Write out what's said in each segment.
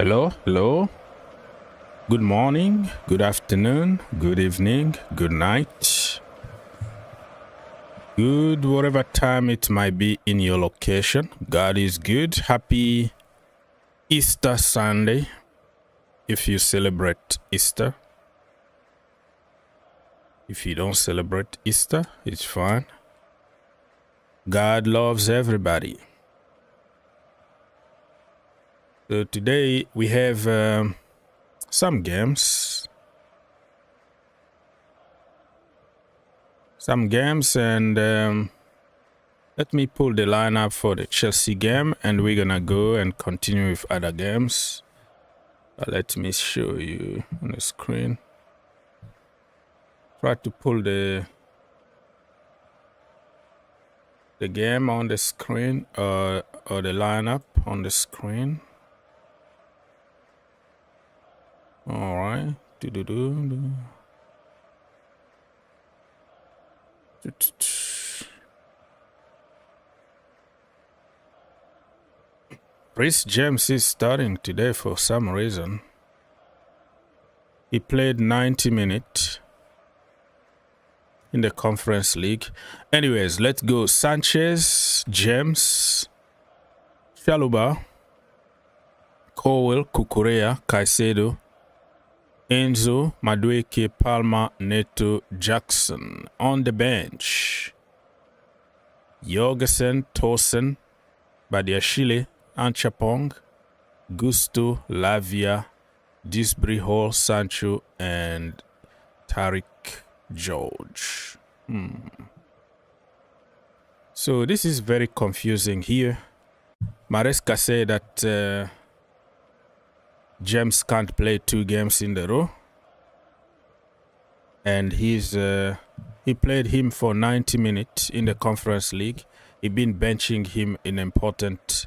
Hello, hello. Good morning, good afternoon, good evening, good night. Good whatever time it might be in your location. God is good. Happy Easter Sunday if you celebrate Easter. If you don't celebrate Easter, it's fine. God loves everybody. So today we have some games. And let me pull the lineup for the Chelsea game and we're gonna go and continue with other games. Let me show you on the screen. Try to pull the game on the screen or the lineup on the screen. All right. Reece James is starting today for some reason. He played 90 minutes in the Conference League. Anyways, let's go. Sanchez, James, Chaluba, Cowell, Kukurea, Caicedo, Enzo, Madueke, Palmer, Neto, Jackson. On the bench, Jorgensen, Tosin, Badiashile, Anchapong, Gusto, Lavia, Disbury Hall, Sancho, and Tariq George. So this is very confusing here. Maresca said that James can't play 2 games in a row, and he played him for 90 minutes in the Conference League. He been benching him in important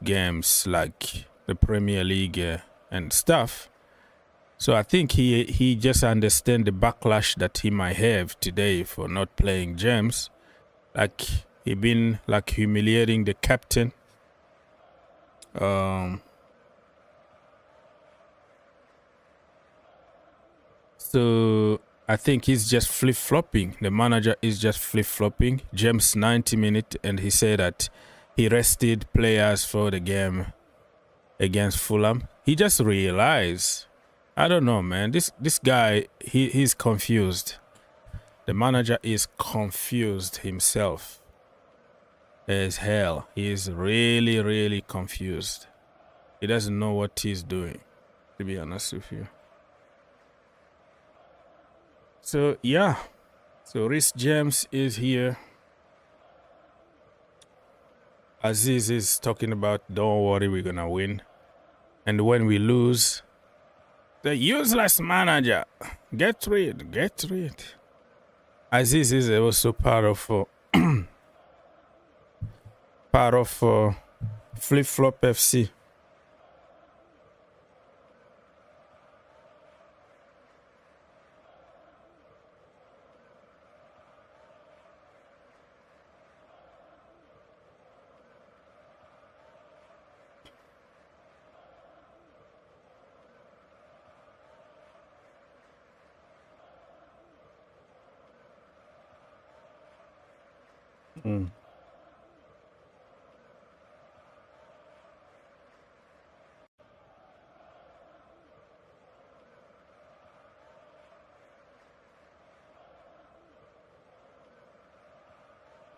games like the Premier League and stuff. So I think he just understands the backlash that he might have today for not playing James. Like he been like humiliating the captain. So I think he's just flip-flopping. The manager is just flip-flopping. James 90 minutes, and he said that he rested players for the game against Fulham. He just realized, I don't know, man. This guy, he's confused. The manager is confused himself as hell. He is really, really confused. He doesn't know what he's doing, to be honest with you. So, yeah. So, Reece James is here. Aziz is talking about, don't worry, we're going to win. And when we lose, the useless manager, get rid. Aziz is also part of Flip Flop FC.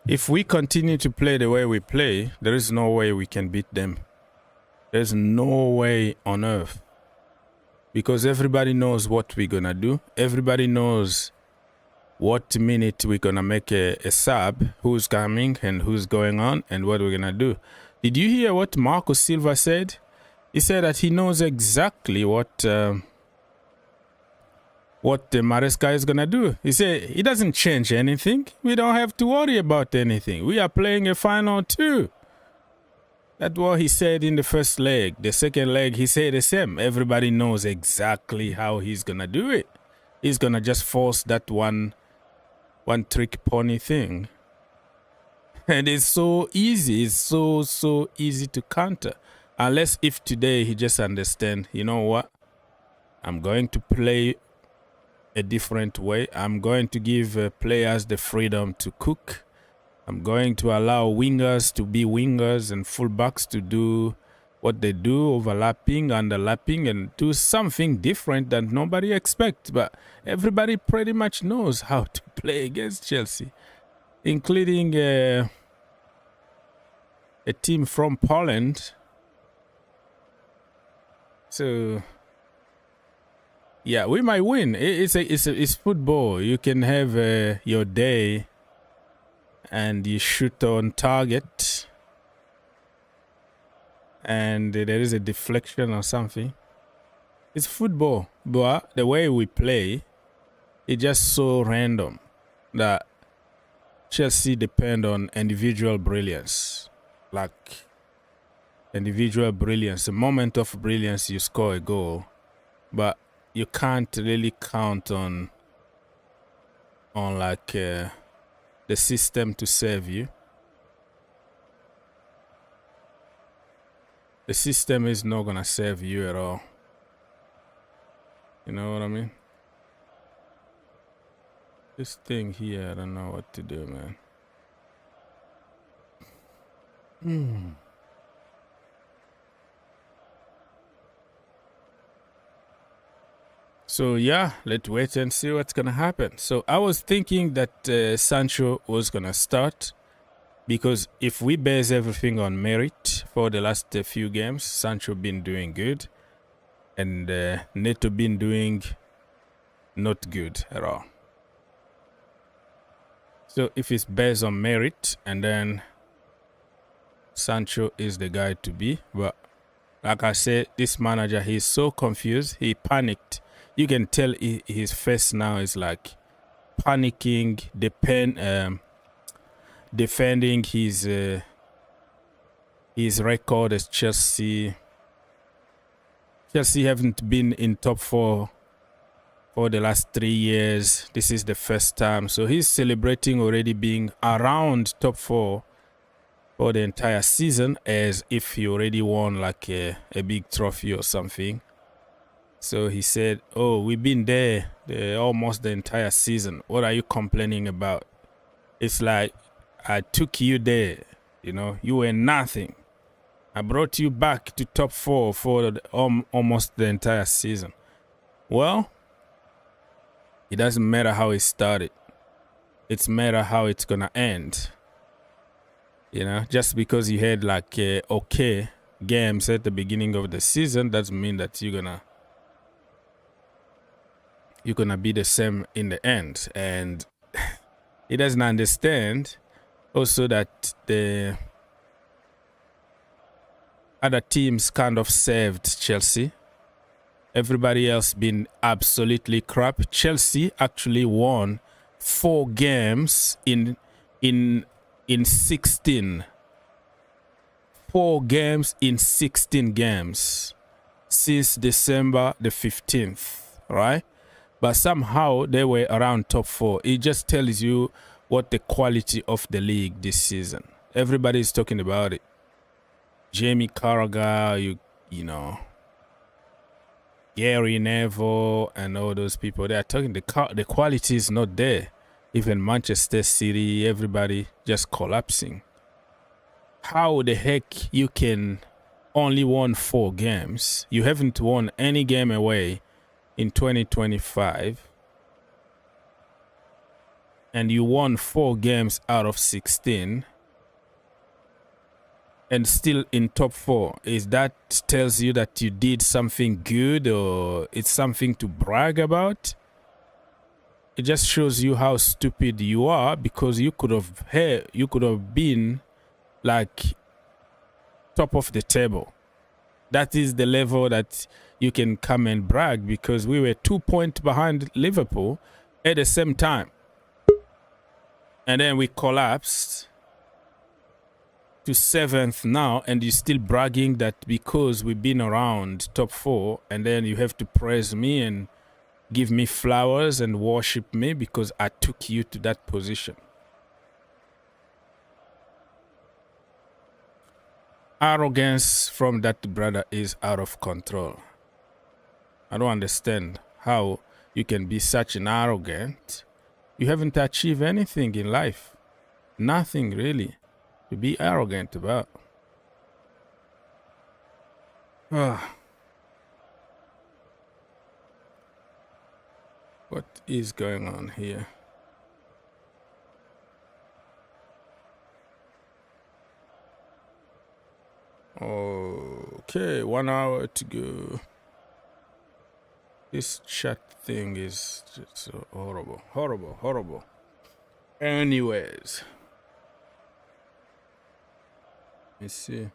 If we continue to play the way we play, there is no way we can beat them. There's no way on earth. Because everybody knows what we're going to do. Everybody knows what minute we're going to make a sub, who's coming and who's going on, and what we're going to do. Did you hear what Marco Silva said? He said that he knows exactly what the Maresca is going to do. He said he doesn't change anything. We don't have to worry about anything. We are playing a final 2. That's what he said in the first leg. The second leg, he said the same. Everybody knows exactly how he's going to do it. He's going to just force that one trick pony thing. And it's so easy. It's so easy to counter. Unless if today he just understand, you know what? I'm going to play a different way. I'm going to give players the freedom to cook. I'm going to allow wingers to be wingers and fullbacks to do what they do, overlapping, underlapping, and do something different that nobody expects. But everybody pretty much knows how to play against Chelsea, including a team from Poland. So yeah, we might win. It's football. You can have your day and you shoot on target and there is a deflection or something. It's football, but the way we play, it's just so random that Chelsea depend on individual brilliance. Like individual brilliance, a moment of brilliance, you score a goal, but you can't really count on like the system to save you. The system is not gonna save you at all. You know what I mean? This thing here, I don't know what to do, man. So yeah, let's wait and see what's gonna happen. So I was thinking that Sancho was gonna start, because if we base everything on merit for the last few games, Sancho been doing good, and Neto been doing not good at all. So if it's based on merit, and then Sancho is the guy to be, but like I said, this manager, he's so confused, he panicked. You can tell his face now is like panicking, defending his record as Chelsea. Chelsea haven't been in top 4 for the last 3 years. This is the first time. So he's celebrating already being around top 4 for the entire season, as if he already won like a big trophy or something. So he said, oh, we've been there almost the entire season. What are you complaining about? It's like, I took you there. You know, you were nothing. I brought you back to top 4 for almost the entire season. Well, it doesn't matter how it started. It's matter how it's going to end. You know, just because you had like okay games at the beginning of the season doesn't mean that you're gonna be the same in the end. And he doesn't understand also that the other teams kind of saved Chelsea. Everybody else been absolutely crap. Chelsea actually won 4 games in 16. 4 games in 16 games since December the 15th, right? But somehow they were around top 4. It just tells you what the quality of the league this season. Everybody is talking about it. Jamie Carragher, you know, Gary Neville and all those people, they are talking, the quality is not there. Even Manchester City, everybody just collapsing. How the heck you can only won 4 games? You haven't won any game away in 2025. And you won 4 games out of 16. And still in top 4. Is that tells you that you did something good, or it's something to brag about? It just shows you how stupid you are, because you could have been like top of the table. That is the level that you can come and brag, because we were 2 points behind Liverpool at the same time. And then we collapsed to 7th now, and you're still bragging that because we've been around top 4, and then you have to praise me and give me flowers and worship me because I took you to that position. arrogance from that brother is out of control. I don't understand how you can be such an arrogant. You haven't achieved anything in life. Nothing really to be arrogant about. What is going on here? Okay, 1 hour to go. This chat thing is just so horrible, horrible, horrible. Anyways, let's see.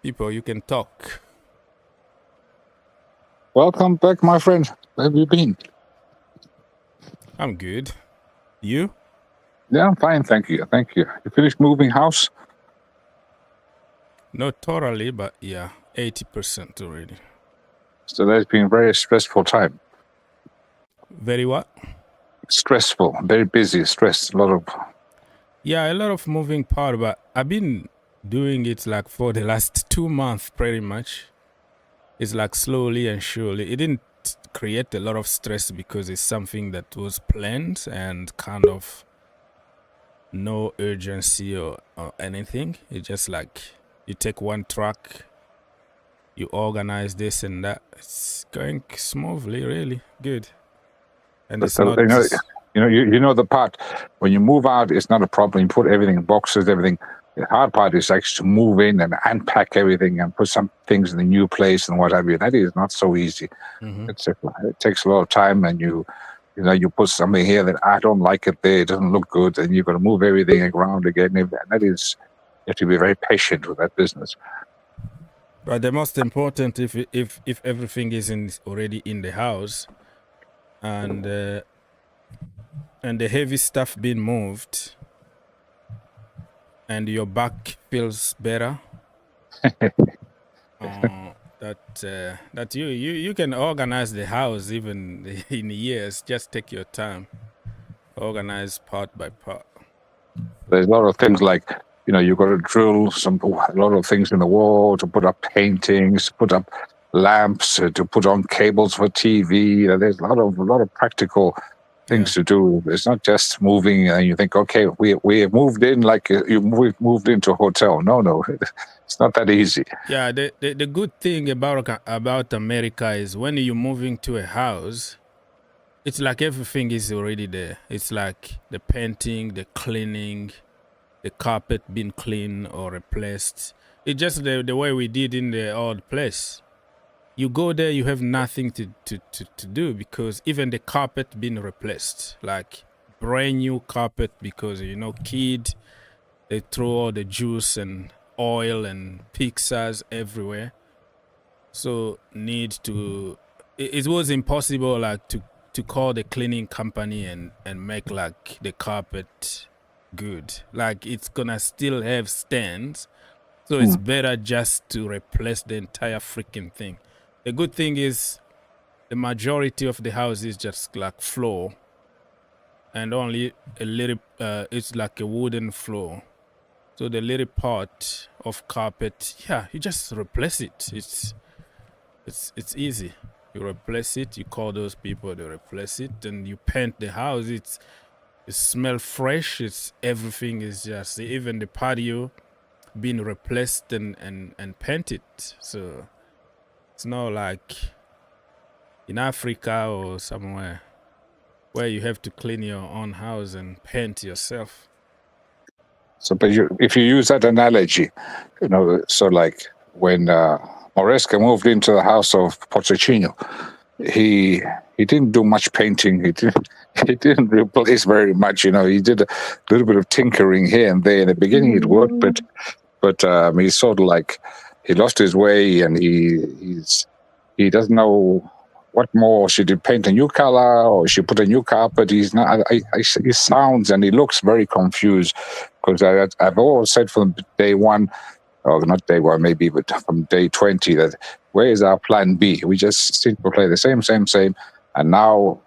People, you can talk. Welcome back, my friend. Where have you been? I'm good. You? Yeah, I'm fine, thank you. Thank you. You finished moving house? Not totally, but yeah, 80% already. So that's been a very stressful time. Very what? Stressful, very busy, stressed, a lot of... Yeah, a lot of moving part, but I've been doing it like for the last 2 months pretty much. It's like slowly and surely. It didn't create a lot of stress because it's something that was planned and kind of no urgency or anything. It's just like you take one track, you organize this and that. It's going smoothly, really good. And it's not... You know the part, when you move out, it's not a problem. You put everything in boxes, everything. The hard part is actually to move in and unpack everything and put some things in the new place and what have you. That is not so easy. Mhm. It takes a lot of time, and you put something here that I don't like it there, it doesn't look good, and you've got to move everything around again. And that is, you have to be very patient with that business. But the most important, if everything is already in the house, and the heavy stuff being moved, and your back feels better, that you can organize the house even in years. Just take your time, organize part by part. There's a lot of things like, you've got to drill a lot of things in the wall, to put up paintings, put up lamps, to put on cables for TV. There's a lot of practical things to do. It's not just moving and you think, okay, we have moved in like we've moved into a hotel. No, it's not that easy. Yeah, the good thing about America is when you're moving to a house, it's like everything is already there. It's like the painting, the cleaning, the carpet being cleaned or replaced. It's just the way we did in the old place. You go there, you have nothing to do, because even the carpet being replaced, like brand new carpet, because kid, they throw all the juice and oil and pizzas everywhere. So it was impossible like to call the cleaning company and make like the carpet good. Like it's gonna still have stains. So it's better just to replace the entire freaking thing. The good thing is the majority of the house is just like floor, and only a little, it's like a wooden floor. So the little part of carpet, yeah, you just replace it. It's easy. You replace it, you call those people, they replace it, and you paint the house. It smells fresh. Everything is just, even the patio being replaced and painted. So it's not like in Africa or somewhere where you have to clean your own house and paint yourself. So, but if you use that analogy, so like when Moresca moved into the house of Pochettino, he didn't do much painting. He didn't replace very much. He did a little bit of tinkering here and there. In the beginning, it worked, but he's sort of like, he lost his way, and he doesn't know what more. Should he paint a new color, or should put a new carpet? He's not. He sounds and he looks very confused, because I've always said from day one, or not day one maybe, but from day 20, that where is our plan B? We just seem to play the same, and now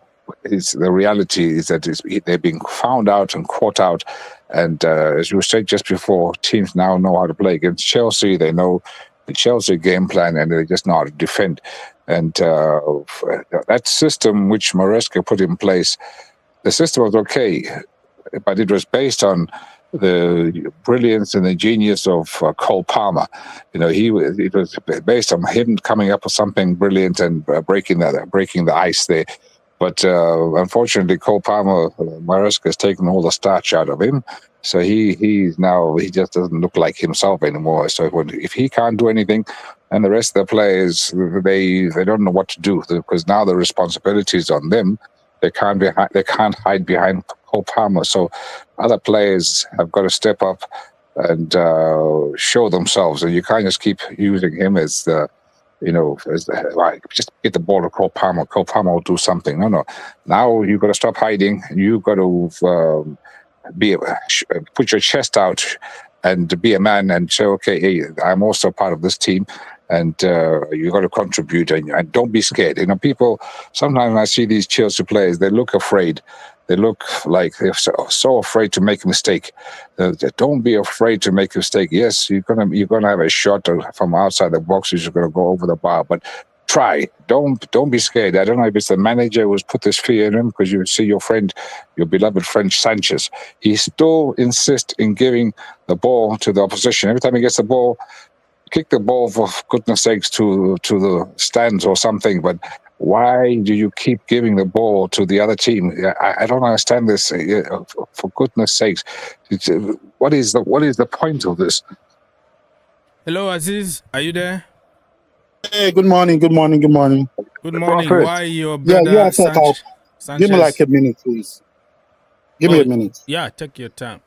the reality is that they're being found out and caught out. And as you said just before, teams now know how to play against Chelsea. They know the Chelsea game plan, and they just know how to defend. And that system which Maresca put in place, the system was okay, but it was based on the brilliance and the genius of Cole Palmer. It was based on him coming up with something brilliant and breaking the ice there. But unfortunately, Cole Palmer, Maresca has taken all the starch out of him. So he just doesn't look like himself anymore. So if he can't do anything, and the rest of the players, they don't know what to do, because now the responsibility is on them. They can't hide behind Cole Palmer. So other players have got to step up and show themselves. And you can't just keep using him as just get the ball to Cole Palmer. Cole Palmer will do something. No. Now you've got to stop hiding. You've got to put your chest out and be a man and say, okay, hey, I'm also part of this team. And you got to contribute, and don't be scared. People, sometimes when I see these Chelsea players, they look afraid. They look like they're so afraid to make a mistake. Don't be afraid to make a mistake. Yes, you're gonna have a shot from outside the box. You're gonna go over the bar, but try. Don't be scared. I don't know if it's the manager who's put this fear in him, because you see your beloved friend Sanchez. He still insists in giving the ball to the opposition. Every time he gets the ball, kick the ball, for goodness sakes, to the stands or something. But why do you keep giving the ball to the other team? I don't understand this. For goodness sakes, what is the point of this? Hello, Aziz. Are you there? Hey, good morning. Good morning. Prophet. Why your brother Sanchez? Give me like a minute, please. Give me a minute. Yeah, take your time.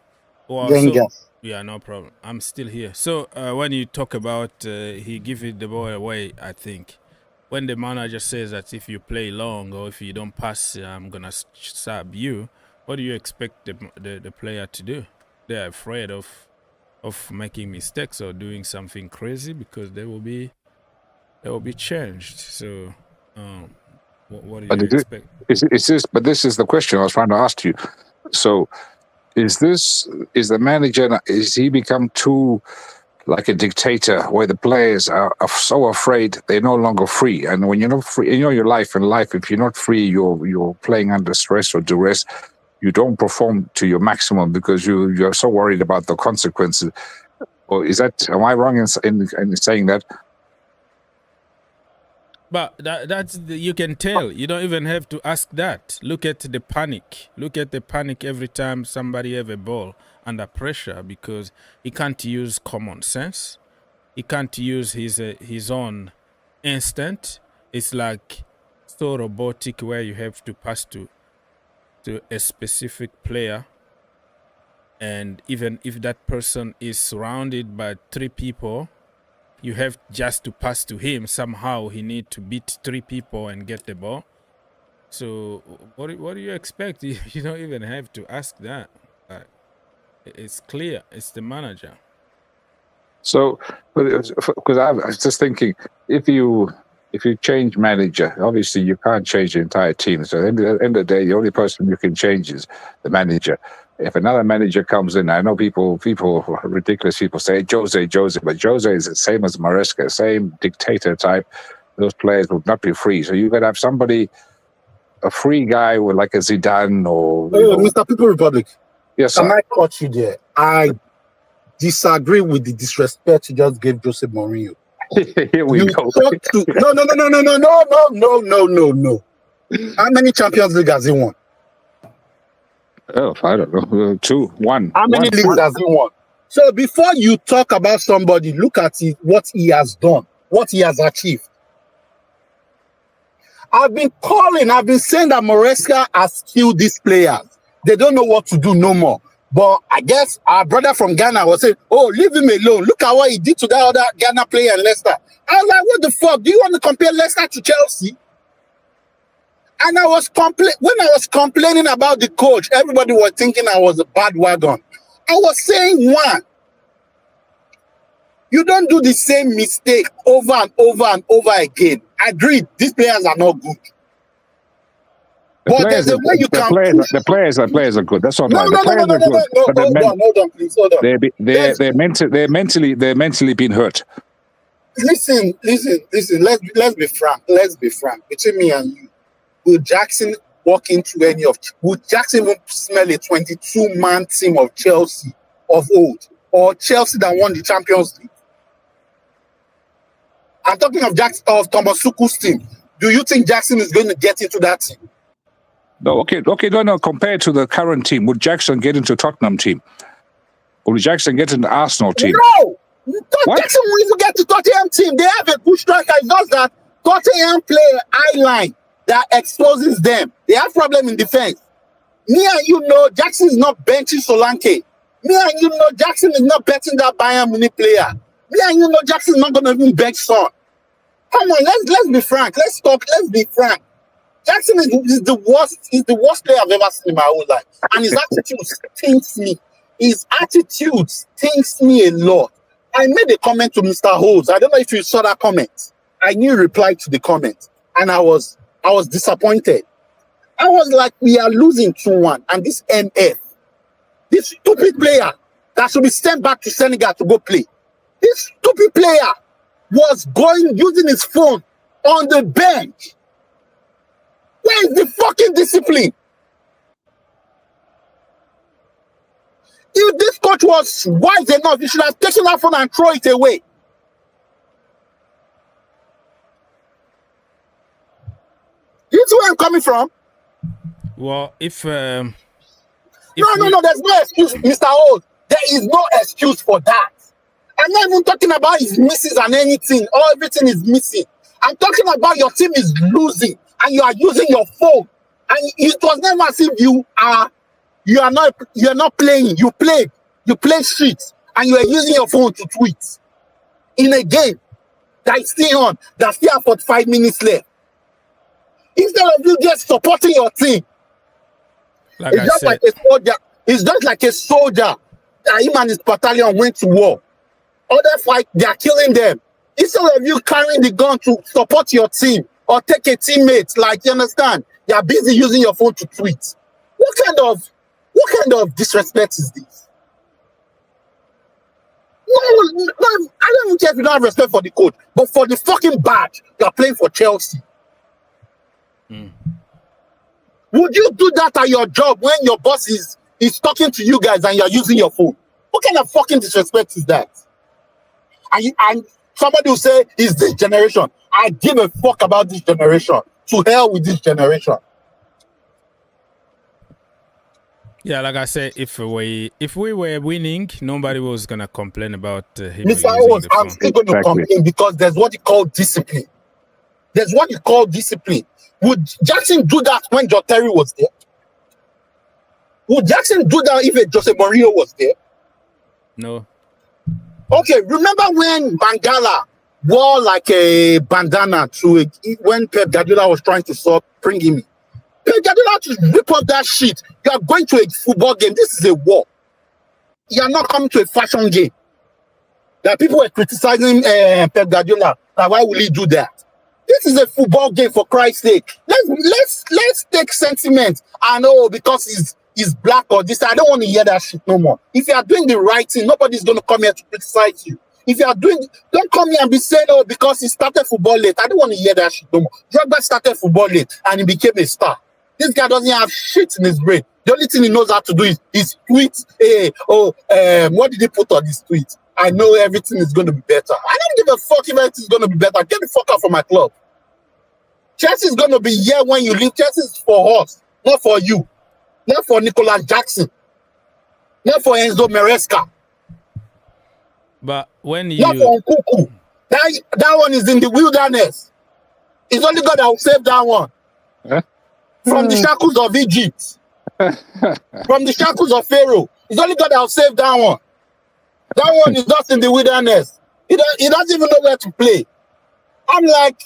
Yeah, no problem. I'm still here. So when you talk about he give it the ball away, I think when the manager says that if you play long or if you don't pass, I'm gonna sub you. What do you expect the player to do? They're afraid of making mistakes or doing something crazy, because they will be changed. So what do you expect? But this is the question I was trying to ask you. So is the manager, is he become too like a dictator, where the players are so afraid they're no longer free? And when you're not free, your life, if you're not free, you're playing under stress or duress. You don't perform to your maximum because you're so worried about the consequences. Or am I wrong in saying that? But that's you can tell. You don't even have to ask that. Look at the panic. Look at the panic every time somebody have a ball under pressure, because he can't use common sense. He can't use his own instinct. It's like so robotic, where you have to pass to a specific player, and even if that person is surrounded by 3 people, you have just to pass to him. Somehow he need to beat 3 people and get the ball. So what do you expect? You don't even have to ask that. It's clear. It's the manager. So, because I was just thinking, if you change manager, obviously you can't change the entire team. So at the end of the day, the only person you can change is the manager. If another manager comes in, I know ridiculous people say Jose, but Jose is the same as Maresca, same dictator type. Those players would not be free. So you got to have somebody, a free guy with like a Zidane or. Mr. People Republic. Yes, Can sir. I cut you there? I disagree with the disrespect you just gave Jose Mourinho. Here we go. No. How many Champions League has he won? Oh, I don't know. 2, 1. How many leagues has he won? So before you talk about somebody, look at what he has done, what he has achieved. I've been saying that Maresca has killed these players. They don't know what to do no more. But I guess our brother from Ghana was saying, oh, leave him alone. Look at what he did to that other Ghana player in Leicester. I was like, what the fuck? Do you want to compare Leicester to Chelsea? And when I was complaining about the coach, everybody was thinking I was a bad wagon. I was saying, one, you don't do the same mistake over and over and over again. Agreed, these players are not good. But there's a way you can push. The players are good. That's what No, the no, no, players no, are no, good. no, But no. Hold on, please, hold on. They're mentally been hurt. Listen. Let's be frank. Let's be frank. Between me and you, will Jackson walk into any of? Would Jackson even smell a 22-man team of Chelsea of old, or Chelsea that won the Champions League? I'm talking of Thomas Tuchel's team. Do you think Jackson is going to get into that team? No, okay. No. Compared to the current team, would Jackson get into Tottenham team? Or would Jackson get into the Arsenal team? No! Jackson will even get to Tottenham team. They have a good striker. It's not that Tottenham play eye line that exposes them. They have problem in defense. Me and you know Jackson is not benching Solanke. Me and you know Jackson is not betting that Bayern Munich player. Me and you know Jackson is not going to even bench Son. Come on, let's be frank. Let's be frank. Jackson is the worst player I've ever seen in my whole life. And his attitude stinks me. His attitude stinks me a lot. I made a comment to Mr. Holmes. I don't know if you saw that comment. I knew replied to the comment. And I was disappointed. I was like, we are losing 2-1. And this MF, this stupid player that should be sent back to Senegal to go play. This stupid player was using his phone on the bench. Where is the fucking discipline? If this coach was wise enough, he should have taken that phone and throw it away. You see where I'm coming from? Well, no, there's no excuse, Mr. Old. There is no excuse for that. I'm not even talking about his misses and anything, or everything is missing. I'm talking about your team is losing and you are using your phone. And it was never as if you are not playing. You played shit and you are using your phone to tweet in a game that is still on, that still have 45 minutes left. Instead of you just supporting your team. It's just like a soldier that him and his battalion went to war. Other fight, they are killing them. Instead of you carrying the gun to support your team or take a teammate, like, you understand, you are busy using your phone to tweet. What kind of disrespect is this? No, I don't even care if you don't have respect for the coach, but for the fucking badge, you are playing for Chelsea. Would you do that at your job when your boss is talking to you guys and you're using your phone? What kind of fucking disrespect is that? And somebody will say, it's this generation. I give a fuck about this generation. To hell with this generation. Yeah, like I said, if we were winning, nobody was gonna complain about him. Mr. Owens, I'm still going to complain because there's what you call discipline. Would Jackson do that when John Terry was there? Would Jackson do that if Jose Mourinho was there? No. Okay, remember when Mangala wore like a bandana when Pep Guardiola was trying to bring him in? Pep Guardiola to rip up that shit. You are going to a football game. This is a war. You are not coming to a fashion game. That people were criticizing Pep Guardiola. Why will he do that? This is a football game, for Christ's sake. Let's take sentiment. I know because he's black or this. I don't want to hear that shit no more. If you are doing the right thing, nobody's going to come here to criticize you. If you are don't come here and be saying, oh, because he started football late. I don't want to hear that shit no more. Drogba started football late and he became a star. This guy doesn't have shit in his brain. The only thing he knows how to do is tweet. What did he put on his tweet? I know everything is going to be better. I don't give a fuck if everything is going to be better. Get the fuck out from my club. Chelsea is going to be here when you leave. Chelsea is for us, not for you. Not for Nicolas Jackson. Not for Enzo Maresca. But when you... Not for Nkuku. That one is in the wilderness. It's only God that will save that one. Huh? From the shackles of Egypt. From the shackles of Pharaoh. It's only God that will save that one. That one is just in the wilderness. He doesn't even know where to play. I'm like,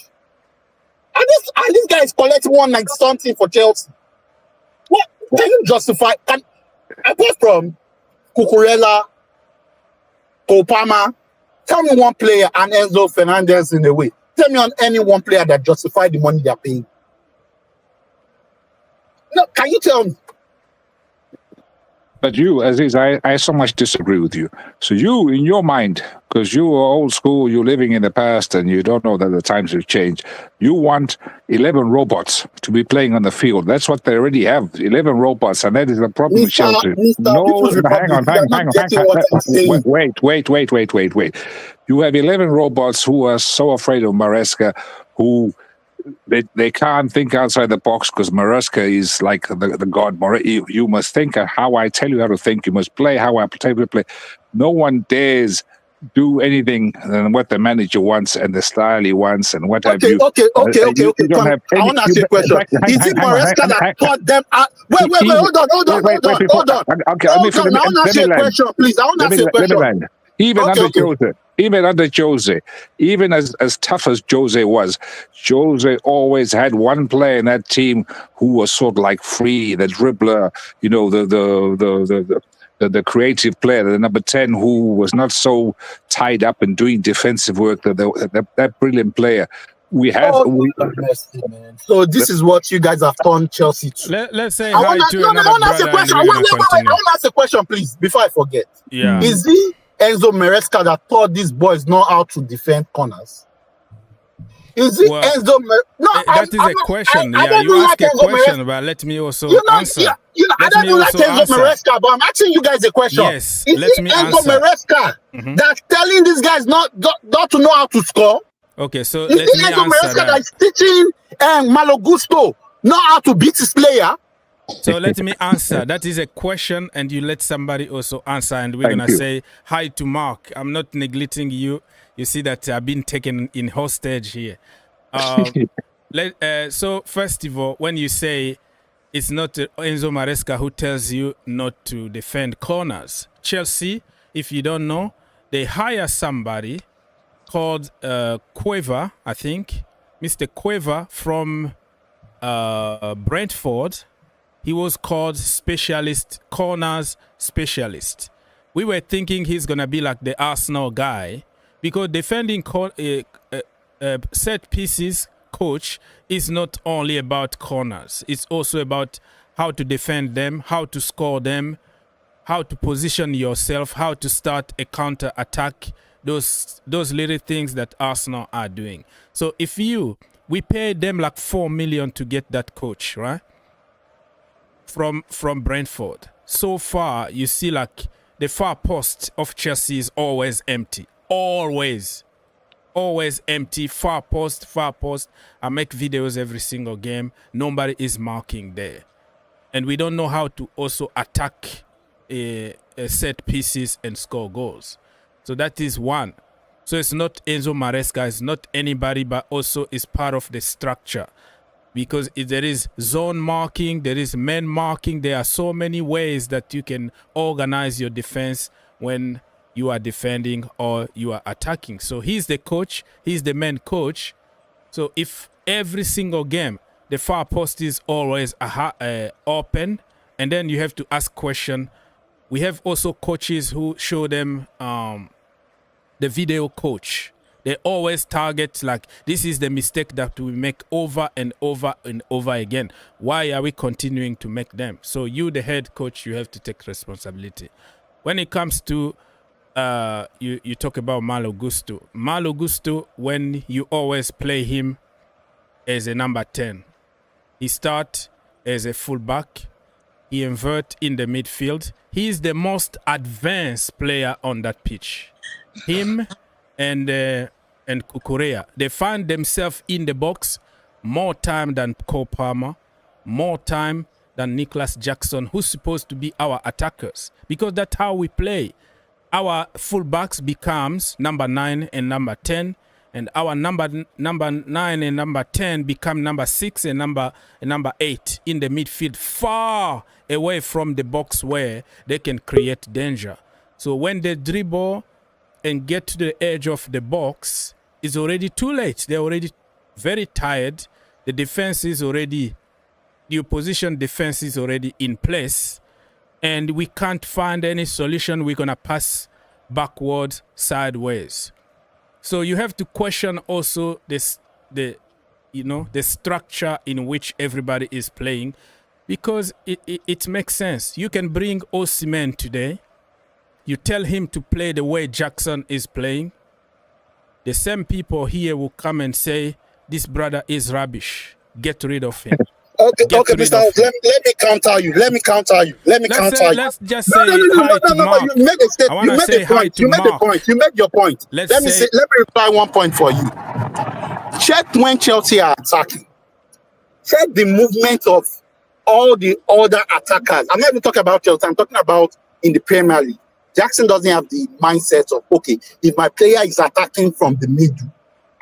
and this guy is collecting 190 something for Chelsea. What can you justify? Apart from Cucurella, Kopama, tell me one player and Enzo Fernandez in the way. Tell me on any one player that justified the money they're paying. No, can you tell me? But you, Aziz, I so much disagree with you. So you, in your mind, because you are old school, you're living in the past, and you don't know that the times have changed. You want 11 robots to be playing on the field. That's what they already have, 11 robots, and that is the problem with Chelsea. Mr. No, People's hang Republic, on, you are not getting what I'm saying. wait. You have 11 robots who are so afraid of Maresca, who they can't think outside the box because Maresca is like the god. You must think how I tell you how to think. You must play how I tell you to play. No one dares do anything than what the manager wants and the style he wants and what have you. Okay. You don't have I any, want to ask you a question. Is it Maresca that taught them? Wait, hold on. Okay, Hold on. I want to ask you a question, please. I want to ask you a question. Even under Jose, even as tough as Jose was, Jose always had one player in that team who was sort of like free, the dribbler, you know, the creative player, the number 10 who was not so tied up in doing defensive work. That brilliant player. We had. So this is what you guys have turned Chelsea to. Let's say hi to another brother. I want to ask a question, please, before I forget. Yeah. Is it Enzo Maresca that taught these boys know how to defend corners? Is it Enzo? No, that is a question. You ask a question, but let me also answer. I don't like Enzo Maresca, but I'm asking you guys a question. Yes, is let it me Enzo answer. Maresca that's telling these guys not to know how to score? Okay, so is let it me Enzo answer Maresca that's teaching Malo Gusto know how to beat his player? So let me answer. That is a question, and you let somebody also answer, and we're going to say hi to Mark. I'm not neglecting you. You see that I've been taken in hostage here. So first of all, when you say it's not Enzo Maresca who tells you not to defend corners, Chelsea, if you don't know, they hire somebody called Cueva, I think, Mr. Cueva from Brentford. He was called corners specialist. We were thinking he's going to be like the Arsenal guy because defending set pieces coach is not only about corners. It's also about how to defend them, how to score them, how to position yourself, how to start a counter attack, those little things that Arsenal are doing. So we paid them like 4 million to get that coach, right? From Brentford. So far, you see like the far post of Chelsea is always empty. Always empty. Far post. I make videos every single game. Nobody is marking there. And we don't know how to also attack set pieces and score goals. So that is one. So it's not Enzo Maresca, it's not anybody, but also is part of the structure. Because if there is zone marking, there is man marking. There are so many ways that you can organize your defense when you are defending or you are attacking. So he's the coach. He's the main coach. So if every single game, the far post is always open, and then you have to ask question. We have also coaches who show them the video coach. They always target like, this is the mistake that we make over and over and over again. Why are we continuing to make them? So you, the head coach, you have to take responsibility. When it comes to, you talk about Malo Gusto. Malo Gusto, when you always play him as a number 10, he starts as a fullback. He invert in the midfield. He is the most advanced player on that pitch. Him and Kukurea, they find themselves in the box more time than Cole Palmer, more time than Nicholas Jackson, who's supposed to be our attackers, because that's how we play. Our fullbacks becomes number 9 and number 10, and our number 9 and number 10 become number 6 and number 8 in the midfield, far away from the box where they can create danger. So when they dribble and get to the edge of the box, it's already too late. They're already very tired. The defense is already, the opposition defense is already in place, and we can't find any solution. We're gonna pass backwards, sideways. So you have to question also the structure in which everybody is playing. Because it makes sense. You can bring Osimhen today. You tell him to play the way Jackson is playing. The same people here will come and say, this brother is rubbish. Get rid of him. Okay, Mr. Let me counter you. Let's just say hi to Mark. You made a step. You made a point. You made your point. Let me reply one point for you. Check when Chelsea are attacking. Check the movement of all the other attackers. I'm not even talking about Chelsea. I'm talking about in the Premier League. Jackson doesn't have the mindset of, okay, if my player is attacking from the middle,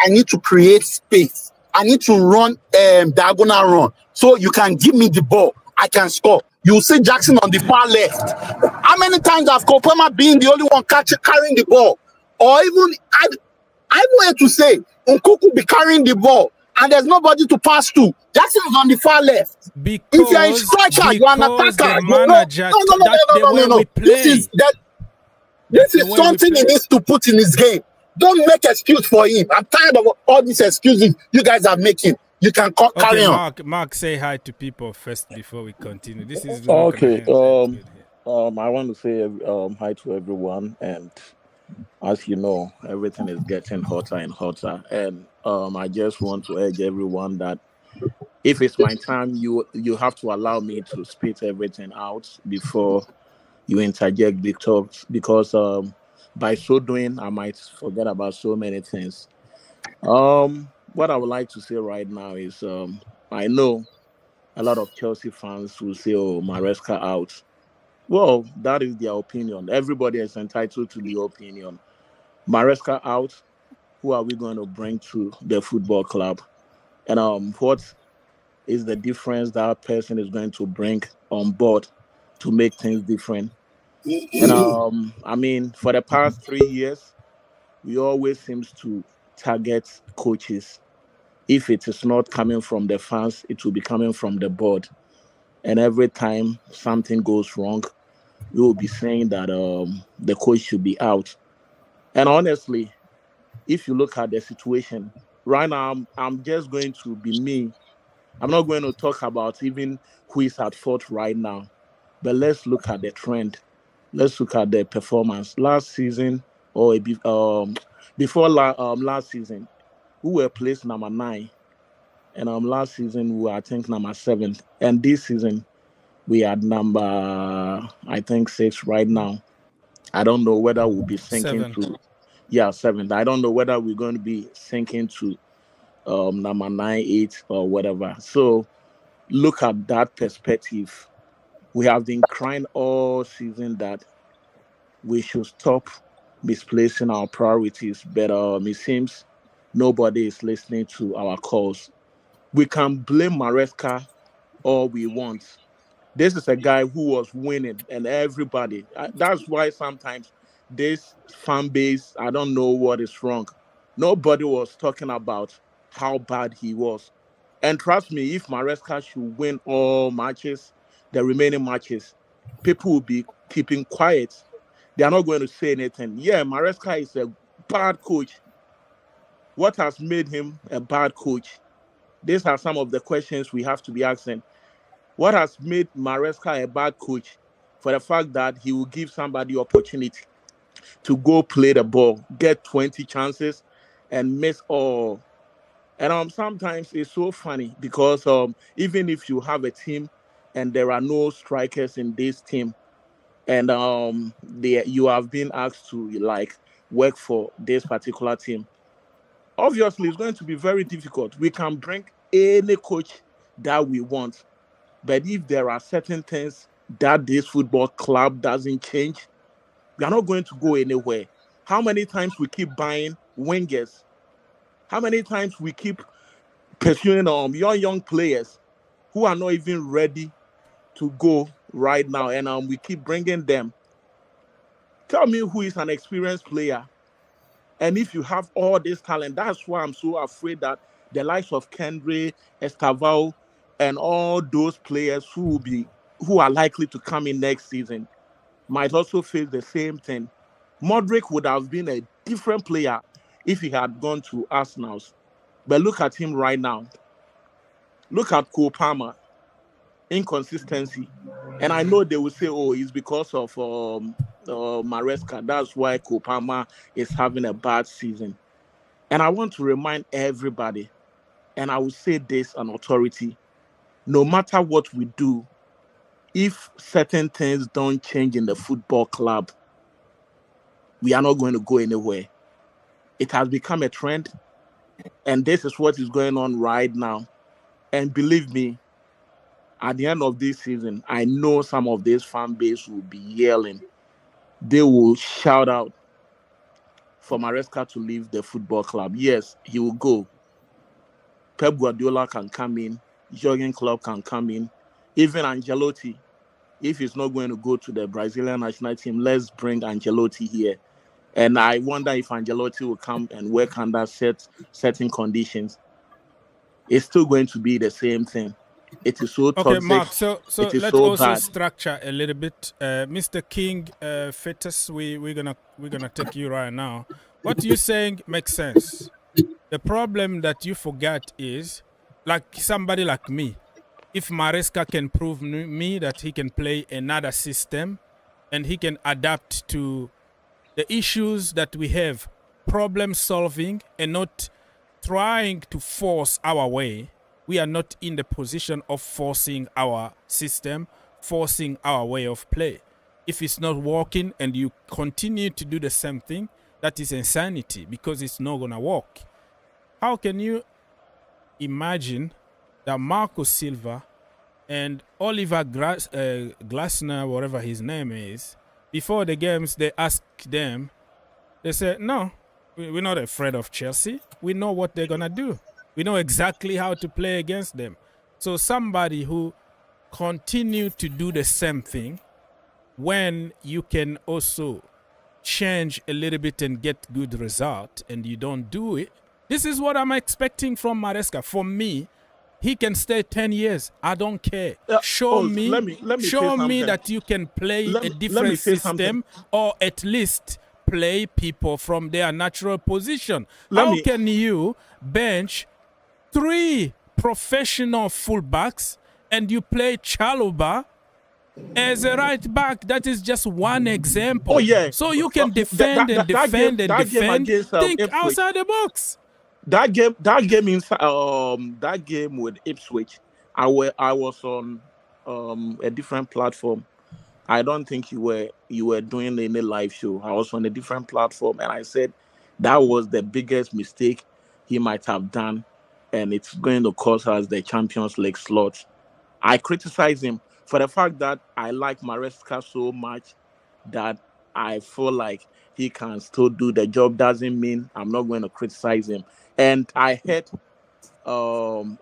I need to create space. I need to run diagonal run. So you can give me the ball. I can score. You see Jackson on the far left. How many times have Kopama been the only one carrying the ball? Or even, I wanted to say, Nkuku be carrying the ball and there's nobody to pass to. Jackson is on the far left. Because, if you're a striker, you're an attacker. No. This is something he needs to put in his game. Don't make excuse for him. I'm tired of all these excuses you guys are making. You can carry on. Mark, say hi to people first before we continue. This is okay. I want to say hi to everyone, and as you know, everything is getting hotter and hotter. And I just want to urge everyone that if it's my time, you have to allow me to spit everything out before you interject big talks, because by so doing, I might forget about so many things. What I would like to say right now is I know a lot of Chelsea fans will say, oh, Maresca out. Well, that is their opinion. Everybody is entitled to the opinion. Maresca out, who are we going to bring to the football club? And what is the difference that person is going to bring on board to make things different? And I mean, for the past 3 years, we always seems to target coaches. If it is not coming from the fans, it will be coming from the board. And every time something goes wrong, we will be saying that the coach should be out. And honestly, if you look at the situation right now, I'm just going to be me. I'm not going to talk about even who is at fault right now, but let's look at the trend. Let's look at the performance last season, or before last season, we were placed number 9, and last season we were, I think, number 7, and this season we are number, I think, 6 right now. I don't know whether we'll be sinking 7. to 7. I don't know whether we're going to be sinking to number 9, 8, or whatever. So look at that perspective. We have been crying all season that we should stop misplacing our priorities, but it seems nobody is listening to our calls. We can blame Maresca all we want. This is a guy who was winning, and everybody. That's why sometimes this fan base, I don't know what is wrong. Nobody was talking about how bad he was. And trust me, if Maresca should win all matches, the remaining matches, people will be keeping quiet. They are not going to say anything. Yeah, Maresca is a bad coach. What has made him a bad coach? These are some of the questions we have to be asking. What has made Maresca a bad coach? For the fact that he will give somebody opportunity to go play the ball, get 20 chances, and miss all. And sometimes it's so funny because even if you have a team and there are no strikers in this team, and you have been asked to like work for this particular team, obviously it's going to be very difficult. We can bring any coach that we want, but if there are certain things that this football club doesn't change, we are not going to go anywhere. How many times we keep buying wingers? How many times we keep pursuing young players who are not even ready to go right now, and we keep bringing them? Tell me who is an experienced player. And if you have all this talent, that's why I'm so afraid that the likes of Kendry, Estaval, and all those players who are likely to come in next season might also face the same thing. Modric would have been a different player if he had gone to Arsenal. But look at him right now. Look at Cole Palmer. inconsistency. And I know they will say, oh, it's because of Maresca. That's why Kopama is having a bad season. And I want to remind everybody, and I will say this on authority, no matter what we do, if certain things don't change in the football club, we are not going to go anywhere. It has become a trend, and this is what is going on right now. And believe me, at the end of this season, I know some of this fan base will be yelling. They will shout out for Maresca to leave the football club. Yes, he will go. Pep Guardiola can come in. Jurgen Klopp can come in. Even Ancelotti, if he's not going to go to the Brazilian national team, let's bring Ancelotti here. And I wonder if Ancelotti will come and work under certain conditions. It's still going to be the same thing. It is so toxic. Okay, Mark, so let's so also bad. structure a little bit. Mr. King, Fetus, we're gonna take you right now. What you're saying makes sense. The problem that you forget is, like somebody like me, if Maresca can prove me that he can play another system and he can adapt to the issues that we have, problem solving and not trying to force our way. We are not in the position of forcing our system, forcing our way of play. If it's not working and you continue to do the same thing, that is insanity because it's not going to work. How can you imagine that Marco Silva and Oliver Glasner, whatever his name is, before the games, they asked them, they said, no, we're not afraid of Chelsea. We know what they're going to do. We know exactly how to play against them. So somebody who continue to do the same thing when you can also change a little bit and get good result and you don't do it, this is what I'm expecting from Maresca. For me, he can stay 10 years. I don't care. Show me that you can play a different system or at least play people from their natural position. How can you bench 3 professional fullbacks and you play Chalobah as a right back? That is just one example. Oh yeah. So you can defend and defend and defend. Think outside the box. That game inside that game with Ipswich, I was on a different platform. I don't think you were doing any live show. I was on a different platform, and I said that was the biggest mistake he might have done, and it's going to cost us the Champions League slot. I criticize him for the fact that I like Maresca so much that I feel like he can still do the job. Doesn't mean I'm not going to criticize him. And I heard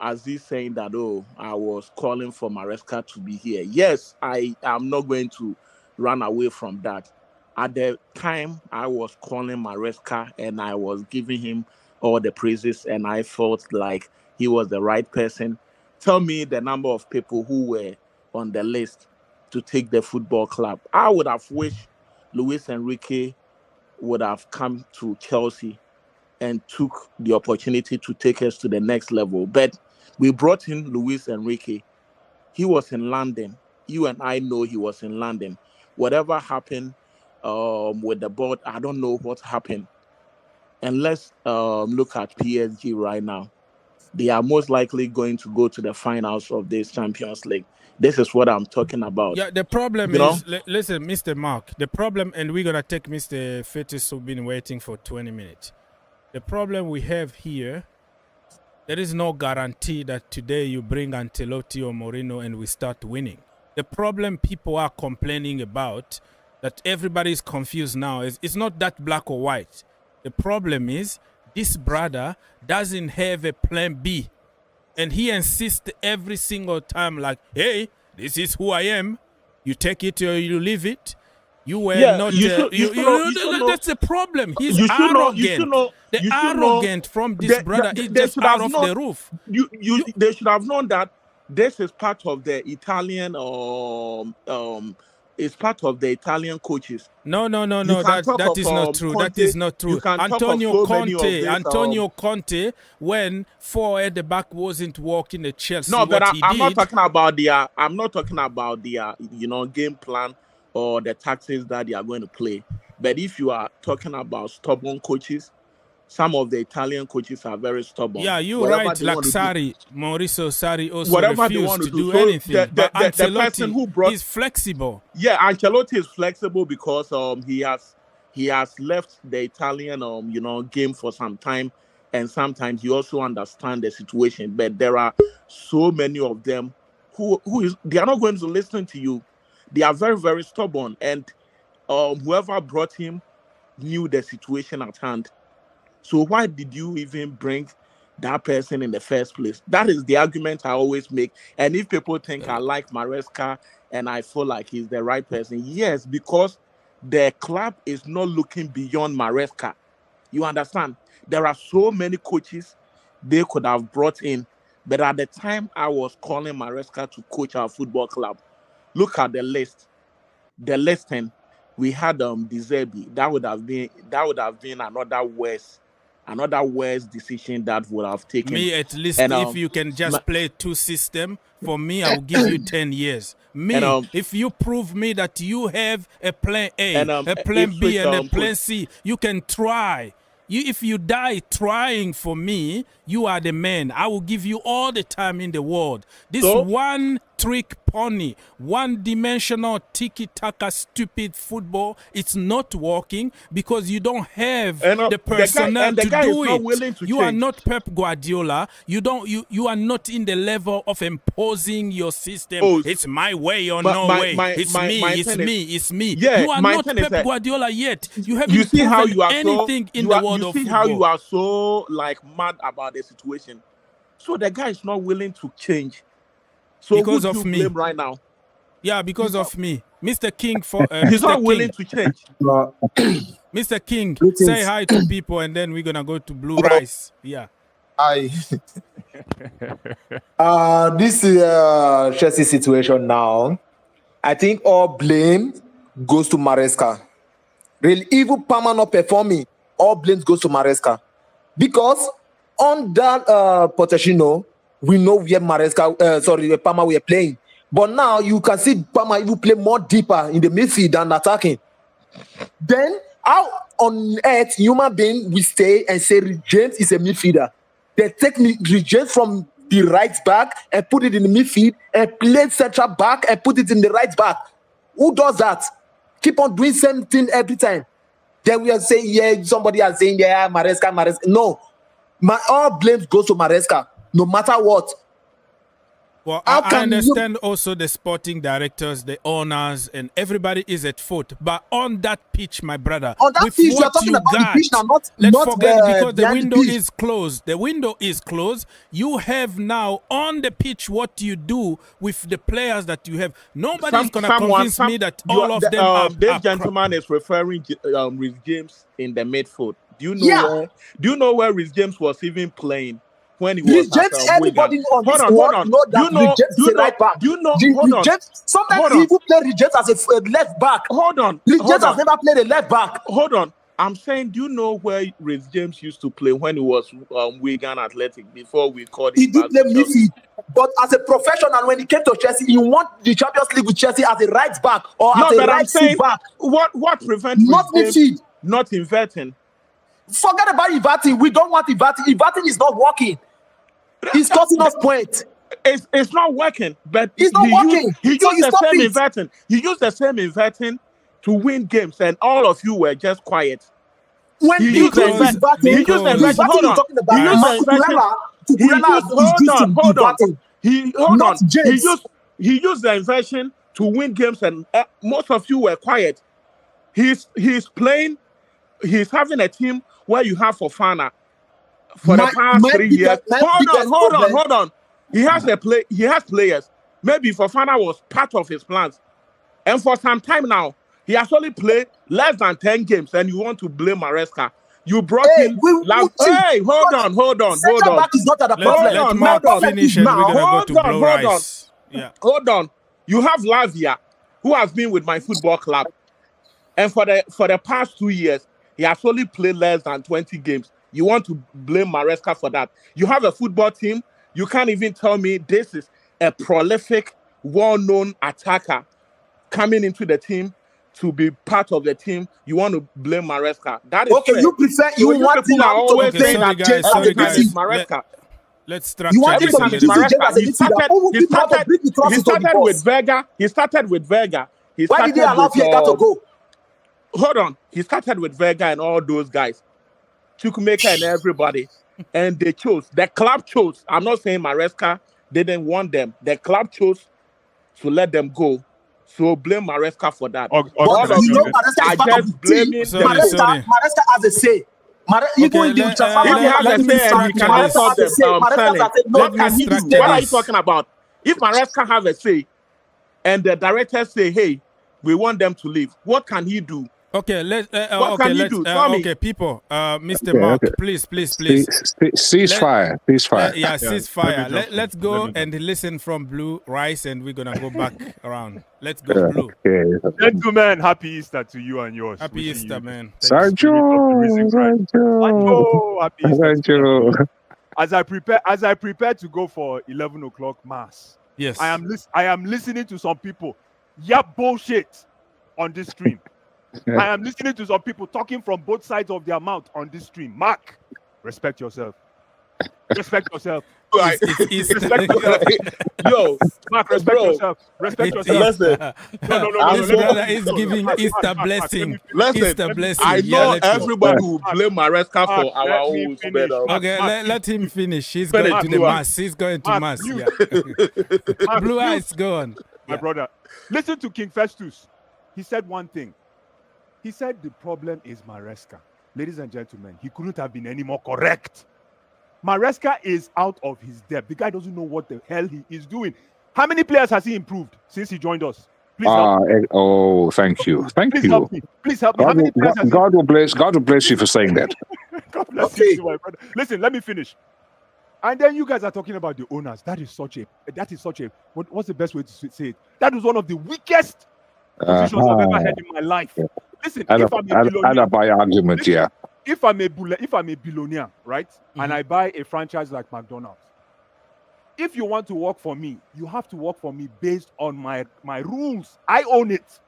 Aziz saying that, I was calling for Maresca to be here. Yes, I am not going to run away from that. At the time, I was calling Maresca and I was giving him all the praises, and I felt like he was the right person. Tell me the number of people who were on the list to take the football club. I would have wished Luis Enrique would have come to Chelsea and took the opportunity to take us to the next level. But we brought in Luis Enrique. He was in London. You and I know he was in London. Whatever happened with the board, I don't know what happened. And let's look at PSG right now. They are most likely going to go to the finals of this Champions League. This is what I'm talking about. Yeah, the problem is, listen, Mr. Mark, the problem, and we're going to take Mr. Fetus, who's been waiting for 20 minutes. The problem we have here, there is no guarantee that today you bring Ancelotti or Mourinho and we start winning. The problem people are complaining about, that everybody is confused now, is it's not that black or white. The problem is this brother doesn't have a plan B. And he insists every single time like, hey, this is who I am. You take it or you leave it. You were not... that's the problem. He's arrogant. The arrogant from this brother is just out of the roof. They should have known that this is part of the Italian is part of the Italian coaches. No. You can talk That of, is not true. Conte. That is not true. You can talk of Antonio so many of Conte. this, Antonio Conte, when 4 at the back wasn't working at Chelsea. No, but what he I'm not did. talking about their. I'm not talking about their, game plan or the tactics that they are going to play. But if you are talking about stubborn coaches, some of the Italian coaches are very stubborn. Yeah, you're Whatever right. they Like want to do- Sarri, Mauricio Sarri also Whatever they refused want to to do do. So anything. the But person Ancelotti who brought- is flexible. Yeah, Ancelotti is flexible because he has left the Italian game for some time, and sometimes he also understands the situation. But there are so many of them they are not going to listen to you. They are very, very stubborn, and whoever brought him knew the situation at hand. So why did you even bring that person in the first place? That is the argument I always make. And if people think I like Maresca and I feel like he's the right person, yes, because the club is not looking beyond Maresca. You understand? There are so many coaches they could have brought in, but at the time I was calling Maresca to coach our football club, look at the list. The listing, we had De Zerbi. That would have been another worse decision that would have taken. Me, at least, And, if you can just play 2 system, for me, I will give you 10 years. Me, And, if you prove me that you have a plan A, And, a plan B, Ipswich, and a plan coach- C, you can try. If you die trying for me, you are the man. I will give you all the time in the world. This So- one trick pony, one-dimensional tiki-taka stupid football, it's not working because you don't have And, the the guy- personnel and the to guy is do not it. willing to You are change. not Pep Guardiola. You are not in the level of imposing your system. Oh, It's my way or but no my- way. my- It's my- me. my It's thing is- me. It's me. Yeah, You are my not thing is Pep that- Guardiola yet. You haven't You see how proven you are anything in you the are- world you of see football. how you are so like mad about the situation. So the guy is not willing to change. So Because who of do you me. blame right now? Yeah, because of me, Mr. King. For He's Mr. not willing King, to change. Mr. King, Greetings. say hi to people, and then we're gonna go to Blue Rice. Yeah. This Chelsea situation now, I think all blame goes to Maresca. Really, even Palmer not performing, all blame goes to Maresca. Because on that Pochettino, we know where Palmer were playing. But now you can see Palmer even play more deeper in the midfield than attacking. Then how on earth human being will stay and say James is a midfielder? They take James from the right back and put it in the midfield and play central back and put it in the right back. Who does that? Keep on doing same thing every time. Then we are saying, yeah, somebody is saying, yeah, Maresca. No. All blames goes to Maresca, no matter what. Well, How I can you- understand also the sporting directors, the owners, and everybody is at fault. But on that pitch, my brother, On that with pitch, you're what talking you about the got, pitch now, not let's forget because the behind window pitch. is closed. The window is closed. You have now on the pitch what you do with the players that you have. Nobody's going to convince me that all of them are This crap. gentleman is referring to Reece James in the midfield. Do you know Yeah. where? Do you know where Reece James was even playing when he Reece was at James, everybody Wigan? on this Hold world on. know Do you that know? Reece James Do is you a know? right back. Do you know? Reece Hold on. James, sometimes Hold he on. even play Reece James as a left back. Hold on. Reece Hold James has on. never played a left back. Hold on. I'm saying, do you know where Reece James used to play when he was Wigan Athletic before we called He him did back play to Chelsea? midfield, but as a professional, when he came to Chelsea, he won the Champions League with Chelsea as a right back or No, as a but I'm right saying, back. what prevents Not Reece James midfield. not inverting? Forget about Ivati. We don't want Ivati. Ivati is not working. He's costing us points. It's not working, but It's not working. He So used you the stop same it. inverting. He used the same inverting to win games, and all of you were just quiet. When He he used the used Because- Ivati, He used the because- inversion. Hold you're on. talking He about used the inversion. Cucurella Hold on. Not James. He used the inversion to win games, and most of you were quiet. He's playing. He's having a team where you have Fofana for the past 3 years. Hold on. He has players. Maybe Fofana was part of his plans, and for some time now, he has only played less than 10 games, and you want to blame Maresca. You brought in. Hold on. Central back is not at the problem. Let on, Mark hold on. finish and we're going to go to Hold on, Blue hold on. Rice. Yeah. Hold on. You have Lavia. who has been with my football club, and for the past 2 years, he has only played less than 20 games. You want to blame Maresca for that? You have a football team. You can't even tell me this is a prolific, well-known attacker coming into the team to be part of the team. You want to blame Maresca? That is Okay, fair. you prefer So you want people him are always to saying play that guys, James sorry, every time guys. is Maresca. Let's structure You want him this to a be little using bit. James as a He midfielder. Who would people want to bring the trust to the boss? He started with Vega. He Why did they started allow with Vieira to go? hold on. He started with Vega and all those guys, Chukwuemeka and everybody, and they chose. The club chose. I'm not saying Maresca didn't want them. The club chose to let them go. So blame Maresca for that. But All of you know, you Maresca are is part of the just team. blaming Sorry, the coach. sorry. Maresca has a say. Even Okay, in the transfer If he market, has a say and he structure cannot this. stop them selling, Maresca said, no, what can Let me he do? structure What are you this. talking about? If Maresca have a say and the directors say, hey, we want them to leave, what can he do? Okay, What can he do? Tell me. okay, people. Mr. Okay, Mark, okay. please. Ceasefire. Ceasefire. Let's go and listen from Blue Rice, and we're gonna go back around. Let's go, Blue. Okay. Gentlemen, happy Easter to you and yours. Happy Wishing Easter, you man. Sanjo, happy Easter to you and Sanjo. yours. As I prepare to go for 11 o'clock mass, Yes. I am listening to some people yap bullshit on this stream. I am listening to some people talking from both sides of their mouth on this stream. Mark, respect yourself. Respect yourself. Right. Respect yourself. Yo, Mark, respect bro. yourself. Respect It's yourself. Easter. No. This no, brother no, is giving Easter blessing. Listen, Easter blessing. I Yeah, know let's go. everybody will blame Maresca Mark, for our let me own finish. better. Okay, Mark, let him finish. He's Finish, going to the Blue Eyes. mass. He's going to Mark, mass. mute. Yeah. Mark, Blue mute. Eyes, go on. My Yeah. brother. Listen to King Festus. He said one thing. He said the problem is Maresca. Ladies and gentlemen, he couldn't have been any more correct. Maresca is out of his depth. The guy doesn't know what the hell he is doing. How many players has he improved since he joined us? Please help me. Thank you. Thank Please you. help me. Please help me. How many players has he God will bless you for saying that. God bless you, too, my brother. Listen, let me finish. And then you guys are talking about the owners. What's the best way to say it? That is one of the weakest positions I've ever had in my life. Yeah. Listen, if I'm a billionaire, by argument, listen, yeah. if I'm a billionaire, right, and I buy a franchise like McDonald's, if you want to work for me, you have to work for me based on my rules. I own it.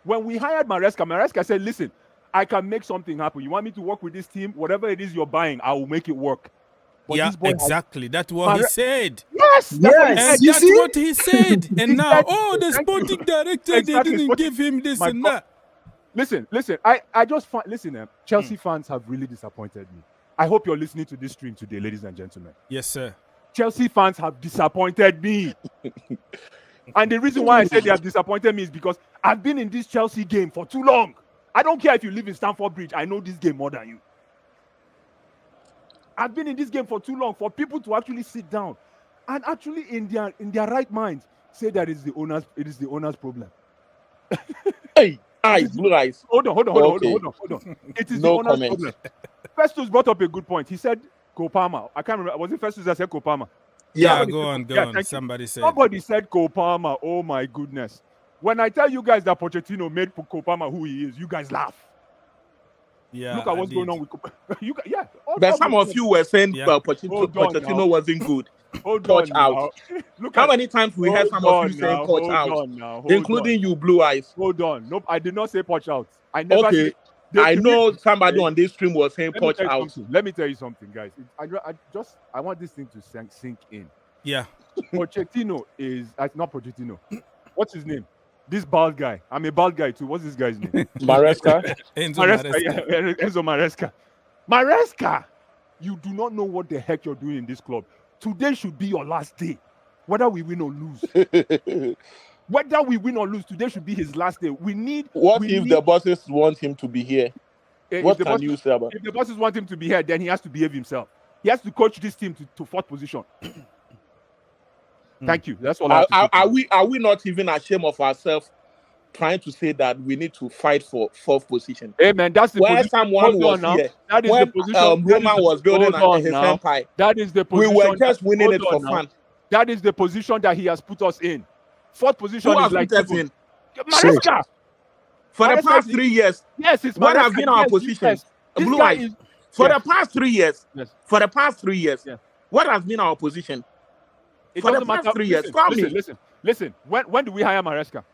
When we hired Maresca said, listen, I can make something happen. You want me to work with this team? Whatever it is you're buying, I will make it work. But Yeah, this boy exactly. That's what he said. Yes, that's what he And said. You that's see? what he said. And He now, said- the Thank you. sporting director, Exactly. they didn't give him this My and God. that. Listen. I just find, Chelsea fans have really disappointed me. I hope you're listening to this stream today, ladies and gentlemen. Yes, sir. Chelsea fans have disappointed me. And the reason why I say they have disappointed me is because I've been in this Chelsea game for too long. I don't care if you live in Stamford Bridge. I know this game more than you. I've been in this game for too long for people to actually sit down and actually in their right minds say that it is the owner's problem. Hey, Blue Eyes. Hold on. Okay. It is No the owner's comment. problem. Festus brought up a good point. He said Kopama. I can't remember. Was it Festus that said Kopama? Yeah, Somebody go said- on, go yeah, on. thank you. Somebody said. Somebody said Kopama. Oh my goodness. When I tell you guys that Pochettino made Kopama who he is, you guys laugh. Yeah, Look at I what's going did. on with Kopama. Yeah. But some of you were saying Yeah. Pochettino wasn't good. Hold Touch on out. now. Look How at many times we heard some of you saying touch out, Hold including you, Blue Eyes? Hold on. Nope, I did not say punch out. I never Okay, said. I know somebody on this stream was saying touch out. Let me tell you something, guys. I want this thing to sink in. Yeah. Pochettino is not Pochettino. What's his name? This bald guy. I'm a bald guy too. What's this guy's name? Maresca. Enzo Maresca. Maresca. Yeah, Enzo Maresca. Maresca, you do not know what the heck you're doing in this club. Today should be your last day, whether we win or lose. Whether we win or lose, today should be his last day. What if the bosses want him to be here? What can you say about? If the bosses want him to be here, then he has to behave himself. He has to coach this team to fourth position. Thank you. That's all. Are we not even ashamed of ourselves trying to say that we need to fight for fourth position? Hey man, that's the Where position. someone was here. That is When the position. Roman was building his empire, That is the we position. were just winning it for fun. That is the position that he has put us in. Fourth position Who is has like been 13? Maresca. For the Maresca past is- 3 years, Yes, it's what has Maresca. been our Yes, position? yes. This Blue guy Eyes. is For yes. the past 3 years, Yes. for the past 3 years, Yes. what has been our position? It For the doesn't past matter. 3 years, tell me. Listen. When did we hire Maresca?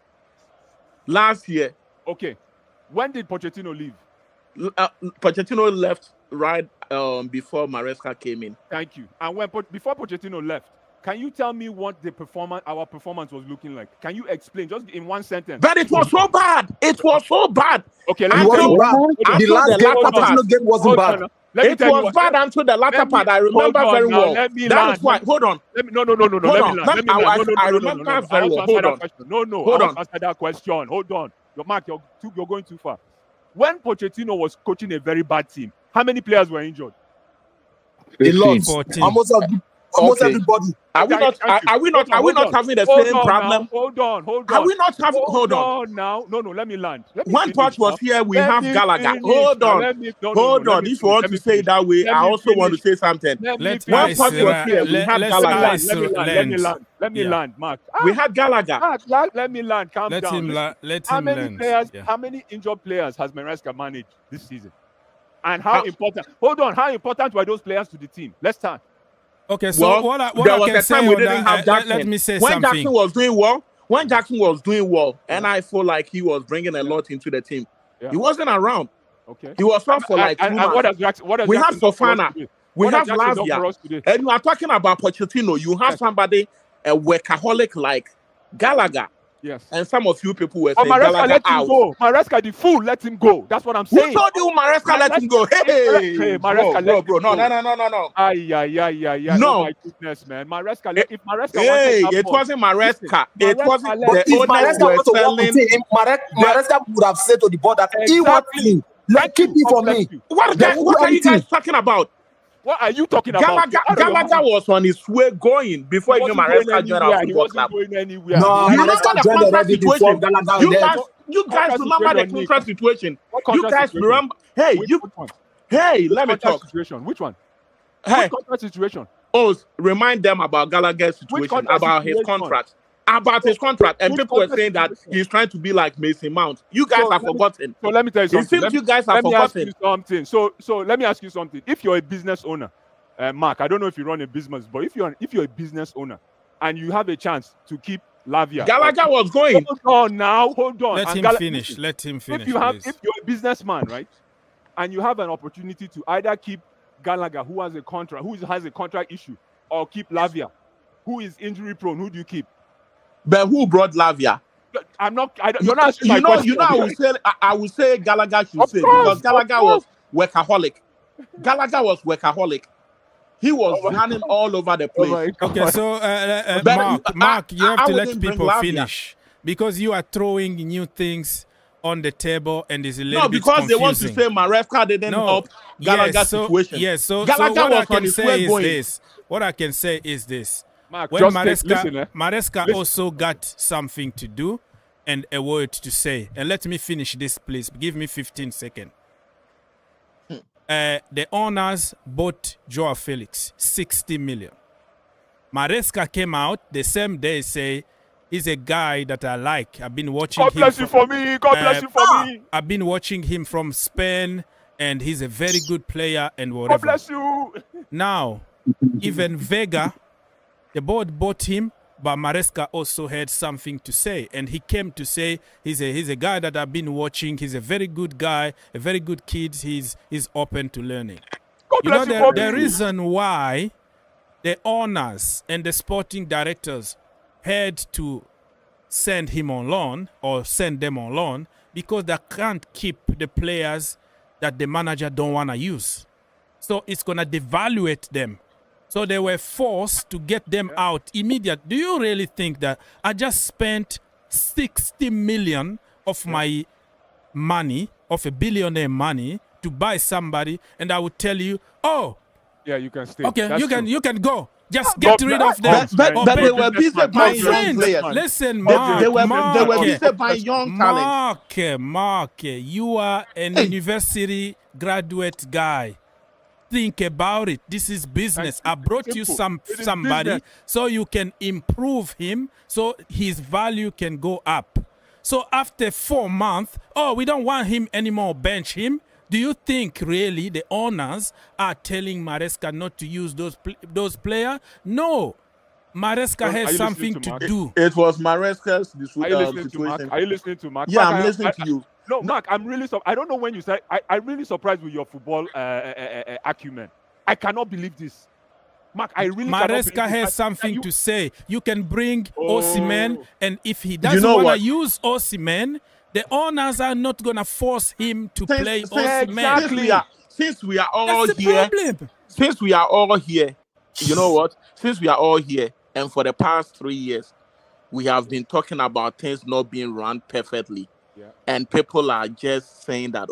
Last year, Okay. When did Pochettino leave? Pochettino left right before Maresca came in. Thank you. And before Pochettino left, can you tell me what our performance was looking like? Can you explain just in one sentence? But it was so bad. It was so bad. Okay, It let me tell wasn't you. bad. The Until last the game, latter part. Pochettino game wasn't Hold bad. on. Let me It tell you was what- bad until the latter let me- part. I remember hold on very now, well. let me That land. is why. Hold on. No. Hold Let me on. land. Let me I- land. I No. remember I very want to well. answer Hold that on. question. No. Hold I want on. to answer that question. Hold on. Mark, you're going too far. When Pochettino was coaching a very bad team, how many players were injured? A lot. 14. Almost Okay. everybody. Are we not? Thank you. Are we not? Hold Are we on. not having the Hold same on problem? now. Hold on. Are we not having? Hold on. on now. No. Let me land. Let me When finish Poch was now. here, we Let have me Gallagher. finish Hold now. on. Let me- no, Hold let on. me If you want let to me say it finish. that way, Let I me also want to finish. say something. Let me Let finish. When Ice Poch was here, we had let's Gallagher. Ice Let me land. Yeah. land, Mark. We had Gallagher. Mark, let me land. Calm Let down. him Listen, let how him many land. players? Yeah. How many injured players has Maresca managed this season? And how How- important? Hold on. How important were those players to the team? Let's start. Okay, so Well, what there I was can a say time we on didn't that, have Jackson. let me say When something. Jackson was doing well, and I feel like he was bringing a lot into the team. Yeah. He wasn't around. Okay. He was off for like 2 and months. what does Jackson? What does We Jackson have do for us Fofana. today? We What have has Jackson done for Lavia. us today? And you are talking about Pochettino. You have Yes. somebody, a workaholic like Gallagher. Yes. And some of you people were But saying Maresca Gallagher let him out. go. Maresca, the fool, let him go. That's what I'm Who saying. told you Maresca let him go? Hey, Maresca bro. let him No. go. No. No. Oh my goodness, man. If Maresca wanted Hey, that it ball, wasn't Maresca. It Maresca wasn't. let But The if him owners Maresca go. were want to work telling. with him, Maresca would have said to the board that he wants Exactly. me. Let keep it God for bless me. you. What Then we'll do are you everything. guys talking about? What are you talking about? Gallagher was on his way going before He even wasn't going Maresca joined our anywhere. He football wasn't club. going anywhere. No, He You had remember Maresca the joined contract already before situation? Gallagher You left. guys remember the contract situation? What You contract guys situation? remember? Hey, Which one? Hey, Which let me contract talk. situation? Which one? Hey, Which contract situation? remind them about Gallagher's situation, contract about his situation? contract. About his contract, and Which people were contract saying that situation? he's trying to be like Mason Mount. You guys have forgotten. So let me tell you It something. seems you guys have Let me ask forgotten. you something. So let me ask you something. If you're a business owner, Mark, I don't know if you run a business, but if you're a business owner and you have a chance to keep Lavia, Gallagher was going. Hold on. Let And him finish. listen, Let him finish. if Please. you're a businessman, right, and you have an opportunity to either keep Gallagher, who has a contract issue, or keep Lavia, who is injury prone, who do you keep? But who brought Lavia? You're not asking my question. I will say Gallagher should Of say course, because Gallagher of was workaholic. He was Oh my running all over the place. my God. Okay, so But Mark, you have I to let wouldn't bring people Lavia. finish because you are throwing new things on the table and it's a little No, bit because confusing. they want to say Maresca didn't help Gallagher's situation. Yes, so Gallagher what I was on can his say way is going. this. What I can say is this. Mark, When just Maresca listen. also got something to do and a word to say. And let me finish this, please. Give me 15 seconds. The owners bought Joao Felix, 60 million. Maresca came out the same day, say, he's a guy that I like. I've been watching God him. bless you for me. God bless you for me. I've been watching him from Spain, and he's a very good player and God whatever. bless you. Now, even Vega, the board bought him, but Maresca also had something to say, and he came to say he's a guy that I've been watching. He's a very good guy, a very good kid. He's open to learning. God You know bless you for the me. reason why the owners and the sporting directors had to send him on loan or send them on loan because they can't keep the players that the manager don't want to use. So it's going to devaluate them. So they were forced to get them out immediately. Do you really think that I just spent 60 million of my money, of a billionaire money, to buy somebody, and I would tell you, oh, Yeah, you can stay. okay, That's you can go. Just God get rid bless- of them. But they were busy My buying young friend, players. listen, They Mark, were busy buying young talent. Mark, you are an university graduate guy. think about it. This is business. I brought you It is somebody business. so you can improve him, so his value can go up. So after 4 months, we don't want him anymore, bench him. Do you think really the owners are telling Maresca not to use those players? No. Maresca Are has you something listening to to Mark? do. It was Maresca's Are you listening to Mark? situation. Are you listening to Mark? Yeah, Mark, I'm listening to you. No, Mark, I'm really I don't know when you say I'm really surprised with your football acumen. I cannot believe this. Mark, I really cannot believe Maresca this. has something to say. You can bring Oh. Osimhen, and if he You doesn't know want what? to use Osimhen, the owners are not going to force him to play Osimhen. Exactly. Since we are all That's the here, problem. since we are all here, you know what? Since we are all here, and for the past 3 years, we have been talking about things not being run perfectly. Yeah. And people are just saying that,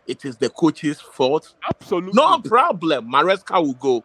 it is the coach's fault. Absolutely. No problem. Maresca will go.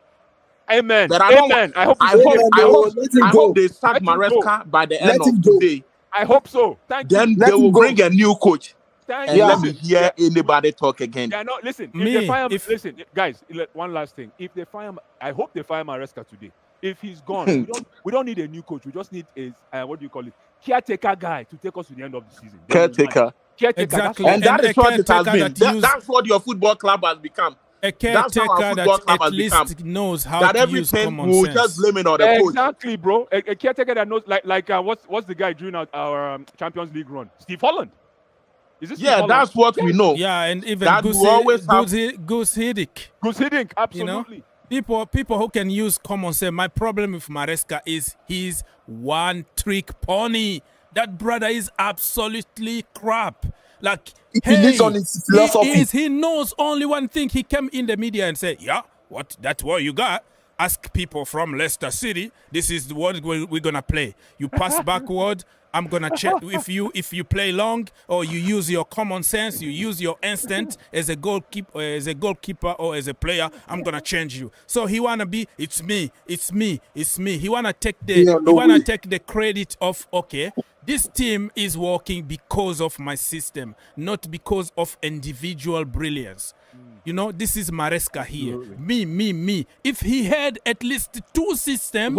Amen. But I don't Amen. I hope I he's hope, here. I hope, Let him I go. hope they sack Let him go. Maresca by the Let end him of go. today. I hope so. Thank Then you. they Let him will go. bring a new coach. Thank And you. let me Listen, hear anybody talk again. yeah, no, listen. If Me, they fire, if- listen, guys. One last thing. If they fire, I hope they fire Maresca today. If he's gone, we don't need a new coach. We just need a what do you call it? Caretaker guy to take us to the end of the season. Then we'll Caretaker. manage. Caretaker. Exactly. That's And that And is a what it has caretaker been. that use- That's what your football club has become. A That's how our caretaker football that club at has become. least knows how That to use everything common will sense. just blame it on the coach. exactly, bro. A caretaker that knows, like what's the guy during our Champions League run? Steve Holland. Is this Steve Yeah, Holland? that's what we know. Yeah, and even That will always have- Goose Hiddink. Goose Hiddink, You know? absolutely. People who can use common sense. My problem with Maresca is he's one trick pony. That brother is absolutely crap. Like He lives on his philosophy. He knows only one thing. He came in the media and said, "Yeah, that's what you got." Ask people from Leicester City. This is what we're gonna play. You pass backward. I'm gonna check if you play long or you use your common sense, you use your instinct as a goalkeeper or as a player. I'm gonna change you. So he wanna be it's me. He wanna take the credit of this team is working because of my system, not because of individual brilliance. You know, this is Maresca here. Me. If he had at least 2 systems,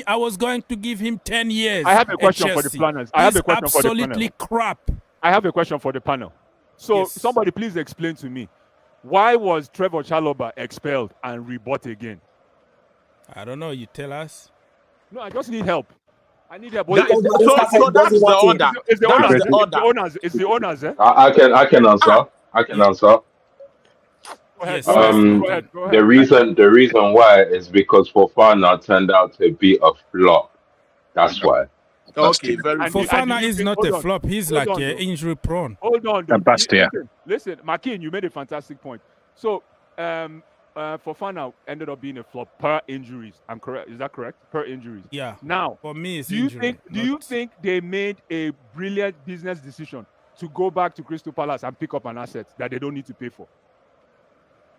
I was going to give him 10 years. I have a at question for the Chelsea. planners. I have He's a question for the panel. absolutely crap. I have a question for the panel. So Yes. somebody please explain to me, why was Trevor Chalobah expelled and rebought again? I don't know. You tell us. No, I just need help. I need help. That- It's so that's the order. it's the That's owners. the order. It's the owners. Eh? I can answer. I can answer. Go ahead. Yes. Go ahead. Um, Go ahead. Go ahead. The reason why is because Fofana turned out to be a flop. That's why. Okay, very And good. Fofana you is think- not hold a on. flop. He's Hold like on, though. injury prone. Hold on. dude. Bastia. Listen, Marquin, you made a fantastic point. So, Fofana ended up being a flop per injuries. I'm correct. Is that correct? Per injuries. Yeah. Now, For me, it's do you injury. think they made a brilliant business decision to go back to Crystal Palace and pick up an asset that they don't need to pay for?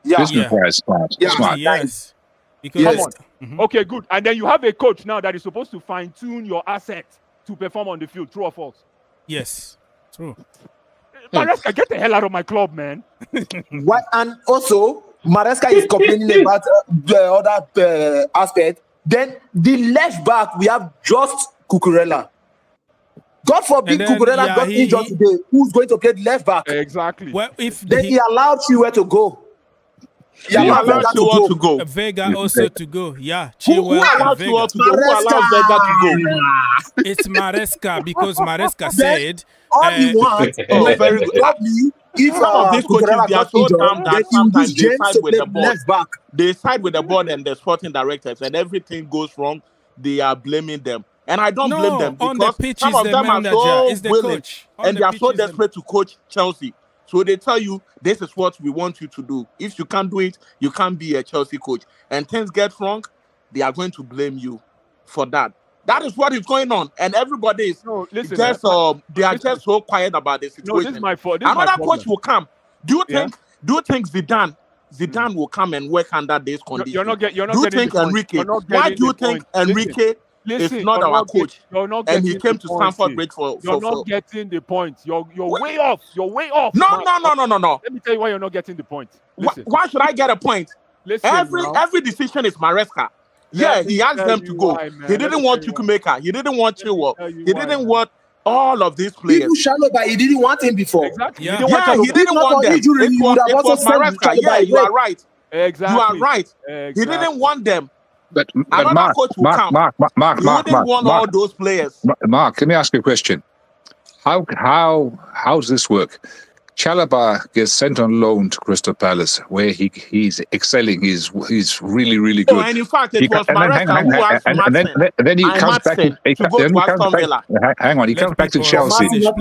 Yeah. This Yeah. is where it's smart. Yeah. Smart. Yes. Because Yes. Come on. Mhm. Okay, good. And then you have a coach now that is supposed to fine tune your asset to perform on the field. True or false? Yes. True. Maresca, get the hell out of my club, man. Why? And also, Maresca is complaining about the other aspect. Then the left back, we have just Cucurella. God forbid And then, Cucurella yeah, got he- injured today. Who's going to play the left back? Exactly. Well, if Then he allowed Chilwell to go. He Who allowed allowed Vega Chilwell to go. go? Vega also to go. Yeah. Who Chilwell allowed and Chilwell Vega. to go? Who allowed Vega to go? It's Maresca because Maresca said All he wants, Oh, very good. probably, if Some of these coaches, Cucurella they are got so injured, calm that then he sometimes use they James side to with play the board. left back. They side with the board and the sporting directors, and everything goes wrong. They are blaming them, and I don't blame them on the because pitch some is of the them are manager, so is the willing, coach. On and the they are pitch so is the- desperate to coach Chelsea. So they tell you, this is what we want you to do. If you can't do it, you can't be a Chelsea coach. And things get wrong, they are going to blame you for that. That is what is going on, and everybody is No, listen. just they are listen. just so quiet about the No, situation. this is my fault. This is my Another problem. coach will come. Do you Yeah. think Zidane will come and work under this condition? You're not do you getting think the point. Enrique? You're not Why getting do you the think point. Enrique Listen, is not you're our coach? You're not And he getting came the to point, Stamford see. Bridge for You're not getting the point. You're way off. You're way off. No. Man. Let me tell you why you're not getting the point. Why, Listen. why should I get a point? Listen, Every decision is Maresca. Yeah, he asked them to go. He didn't want Chukwuemeka. He didn't want Chilwell. He didn't want all of these players. Even Chalobah, he didn't want him before. Exactly. Yeah. He didn't want He didn't want them. Injury, It was Maresca. Yeah, you are right. Exactly. You are right. Exactly. He didn't want them. But Another Mark, coach will come. Mark, He wouldn't want all those players. Mark, let me ask you a question. How's this work? Chalobah gets sent on loan to Crystal Palace, where he's excelling. He's really, really good. Oh, and in fact, it was Maresca who asked Madsen. Then he comes back to go to Aston Villa. Hang on, he comes back to Chelsea, finish, and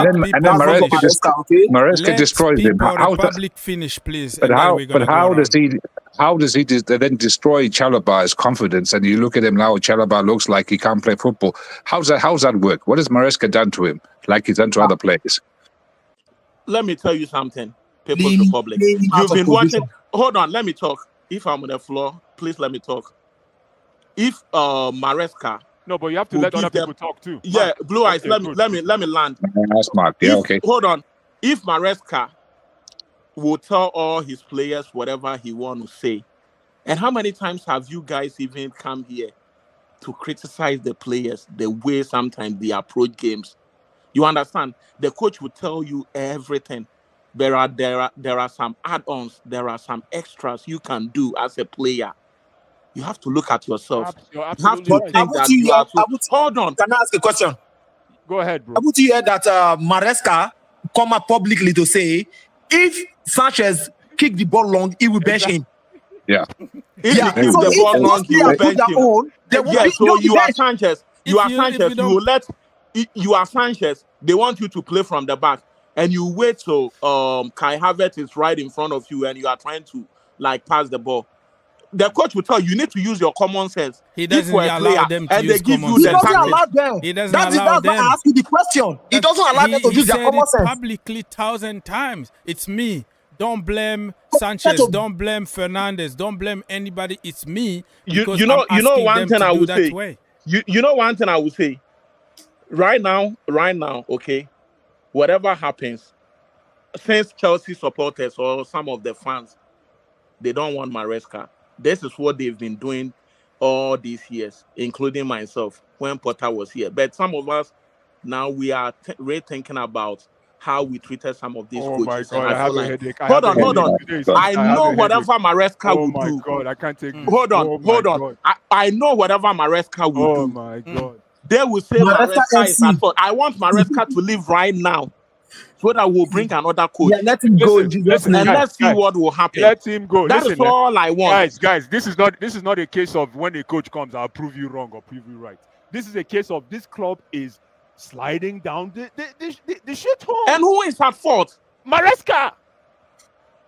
then Maresca destroys him. How public finish, please? How does he then destroy Chalobah's confidence? And you look at him now, Chalobah looks like he can't play football. How's that work? What has Maresca done to him, like he's done to other players? Let me tell you something, People's Republic. You've been watching. Hold on, let me talk. If I'm on the floor, please let me talk. If Maresca. No, but you have to let other people talk too. Yeah, Mark. Blue Eyes. Let me land. That's Mark. Yeah, okay. Hold on. If Maresca will tell all his players whatever he want to say, and how many times have you guys even come here to criticize the players, the way sometimes they approach games? You understand? The coach will tell you everything. There are some add-ons. There are some extras you can do as a player. You have to look at yourself. You're You have to absolutely think that you are. Hold on. Can I ask a question? Go ahead, bro. Haven't you heard that Maresca come up publicly to say if Sanchez kick the ball long, he will bench him? Yeah. If you keep the ball long, you will bench him. So you are Sanchez. You are Sanchez. You are Sanchez. They want you to play from the back, and you wait till Kai Havertz is right in front of you, and you are trying to pass the ball. The coach will tell you need to use your common sense. He doesn't allow them to use common sense. He doesn't allow them. He doesn't allow them. That's why I asked you the question. He doesn't allow them to use their common sense. Publicly 1,000 times. It's me. Don't blame Sanchez. Don't blame Fernandes. Don't blame anybody. It's me. You know one thing I would say. You know one thing I would say. Right now, okay, whatever happens, since Chelsea supporters or some of the fans, they don't want Maresca. This is what they've been doing all these years, including myself when Potter was here. But some of us now we are rethinking about how we treated some of these coaches. My God, I have a headache. Hold on. I know whatever Maresca will do. Oh my God, I can't take. Hold on. I know whatever Maresca will do. Oh my God. They will say Maresca is at fault. I want Maresca to leave right now, so that we'll bring another coach. Yeah, let him go. Let's see what will happen. Let him go. That is all I want. Guys, this is not a case of when a coach comes, I'll prove you wrong or prove you right. This is a case of this club is sliding down the shithole. And who is at fault? Maresca.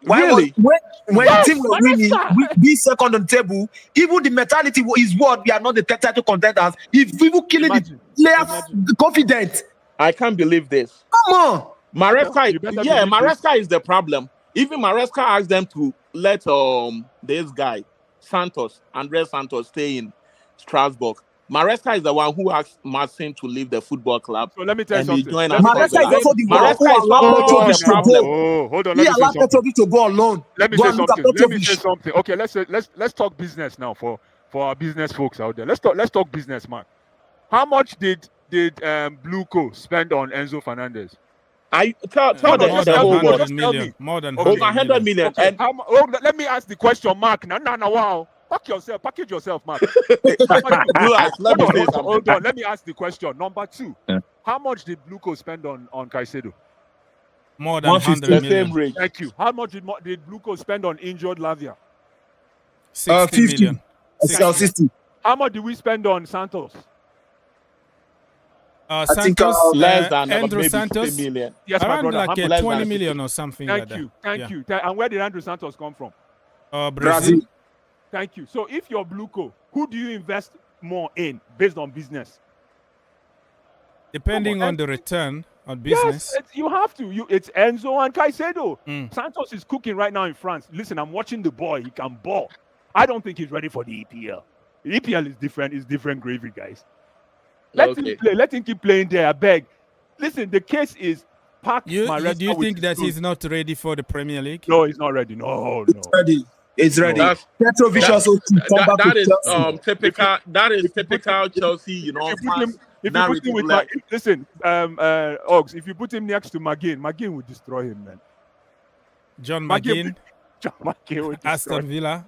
Really? When the team was winning, we be second on the table. Even the mentality is what we are not the title contenders. If people killing the players, confident. I can't believe this. Come on, Maresca is the problem. Even Maresca asked them to let this guy Andres Santos stay in Strasbourg. Maresca is the one who asked Martin to leave the football club. So let me tell you something. Maresca is also the one who allowed Petrovic to go. Oh, hold on. He allowed Petrovic to go alone. Let me say something. Okay, let's talk business now for our business folks out there. Let's talk business, man. How much did Bluco spend on Enzo Fernandez? I tell the whole world. More than over 100 million. Okay. And let me ask the question, Mark. No, wow. Package yourself, Mark. Hold on. Let me ask the question. Number 2. Yeah. How much did Bluco spend on Caicedo? More than 100 million. Thank you. How much did Bluco spend on injured Lavia? 60 million. 60. How much did we spend on Santos? Santos, less than Andrew maybe Santos, 50 million. Yes, around my brother. like 20 million or something like that. Thank you. And where did Andrew Santos come from? Brazil. Thank you. So if you're Bluco, who do you invest more in based on business? Depending on the return on business. Yes, you have to. It's Enzo and Caicedo. Santos is cooking right now in France. Listen, I'm watching the boy. He can ball. I don't think he's ready for the EPL. The EPL is different. It's different gravy, guys. Let him play. Let him keep playing there. I beg. Listen, the case is do you think that he's not ready for the Premier League? No, he's not ready. No. Ready. It's ready. That's Petrovic that, also to come back that to is Chelsea. typical. That is if you put typical him- Chelsea. You know, if you put him, fans if you put him narrative. with Like, listen, Ogs, if you put him next to McGinn will destroy him, man. John McGinn- McGinn, John McGinn will destroy Aston Villa.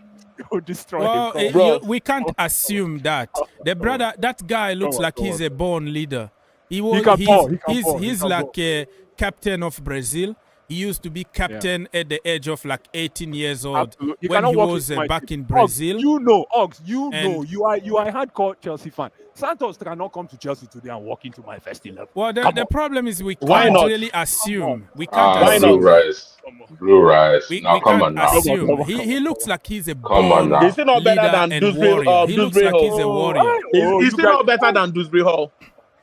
will destroy Well, him. Bro. we can't assume that. The brother, that guy looks on, like come he's on. a born leader. He can ball, he can He's ball, he can like a captain of Brazil. He used to be captain at the age of like 18 years old Absolutely. You when cannot he walk was into my back team. in Brazil. Ogs, you know, Ogs, you And- know, you are a hardcore Chelsea fan. Santos cannot come to Chelsea today and walk into my first 11. Well, the problem is we Why can't not? really assume. We can't Why Blue assume. not? rice. Blue rice. We Now, come can't on now. assume. Come on. He looks like he's a Come on born now. Is he not better leader than and Dewsbury? warrior. He looks Dewsbury like he's a Hall? warrior. Is you he guys- not better than Dewsbury Hall?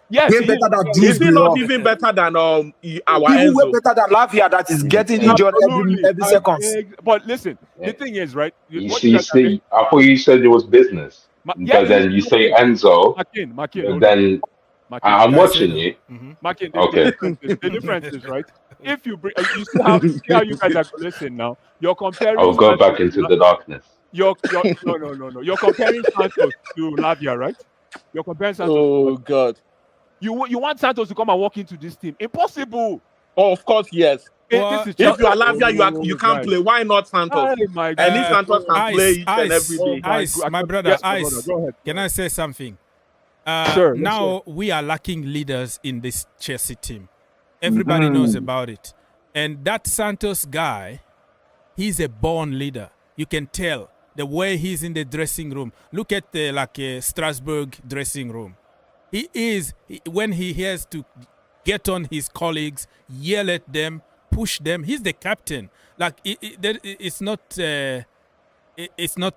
Yes, Way he better than is. Is he Dewsbury not Hall. even better than our Even way Enzo? better than Lavia that is getting injured Absolutely. every seconds. But listen, Yeah. the thing is, right? You what see, you guys are saying- I thought you said it was business. But then you say Enzo, McGinn, but hold on. then McGinn. I'm Guys, watching say you. Mhm. Markin, Okay. the difference is, right? If you bring, you see how you guys are listen now. You're comparing. I'll go Santos back into to- the darkness. You're no. You're comparing Santos to Lavia, right? You're comparing Santos. Oh God! You want Santos to come and walk into this team? Impossible. Oh, of course, yes. Well, This is If you are Chelsea. Lavia, you can't guys. play. Why not Santos? Oh my And God. if Santos can Ice, play each and Ice. every day. Ice, my brother, Yes, Ice. Go ahead. Can I say something? Sure, yes, Now we are lacking leaders in this Chelsea team. Everybody knows about it. And that Santos guy, he's a born leader. You can tell the way he's in the dressing room. Look at the Strasbourg dressing room. When he has to get on his colleagues, yell at them, push them. He's the captain. Like it's not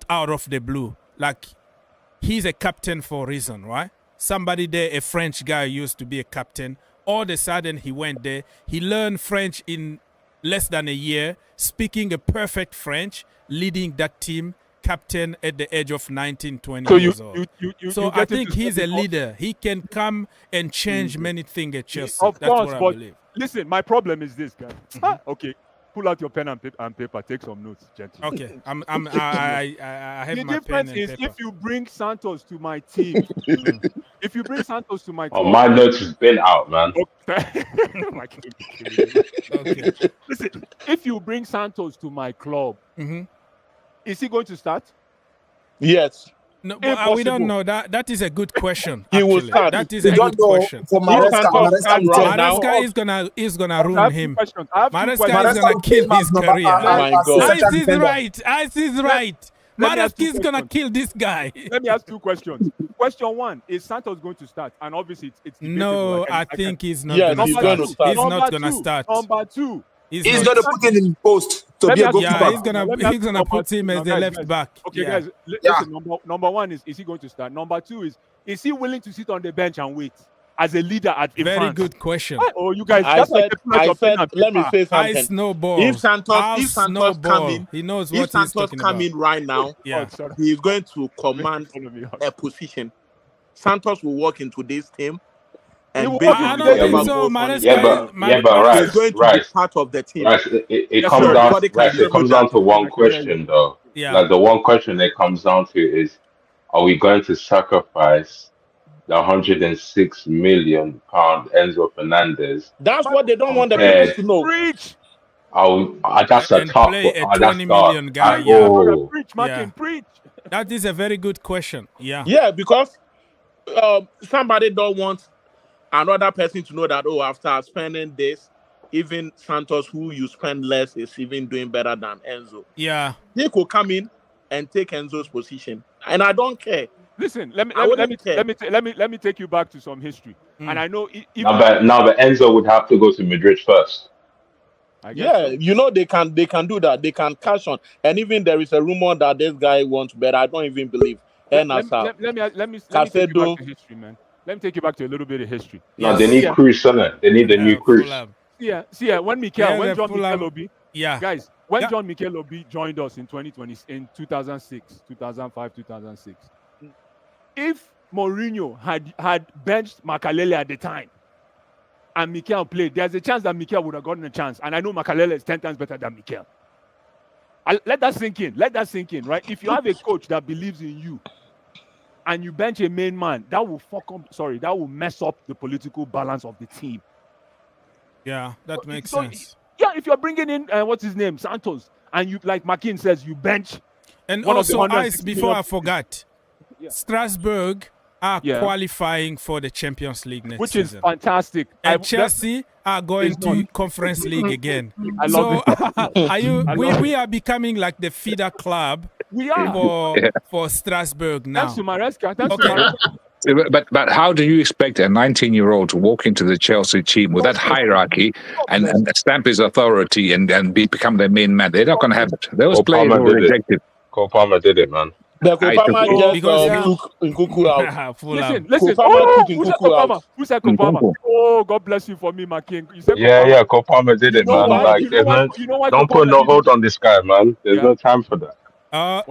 out of the blue. Like he's a captain for a reason, right? Somebody there, a French guy used to be a captain. All of a sudden he went there. He learned French in less than a year, speaking a perfect French, leading that team, captain at the age of 19, 20 So years old. So you I get think into he's a stepping up. leader. He can come and change many things at Chelsea. Of That's course, what I but believe. listen, my problem is this, guy. Okay, pull out your pen and paper. Take some notes, gentlemen. Okay, I have The my pen difference and is paper. if you bring Santos to my team, if you bring Santos to my Oh, club, my notes has been out, man. My kid will kill you. Okay. Listen, if you bring Santos to my club, Mhm. is he going to start? Yes. No, but, we don't Impossible. know. That is a good question. He will actually. start. That is We a don't good know question. for If Maresca. Santos Maresca can will run tell. now, Maresca is gonna I ruin have two him. questions. I have two Maresca questions. is gonna kill his career. my God. Ice is defender. right. Ice is right. let me ask Maresca you is gonna questions. kill this guy. Let me ask two questions. Question one: is Santos going to start? And obviously, it's debatable. No, can- I can- think he's not Yes, gonna he's start. going to start. He's not Number gonna two, start. Number two. He's not- going to put him in post to Let be me a ask- goalkeeper. Yeah, he's gonna Let me ask put number him as two. the Guys, left guys. back. Okay, Yeah. guys. Yeah. Listen. Number one is he going to start? Number two is he willing to sit on the bench and wait as a leader in Very France? good question. Oh, you guys. I that's like said, the pull out your pen and let me paper. say I something. snowball. If Santos I come snowball. in, He knows if what he's Santos talking come about. in right now, Yeah. Oh, sorry. he is going to command Follow me. a position. Santos will walk into this team He and will beg walk him I into to don't the think whatever team. so. goes on. Maresca, Yeah, but He's Rice, going to be part of the team. Rice, it Yes, comes sir. down. Nobody can Rice, it dispute comes that. down to one I can hear question, you. though. Yeah. Like the one question that comes down to is, are we going to sacrifice the 106 million pound Enzo Fernandez? That's what they don't want the Compared- people to know. Preach. That's a And tough. play a That's 20 tough. million guy, Oh, yeah. Brother, preach, Martin. Yeah. Preach. That is a very good question. Yeah. Yeah, because somebody don't want another person to know that, oh, after spending this, even Santos, who you spend less, is even doing better than Enzo. Yeah. They could come in and take Enzo's position, and I don't care. Listen, let I wouldn't care. me take you back to some history. And I know even now, but Enzo would have to go to Madrid first. I guess Yeah, so. you know they can do that. They can cash on, and even there is a rumor that this guy wants better. I don't even believe. Let And me take you Casedo. back to history, man. Let me take you back to a little bit of history. No, they need Yeah. Cruz, innit? They need a new Cruz. Fulham. Yeah. When Yeah, when the John Fulham- Mikel Obi, Yeah. guys, when Yeah. John Mikel Obi joined us in 2020, in 2006, 2005, 2006, if Mourinho had benched Makalele at the time and Mikel played, there's a chance that Mikel would have gotten a chance. And I know Makalele is 10 times better than Mikel. let that sink in. Let that sink in, right? If you have a coach that believes in you and you bench a main man, that will mess up the political balance of the team. Yeah, that makes sense. Yeah, if you're bringing in what's his name, Santos, and you, like Makin says, you bench. And one of the also, 160 before million I forgot, Yeah. Strasbourg are Yeah. qualifying for the Champions League next which season. is fantastic. And Chelsea are going It's to not. Conference League again. I love it. Are you? I love We are becoming like the feeder club We are. for Strasbourg now. Thanks to Maresca. Thanks Okay. to Maresca. But how do you expect a 19-year-old to walk into the Chelsea team with that hierarchy and stamp his authority and become their main man? They're not going to have those players Palmer were did it. rejected. Cole Palmer did it, man. The Kopama just Because- took Nkuku out. Fulham. Listen. Kopama took Who said Nkuku Kopama? out. Who said Kopama? Nkunku. Oh, God bless you for me, Makin. You said Yeah, Kopama. yeah, Cole Palmer did You it, know man. why? Like, You know why don't put Kopama no did hold it? on this guy, man. There's Yeah. no time for that.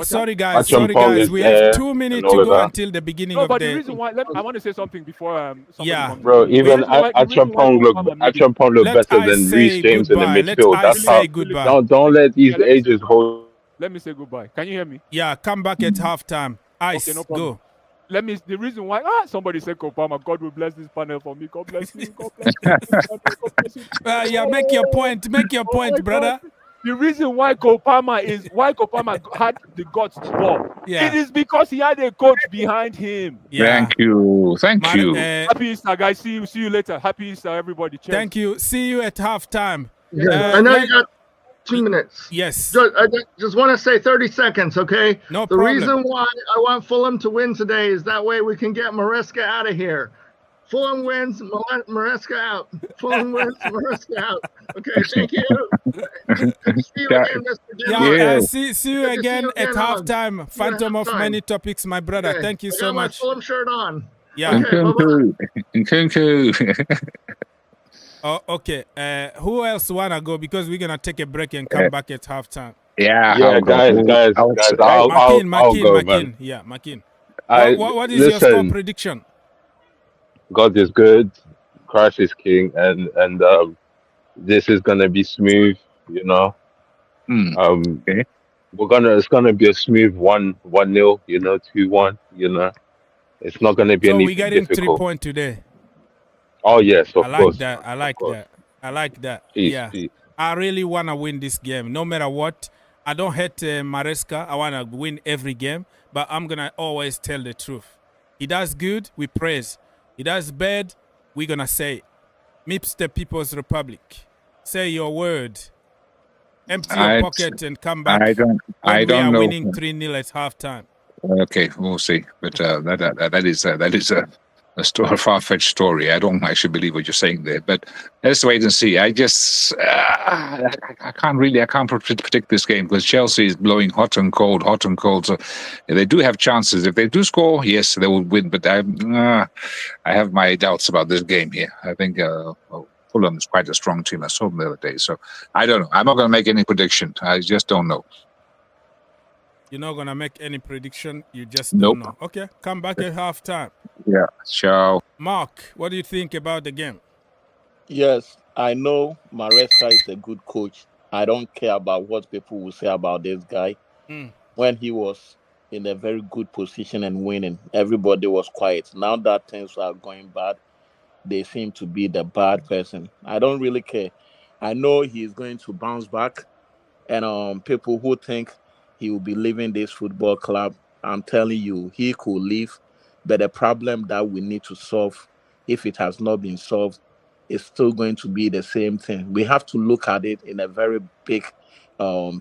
Sorry guys, Achampong is We there have 2 minutes and all to of go that. until the beginning No, of but the. the reason why I want to say something before somebody Yeah. comes. Bro, in. even The reason why Achampong Kopama made it- better than Reece James in the Let midfield. I That's say how. goodbye. Don't let these Yeah, let me say ages hold. Let me say goodbye. Can you hear me? Yeah, come back at halftime. Ice, Okay, no problem. go. The reason why somebody said Kopama, God will bless this panel for me. God bless you. God bless you. God bless you. Yeah, make your point. Make your Oh point, my brother. God. The reason why Kopama had the guts to ball. Yeah. It is because he had a coach behind him. Yeah. Thank you. Happy Easter, guys. See you later. Happy Easter, everybody. Cheers. Thank you. See you at halftime. I know you got 2 minutes. Yes. I just want to say 30 seconds, okay? No The problem. reason why I want Fulham to win today is that way we can get Maresca out of here. Fulham wins, Maresca out. Fulham wins, Maresca out. Okay, thank you. See you again, Mr. Jim. Yeah, see you Good to see again you at again, halftime. Phantom of halftime. many topics, my brother. Okay. Thank you I so got my much. Fulham shirt on. Yeah. Okay, bye-bye. Nkunku. Oh, okay. Who else wanna go? Because we're gonna take a break and come back at halftime. Yeah, Yeah, guys, I'll go, man. Yeah, Makin. I What is your score listen. prediction? God is good, Christ is King, and this is gonna be smooth. You know, Okay. it's gonna be a smooth 1-0. You know, 2-1. You know, it's not gonna be So we're anything getting 3 difficult. points today. Oh yes, of I like course. that. I like that. I like that. Peace, Yeah. peace. I really want to win this game, no matter what. I don't hate Maresca. I want to win every game, but I'm going to always tell the truth. He does good, we praise. He does bad, we're going to say, Mips the People's Republic. Say your word. Empty your pocket and come back. I don't We are know. winning 3-0 at halftime. Okay, we'll see. But that is a far-fetched story. I don't actually believe what you're saying there. But let's wait and see. I just I can't predict this game because Chelsea is blowing hot and cold. So they do have chances. If they do score, yes, they will win. But I have my doubts about this game here. I think Fulham is quite a strong team. I saw them the other day. So I don't know. I'm not going to make any prediction. I just don't know. You're not going to make any prediction. You just Nope. don't know. Okay, come back at halftime. Yeah, ciao. Mark, what do you think about the game? Yes, I know Maresca is a good coach. I don't care about what people will say about this guy. When he was in a very good position and winning, everybody was quiet. Now that things are going bad, they seem to be the bad person. I don't really care. I know he's going to bounce back. And people who think he will be leaving this football club, I'm telling you, he could leave. But the problem that we need to solve, if it has not been solved, is still going to be the same thing. We have to look at it in a very big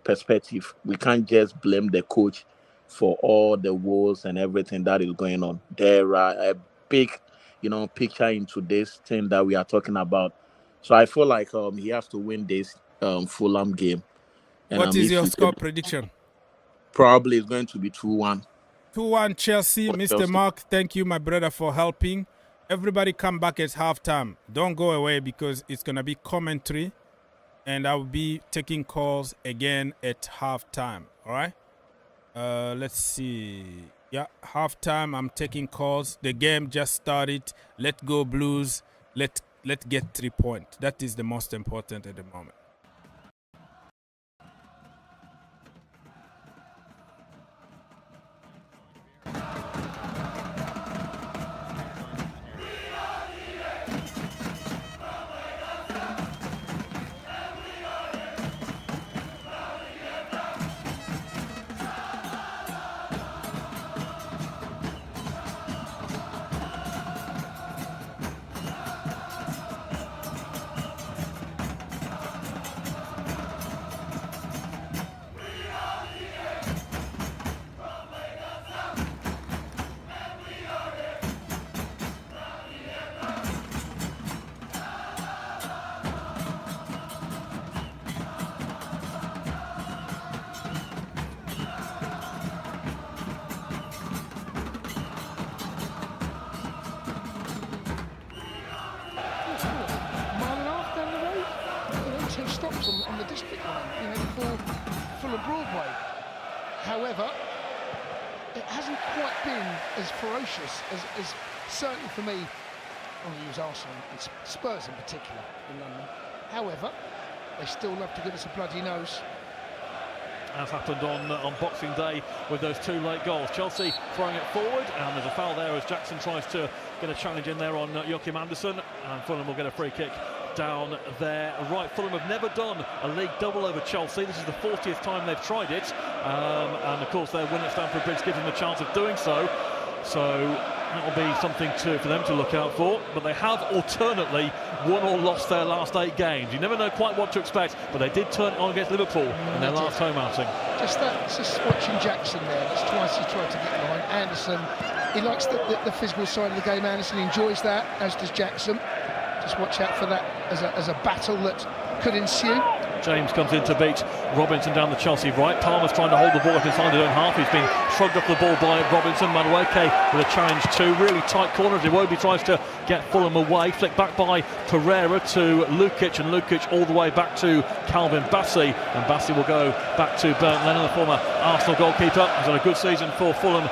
perspective. We can't just blame the coach for all the woes and everything that is going on. There are a big, picture into this thing that we are talking about. So I feel like he has to win this Fulham game. And What is your score prediction? Probably it's going to be 2-1. 2-1 Chelsea. Mr. Mark, thank you, my brother, for helping. Everybody come back at halftime. Don't go away because it's going to be commentary. And I'll be taking calls again at halftime. All right? Let's see. Yeah, halftime, I'm taking calls. The game just started. Let go Blues. Let's get 3 points. That is the most important at the moment. and Broadway. However, it hasn't quite been as ferocious as certainly for me, I'm going to use Arsenal and Spurs in particular in London. However, they still love to give us a bloody nose. As happened on Boxing Day with those 2 late goals. Chelsea throwing it forward, and there's a foul there as Jackson tries to get a challenge in there on Joachim Andersen, and Fulham will get a free kick down there. Right, Fulham have never done a league double over Chelsea. This is the 40th time they've tried it, and of course their win at Stamford Bridge gives them a chance of doing so. So that'll be something for them to look out for. But they have alternately won or lost their last 8 games. You never know quite what to expect, but they did turn it on against Liverpool in their last home outing. Just watching Jackson there. That's twice he tried to get behind Anderson. He likes the physical side of the game. Anderson enjoys that, as does Jackson. Just watch out for that as a battle that could ensue. James comes in to beat Robinson down the Chelsea right. Palmer's trying to hold the ball up inside his own half. He's been shrugged off the ball by Robinson. Madueke with a challenge too. Really tight corners. Iwobi tries to get Fulham away. Flicked back by Pereira to Lukic, and Lukic all the way back to Calvin Bassey. And Bassey will go back to Bernd Leno, the former Arsenal goalkeeper. He's had a good season for Fulham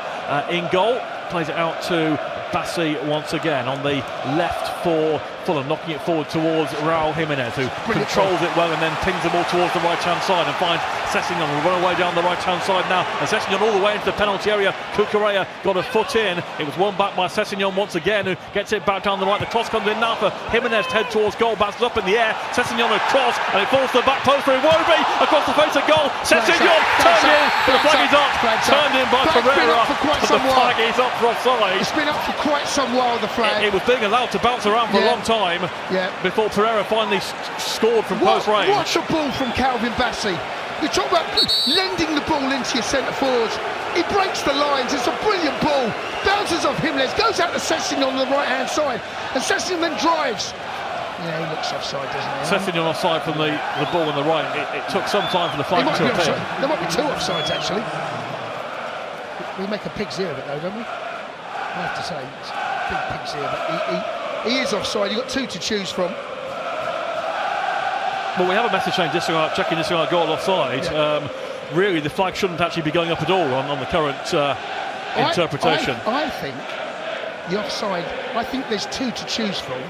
in goal. Plays it out to Bassey once again on the left for Fulham, knocking it forward towards Raul Jimenez, who controls it well and then pings the ball towards the right-hand side and finds Sessegnon will run away down the right-hand side now. And Sessegnon all the way into the penalty area. Cucurella got a foot in. It was won back by Sessegnon once again, who gets it back down the right. The cross comes in now for Jimenez to head towards goal. Bounces up in the air. Sessegnon a cross, and it falls to the back post for Iwobi across the face of goal. Sessegnon turned in, the flag is up. Turned in by Pereira. The flag is up for offside. It's been up for quite some while, the flag. It was being allowed to bounce around for a long time before Pereira finally scored from close range. Watch a ball from Calvin Bassey. You talk about lending the ball into your centre forwards. He breaks the lines. It's a brilliant ball. Bounces off Jimenez, goes out to Sessegnon on the right-hand side, and Sessegnon then drives. Yeah, he looks offside, doesn't he? Sessegnon offside from the ball on the right. It took some time for the flag to appear. There might be 2 offsides, actually. We make a pig's ear of it, though, don't we? I have to say, it's big pigs here, but he is offside. You've got 2 to choose from. Well, we have a message saying checking disregard goal offside. Really, the flag shouldn't actually be going up at all on the current interpretation. I think the offside, I think there's 2 to choose from,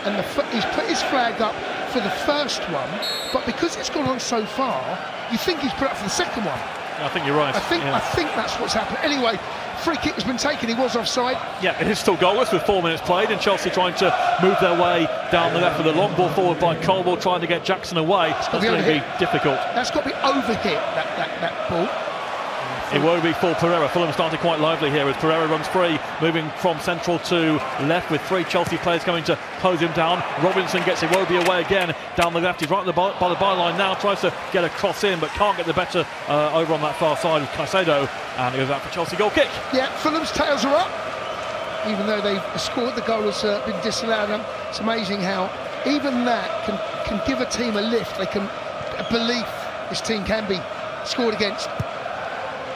and he's put his flag up for the first one, but because it's gone on so far, you think he's put up for the second one. I think you're right. I think that's what's happened. Anyway, free kick has been taken. He was offside. Yeah, it is still goalless with 4 minutes played, and Chelsea trying to move their way down the left with a long ball forward by Colwell, trying to get Jackson away. That's going to be difficult. That's got to be overhit, that ball. Iwobi for Pereira. Fulham started quite lively here as Pereira runs free, moving from central to left with 3 Chelsea players coming to close him down. Robinson gets Iwobi away again down the left. He's right by the byline now, tries to get a cross in but can't get the better over on that far side with Caicedo, and it goes out for Chelsea goal kick. Yeah, Fulham's tails are up, even though they've scored. The goal has been disallowed. It's amazing how even that can give a team a lift. They can believe this team can be scored against.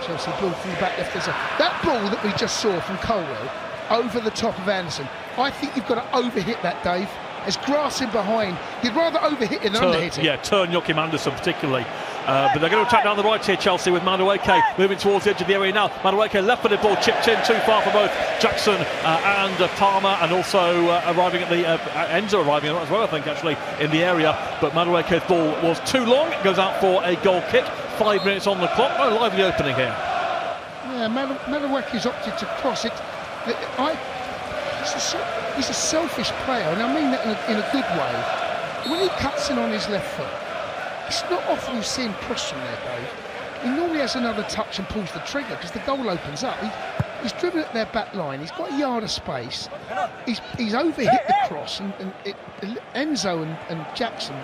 Chelsea ball from the back left. That ball that we just saw from Colwell over the top of Anderson, I think you've got to overhit that, Dave. There's grass in behind. You'd rather overhit it than underhit it. Yeah, turn Joachim Andersen particularly. But they're going to attack down the right here, Chelsea, with Madueke moving towards the edge of the area now. Madueke left-footed ball chipped in too far for both Jackson and Palmer, and also arriving at the Enzo arriving as well, I think, actually, in the area. But Madueke's ball was too long. It goes out for a goal kick. 5 minutes on the clock. No lively opening here. Yeah, Madueke's opted to cross it. He's a selfish player, and I mean that in a good way. When he cuts in on his left foot, it's not often you see him cross from there, Dave. He normally has another touch and pulls the trigger because the goal opens up. He's driven at their back line. He's got a yard of space. He's overhit the cross, and Enzo and Jackson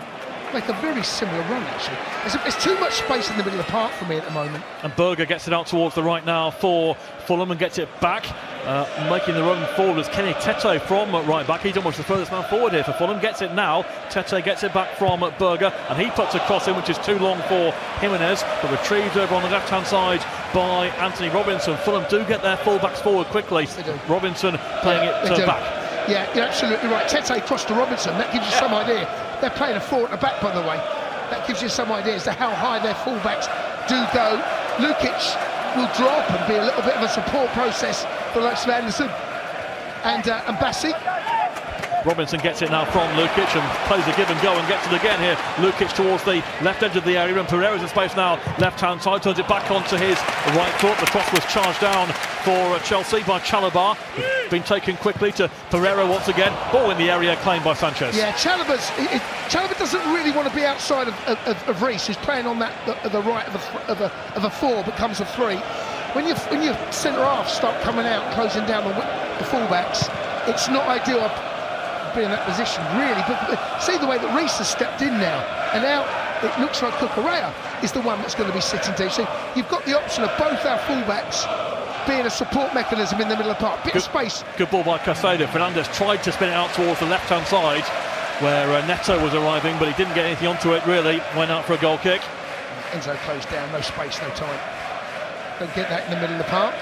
make a very similar run, actually. There's too much space in the middle of the park for me at the moment. And Berger gets it out towards the right now for Fulham and gets it back. Making the run forward is Kenny Tete from right back. He's almost the furthest man forward here for Fulham. Gets it now. Tete gets it back from Berger, and he puts a cross in which is too long for Jimenez, but retrieved over on the left-hand side by Anthony Robinson. Fulham do get their full-backs forward quickly. Robinson playing it back. Yeah, you're absolutely right. Tete crossed to Robinson. That gives you some idea. They're playing a 4 at the back, by the way. That gives you some idea as to how high their full-backs do go. Lukic will drop and be a little bit of a support process for the likes of Anderson and Bassi. Robinson gets it now from Lukic and plays a give and go and gets it again here. Lukic towards the left edge of the area, and Pereira's in space now, left-hand side, turns it back onto his right foot. The cross was charged down for Chelsea by Chalobah. Been taken quickly to Pereira once again. Ball in the area, claimed by Sanchez. Yeah, Chalobah doesn't really want to be outside of Reece, who's playing on the right of a 4, but comes a 3. When your centre-halves start coming out, closing down the full-backs, it's not ideal be in that position really, but see the way that Reece has stepped in now, and now it looks like Cucurella is the one that's going to be sitting deep. So you've got the option of both our fullbacks being a support mechanism in the middle of the park. Bit of space. Good ball by Caicedo. Fernandes tried to spin it out towards the left-hand side where Neto was arriving, but he didn't get anything onto it really. Went out for a goal kick. Enzo closed down, no space, no time. Don't get that in the middle of the park.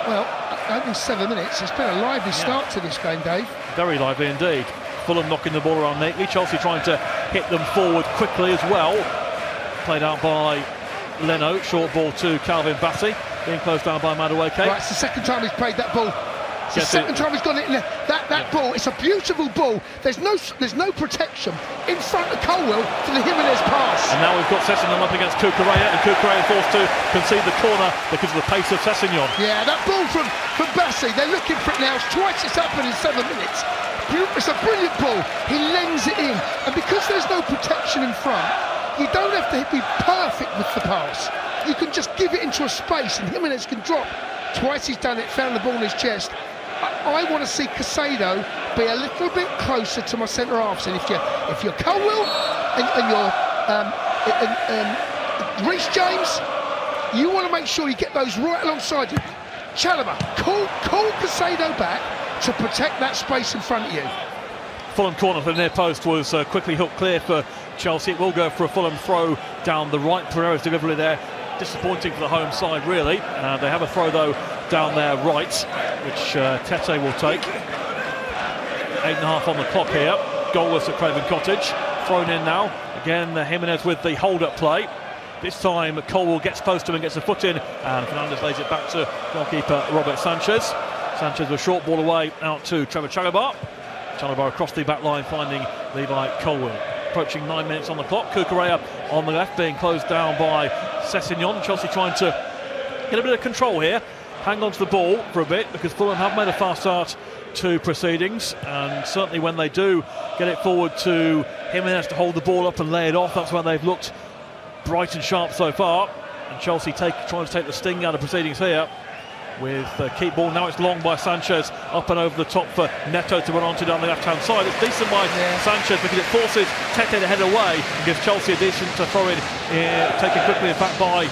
Well, opening 7 minutes, it's been a lively start to this game, Dave. Very lively indeed. Fulham knocking the ball around neatly. Chelsea trying to hit them forward quickly as well. Played out by Leno. Short ball to Calvin Bassey. Being closed down by Madueke. Right, it's the second time he's played that ball. It's the second time he's gone it in there. That ball, it's a beautiful ball. There's no protection in front of Colwill for the Jimenez pass. And now we've got Sessegnon up against Cucurella, and Cucurella forced to concede the corner because of the pace of Sessegnon. Yeah, that ball from Bassi, they're looking for it now. Twice it's happened in 7 minutes. It's a brilliant ball. He lends it in, and because there's no protection in front, you don't have to be perfect with the pass. You can just give it into a space, and Jimenez can drop. Twice he's done it, found the ball in his chest. I want to see Caicedo be a little bit closer to my centre halves, and if you're Colwill and you're Reece James, you want to make sure you get those right alongside you. Chalobah, call Caicedo back to protect that space in front of you. Fulham corner for the near post was quickly hooked clear for Chelsea. It will go for a Fulham throw down the right. Pereira's delivery there. Disappointing for the home side, really. They have a throw, though, down their right, which Tete will take. 8.5 on the clock here. Goalless at Craven Cottage. Thrown in now. Again, Jimenez with the hold-up play. This time, Colwill gets close to him and gets a foot in, and Fernandes lays it back to goalkeeper Robert Sanchez. Sanchez with a short ball away out to Trevor Chalobah. Chalobah across the back line, finding Levi Colwill. Approaching 9 minutes on the clock. Cucurella on the left, being closed down by Sessegnon. Chelsea trying to get a bit of control here, hang on to the ball for a bit, because Fulham have made a fast start to proceedings, and certainly when they do get it forward to Jimenez to hold the ball up and lay it off, that's where they've looked bright and sharp so far. And Chelsea trying to take the sting out of proceedings here with keep ball. Now it's long by Sanchez, up and over the top for Neto to run onto down the left-hand side. It's decent by Sanchez because it forces Tete to head away and gives Chelsea a decent throw in, taken quickly in fact by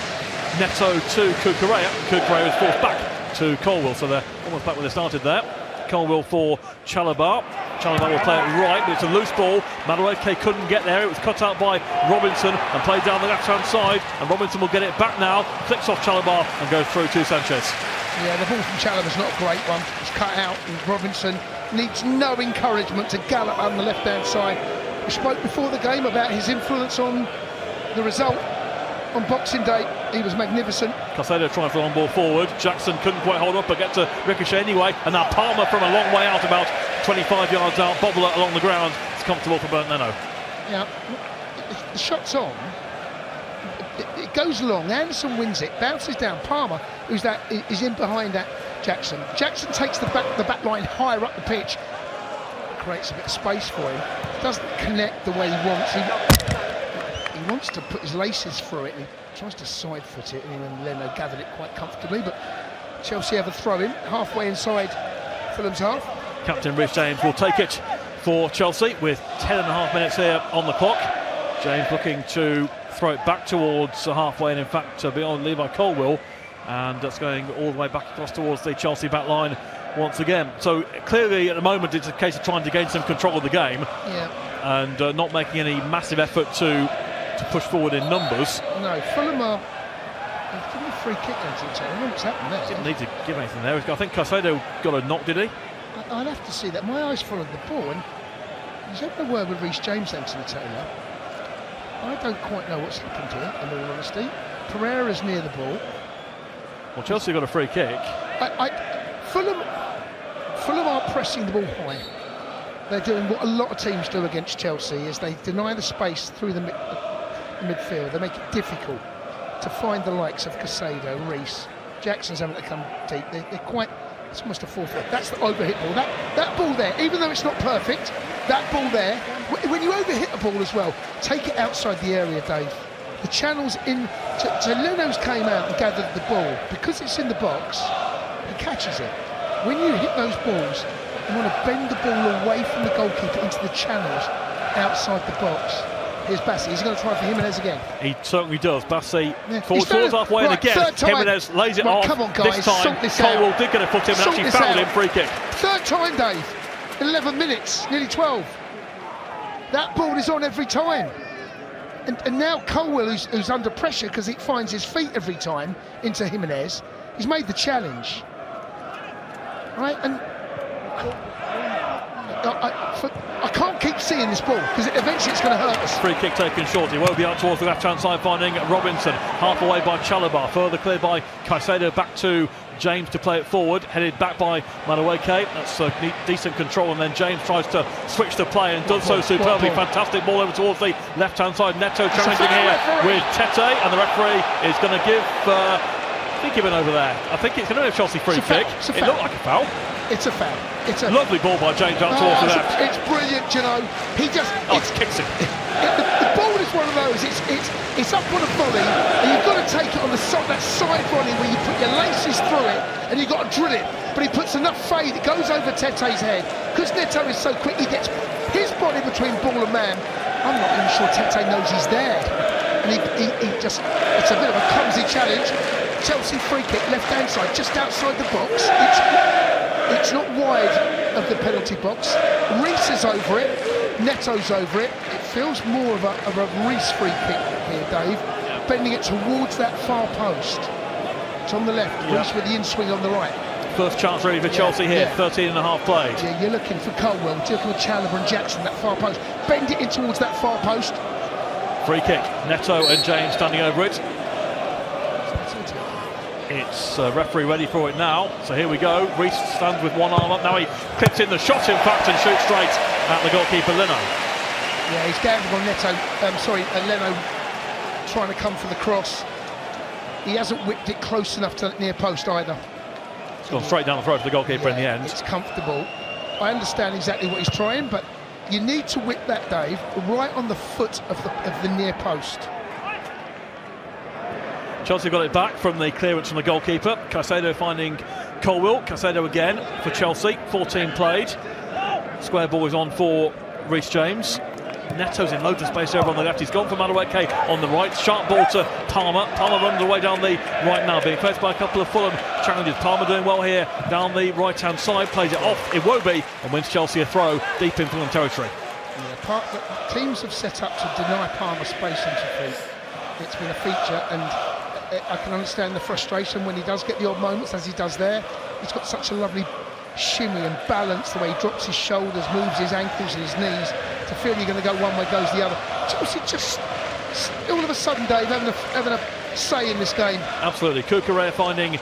Neto to Cucurella. Cucurella is forced back to Colwill, so they're almost back where they started there. Colwill for Chalobah. Chalobah will play it right, but it's a loose ball. Madueke couldn't get there. It was cut out by Robinson and played down the left-hand side, and Robinson will get it back now, clicks off Chalobah and goes through to Sanchez. Yeah, the ball from Chalobah's not a great one. It's cut out, and Robinson needs no encouragement to gallop on the left-hand side. We spoke before the game about his influence on the result on Boxing Day. He was magnificent. Caicedo trying for a long ball forward. Jackson couldn't quite hold up, but gets a ricochet anyway. And now Palmer from a long way out, about 25 yards out, bobble it along the ground. It's comfortable for Bernd Leno. Yeah, the shot's on. It goes long. Anderson wins it, bounces down. Palmer, is in behind that Jackson. Jackson takes the back line higher up the pitch, creates a bit of space for him. Doesn't connect the way he wants. He wants to put his laces through it. And he tries to side foot it, and Leno gathered it quite comfortably. But Chelsea have a throw in halfway inside Fulham's half. Captain Reece James will take it for Chelsea with 10.5 minutes here on the clock. James looking to throw it back towards halfway, and in fact beyond Levi Colwill, and that's going all the way back across towards the Chelsea back line once again. So clearly at the moment it's a case of trying to gain some control of the game, and not making any massive effort to push forward in numbers. No, Fulham are giving a free kick into each other. What's happened there? Didn't need to give anything there. I think Caicedo got a knock, did he? I'd have to see that. My eyes followed the ball, and he's having a word with Reece James then to the tailor. I don't quite know what's happened here, in all honesty. Pereira's near the ball. Well, Chelsea got a free kick. Fulham aren't pressing the ball high. They're doing what a lot of teams do against Chelsea, is they deny the space through the midfield. They make it difficult to find the likes of Caicedo, Reece. Jackson's having to come deep. They're quite. It's almost a forfeit. That's the overhit ball. That ball there, even though it's not perfect, that ball there, when you overhit a ball as well, take it outside the area, Dave. The channels in. So Leno's came out and gathered the ball. Because it's in the box, he catches it. When you hit those balls, you want to bend the ball away from the goalkeeper into the channels outside the box. Here's Bassi. He's going to try for Jimenez again. He certainly does. Bassi Yeah. forward towards halfway, and again Jimenez lays it off. Come on, guys. This time Colwell did get a foot in and actually fouled him. Free kick. Third time, Dave. 11 minutes, nearly 12. That ball is on every time. And now Colwell, who's under pressure because he finds his feet every time into Jimenez, he's made the challenge. Right, and I can't keep seeing this ball because eventually it's going to hurt us. Free kick taken short. He won't be out towards the left-hand side, finding Robinson. Half away by Chalobah. Further cleared by Caicedo. Back to James to play it forward. Headed back by Madueke. That's decent control. And then James tries to switch the play and does so superbly. Fantastic ball over towards the left-hand side. Neto challenging here with Tete. And the referee is going to give... I think he went over there. I think it's going to be a Chelsea free kick. It looked like a foul. It's a foul. It's a lovely ball by James out towards the left. It's brilliant, you know. He just kicks it. The ball is one of those. It's up on a volley, and you've got to take it on that side volley where you put your laces through it, and you've got to drill it. But he puts enough fade. It goes over Tete's head because Neto is so quick. He gets his body between ball and man. I'm not even sure Tete knows he's there, and he just. It's a bit of a clumsy challenge. Chelsea free kick, left-hand side, just outside the box. It's not wide of the penalty box. Reece is over it. Neto's over it. It feels more of a Reece free kick here, Dave. Bending it towards that far post. It's on the left. Reece with the in-swing on the right. First chance really for Chelsea here. 13 and a half played. Yeah, you're looking for Colwell. You're looking for Chalobah and Jackson, that far post. Bend it in towards that far post. Free kick. Neto and James standing over it. It's referee ready for it now, so here we go. Reece stands with one arm up, now he clips in the shot in fact and shoots straight at the goalkeeper Leno. Yeah, he's gambling on Leno trying to come for the cross. He hasn't whipped it close enough to the near post either. It's gone straight down the throat for the goalkeeper in the end. It's comfortable. I understand exactly what he's trying, but you need to whip that, Dave, right on the foot of the near post. Chelsea got it back from the clearance from the goalkeeper. Caicedo finding Colwell. Caicedo again for Chelsea. 14 played. Square ball is on for Reece James. Neto's in loads of space over on the left. He's gone for Madueke on the right. Sharp ball to Palmer. Palmer runs away down the right now, being faced by a couple of Fulham challenges. Palmer doing well here down the right-hand side. Plays it off. It won't be, and wins Chelsea a throw deep in Fulham territory. Yeah, teams have set up to deny Palmer space into feet. It's been a feature, and I can understand the frustration when he does get the odd moments, as he does there. He's got such a lovely shimmy and balance, the way he drops his shoulders, moves his ankles and his knees. To feel you're going to go one way, goes the other. Chelsea just, all of a sudden, Dave, having a say in this game. Absolutely. Cucurella finding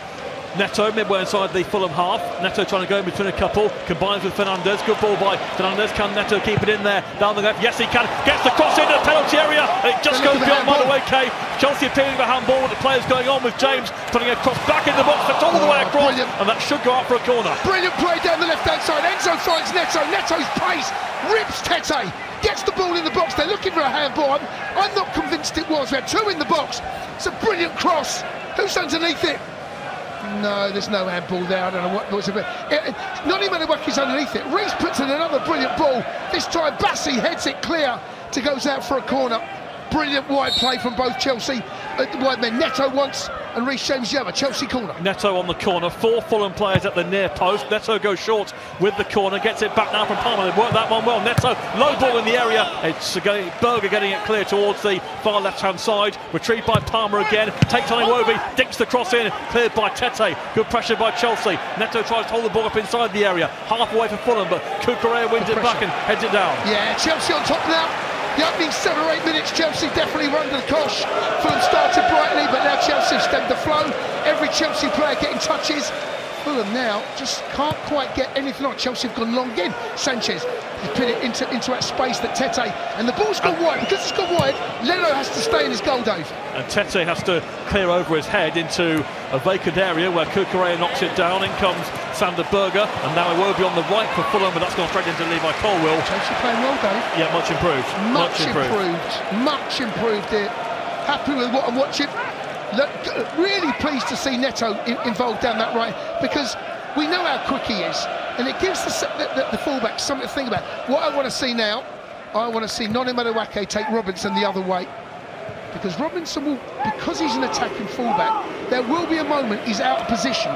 Neto midway inside the Fulham half. Neto trying to go in between a couple, combines with Fernandes. Good ball by Fernandes. Can Neto keep it in there down the left? Yes, he can. Gets the cross into the penalty area, and it just goes beyond Madueke. Chelsea appealing for handball with the players going on, with James putting a cross back in the box. That's all the way across, and that should go out for a corner. Brilliant play down the left-hand side. Enzo finds Neto. Neto's pace rips Tete. Gets the ball in the box. They're looking for a handball. I'm not convinced it was. We had two in the box. It's a brilliant cross. Who's underneath it? No, there's no handball there. I don't know what was it. Noni Madueke's underneath it. Reece puts in another brilliant ball. This time Bassi heads it clear to goes out for a corner. Brilliant wide play from both Chelsea. Wide men. Neto once and Reece James the other. Chelsea corner. Neto on the corner. 4 Fulham players at the near post. Neto goes short with the corner. Gets it back now from Palmer. They've worked that one well. Neto, low ball in the area. It's Berger getting it clear towards the far left-hand side. Retrieved by Palmer again. Takes on Iwobi. Dinks the cross in. Cleared by Tete. Good pressure by Chelsea. Neto tries to hold the ball up inside the area. Half away for Fulham, but Cucurella wins it back and heads it down. Yeah, Chelsea on top now. The opening 7 or 8 minutes, Chelsea definitely were under the cosh. Fulham started brightly, but now Chelsea have stemmed the flow. Every Chelsea player getting touches. Fulham now just can't quite get anything on. Chelsea have gone long again. Sanchez has put it into that space that Tete, and the ball's gone wide. Because it's gone wide, Leno has to stay in his goal, Dave. And Tete has to clear over his head into a vacant area where Kukurea knocks it down. In comes Sander Berger, and now Iwobi on the right for Fulham, but that's gone straight into Levi Colwill. Chelsea playing well, Dave. Yeah, much improved. Much improved it. Happy with what I'm watching. Look, really pleased to see Neto involved down that right, because we know how quick he is, and it gives the fullback something to think about. What I want to see now, I want to see Noni Madueke take Robinson the other way, because Robinson will, because he's an attacking fullback, there will be a moment he's out of position,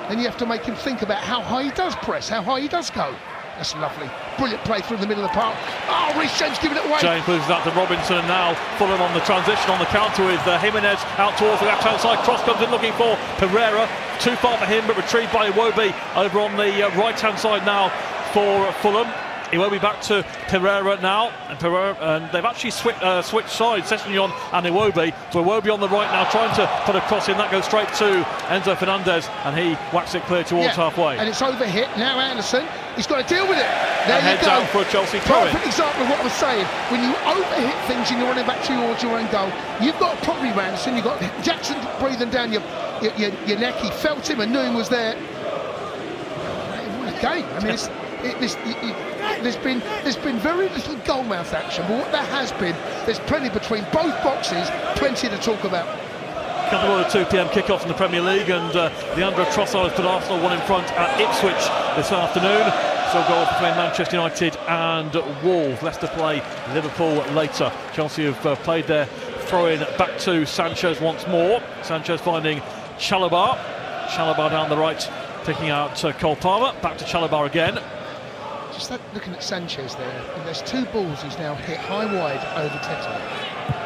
and you have to make him think about how high he does press, how high he does go. That's lovely. Brilliant play through the middle of the park. Oh, Reece James giving it away. James moves that to Robinson, and now Fulham on the transition on the counter with Jimenez out towards the left-hand side. Cross comes in looking for Pereira. Too far for him, but retrieved by Iwobi over on the right-hand side now for Fulham. Iwobi back to Pereira now, and they've actually switched sides, Sessegnon and Iwobi. So Iwobi on the right now, trying to put a cross in. That goes straight to Enzo Fernandez, and he whacks it clear towards halfway. And it's overhit. Now Anderson, he's got to deal with it. There and you heads go. out for a Chelsea throw-in. Perfect example of what I was saying. When you overhit things and you're running back towards your own goal, you've got probably Anderson, you've got Jackson breathing down your neck. He felt him and knew him was there. What a game. I mean, there's been very little goalmouth action, but what there has been, there's plenty between both boxes, plenty to talk about. Couple of 2 p.m. kickoff in the Premier League, and Leandro Trossard has put Arsenal 1 in front at Ipswich this afternoon. So a goal between Manchester United and Wolves. Leicester play Liverpool later. Chelsea have played their throw-in back to Sanchez once more. Sanchez finding Chalobah. Chalobah down the right, picking out Cole Palmer. Back to Chalobah again. Just looking at Sanchez there, and there's 2 balls he's now hit high wide over Tete.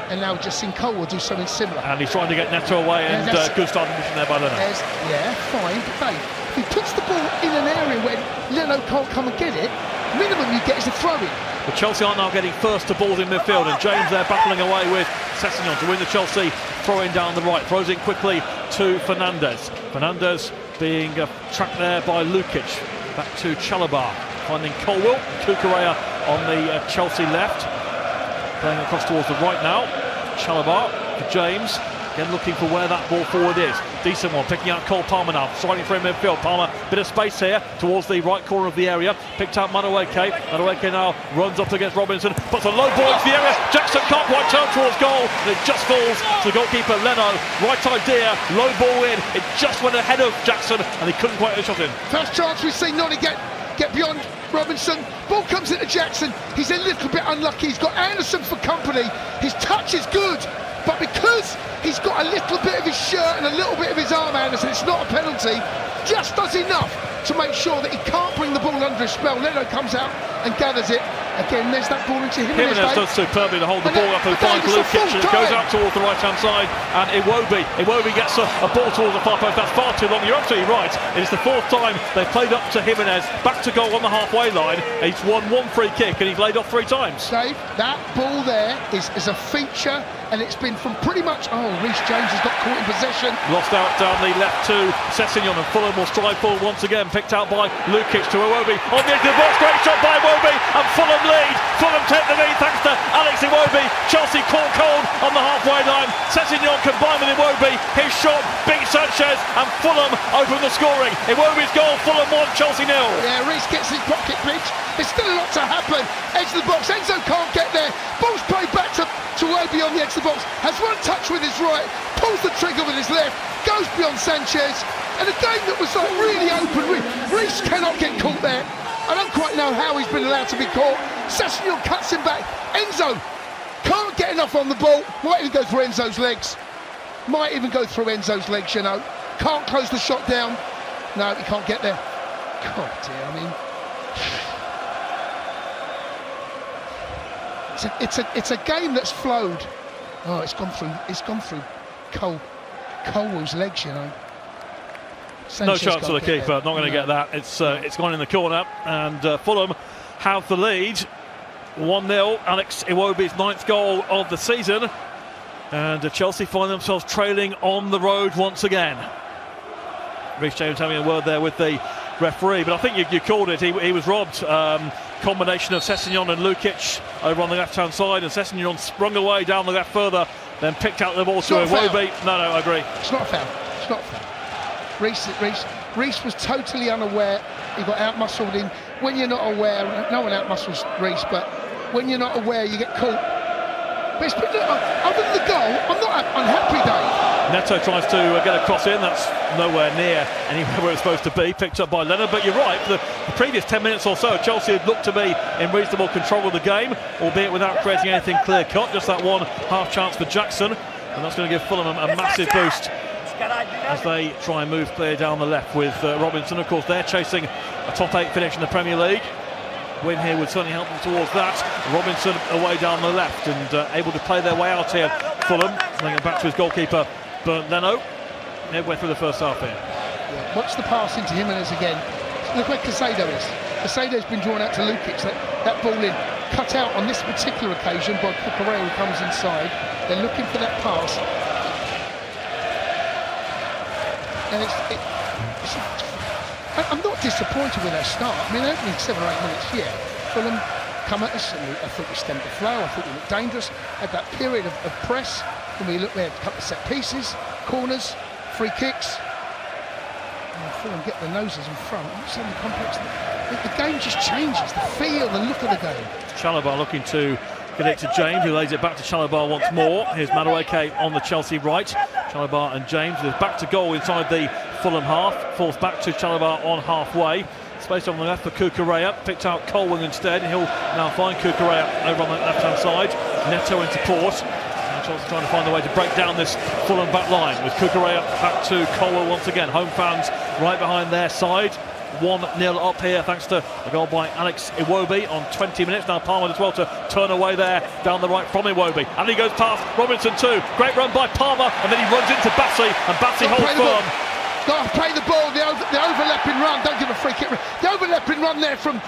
And now just seen Cole will do something similar. And he's trying to get Neto away, and good starting position there by Leno. Yeah, fine, but Dave, if he puts the ball in an area where Leno can't come and get it, minimum you get is a throw-in. But Chelsea are now getting first to balls in midfield, and James there battling away with Sessegnon to win the Chelsea throw-in down the right. Throws in quickly to Fernandez. Fernandez being tracked there by Lukic. Back to Chalobah, finding Colwill. Kukurea on the Chelsea left. Playing across towards the right now. Chalobah for James. Again looking for where that ball forward is. Decent one, picking out Cole Palmer now. Striding through midfield. Palmer, bit of space here towards the right corner of the area. Picked out Madueke. Madueke now runs up against Robinson. Puts a low ball into the area. Jackson can't quite turn towards goal. And it just falls to the goalkeeper Leno. Right idea. Low ball in. It just went ahead of Jackson and he couldn't quite get the shot in. First chance we've seen Noni get beyond Robinson. Ball comes into Jackson. He's a little bit unlucky. He's got Anderson for company. His touch is good, but because he's got a little bit of his shirt and a little bit of his arm, Anderson, it's not a penalty. Just does enough to make sure that he can't bring the ball under his spell. Leno comes out and gathers it. Again, there's that ball into Jimenez. Jimenez does superbly to hold the ball up and finds Lukic, and it goes out towards the right-hand side, and Iwobi gets a ball towards the far post. That's far too long. You're absolutely right. It is the 4th time they've played up to Jimenez, back to goal on the halfway line. He's won 1 free kick and he's laid off 3 times. Dave, that ball there is a feature, and it's been from pretty much, Reece James has got caught in possession. Lost out down the left to Sessegnon, and Fulham will stride forward once again, picked out by Lukic to Iwobi. On the edge of the box, great shot by Iwobi, and Fulham lead. Fulham take the lead thanks to Alex Iwobi. Chelsea caught cold on the halfway line. Sessegnon combined with Iwobi. His shot beat Sanchez, and Fulham open the scoring. Iwobi's goal, Fulham 1, Chelsea 0. Yeah, Reece gets his pocket pitch. There's still a lot to happen. Edge of the box, Enzo can't get there. Ball's played back to Iwobi on the edge of the box. Has 1 touch with his right, pulls the trigger with his left, goes beyond Sanchez. And a game that was like really open. Reece cannot get caught there. I don't quite know how he's been allowed to be caught. Sessegnon cuts him back. Enzo can't get enough on the ball. Might even go through Enzo's legs. You know. Can't close the shot down. No, he can't get there. God dear, I mean, it's a game that's flowed. Oh, it's gone through Colwell's legs, you know. Sanchez no chance for the keeper, not going to get that. It's gone in the corner, and Fulham have the lead. 1-0, Alex Iwobi's 9th goal of the season. And Chelsea find themselves trailing on the road once again. Reece James having a word there with the referee, but I think you called it. He was robbed. Combination of Sessegnon and Lukic over on the left-hand side, and Sessegnon sprung away down the left further, then picked out the ball to Iwobi. No, I agree. It's not a foul. It's not a foul. Reece was totally unaware. He got out-muscled in. When you're not aware, no one out-muscles Reece, but when you're not aware, you get caught. But it's been, other than the goal, I'm not unhappy, Dave. Neto tries to get a cross in. That's nowhere near anywhere where it's supposed to be. Picked up by Leonard, but you're right. For the previous 10 minutes or so, Chelsea had looked to be in reasonable control of the game, albeit without creating anything clear-cut. Just that one half chance for Jackson, and that's going to give Fulham a massive boost as they try and move clear down the left with Robinson. Of course, they're chasing a top 8 finish in the Premier League. Win here would certainly help them towards that. Robinson away down the left and able to play their way out here. Fulham bringing it back to his goalkeeper, Bernd Leno. Midway through the first half here. Yeah, watch the pass into Jimenez again. Look where Casado is. Casado's been drawn out to Lukic. That ball in, cut out on this particular occasion by Cucurella, who comes inside. They're looking for that pass. And I'm not disappointed with their start. I mean, opening 7 or 8 minutes, yeah. Fulham come at us, and I thought we stemmed the flow. I thought we looked dangerous. Had that period of press, when we looked there, a couple of set pieces, corners, free kicks. And Fulham get their noses in front. It's so complex. The game just changes. The feel, the look of the game. Chalobah looking to get it to James, who lays it back to Chalobah once more. Here's Madueke on the Chelsea right. Chalobah and James is back to goal inside the Fulham half. Falls back to Chalobah on halfway. Space on the left for Cucurella. Picked out Colwell instead. He'll now find Cucurella over on the left-hand side. Neto in support. And Chelsea trying to find a way to break down this Fulham back line with Cucurella back to Colwell once again. Home fans right behind their side. 1-0 up here thanks to a goal by Alex Iwobi on 20 minutes. Now Palmer as well to turn away there down the right from Iwobi, and he goes past Robinson too. Great run by Palmer, and then he runs into Bassey, and Bassey holds firm. Got to play the ball, the overlapping run. Don't give a free kick. The overlapping run there from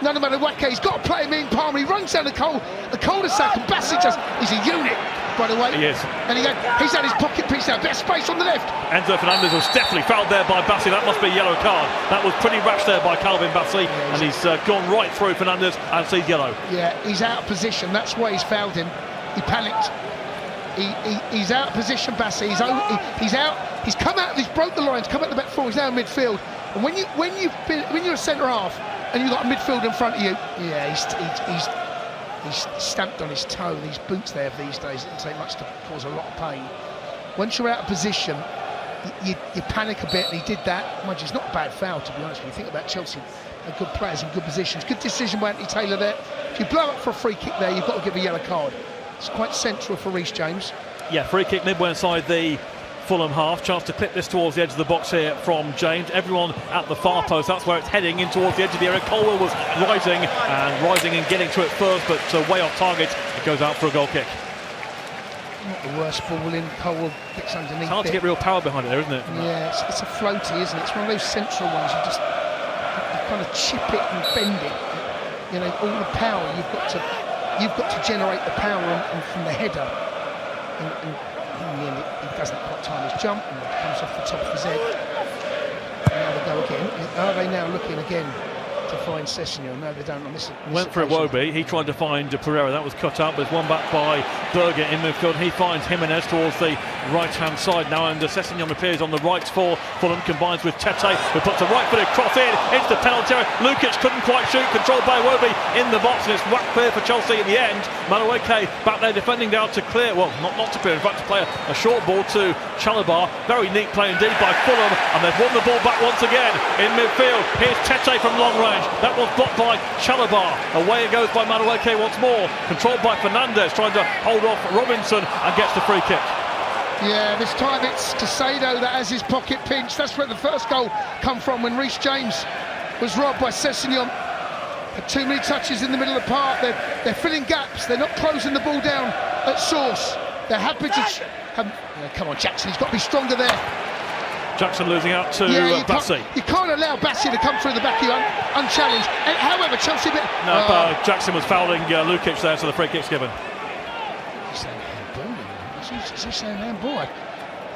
Madueke. He's got to play him in. Palmer, he runs down the cul-de-sac, and Bassey he's a unit, by the way. He is. And he's had his pocket piece out. Best space on the left. Enzo Fernandez was definitely fouled there by Bassey. That must be a yellow card. That was pretty rash there by Calvin Bassey, and he's gone right through Fernandez and sees yellow. Yeah, he's out of position. That's why he's fouled him. He panicked. He's out of position, Bassey. He's out. He's come out. He's broke the lines. Come out the back four. He's now in midfield. And when you're a centre half and you've got a midfield in front of you, yeah, he's stamped on his toe. These boots there these days, it doesn't take much to cause a lot of pain. Once you're out of position, you panic a bit, and he did that. Mind you, it's not a bad foul, to be honest with you. Think about Chelsea, good players in good positions. Good decision by Anthony Taylor there. If you blow up for a free kick there, you've got to give a yellow card. It's quite central for Reece James. Yeah, free kick midway inside the Fulham half. Chance to clip this towards the edge of the box here from James. Everyone at the far post, that's where it's heading in towards the edge of the area. Colwell was rising and getting to it first, but way off target. It goes out for a goal kick. Not the worst ball in. Colwell gets underneath. It's hard to get real power behind it there, isn't it? Yeah, it's a floaty, isn't it? It's one of those central ones. You kind of chip it and bend it. You know, all the power you've got to generate the power from the header. And in the end, he doesn't quite time his jump, and it comes off the top of his head. And now they go again. Are they now looking again to find Sessegnon? No, they don't on this. Went for Iwobi. He tried to find Pereira. That was cut out, but it's one back by Berger in midfield. He finds Jimenez towards the right-hand side now, and Sessegnon appears on the right for Fulham. Combines with Tete, who puts a right-footed cross in into the penalty area. Lukic couldn't quite shoot. Controlled by Iwobi in the box, and it's whack clear for Chelsea in the end. Madueke back there defending down to clear. Well, not to clear. In fact, to play a short ball to Chalobah. Very neat play indeed by Fulham, and they've won the ball back once again in midfield. Here's Tete from long range. That was blocked by Chalobah. Away it goes by Madueke once more. Controlled by Fernandez, trying to hold off Robinson, and gets the free kick. Yeah, this time it's Casado that has his pocket pinched. That's where the first goal come from, when Reece James was robbed by Sessegnon. Had too many touches in the middle of the park. They're filling gaps. They're not closing the ball down at source. They're happy to come on, Jackson, he's got to be stronger there. Jackson losing out to Bassey. You can't allow Bassey to come through the back of you unchallenged. And, however, Chelsea... Jackson was fouling Lukic there, so the free kick's given. He's saying handball. Is he saying handball?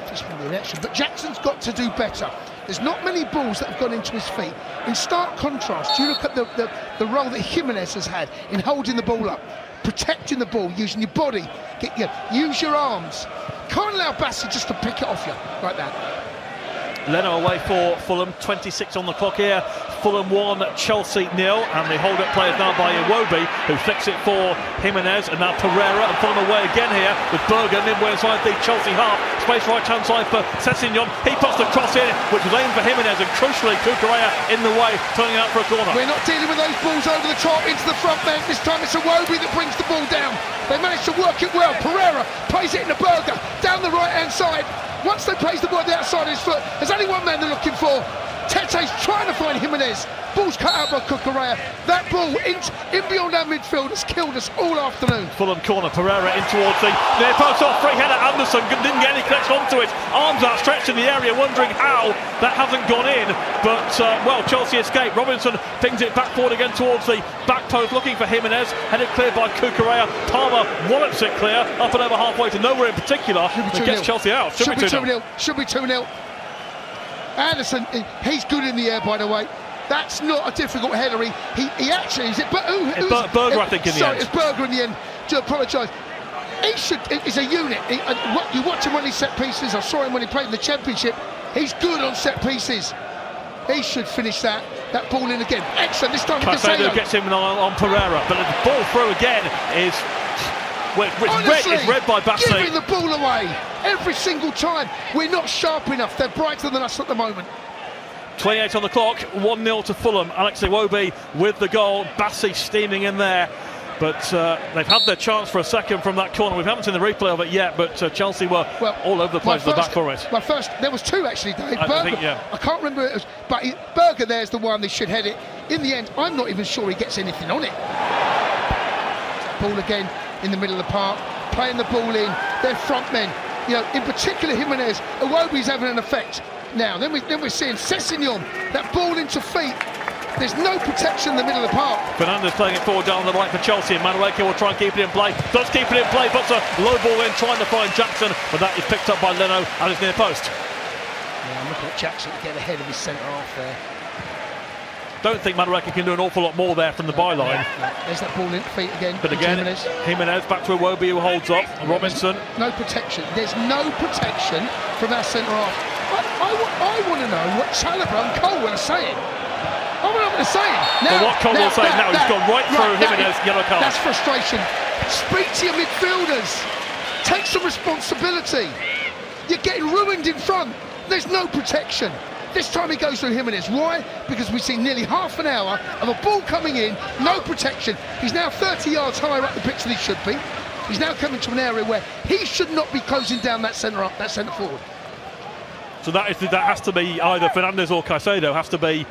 Just for the election. But Jackson's got to do better. There's not many balls that have gone into his feet. In stark contrast, you look at the role that Jimenez has had in holding the ball up, protecting the ball, using your body, use your arms. Can't allow Bassey just to pick it off you like that. Leno away for Fulham, 26 on the clock here. Fulham 1, Chelsea 0, and the hold-up play is now by Iwobi, who flicks it for Jimenez, and now Pereira, and Fulham away again here with Berger midway inside the Chelsea half. Space right-hand side for Sessegnon. He puts the cross in, which was aimed for Jimenez, and crucially Cucurella in the way, turning out for a corner. We're not dealing with those balls over the top into the front man. This time it's Iwobi that brings the ball down. They managed to work it well. Pereira plays it into Berger down the right-hand side. Once they place the ball on the outside of his foot, there's only one man they're looking for. Tete's trying to find Jimenez. Ball's cut out by Cucurella. That ball in beyond our midfield has killed us all afternoon. Fulham corner, Pereira in towards the near post, off free header. Anderson didn't get any connection onto it. Arms outstretched in the area, wondering how that hasn't gone in. But Chelsea escape. Robinson pings it back forward again towards the back post, looking for Jimenez. Headed clear by Cucurella. Palmer wallops it clear up and over halfway to nowhere in particular. And gets Chelsea out. Should be 2-0. Should be 2-0. Anderson, he's good in the air, by the way. That's not a difficult header. He actually is it. But Berger, I think, in the end. Sorry, it's Berger in the end. Do apologise. He's a unit. You watch him when he set pieces. I saw him when he played in the Championship. He's good on set pieces. He should finish that ball in again. Excellent. This time Caicedo gets him on Pereira, but the ball through again is. It's read by Bassey. Giving the ball away every single time. We're not sharp enough. They're brighter than us at the moment. 28 on the clock, 1-0 to Fulham. Alex Iwobi with the goal. Bassey steaming in there. But they've had their chance for a second from that corner. We haven't seen the replay of it yet, but Chelsea were all over the place at the back for it. There was two actually, Dave. I can't remember it was, but Berger there's the one they should head it. In the end, I'm not even sure he gets anything on it. Ball again in the middle of the park, playing the ball in. Their front men, in particular Jimenez. Iwobi's having an effect now. Then we're seeing Sessegnon, that ball into feet. There's no protection in the middle of the park. Fernandes playing it forward down the right for Chelsea, and Madueke will try and keep it in play. Does keep it in play, puts a low ball in, trying to find Jackson, but that is picked up by Leno at his near post. Yeah, I'm looking at Jackson to get ahead of his centre half there. Don't think Madueke can do an awful lot more there from the byline. There's that ball in feet again. But again, Jimenez back to Iwobi, who holds up. Robinson. No protection. There's no protection from our centre half. I want to know what Chalobah and Cole are saying. I want to know what they're saying. Now, what Cole will say now, he's gone right through Jimenez, yellow card. That's frustration. Speak to your midfielders. Take some responsibility. You're getting ruined in front. There's no protection. This time he goes through Jimenez. Why? Because we've seen nearly half an hour of a ball coming in, no protection. He's now 30 yards higher up the pitch than he should be. He's now coming to an area where he should not be closing down that centre forward. So that has to be either Fernandes or Caicedo. Has to be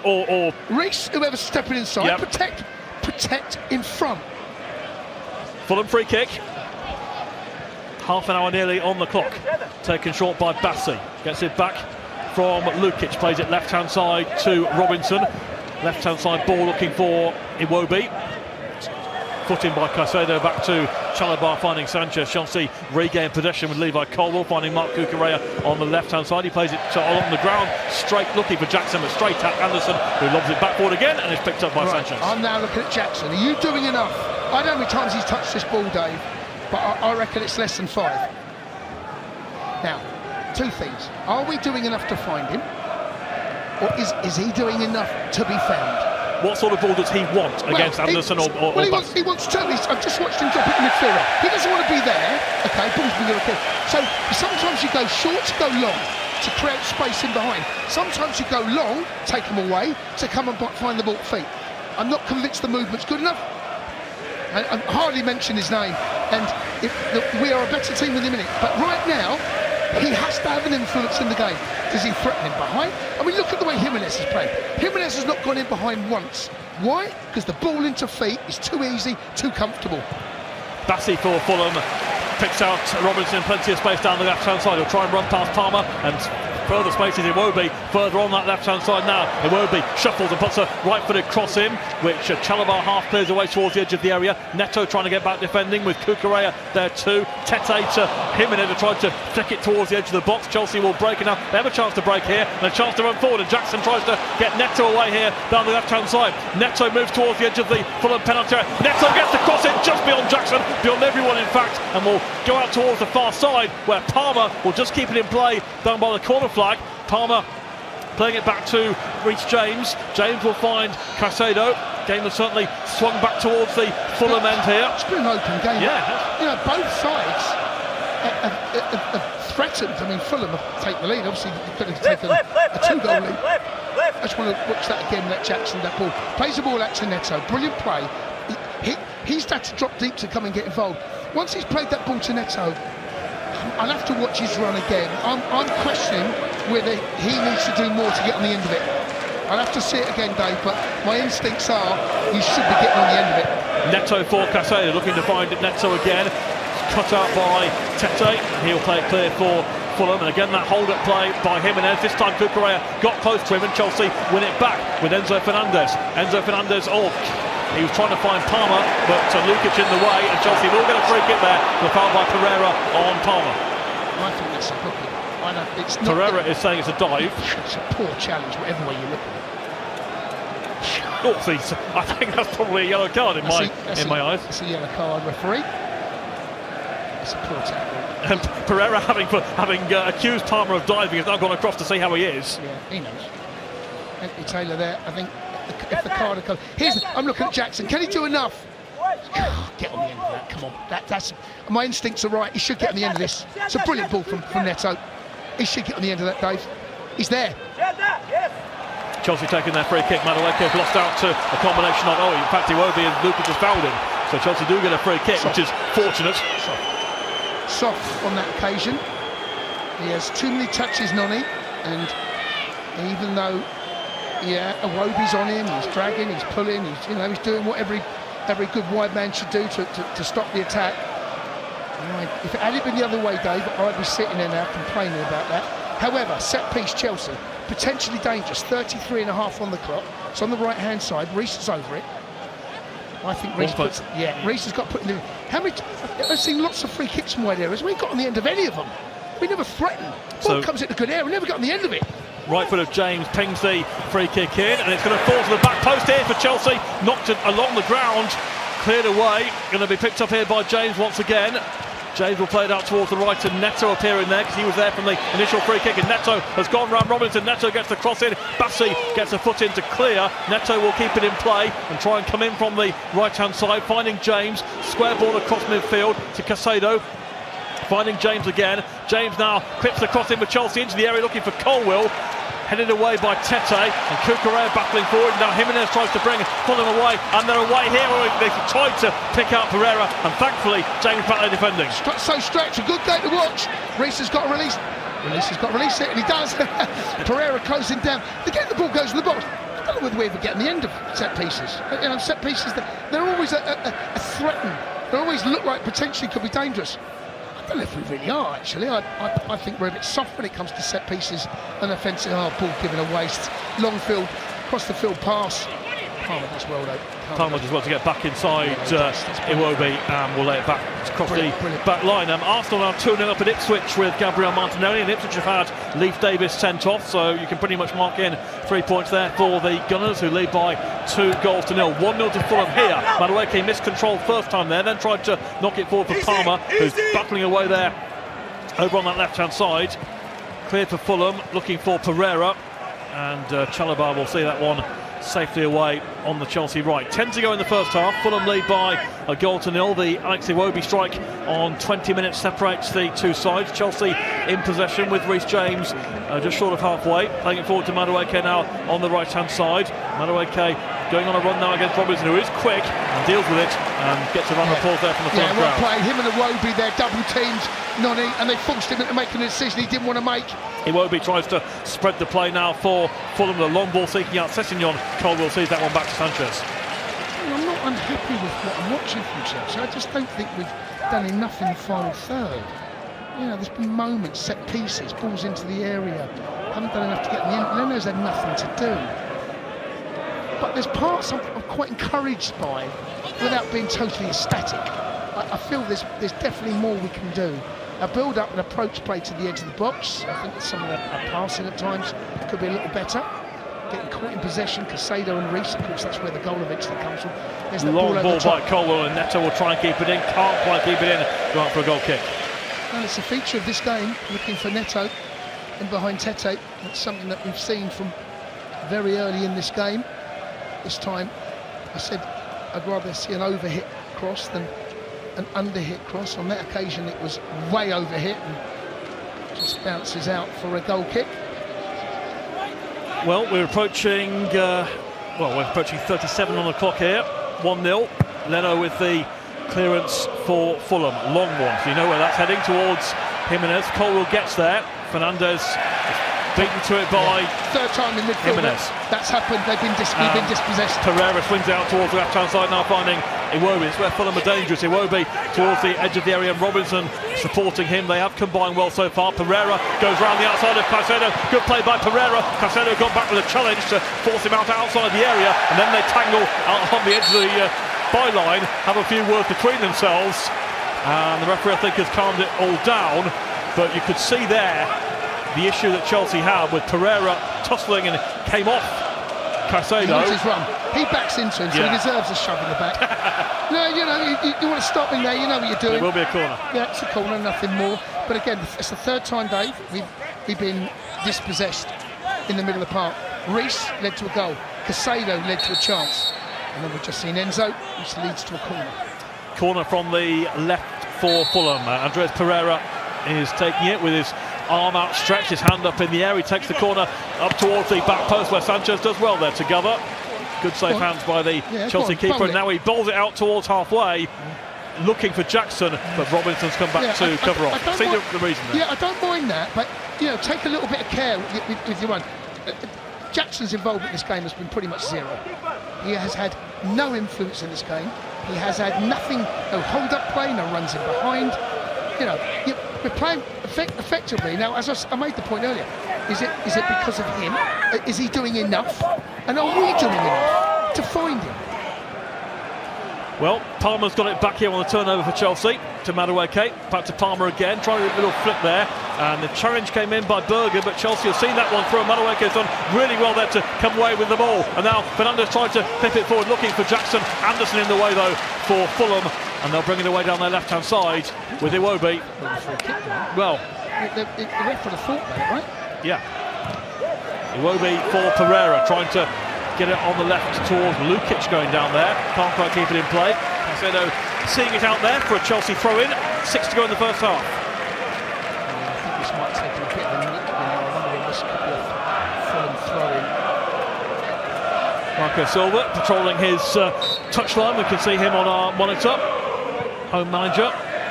or Reece, whoever's stepping inside. Yep. Protect in front. Fulham free kick. Half an hour nearly on the clock. Taken short by Bassey. Gets it back from Lukic. Plays it left hand side to Robinson. Left hand side ball looking for Iwobi. Put in by Caicedo, back to Chalobah finding Sanchez. Chelsea regain possession with Levi Colwill finding Marc Cucurella on the left hand side. He plays it along the ground, straight looking for Jackson, but straight at Anderson, who lobs it back forward again and is picked up by Sanchez. I'm now looking at Jackson. Are you doing enough? I don't know how many times he's touched this ball, Dave, but I reckon it's less than 5. Now, two things. Are we doing enough to find him? Or is he doing enough to be found? What sort of ball does he want against Anderson or he wants to. I've just watched him drop it in midfield. He doesn't want to be there. Okay, ball's been okay. So sometimes you go short to go long to create space in behind. Sometimes you go long, take him away to come and find the ball at feet. I'm not convinced the movement's good enough. I hardly mention his name. And we are a better team with him in it. But right now, he has to have an influence in the game. Does he threaten him behind? I mean, look at the way Jimenez is playing. Jimenez has not gone in behind once. Why? Because the ball into feet is too easy, too comfortable. Bassey for Fulham picks out Robinson, plenty of space down the left-hand side. He'll try and run past Palmer and further spaces. Iwobi further on that left-hand side now. Iwobi shuffles and puts a right-footed cross in, which Chalobah half clears away towards the edge of the area. Neto trying to get back defending with Kukurea there too. Tete to Jimenez to try to flick it towards the edge of the box. Chelsea will break it now. They have a chance to break here and a chance to run forward, and Jackson tries to get Neto away here down the left-hand side. Neto moves towards the edge of the Fulham penalty area. Neto gets the cross in just beyond Jackson, beyond everyone in fact, and will go out towards the far side where Palmer will just keep it in play down by the corner flag. Palmer playing it back to Reece James. James will find Caicedo. Game has certainly swung back towards the Fulham end here. It's been an open game. Yeah. You know, both sides have threatened. I mean, Fulham have taken the lead. Obviously, they could have taken a 2-goal lead. I just want to watch that again. Let Jackson that ball plays the ball out to Neto. Brilliant play. He's had to drop deep to come and get involved. Once he's played that ball to Neto, I'll have to watch his run again. I'm questioning whether he needs to do more to get on the end of it. I'll have to see it again, Dave, but my instincts are he should be getting on the end of it. Neto for Caicedo, looking to find Neto again. Cut out by Tete. He'll play it clear for Fulham, and again that hold-up play by Jimenez. This time Kukurea got close to him, and Chelsea win it back with Enzo Fernandez. He was trying to find Palmer, but Lukic in the way, and Chelsea will get a free kick there. The foul by Pereira on Palmer. I think that's a booking. It's not Pereira is saying it's a dive. It's a poor challenge, whatever way you look at it. I think that's probably a yellow card in my eyes. It's a yellow card, referee. It's a poor tackle. And Pereira, having accused Palmer of diving, has now gone across to see how he is. Yeah, he knows. Anthony Taylor there, I think. If the card had come, I'm looking at Jackson. Can he do enough? Get on the end of that. Come on. That's my instincts are right. He should get on the end of this. It's a brilliant ball from Neto. He should get on the end of that, Dave. He's there. Chelsea taking their free kick. Madueke lost out to a combination of in fact Iwobi and Lukic just fouled him. So Chelsea do get a free kick, which is fortunate. Soft on that occasion. He has too many touches, Nonny, and even though Iwobi's on him, he's dragging, he's pulling, he's doing what every good wide man should do to stop the attack. If it had been the other way, Dave, I'd be sitting there now complaining about that. However, set piece Chelsea, potentially dangerous, 33.5 on the clock. It's on the right hand side. Reece is over it. I think Reece Reece has got put in the. I've seen lots of free kicks from wide areas. We ain't got on the end of any of them. We never threatened. Ball comes into good air. We never got on the end of it. Right foot of James pings the free kick in, and it's going to fall to the back post here for Chelsea. Knocked it along the ground, cleared away. Going to be picked up here by James once again. James will play it out towards the right, and Neto appearing there because he was there from the initial free kick, and Neto has gone round Robinson. Neto gets the cross in. Bassi gets a foot in to clear. Neto will keep it in play and try and come in from the right hand side, finding James. Square ball across midfield to Caicedo. Finding James again. James now clips the cross in for Chelsea into the area, looking for Colwill. Headed away by Tete, and Kukurea battling forward. Now Jimenez tries to bring Fulham away, and they're away here. They tried to pick out Pereira, and thankfully James back there defending. So stretch, a good game to watch. Reece has got to release. Reece has got to release it, and he does. Pereira closing down. Again, the ball goes to the box. I don't know whether we ever get in the end of set pieces. Set pieces, they're always a threaten. They always look like potentially could be dangerous. I don't know if we really are, actually. I think we're a bit soft when it comes to set pieces and offensive. Ball given a waste. Long field, across the field pass. Palmer does well, though. Palmer does well to get back inside Iwobi, and will lay it back across the back line. Arsenal now 2-0 up at Ipswich with Gabriel Martinelli, and Ipswich have had Leif Davis sent off, so you can pretty much mark in 3 points there for the Gunners, who lead by 2-0. 1-0 to Fulham here. Madueke miscontrolled first time there, then tried to knock it forward for Palmer, who's battling away there over on that left-hand side. Cleared for Fulham, looking for Pereira, and Chalobah will see that one safely away on the Chelsea right. 10 to go in the first half. Fulham lead by 1-0. The Alex Iwobi strike on 20 minutes separates the two sides. Chelsea in possession with Reece James just short of halfway. Playing it forward to Madueke now on the right hand side. Madueke going on a run now against Robinson, who is quick and deals with it and gets a run of applause there from the Fulham crowd. Well played. Him and Iwobi there, double teamed Nonny, and they forced him into making a decision he didn't want to make. Iwobi tries to spread the play now for Fulham. The long ball seeking out Sessegnon. Colwill sees that one back to Sanchez. I'm not unhappy with what I'm watching from Chelsea. I just don't think we've done enough in the final third. You know, there's been moments, set pieces, balls into the area. Haven't done enough to get in the end. Leno's had nothing to do. But there's parts I'm quite encouraged by, without being totally ecstatic. I feel there's definitely more we can do. A build-up and approach play to the edge of the box. I think some of the passing at times could be a little better. Getting caught in possession, Casado and Reece, of course, that's where the goal eventually comes from. There's the Long ball by Colwell, and Neto will try and keep it in. Can't quite keep it in. Go out for a goal kick. Well, it's a feature of this game, looking for Neto in behind Tete. That's something that we've seen from very early in this game. This time, I said I'd rather see an overhit cross than an underhit cross. On that occasion, it was way overhit and just bounces out for a goal kick. Well, we're approaching 37 on the clock here. 1-0. Leno with the clearance for Fulham. Long one. So you know where that's heading, towards Jimenez. Colwell gets there. Fernandes beaten to it by third time in midfield. Jimenez. That's happened. We've been dispossessed. Pereira swings out towards the left-hand side, now finding Iwobi. It's where Fulham are dangerous. Iwobi towards the edge of the area, and Robinson supporting him. They have combined well so far. Pereira goes round the outside of Caicedo. Good play by Pereira. Caicedo got back with a challenge to force him out outside the area, and then they tangle out on the edge of the byline, have a few words between themselves, and the referee, I think, has calmed it all down. But you could see there the issue that Chelsea had with Pereira tussling and came off Caicedo. He wants his run. He backs into him, so he deserves a shove in the back. No, you know, you want to stop him there, you know what you're doing. It will be a corner. Yeah, it's a corner, nothing more. But again, it's the third time, Dave, we've been dispossessed in the middle of the park. Reece led to a goal. Caicedo led to a chance. And then we've just seen Enzo, which leads to a corner. Corner from the left for Fulham. Andres Pereira is taking it with his arm outstretched, his hand up in the air. He takes the corner up towards the back post, where Sanchez does well there together. Good safe hands by the Chelsea keeper, and now he bowls it out towards halfway, looking for Jackson, but Robinson's come back to cover off. See the reason there. Yeah, I don't mind that, but you know, take a little bit of care with your run. Jackson's involvement in this game has been pretty much zero. He has had no influence in this game. He has had nothing, no hold-up play, no runs in behind. You know, we're playing effectively. Now, as I made the point earlier, is it because of him? Is he doing enough? And are we doing enough to find him? Well, Palmer's got it back here on the turnover for Chelsea to Madueke. Back to Palmer again, trying a little flip there. And the challenge came in by Berger, but Chelsea have seen that one through. Madueke's done really well there to come away with the ball. And now Fernandes trying to pip it forward, looking for Jackson. Anderson in the way, though, for Fulham. And they'll bring it away down their left-hand side with Iwobi. Well, the ref would have thought that, right? Yeah. Iwobi for Pereira, trying to get it on the left towards Lukic going down there. Can't quite keep it in play. Caicedo seeing it out there for a Chelsea throw-in. 6 to go in the first half. I think this might take a bit of a nick now. I wonder if this could be a Fulham throw-in. Marco Silva patrolling his touchline. We can see him on our monitor. Home manager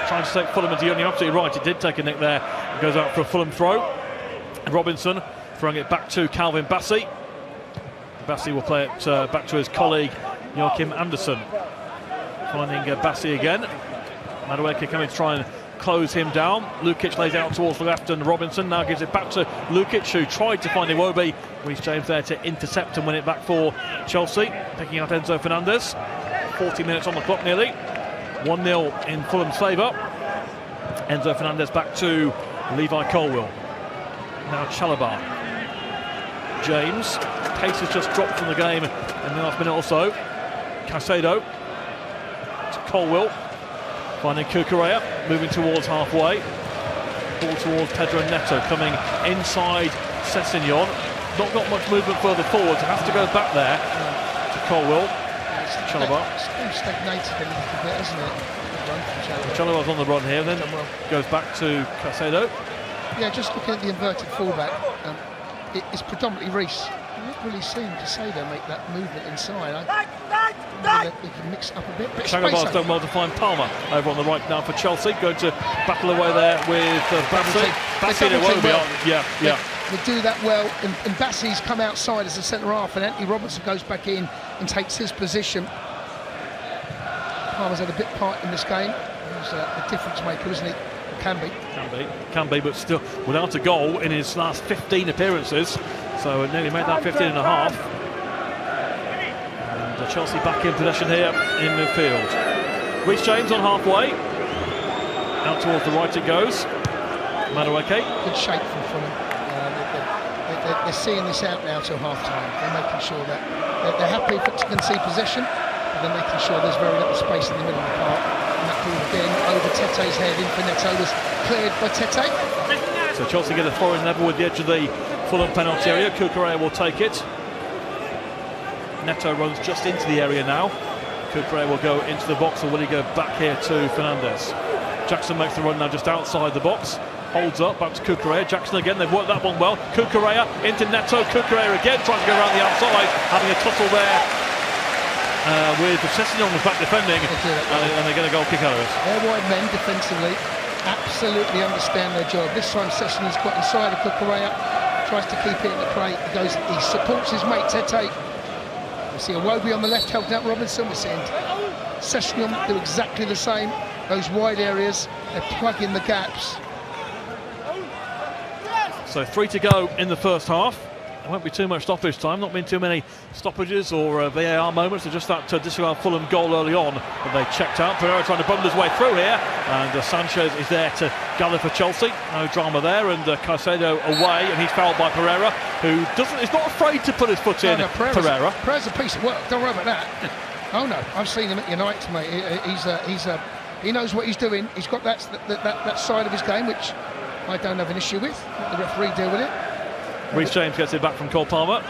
trying to take Fulham into the You're absolutely right. It did take a nick there. It goes out for a Fulham throw. And Robinson throwing it back to Calvin Bassey. Bassey will play it back to his colleague Joachim Andersen. Finding Bassey again. Madueke coming to try and close him down. Lukic lays out towards the left, and Robinson now gives it back to Lukic, who tried to find Iwobi. Reece James there to intercept and win it back for Chelsea. Picking out Enzo Fernandes. 40 minutes on the clock nearly. 1-0 in Fulham's favour. Enzo Fernandes back to Levi Colwill. Now Chalobah. James. Pace has just dropped from the game in the last minute or so. Caicedo to Colwill. Finding Cucurella, moving towards halfway. Ball towards Pedro Neto, coming inside Sessegnon. Not got much movement further forward, so has to go back there to Colwill. Chalobah. It's stagnated a little bit, isn't it? Chalobah's on the run here, then goes back to Caicedo. Yeah, just looking at the inverted fullback, it's predominantly Reece. I've not really seen Caicedo make that movement inside. We can mix it up a bit. Chalobah's done well to find Palmer over on the right now for Chelsea. Going to battle away there with Bassey. Bassey and Iwobi. Yeah. They do that well, and Bassey's come outside as a centre half, and Anthony Robinson goes back in and takes his position. Palmer's had a bit part in this game. He's a difference maker, isn't he? Can be, but still without a goal in his last 15 appearances. So it nearly made that 15 and a half. And Chelsea back in possession here in midfield. Reece James on halfway. Out towards the right it goes. Madueke. Good shape from Fulham. They're seeing this out now till half-time. They're making sure that they're happy to concede possession, but they're making sure there's very little space in the middle of the park. And that ball again over Tete's head. Neto was cleared by Tete. So Chelsea get a throw-in level with the edge of the Fulham penalty area. Cucurella will take it. Neto runs just into the area now. Cucurella will go into the box, or will he go back here to Fernandes? Jackson makes the run now just outside the box. Holds up, back to Cucurella. Jackson again, they've worked that one well. Cucurella into Neto. Cucurella again, trying to go around the outside, having a tussle there with Sessegnon was back defending, and they get a goal kick out of it. Their wide men defensively absolutely understand their job. This time Sessegnon's got inside of Cucurella, tries to keep it in the play. He supports his mate Tete. We see Iwobi on the left helping out Robinson. We're seeing Sessegnon do exactly the same. Those wide areas, they're plugging the gaps. So 3 to go in the first half. There won't be too much stoppage time, not been too many stoppages or VAR moments, so just that disallowed Fulham goal early on, but they checked out. Pereira trying to bundle his way through here, and Sanchez is there to gather for Chelsea. No drama there, and Caicedo away, and he's fouled by Pereira, who is not afraid to put his foot in. Pereira's a piece of work, don't worry about that. Oh no, I've seen him at United, mate. He knows what he's doing. He's got that side of his game, which I don't have an issue with. Let the referee deal with it. Reece James gets it back from Cole Palmer.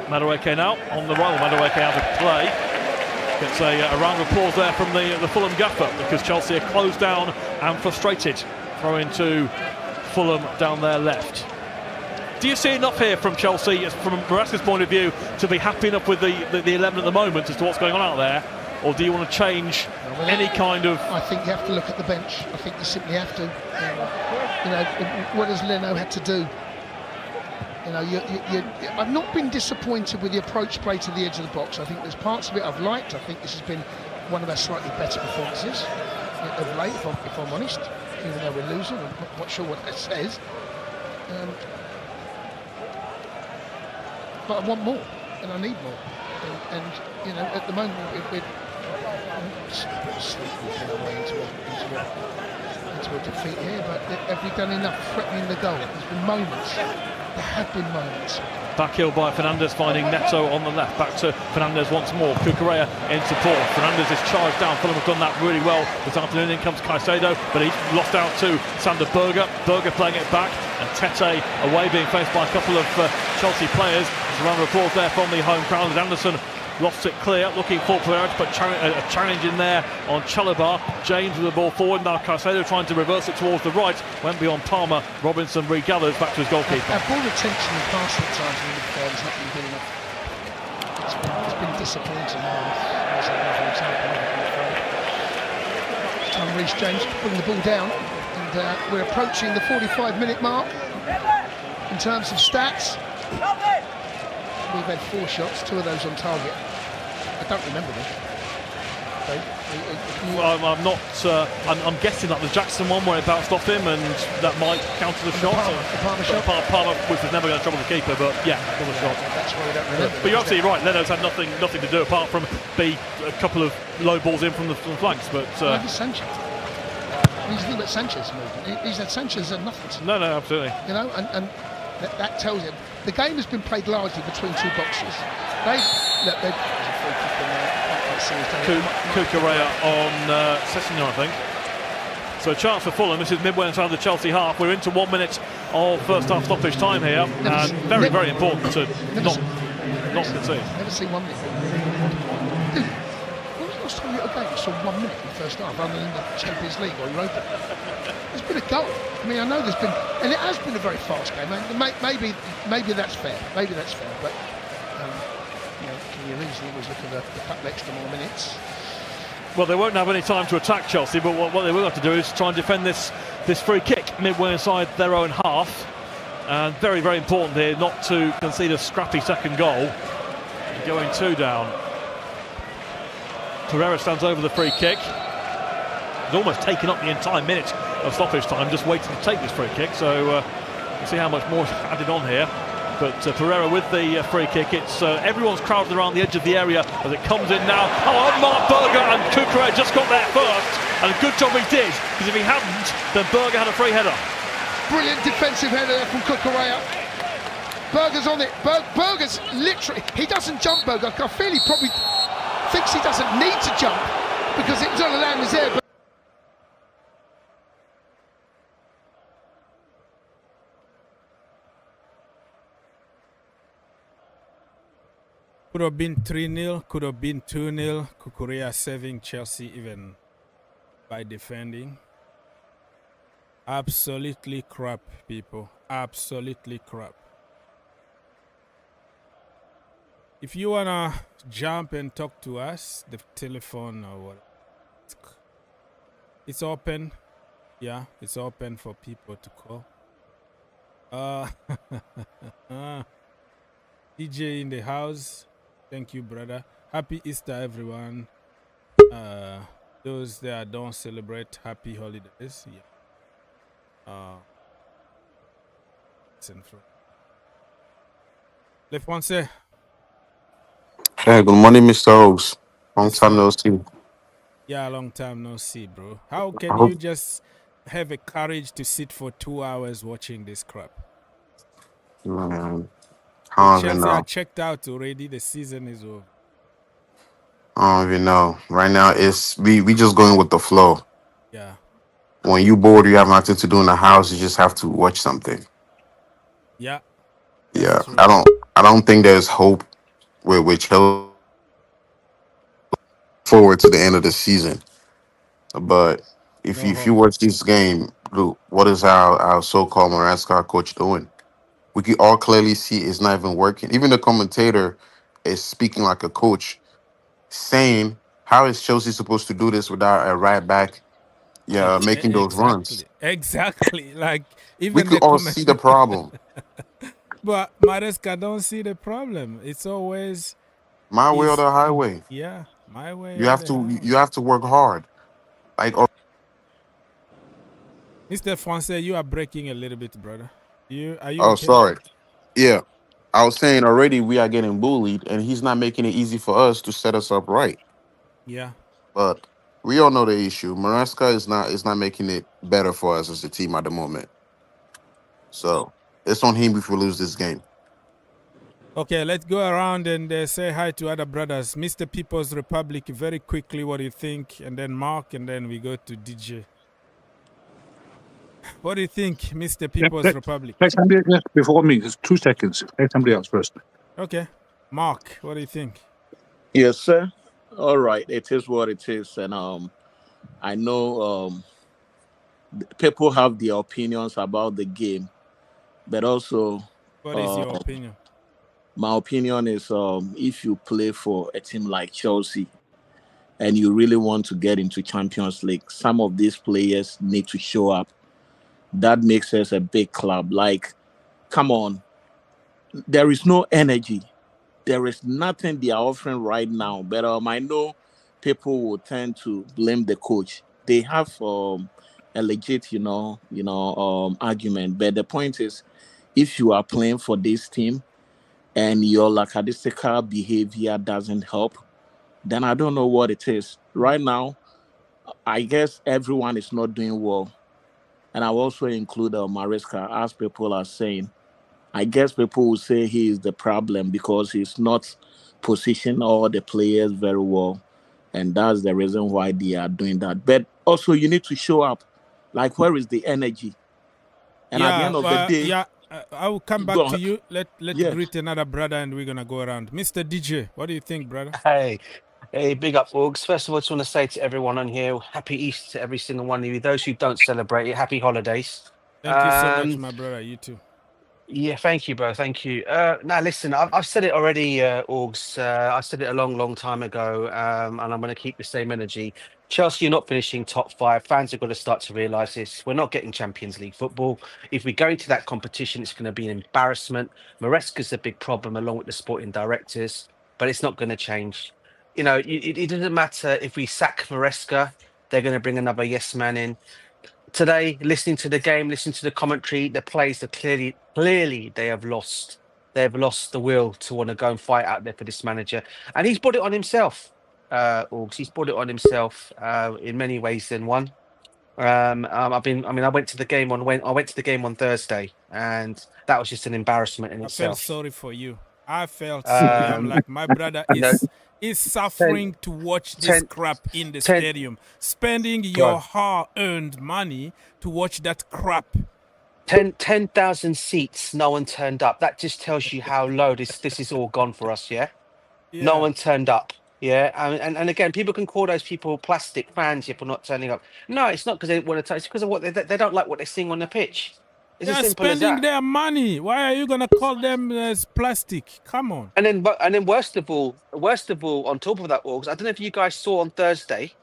Madueke now on the roll. Madueke out of play. Gets a round of applause there from the Fulham gaffer, because Chelsea are closed down and frustrated. Throw into Fulham down their left. Do you see enough here from Chelsea, from Maresca's point of view, to be happy enough with the 11 at the moment as to what's going on out there? Or do you want to change any kind of... I think you have to look at the bench. I think you simply have to. What has Leno had to do? I've not been disappointed with the approach play to the edge of the box. I think there's parts of it I've liked. I think this has been one of our slightly better performances of late, if I'm honest. Even though we're losing, I'm not sure what that says. But I want more, and I need more. And at the moment, we're into a defeat here, but have we done enough threatening the goal? There's been moments. There have been moments. Backheel by Fernandes, finding Neto on the left. Back to Fernandes once more. Cucurella in support. Fernandes is charged down. Fulham have done that really well this afternoon. In comes Caicedo, but he's lost out to Sander Berge. Berge playing it back, and Tete away, being faced by a couple of Chelsea players. There's a round of applause there from the home crowd. Anderson lost it clear, looking for Pereira to put a challenge in there on Chalobah. James with the ball forward, now Caicedo trying to reverse it towards the right, went beyond Palmer. Robinson regathers back to his goalkeeper. Our ball retention and passing at times in the midfield has not been good enough. It's been disappointing. As an example, this time Reece James putting the ball down, and we're approaching the 45-minute mark in terms of stats. We've had 4 shots, 2 of those on target. I don't remember them. Well, I'm guessing that the Jackson one where it bounced off him, and that might count as a shot. The Palmer shot. Palmer, which was never going to trouble the keeper, but yeah, another shot. That's why we don't remember. But you're absolutely right. Leno's had nothing to do apart from be a couple of low balls in from the flanks. But maybe Sanchez. He's the thing about Sanchez movement. He's had Sanchez had nothing to do. No, absolutely. And that tells him the game has been played largely between 2 boxes. Cucurella on Sessegnon, I think. So a chance for Fulham. This is midway inside the Chelsea half. We're into 1 minute of first half stoppage time here, and very, very important to not concede. Never seen 1 minute. When was the last time you had a game you saw 1 minute in the first half, other than the Champions League or Europa? There's been a goal. I mean, I know there's been, and it has been a very fast game. Maybe that's fair. Maybe that's fair, but can you easily always look at the couple extra more minutes? Well, they won't have any time to attack Chelsea, but what they will have to do is try and defend this free kick midway inside their own half. And very, very important here not to concede a scrappy second goal. Going 2 down. Pereira stands over the free kick. He's almost taken up the entire minute of stoppage time, just waiting to take this free kick. So we'll see how much more is added on here. But Pereira with the free kick. It's everyone's crowded around the edge of the area as it comes in now. Oh, Mark Berger and Kukurea just got there first. And a good job he did, because if he hadn't, then Berger had a free header. Brilliant defensive header there from Kukurea. Berger's on it. Berger's literally, he doesn't jump, Berger. I feel he probably thinks he doesn't need to jump because it was on the land was there. But could have been 3-0, could have been 2-0. Kukurea saving Chelsea even by defending. Absolutely crap, people. Absolutely crap. If you wanna jump and talk to us, the telephone or what, it's open. Yeah, it's open for people to call. DJ in the house. Thank you, brother. Happy Easter, everyone. Those that don't celebrate, happy holidays. Yeah. Le Français. Hey, good morning, Mr. Oaks. Long time no see. Yeah, long time no see, bro. How can hope- you just have a courage to sit for 2 hours watching this crap? Man, I don't even Chelsea know. are checked out already. The season is over. I don't even know. Right now, it's we just going with the flow. Yeah. When you bored, you have nothing to do in the house. You just have to watch something. Yeah. Yeah, true. I don't think there's hope with Chelsea forward to the end of the season. But if No if you hope. watch this game, look, what is our so-called Maresca coach doing? We can all clearly see it's not even working. Even the commentator is speaking like a coach, saying, "How is Chelsea supposed to do this without a right back? Yeah, making those runs." Exactly. Like We even could the all see the problem. But Maresca don't see the problem. It's always My way or is the highway. yeah, my way. You or have the to highway. you have to work hard. Like, Mr. Francais, you are breaking a little bit, brother. Are you oh, okay? sorry. Yeah, I was saying already we are getting bullied, and he's not making it easy for us to set us up right. Yeah. But we all know the issue. Maresca is not making it better for us as a team at the moment. So it's on him if we lose this game. Okay, let's go around and say hi to other brothers. Mr. People's Republic, very quickly, what do you think? And then Mark, and then we go to DJ. What do you think, Mr. People's Republic? Let somebody else before me. Just 2 seconds. Let somebody else first. Okay. Mark, what do you think? Yes, sir. All right, it is what it is, and I know people have their opinions about the game, but also What is your opinion? my opinion is if you play for a team like Chelsea and you really want to get into Champions League, some of these players need to show up. That makes us a big club. Like, come on, there is no energy. There is nothing they are offering right now. But I know people will tend to blame the coach. They have a legit, argument. But the point is, if you are playing for this team and your lackadaisical behavior doesn't help, then I don't know what it is. Right now, I guess everyone is not doing well. And I also include Maresca, as people are saying. I guess people will say he is the problem because he's not positioning all the players very well. And that's the reason why they are doing that. But also, you need to show up. Like, where is the energy? And at the end of the day, I will come back go to on. you. Let's Yes. greet another brother and we're going to go around. Mr. DJ, what do you think, brother? Hey, big up, Orgs. First of all, I just want to say to everyone on here, happy Easter to every single one of you. Those who don't celebrate it, happy holidays. Thank you so much, my brother. You too. Yeah, thank you, bro. Thank you. Now, listen, I've said it already, Orgs. I said it a long, long time ago, and I'm going to keep the same energy. Chelsea are not finishing top 5. Fans have got to start to realise this. We're not getting Champions League football. If we go into that competition, it's going to be an embarrassment. Maresca's a big problem, along with the sporting directors, but it's not going to change. You know, it doesn't matter if we sack Maresca, they're going to bring another yes man in. today, listening to the game, listening to the commentary, the players are clearly they have lost. They have lost the will to want to go and fight out there for this manager, and he's brought it on himself. Orgs, he's brought it on himself in many ways than one. I went to the game on Thursday, and that was just an embarrassment in I felt itself. sorry for you. I felt sorry. I'm like, my brother is suffering to watch this crap in the stadium, spending your hard-earned money to watch that crap. 10,000 seats, no one turned up. That just tells you how low this is all gone for us, yeah? No one turned up, yeah? And again, people can call those people plastic fans for not turning up. No, it's not because they want to turn. It's because of what they don't like what they're seeing on the pitch. It's as They're simple as spending that. their money. Why are you gonna call them as plastic? Come on. And then worst of all, on top of that, Orgs, I don't know if you guys saw on Thursday.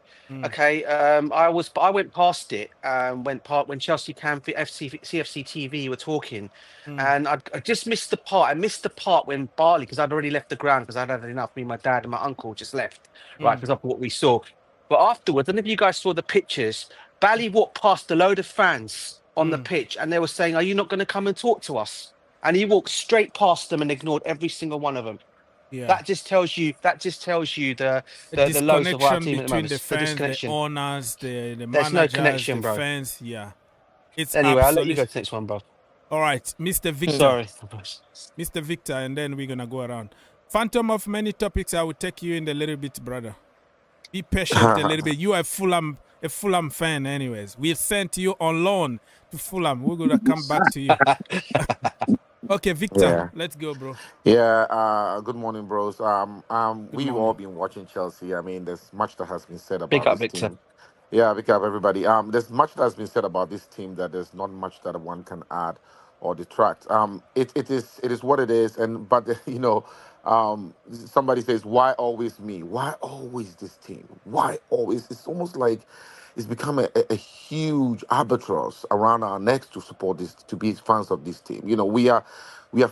Okay, I went past it. When Chelsea CFC TV were talking, and I just missed the part. I missed the part when Barley, because I'd already left the ground because I'd had enough. Me, my dad, and my uncle just left, right, because of what we saw. But afterwards, I don't know if you guys saw the pictures. Barley walked past a load of fans on the pitch, and they were saying, "Are you not going to come and talk to us?" And he walked straight past them and ignored every single one of them. Yeah. That just tells you the lows of our team at the moment. The fans, the owners, the There's managers, no connection, the bro. fans. Yeah. It's anyway, absolute... I'll let you go to the next one, bro. All right, Mr. Victor. Sorry. Mr. Victor, and then we're gonna go around. Phantom of many topics. I will take you in a little bit, brother. Be patient a little bit. You are a Fulham fan, anyways. We sent you on loan to Fulham. We're gonna come back to you. Okay, Victor, let's go, bro. Yeah, good morning, bros. We've all been watching Chelsea. I mean, there's much that has been said about this team. Yeah, big up, everybody. There's much that has been said about this team that there's not much that one can add or detract. It is what it is, but somebody says, why always me? Why always this team? Why always? It's almost like it's become a huge albatross around our necks to support this, to be fans of this team. You know, we are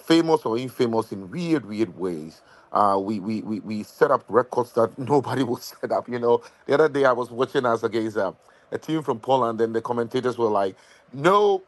famous or infamous in weird ways. We set up records that nobody will set up. You know, the other day I was watching us against a team from Poland, and the commentators were like, "No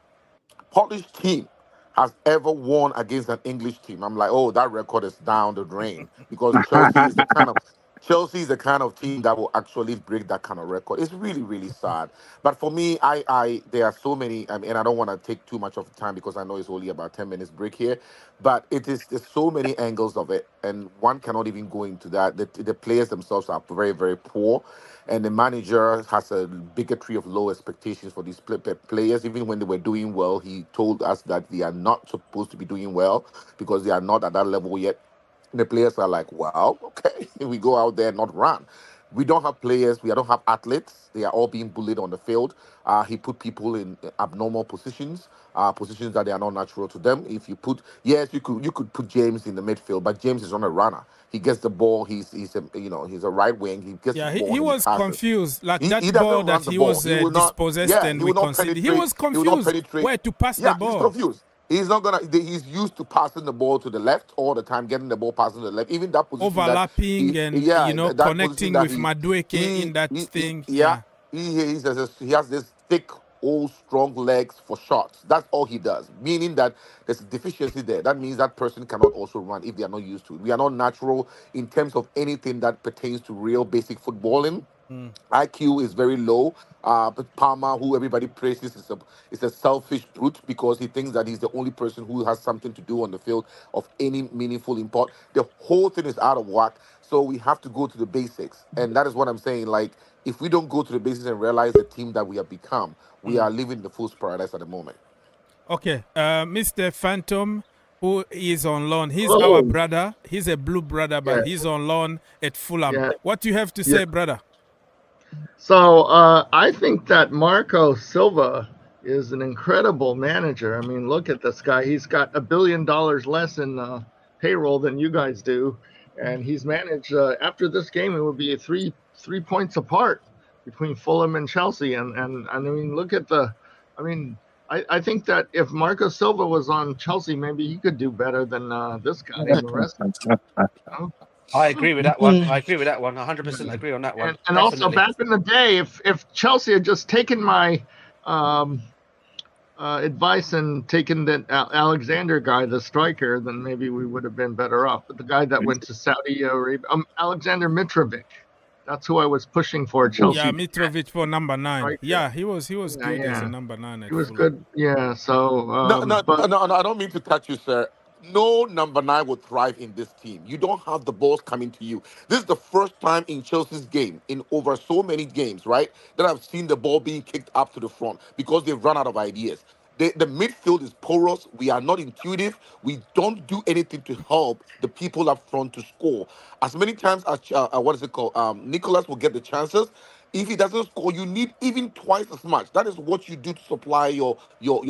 Polish team has ever won against an English team." I'm like, "Oh, that record is down the drain," because Chelsea is the kind of team that will actually break that kind of record. It's really sad. But for me, there are so many, and I don't want to take too much of the time because I know it's only about 10 minutes break here, but there's so many angles of it, and one cannot even go into that. The players themselves are very poor, and the manager has a bigotry of low expectations for these players. Even when they were doing well, he told us that they are not supposed to be doing well because they are not at that level yet. The players are like, well, okay, we go out there and not run. We don't have players. We don't have athletes. They are all being bullied on the field. He put people in abnormal positions, positions that they are not natural to them. If you put, you could put James in the midfield, but James is not a runner. He gets the ball. He's a right wing. He gets the ball. He was confused. Like that ball that he was dispossessed and we conceded. He was confused where to pass the ball. He's confused. He's not gonna. He's used to passing the ball to the left all the time, getting the ball passing to the left. Even that position, overlapping and connecting with Madueke in that thing. He has this thick, old, strong legs for shots. That's all he does. Meaning that there's a deficiency there. That means that person cannot also run if they are not used to it. We are not natural in terms of anything that pertains to real basic footballing. IQ is very low. But Palmer, who everybody praises, is a selfish brute because he thinks that he's the only person who has something to do on the field of any meaningful import. The whole thing is out of whack. So we have to go to the basics. And that is what I'm saying. Like, if we don't go to the basics and realize the team that we have become, we are living the fool's paradise at the moment. Okay. Mr. Phantom, who is on loan. He's our brother. He's a blue brother, but he's on loan at Fulham. Yeah. What do you have to say, brother? So I think that Marco Silva is an incredible manager. I mean, look at this guy. He's got $1 billion less in payroll than you guys do. And he's managed, after this game, it would be 3 points apart between Fulham and Chelsea. And I mean, look at I think that if Marco Silva was on Chelsea, maybe he could do better than this guy and the rest of them. I agree with that one. 100% agree on that one. And also back in the day, if Chelsea had just taken my advice and taken that Alexander guy, the striker, then maybe we would have been better off. But the guy that went to Saudi Arabia, Alexander Mitrovic, that's who I was pushing for Chelsea. Yeah, Mitrovic for number 9. Right, yeah, he was good as yeah. a number 9. He was good. Yeah. So No, I don't mean to touch you, sir. No number 9 would thrive in this team. You don't have the balls coming to you. This is the first time in Chelsea's game, in over so many games, right, that I've seen the ball being kicked up to the front because they've run out of ideas. The midfield is porous. We are not intuitive. We don't do anything to help the people up front to score. As many times as Nicholas will get the chances. If he doesn't score, you need even twice as much. That is what you do to supply your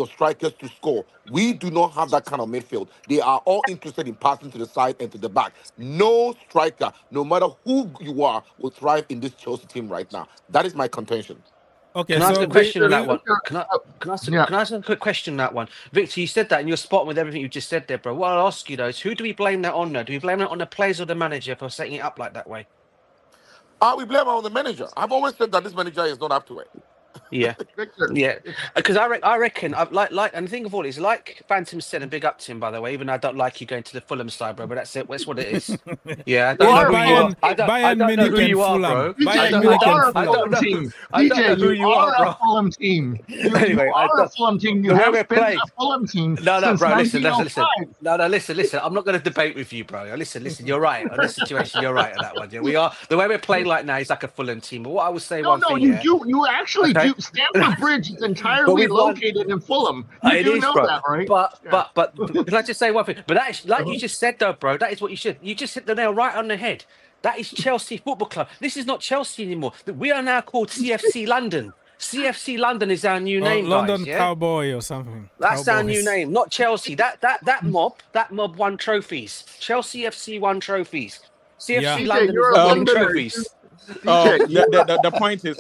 strikers to score. We do not have that kind of midfield. They are all interested in passing to the side and to the back. No striker, no matter who you are, will thrive in this Chelsea team right now. That is my contention. Okay, can I ask a question on that one? Can Can I ask a quick question on that one? Victor, you said that and you're spot on with everything you just said there, bro. What I'll ask you though is who do we blame that on now? Do we blame that on the players or the manager for setting it up like that way? We blame on the manager. I've always said that this manager is not up to it. Yeah, yeah. Because I reckon, and the thing of all is, like Phantom said, and big up to him, by the way. Even though I don't like you going to the Fulham side, bro, but that's it. That's what it is. Yeah, I don't know who you are. I don't know who you are, bro. I don't know who you are, bro. Fulham team. Anyway, a Fulham team. You have been a Fulham team. No, bro. Listen. No, listen. I'm not going to debate with you, bro. Listen. You're right on this situation. You're right on that one. Yeah, we are. The way we're playing like now is like a Fulham team. But what I would say, you actually do. Stamford Bridge is entirely located in Fulham. You know that, right? But can I just say one thing? But that is, like you just said, though, bro. That is what you should. You just hit the nail right on the head. That is Chelsea Football Club. This is not Chelsea anymore. We are now called CFC London. CFC London is our new name, London guys, yeah? Cowboy or something. That's our new name, not Chelsea. That mob won trophies. Chelsea FC won trophies. CFC London won trophies. The point is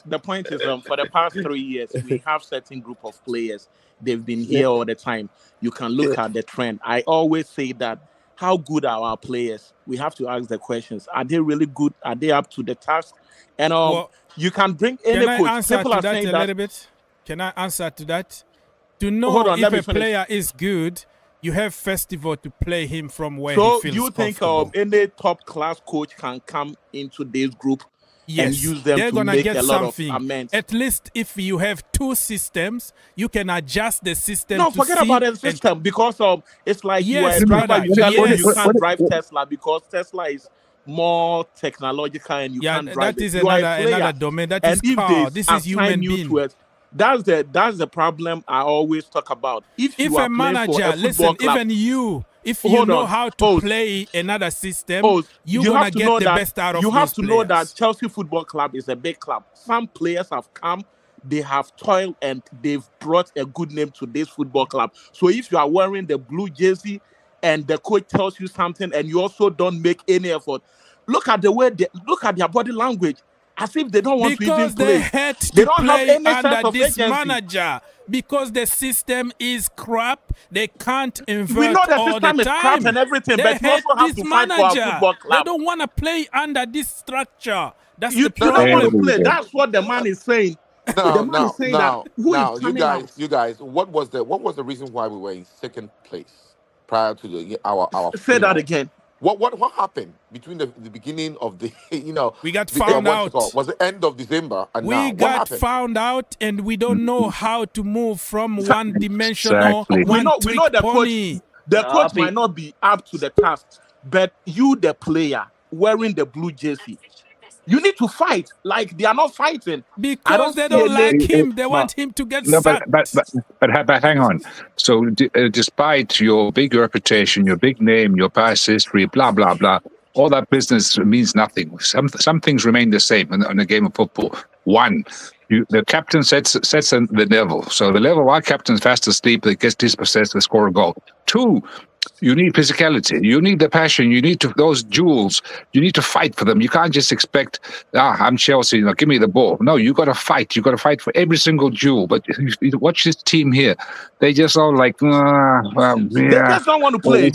for the past 3 years we have certain group of players. They've been here all the time. You can look at the trend. I always say that how good are our players? We have to ask the questions. Are they really good? Are they up to the task? And you can bring any coach. Can I answer People to are that saying a that. little bit? Can I answer to that? To know if a player is good, you have festival to play him from where he feels So you think comfortable. any top class coach can come into this group Yes, and use them they're to gonna make get a lot something. of amends? At least if you have 2 systems, you can adjust the system. No, forget about the system because it's like you are a driver. You can't drive Tesla because Tesla is more technological and you can't drive that is it. You are a another player. domain. That And is if car. they This is human assign you being. to it, that's the problem I always talk about. If you are a playing manager, for a football listen, club, even you, if you know how to play another system, you're gonna get the best out of you have those to know players. that Chelsea Football Club is a big club. Some players have come, they have toiled, and they've brought a good name to this football club. So if you are wearing the blue jersey and the coach tells you something and you also don't make any effort, look at the way look at their body language. As if they don't want to even play. They had to They don't have play any sense under of this agency. manager because the system is crap. They can't invert We know the all system the is time. crap and everything, They but we also hate have this to fight for our manager. football club. They don't want to play under this structure. That's You the don't problem. want to play. That's what the man is saying. You guys, what was the reason why we were in second place prior to our Say that again. What happened between the beginning of the we got found out. Was the end of December and we now got found out and we don't know how to move from one dimensional we know the pony. coach. The coach might not be up to the task, but you, the player, wearing the blue jersey, you need to fight. Like they are not fighting because they don't like him. They want him to get sacked. But hang on. So despite your big reputation, your big name, your past history, blah blah blah, all that business means nothing. Some things remain the same in a game of football. One, the captain sets the level. So the level our captain's fast asleep, that gets dispossessed to score a goal. Two, you need physicality. You need the passion. You need those jewels. You need to fight for them. You can't just expect, I'm Chelsea, give me the ball. No, you got to fight. You got to fight for every single jewel. But you watch this team here. They just all like, They just don't want to play.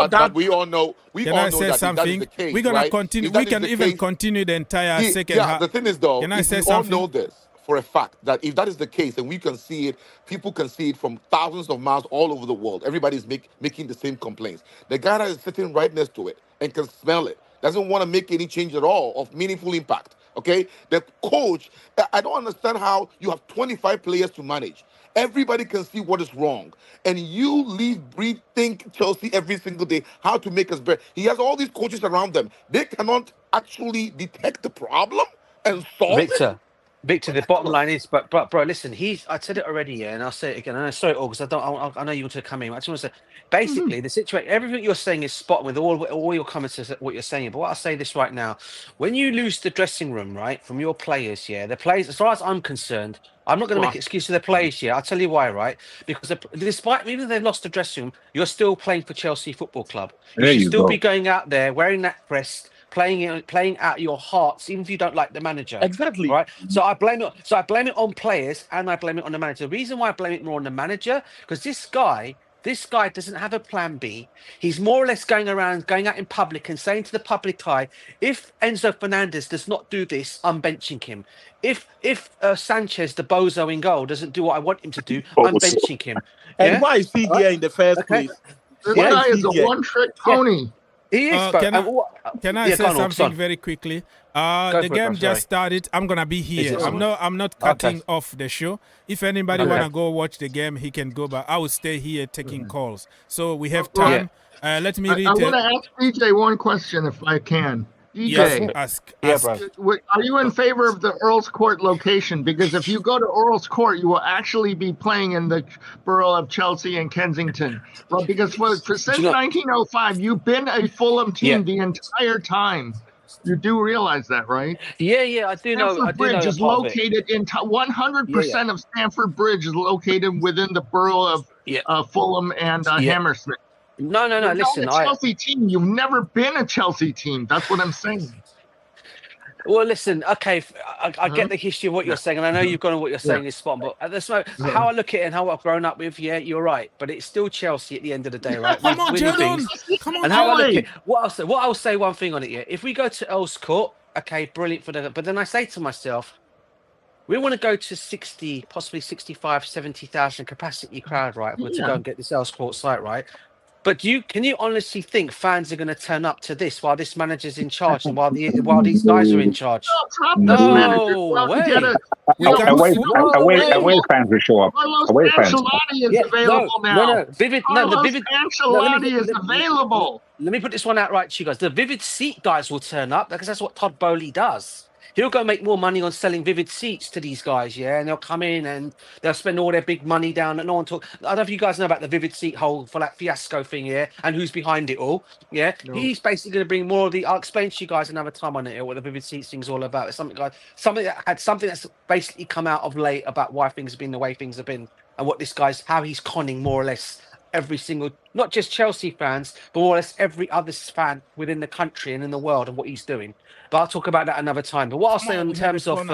But we all know. Can I say something? That is the case, We're gonna right? continue. We can even continue the entire second half. The thing is, though, can I say we something? all know this. for a fact that if that is the case, and we can see it, people can see it from thousands of miles all over the world. Everybody's making the same complaints. The guy that is sitting right next to it and can smell it doesn't want to make any change at all of meaningful impact. Okay, the coach, I don't understand how you have 25 players to manage. Everybody can see what is wrong, and you lead, breathe, think Chelsea every single day how to make us better. He has all these coaches around them. They cannot actually detect the problem and solve it. Victor, the bottom line is, but bro, listen, I said it already, yeah, and I'll say it again. And I'm sorry, August, I know you want to come in. I just want to say, basically, the situation, everything you're saying is spot on with all your comments, is what you're saying. But what I'll say this right now, when you lose the dressing room, right, from your players, yeah, the players, as far as I'm concerned, I'm not going to make excuses for the players here. I'll tell you why, right? Because despite even if they've lost the dressing room, you're still playing for Chelsea Football Club. You There should you still be go. going out there wearing that crest, playing out your hearts, even if you don't like the manager. Exactly. Right. So I blame it on players and I blame it on the manager. The reason why I blame it more on the manager, because this guy doesn't have a plan B. He's more or less going out in public and saying to the public eye, if Enzo Fernandez does not do this, I'm benching him. If Sanchez, the bozo in goal, doesn't do what I want him to do, I'm benching him. And Yeah? why is he here in the first place? This Why guy is is he a here? one-trick pony. He is, bro. Can I say something very quickly? The game just started. I'm gonna be here. I'm not cutting off the show. If anybody wanna go watch the game, he can go. But I will stay here taking calls. So we have time. Let me read. I want to ask DJ one question if I can. DJ, ask. Are you in favor of the Earl's Court location? Because if you go to Earl's Court, you will actually be playing in the borough of Chelsea and Kensington. Well, because since 1905, you've been a Fulham team the entire time. You do realize that, right? Yeah, I do know. Stamford Bridge is located in 100% of Stamford Bridge is located within the borough of Fulham and Hammersmith. No. Listen, a Chelsea team. You've never been a Chelsea team. That's what I'm saying. Well, listen. Okay, I get the history of what you're saying, and I know you've gone on what you're saying is spot on. But at this moment, how I look at it and how I've grown up with, you're right. But it's still Chelsea at the end of the day, right? Come on, Jadon. Come on, and how I look at what I'll say one thing on it. Yeah, if we go to Earl's Court, okay, brilliant for that. But then I say to myself, we want to go to 60, possibly 65, 70,000 capacity crowd, right? To go and get this Earl's Court site, right? But can you honestly think fans are going to turn up to this while this manager's in charge and while these guys are in charge? No way. Away fans will show up. Away fans. Ancelotti is available now. No. Ancelotti is available. Let me put this one out right to you guys. The Vivid Seat guys will turn up because that's what Todd Bowley does. He'll go make more money on selling Vivid Seats to these guys, and they'll come in and they'll spend all their big money down. And no one talk. I don't know if you guys know about the Vivid Seat whole for that fiasco thing, and who's behind it all. Yeah, no. He's basically going to bring more of the. I'll explain to you guys another time on it what the Vivid Seats thing's all about. It's something that's basically come out of late about why things have been the way things have been and what this guy's how he's conning more or less every single, not just Chelsea fans, but more or less every other fan within the country and in the world and what he's doing. But I'll talk about that another time. But what I'll say in terms of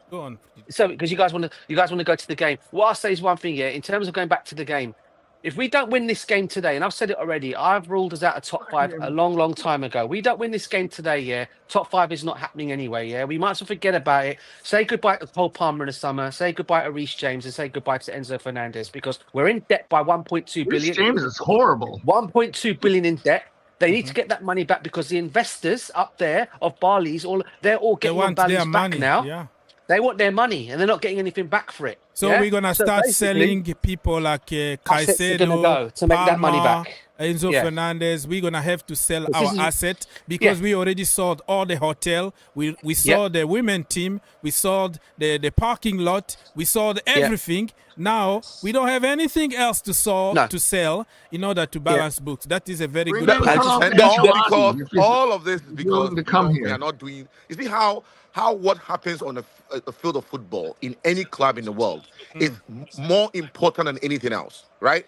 go on. So because you guys want to go to the game. What I'll say is one thing, in terms of going back to the game. If we don't win this game today, and I've said it already, I've ruled us out of top 5 a long, long time ago. We don't win this game today, top 5 is not happening anyway, We might as well forget about it. Say goodbye to Cole Palmer in the summer. Say goodbye to Reece James and say goodbye to Enzo Fernandez because we're in debt by 1.2 billion. Reece James is horrible. 1.2 billion in debt. They need to get that money back because the investors up there of Barley's, they're all getting on Barley's back now. Yeah. They want their money and they're not getting anything back for it. So we're going to start selling people like Caicedo, to make that money back. Enzo Fernandez. We're going to have to sell our asset because we already sold all the hotel. We sold the women team. We sold the parking lot. We sold everything. Now, we don't have anything else to sell in order to balance books. That is a very good point. And all of this is because we are not doing... You see how what happens on a field of football in any club in the world is more important than anything else, right?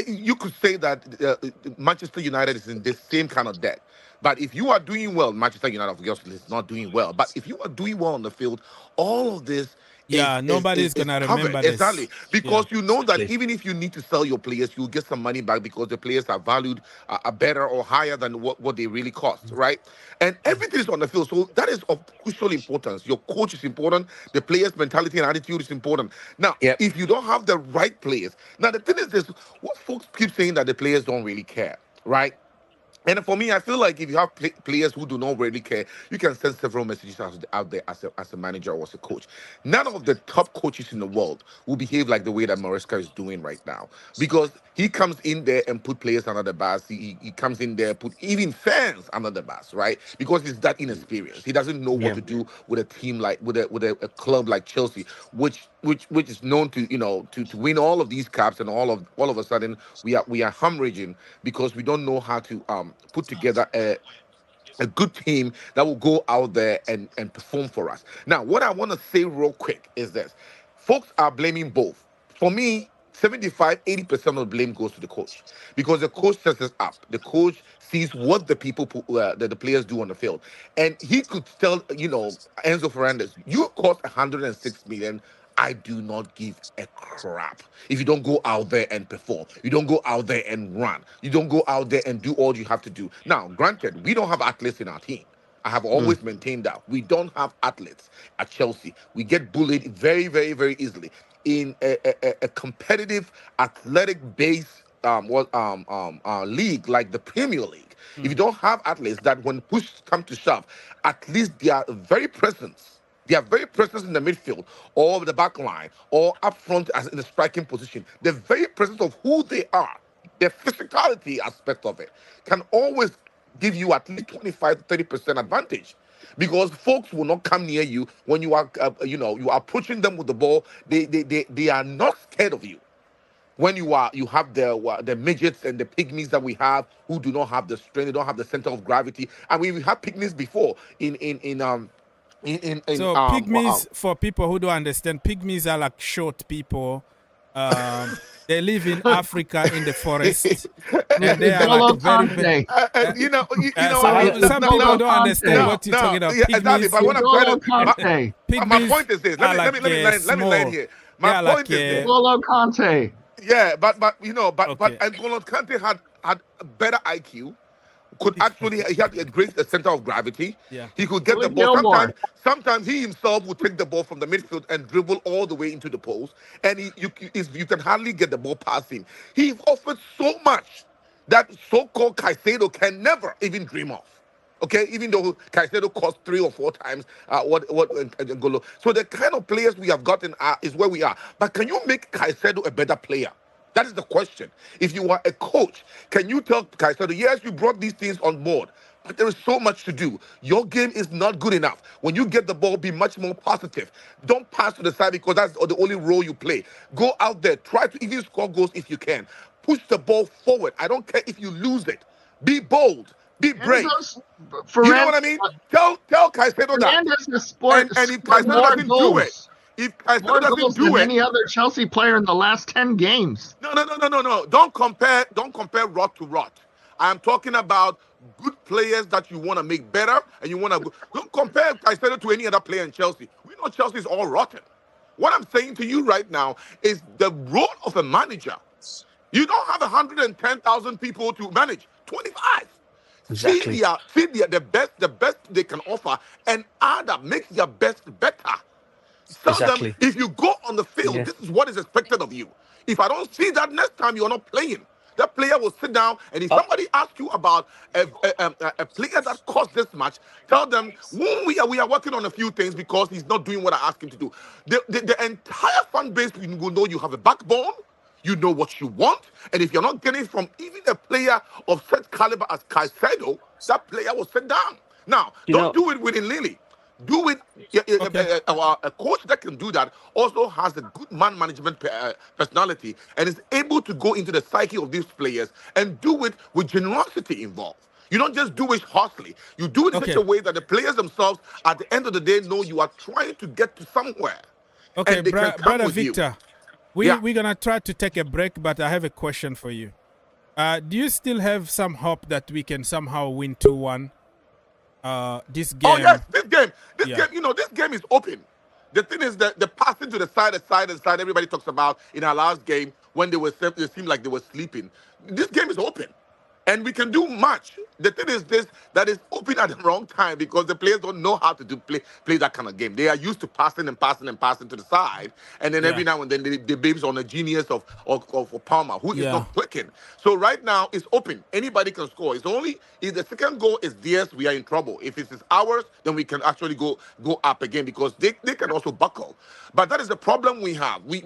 You could say that Manchester United is in the same kind of debt. But if you are doing well, Manchester United obviously is not doing well. But if you are doing well on the field, all of this Yeah, nobody's is gonna covered. remember Exactly. this. Yeah. Because you know that Exactly. even if you need to sell your players, you'll get some money back because the players are valued better or higher than what they really cost, right? And everything is on the field. So that is of crucial importance. Your coach is important. The players' mentality and attitude is important. Now, Yep. if you don't have the right players, now the thing is this, what folks keep saying that the players don't really care, right? And for me, I feel like if you have players who do not really care, you can send several messages out there as a manager or as a coach. None of the top coaches in the world will behave like the way that Maresca is doing right now, because he comes in there and put players under the bus. He comes in there, put even fans under the bus, right? Because he's that inexperienced. He doesn't know what Yeah. to do with a team like a club like Chelsea, which is known to to win all of these cups, and all of a sudden we are hemorrhaging because we don't know how to put together a good team that will go out there and perform for us. Now, what I want to say real quick is this. Folks are blaming both. For me, 75-80% of the blame goes to the coach, because the coach sets us up. The coach sees what the that the players do on the field. And he could tell, Enzo Fernandez, you cost 106 million. I do not give a crap if you don't go out there and perform. You don't go out there and run. You don't go out there and do all you have to do. Now, granted, we don't have athletes in our team. I have always maintained that we don't have athletes at Chelsea. We get bullied very, very, very easily in a competitive, athletic-based league like the Premier League. If you don't have athletes that, when push comes to shove, at least they are very present. They are very present in the midfield or the back line or up front as in the striking position. The very presence of who they are, the physicality aspect of it, can always give you at least 25 to 30% advantage. Because folks will not come near you when you are, you are approaching them with the ball. They are not scared of you. When you have the midgets and the pygmies that we have, who do not have the strength, they don't have the center of gravity. And we had pygmies before So pygmies, for people who don't understand, pygmies are like short people. They live in Africa in the forest, and they are like N'Golo very, Kante. some people don't understand what you're talking about. Yeah, exactly. Pygmies, But what I'm trying N'Golo to, Kante. my point is this. are Let me land small. here. They My are point like is this. N'Golo Kante. Yeah, but Okay. N'Golo Kante had a better IQ. He had a great center of gravity. Yeah. He could get the Billy ball. Gilmore. Sometimes he himself would take the ball from the midfield and dribble all the way into the post, and you can hardly get the ball past him. He offered so much that so-called Caicedo can never even dream of. Okay, even though Caicedo cost 3 or 4 times what N'Golo. So the kind of players we have gotten is where we are. But can you make Caicedo a better player? That is the question. If you are a coach, can you tell Caicedo, yes, you brought these things on board, but there is so much to do. Your game is not good enough. When you get the ball, be much more positive. Don't pass to the side because that's the only role you play. Go out there, try to even score goals if you can. Push the ball forward. I don't care if you lose it. Be bold. Be brave. You know what I mean? Tell Caicedo that. Fernandez has scored And if Caicedo more doesn't do it, goals. if Caicedo More doesn't goals do than it, any other Chelsea player in the last 10 games. no. Don't compare rot to rot. I'm talking about good players that you want to make better, and you want to don't compare Caicedo to any other player in Chelsea. We know Chelsea is all rotten. What I'm saying to you right now is the role of a manager. You don't have 110,000 people to manage. 25. Exactly. See the best they can offer, and add up, make their best better. Tell them, Exactly. if you go on the field, Yeah. this is what is expected of you. If I don't see that next time, you're not playing. That player will sit down, and if somebody asks you about a player that costs this much, tell them, we are working on a few things because he's not doing what I asked him to do. The entire fan base will know you have a backbone. You know what you want, and if you're not getting it from even a player of such caliber as Caicedo, that player will sit down. Now, don't do it within Lily. Do it. A coach that can do that also has a good man management personality and is able to go into the psyche of these players and do it with generosity involved. You don't just do it harshly. You do it in such a way that the players themselves, at the end of the day, know you are trying to get to somewhere. Okay, and they can come Brother with Victor, you. we're gonna try to take a break, but I have a question for you. Do you still have some hope that we can somehow win 2-1? This game. Oh yes, this game, this game is open. The thing is that the passing to the side, everybody talks about in our last game when it seemed like they were sleeping. This game is open. And we can do much. The thing is this, that is open at the wrong time because the players don't know how to play that kind of game. They are used to passing and passing and passing to the side. And then every now and then they babes on a genius of Palmer, who is not clicking. So right now it's open. Anybody can score. It's only if the second goal is theirs, we are in trouble. If it is ours, then we can actually go up again because they can also buckle. But that is the problem we have. We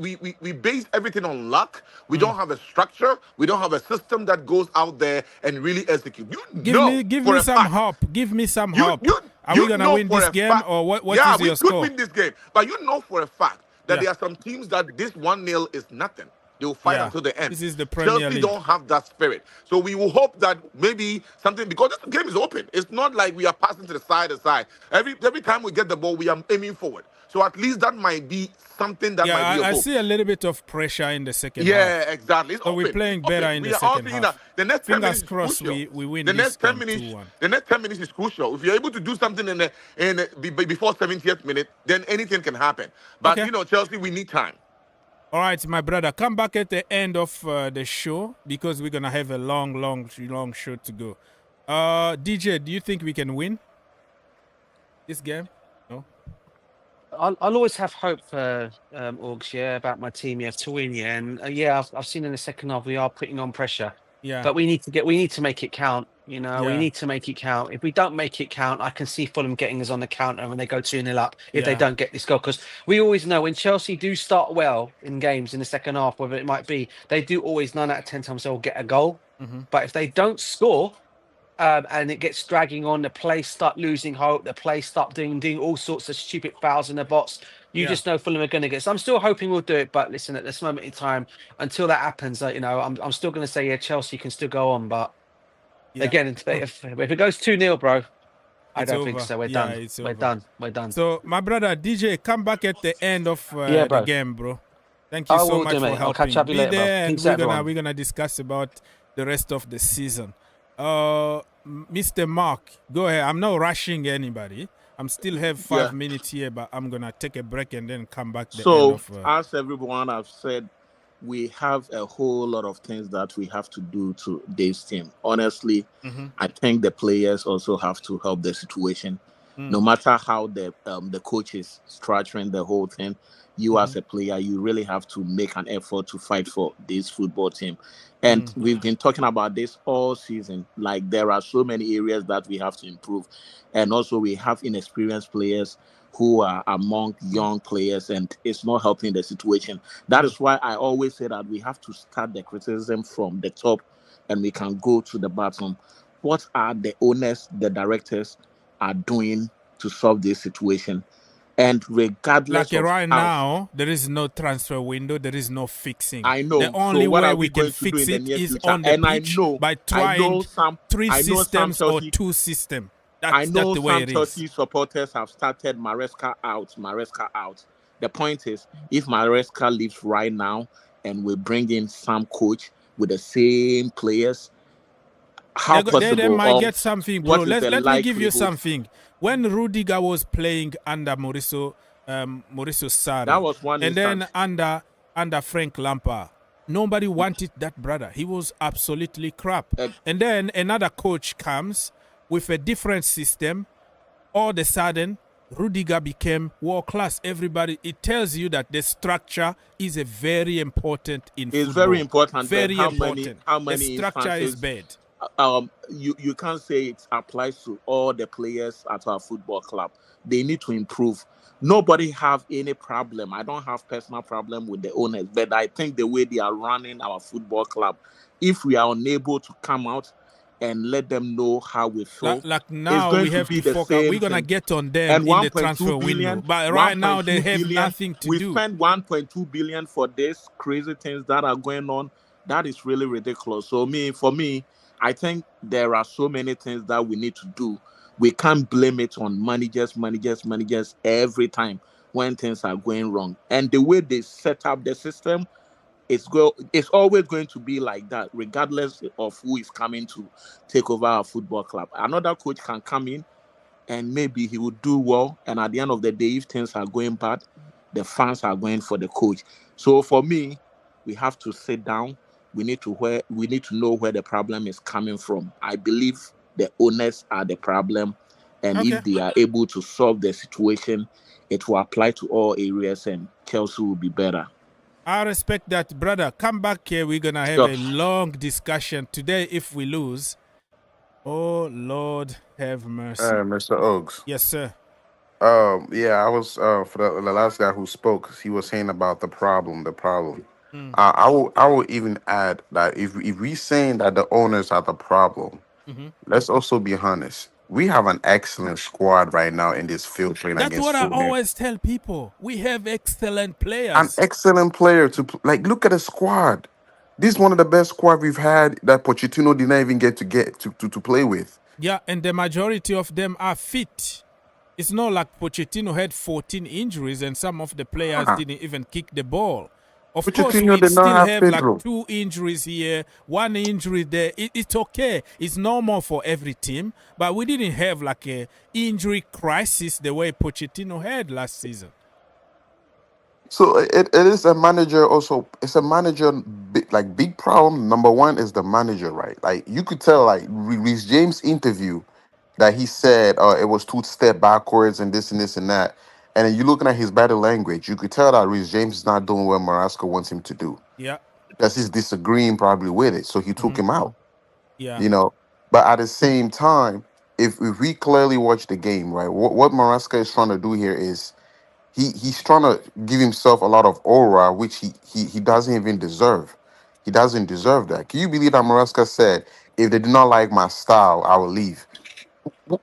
base everything on luck. We don't have a structure. We don't have a system that goes out there and really execute. Give me some hope. Give me some hope. Are we gonna win this game or what is your score? Yeah, we could win this game. But you know for a fact that there are some teams that this 1-0 is nothing. They will fight until the end. This is the Premier Chelsea League. don't have that spirit. So we will hope that maybe something, because this game is open. It's not like we are passing to the side. Every time we get the ball, we are aiming forward. So at least that might be something that might be a hope. I see a little bit of pressure in the second half. Yeah, exactly. It's so we're playing better in the second half. The next Fingers crossed we win the this next 10 minutes. 2-1. The next 10 minutes is crucial. If you're able to do something before 70th minute, then anything can happen. But Chelsea, we need time. All right, my brother, come back at the end of the show because we're gonna have a long show to go. DJ, do you think we can win this game? No. I'll always have hope for Orgs, about my team, to win, and I've seen in the second half we are putting on pressure. Yeah. But we need to make it count. We need to make it count. If we don't make it count, I can see Fulham getting us on the counter when they go 2-0 up if they don't get this goal. Because we always know when Chelsea do start well in games in the second half, whether it might be, they do always 9 out of 10 times they'll get a goal. Mm-hmm. But if they don't score, and it gets dragging on, the players start losing hope, the players start doing all sorts of stupid fouls in the box. You just know Fulham are going to get. So I'm still hoping we'll do it. But listen, at this moment in time, until that happens, I'm still going to say, Chelsea can still go on. But again, if it goes 2-0, bro, I don't think so. We're done. We're done. So, my brother, DJ, come back at the end of the game, bro. Thank you so much for helping. I'll catch up with you later, bro. And we're gonna discuss about the rest of the season. Mr. Mark, go ahead. I'm not rushing anybody. I'm still have 5 minutes here, but I'm gonna take a break and then come back. As everyone have said, we have a whole lot of things that we have to do to Dave's team. Honestly, I think the players also have to help the situation. No matter how the coach is structuring the whole thing, you as a player, you really have to make an effort to fight for this football team. And we've been talking about this all season. Like, there are so many areas that we have to improve. And also we have inexperienced players who are among young players, and it's not helping the situation. That is why I always say that we have to start the criticism from the top and we can go to the bottom. What are the owners, the directors are doing to solve this situation? And regardless of right now, there is no transfer window. There is no fixing. I know. The only way we can fix it is on the pitch by trying 3 systems or 2 systems. I know some Chelsea supporters have started Maresca out. The point is, if Maresca leaves right now and we bring in some coach with the same players, how possible? They might get something, bro. Let me give you something. When Rudiger was playing under Mauricio Sarri, that was one and instance. then under Frank Lampard, nobody wanted that brother. He was absolutely crap. And then another coach comes with a different system. All of a sudden, Rudiger became world class. It tells you that the structure is a very important in football. It's very important. Very important. How many the structure is bad. You can't say it applies to all the players at our football club. They need to improve. Nobody have any problem. I don't have personal problem with the owners, but I think the way they are running our football club, if we are unable to come out and let them know how we feel, like now we have to focus. We're gonna get on them in the transfer window, but right now they have nothing to do. We spend 1.2 billion for this crazy things that are going on. That is really ridiculous. So for me, I think there are so many things that we need to do. We can't blame it on managers every time when things are going wrong. And the way they set up the system, it's always going to be like that, regardless of who is coming to take over our football club. Another coach can come in and maybe he will do well. And at the end of the day, if things are going bad, the fans are going for the coach. So for me, we have to sit down. We need to know where the problem is coming from. I believe the owners are the problem, and Okay. if they are able to solve the situation, it will apply to all areas, and Chelsea will be better. I respect that, brother. Come back here. We're gonna have a long discussion today. If we lose, oh Lord, have mercy. Mr. Oaks. Yes, sir. Yeah, I was for the last guy who spoke. He was saying about the problem. Mm. I will even add that if we saying that the owners are the problem, let's also be honest. We have an excellent squad right now in this field playing That's against what I Fulham. always tell people. We have excellent An players. excellent player like look at the squad. This is one of the best squad we've had that Pochettino did not even get to play with. Yeah, and the majority of them are fit. It's not like Pochettino had 14 injuries and some of the players didn't even kick the ball. Of course, Pochettino we did not still have have Pedro. like 2 injuries here, 1 injury there. It's okay. It's normal for every team. But we didn't have like a injury crisis the way Pochettino had last season. So it is a manager also. It's a manager big problem. Number one is the manager, right? Like you could tell, like Reece James interview that he said it was 2 step backwards and this and this and that. And then you looking at his body language, you could tell that Reece James is not doing what Marasco wants him to do. Yeah. Because he's disagreeing probably with it. So he took him out. Yeah. You know. But at the same time, if we clearly watch the game, right, what Marasco is trying to do here is he's trying to give himself a lot of aura, which he doesn't even deserve. He doesn't deserve that. Can you believe that Maresca said, if they do not like my style, I will leave?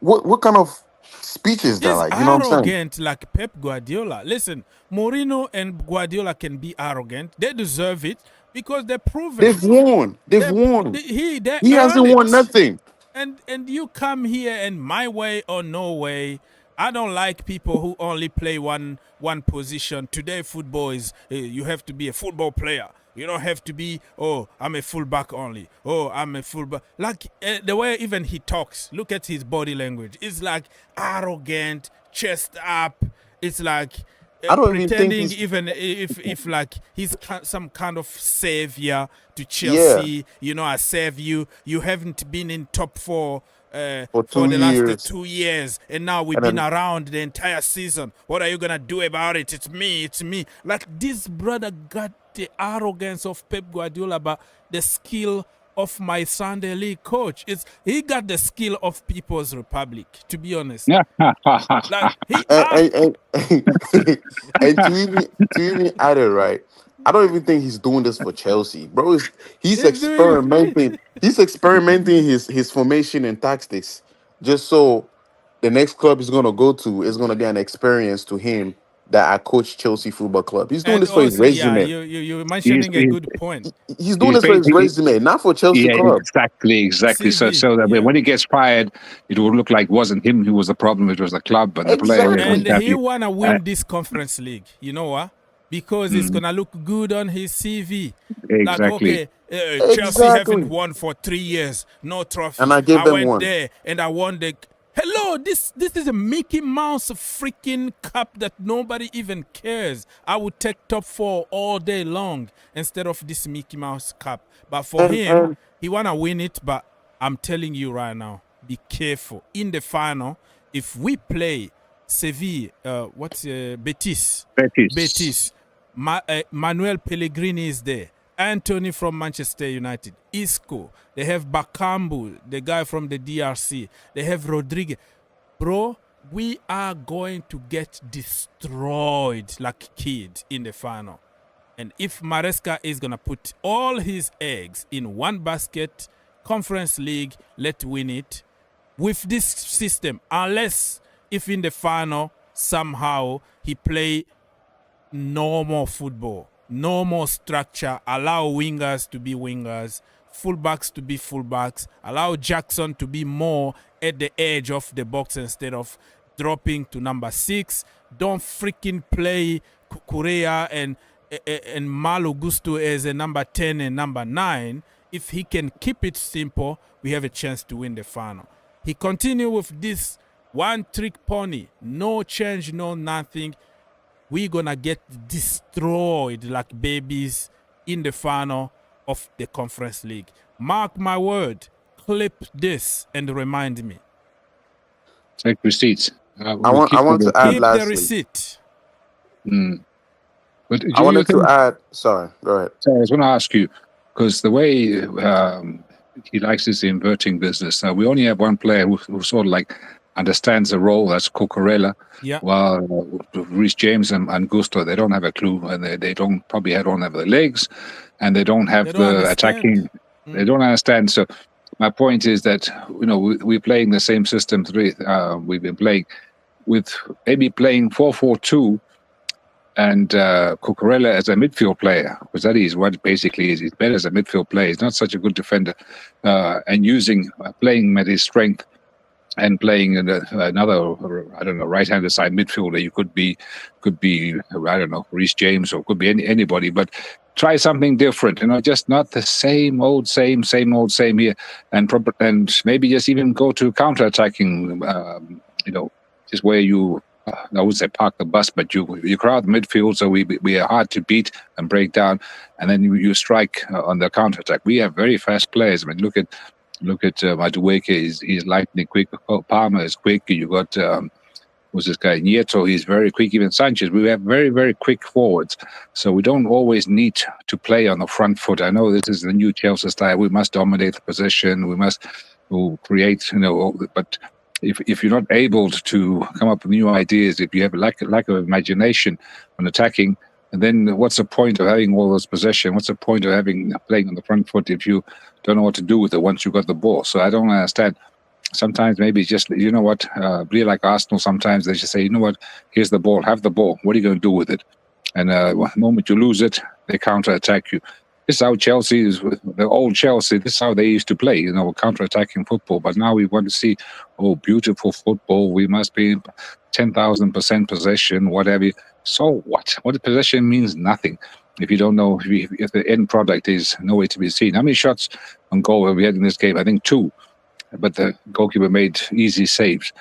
What kind of speech is that? He's Like, you know what I'm saying? arrogant like Pep Guardiola. Listen, Mourinho and Guardiola can be arrogant. They deserve it because they're proven. They've won. They've won. He hasn't earned won it. nothing. And you come here and my way or no way. I don't like people who only play one position. Today, football is you have to be a football player. You don't have to be, oh, I'm a fullback only. Oh, I'm a fullback. Like the way even he talks, look at his body language. It's like arrogant, chest up. It's like I don't pretending even if like he's some kind of savior to Chelsea. Yeah. You know, I save you. You haven't been in top 4 For for the years. last 2 years, and now we've And been then- around the entire season. What are you gonna do about it? It's me. Like this brother got the arrogance of Pep Guardiola about the skill of my Sunday league coach. He got the skill of People's Republic, to be honest. Like and to even add it right, I don't even think he's doing this for Chelsea, bro. He's experimenting. He's experimenting his formation and tactics just so the next club he's gonna go to is gonna be an experience to him that I coach Chelsea Football Club. He's doing and this for his also, yeah, resume. you're mentioning a good point. He's doing this for his resume, not for Chelsea Yeah, Club. exactly. So CV, that yeah. when he gets fired, it will look like it wasn't him who was the problem; it was the club and the players. Exactly. And he wanna win this conference league. You know what? Because it's gonna look good on his CV. Like, Exactly. okay, Chelsea haven't won for 3 years, no trophy. And I gave them went one. there and I won the. Hello, this is a Mickey Mouse freaking cup that nobody even cares. I would take top 4 all day long instead of this Mickey Mouse cup. But for him, he wanna win it. But I'm telling you right now, be careful in the final. If we play Seville, Betis. Manuel Pellegrini is there. Anthony from Manchester United. Isco. They have Bakambu, the guy from the DRC. They have Rodriguez. Bro, we are going to get destroyed like kids in the final. And if Maresca is going to put all his eggs in one basket, Conference League, let's win it. With this system, unless if in the final somehow he play normal football, normal structure, allow wingers to be wingers, fullbacks to be fullbacks, allow Jackson to be more at the edge of the box instead of dropping to number 6. Don't freaking play Correa and Malo Gusto as a number 10 and number 9. If he can keep it simple, we have a chance to win the final. He continue with this One trick pony, no change, no nothing. We're gonna get destroyed like babies in the final of the Conference League. Mark my word. Clip this and remind me. Take receipts. I We want I keep want to add Keep the lastly. receipt. But I do you wanted to think? add. Sorry, go ahead. So I was going to ask you because the way he likes this inverting business. Now we only have one player who sort of like understands the role. That's Cucurella. Yeah. While Reece James and Gusto, they don't have a clue, and they don't have the legs, and they don't have They don't the understand. attacking. They don't understand. So my point is that we're playing the same system. We've been playing with maybe playing 4-4-2. And Cucurella as a midfield player, because that is what basically is. He's better as a midfield player. He's not such a good defender. And playing at his strength and playing another, I don't know, right-handed side midfielder. You could be, I don't know, Reece James, or could be anybody. But try something different. Just not the same old, same here. And maybe just even go to counter-attacking. Just where you. I would say park the bus, but you crowd the midfield, so we are hard to beat and break down, and then you strike on the counter attack. We have very fast players. I mean, look at Madueke. He's lightning quick. Palmer is quick. You got who's this guy Nieto? He's very quick. Even Sanchez. We have very, very quick forwards, so we don't always need to play on the front foot. I know this is the new Chelsea style. We must dominate the possession. We must create. But if you're not able to come up with new ideas, if you have a lack of imagination when attacking, and then what's the point of having all those possession? What's the point of playing on the front foot if you don't know what to do with it once you got the ball? So I don't understand. Sometimes maybe it's just, really like Arsenal, sometimes they just say, here's the ball, have the ball. What are you going to do with it? And the moment you lose it, they counter-attack you. This is how Chelsea is, the old Chelsea, this is how they used to play, counter-attacking football. But now we want to see, beautiful football. We must be 10,000% possession, whatever. So what? What possession means nothing if you don't know, if the end product is nowhere to be seen. How many shots on goal have we had in this game? I think 2. But the goalkeeper made easy saves.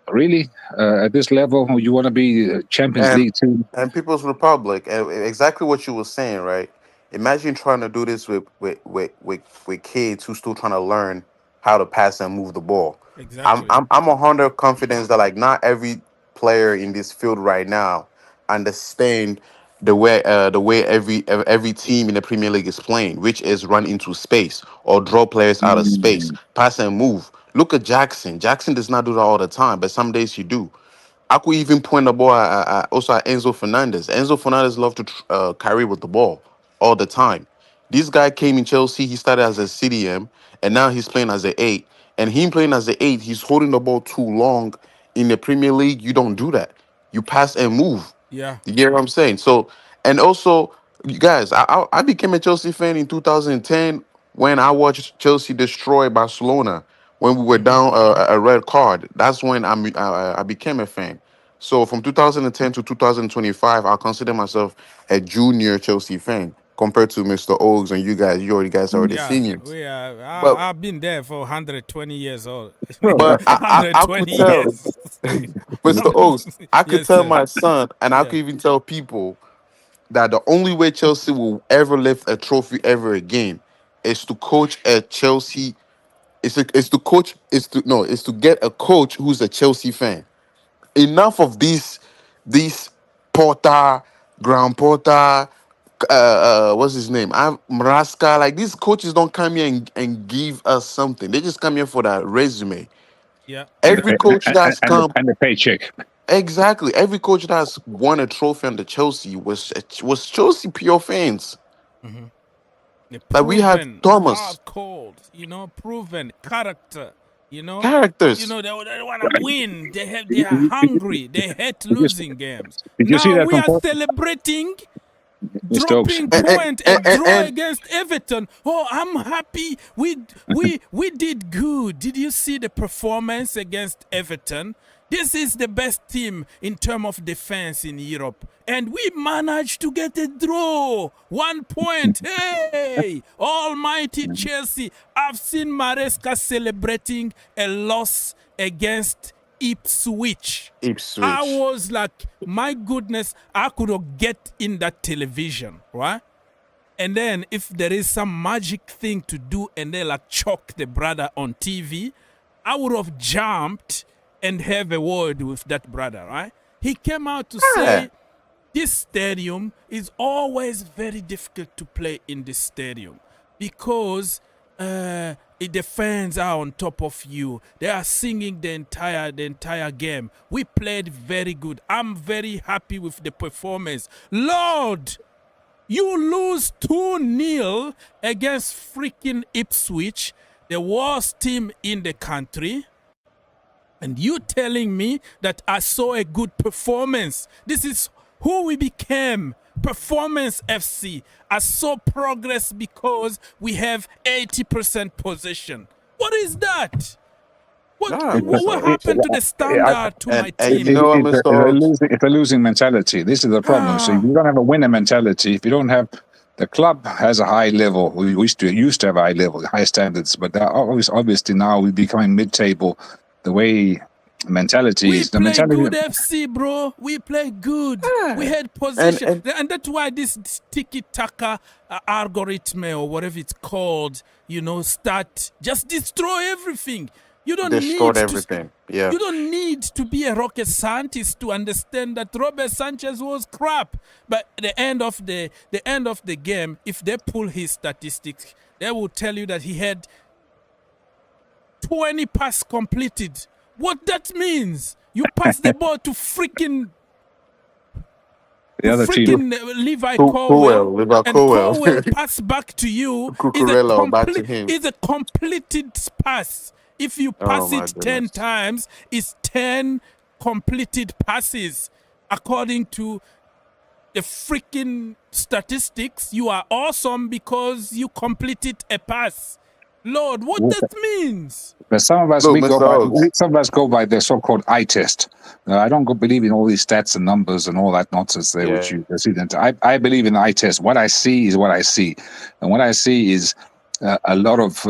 Really? At this level, you want to be Champions League team? And People's Republic, exactly what you were saying, right? Imagine trying to do this with kids who still trying to learn how to pass and move the ball. Exactly. I'm 100 confidence that like not every player in this field right now understand the way every team in the Premier League is playing, which is run into space or draw players out of space, pass and move. Look at Jackson. Jackson does not do that all the time, but some days you do. I could even point the ball also at Enzo Fernandez. Enzo Fernandez love to carry with the ball all the time. This guy came in Chelsea. He started as a CDM, and now he's playing as an 8. And him playing as an 8, he's holding the ball too long. In the Premier League, you don't do that. You pass and move. Yeah. You get what I'm saying? So, and also, you guys, I became a Chelsea fan in 2010 when I watched Chelsea destroy Barcelona when we were down a red card. That's when I became a fan. So from 2010 to 2025, I consider myself a junior Chelsea fan compared to Mr. Oaks and you guys. You guys are the Yeah, seniors. we are. But I've been there for 120 years old. but I could 120 tell, years. Mr. Oaks, I could Yes, tell sir. my son, and I Yeah. could even tell people that the only way Chelsea will ever lift a trophy ever again is to coach a Chelsea. Is to get a coach who's a Chelsea fan. Enough of these Porter, Graham Porter, what's his name? I'm Maraska. Like these coaches don't come here and give us something. They just come here for that resume. Yeah. Every coach that's come And the paycheck. exactly. Every coach that's won a trophy under Chelsea was Chelsea pure fans. Mm-hmm. The Like we had proven, Thomas hard cold, proven character. characters. They want to win. They are hungry. They hate losing games. Did you see Now that we from are celebrating Mr. Oaks? dropping And, point, and, a and, draw and, against Everton. Oh, I'm happy. We did good. Did you see the performance against Everton? This is the best team in terms of defense in Europe. And we managed to get a draw. 1 point. Hey, almighty Chelsea. I've seen Maresca celebrating a loss against Ipswich. I Ipswich. was like, my goodness, I could not get in that television, right? And then if there is some magic thing to do and they like choke the brother on TV, I would have jumped and have a word with that brother, right? He came out to say this stadium is always very difficult to play in this stadium because the fans are on top of you. They are singing the entire game. We played very good. I'm very happy with the performance. Lord, you lose 2-0 against freaking Ipswich, the worst team in the country. And you telling me that I saw a good performance. This is who we became. Performance FC. I saw progress because we have 80% possession. What is that? What happened to the standard to my team? You know what, Mr. Oaks? It's a losing mentality. This is the problem. So if you don't have a winner mentality, if you don't have the club has a high level. We used to have a high level, high standards, but obviously now we're becoming mid-table. The way mentality is. We play good FC, bro. We play good. We had possession. And that's why this tiki-taka algorithm or whatever it's called, start, just destroy everything. You don't destroyed everything. You don't need to be a rocket scientist to understand that Robert Sanchez was crap. But at the end of the game, if they pull his statistics, they will tell you that he had 20 passes completed. What that means? You pass the ball to freaking Levi Colwell, and Colwell pass back to you. Is a completed pass. If you pass it 10 times, it's 10 completed passes. According to the freaking statistics, you are awesome because you completed a pass. Lord, what that means? But some of us go by the so-called eye test. I don't believe in all these stats and numbers and all that nonsense there, which you see. I believe in the eye test. What I see is what I see, and what I see is a lot of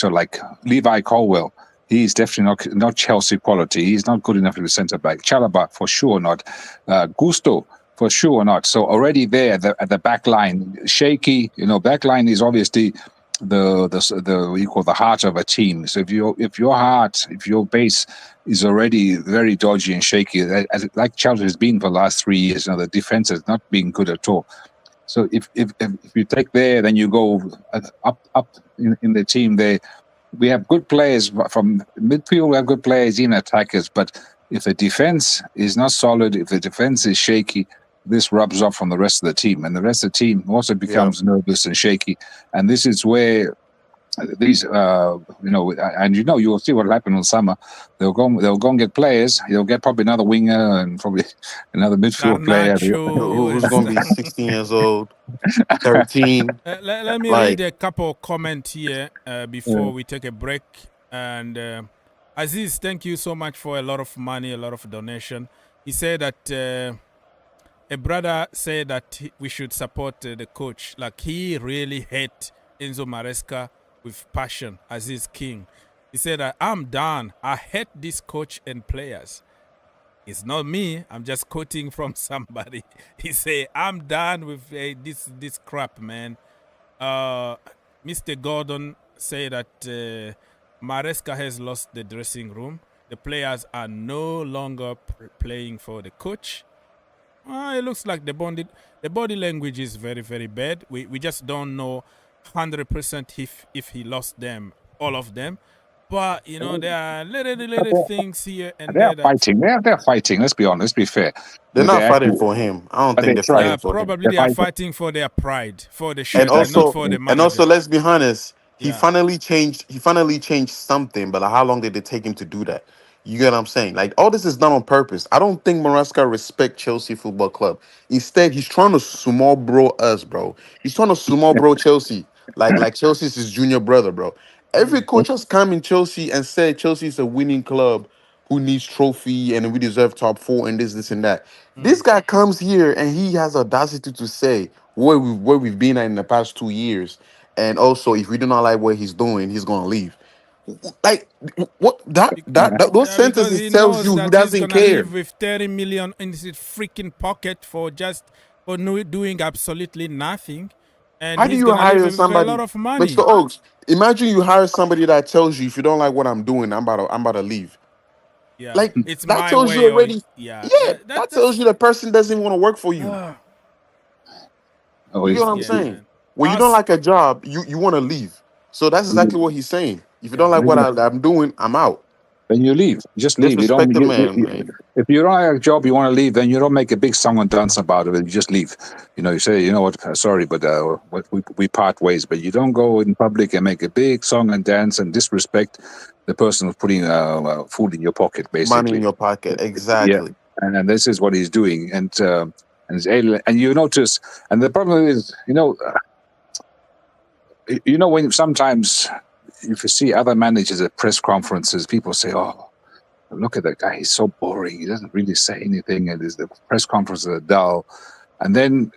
like Levi Colwell. He's definitely not Chelsea quality. He's not good enough to be centre back. Chalobah for sure not. Gusto for sure not. So already there at the back line, shaky. Back line is obviously the we call the heart of a team. So if your base is already very dodgy and shaky, like Chelsea has been for the last 3 years, the defense has not been good at all. So if you take there, then you go up in the team there. We have good players from midfield. We have good players, even attackers. But if the defense is not solid, if the defense is shaky, this rubs off on the rest of the team, and the rest of the team also becomes nervous and shaky. And this is where these, and you'll see what will happen in summer. They'll go and get players. They'll get probably another winger and probably another midfield player who's going to be 16 years old, 13. Let me read a couple of comments here before we take a break. And Aziz, thank you so much for a lot of money, a lot of donation. He said that a brother said that we should support the coach. Like, he really hate Enzo Maresca with passion, Aziz King. He said that I'm done. I hate this coach and players. It's not me. I'm just quoting from somebody. He said, I'm done with this crap, man. Mr. Gordon said that Maresca has lost the dressing room. The players are no longer playing for the coach. It looks like the body language is very, very bad. We just don't know 100% if he lost them, all of them. But, there are little things here and there. They're fighting. They're fighting. Let's be honest. Let's be fair. They're not fighting for him. I don't think they're fighting for him. Probably they are fighting for their pride, for the shirt, not for the manager. And also, let's be honest. He finally changed something, but how long did it take him to do that? You get what I'm saying? Like, all this is done on purpose. I don't think Maresca respects Chelsea Football Club. Instead, he's trying to small bro us, bro. He's trying to small bro Chelsea. Like Chelsea's his junior brother, bro. Every coach has come in Chelsea and said Chelsea is a winning club who needs trophy and we deserve top 4 and this and that. This guy comes here and he has audacity to say where we've been at in the past 2 years. And also, if we do not like what he's doing, he's going to leave. Like, what? Those Because sentences he tells knows you he that he's doesn't gonna care. live with 30 million in his freaking pocket for doing absolutely nothing, and How do he's you gonna live hire with a somebody, lot of money. Mr. Oaks? Imagine you hire somebody that tells you if you don't like what I'm doing, I'm about to leave. Yeah, Like it's that my tells you way or already. yeah. Yeah, that tells you the person doesn't want to work for you. Oh, You get he's, what I'm Yeah, saying? man. When you don't Us, like a job, you want to leave. So that's exactly what he's saying. If you don't yeah. like what I'm doing, I'm out. then you leave. You just leave. You don't. Disrespect the man, man. If you don't like a job, you want to leave. Then you don't make a big song and dance about it. You just leave. You say, you know what? Sorry, but we part ways. But you don't go in public and make a big song and dance and disrespect the person who's putting food in your pocket, Money in basically. your pocket, Yeah, exactly. and this is what he's doing. And it's alien. And you notice. And the problem is, when sometimes if you see other managers at press conferences, people say, "Oh, look at that guy. He's so boring. He doesn't really say anything. And the press conferences are dull." And then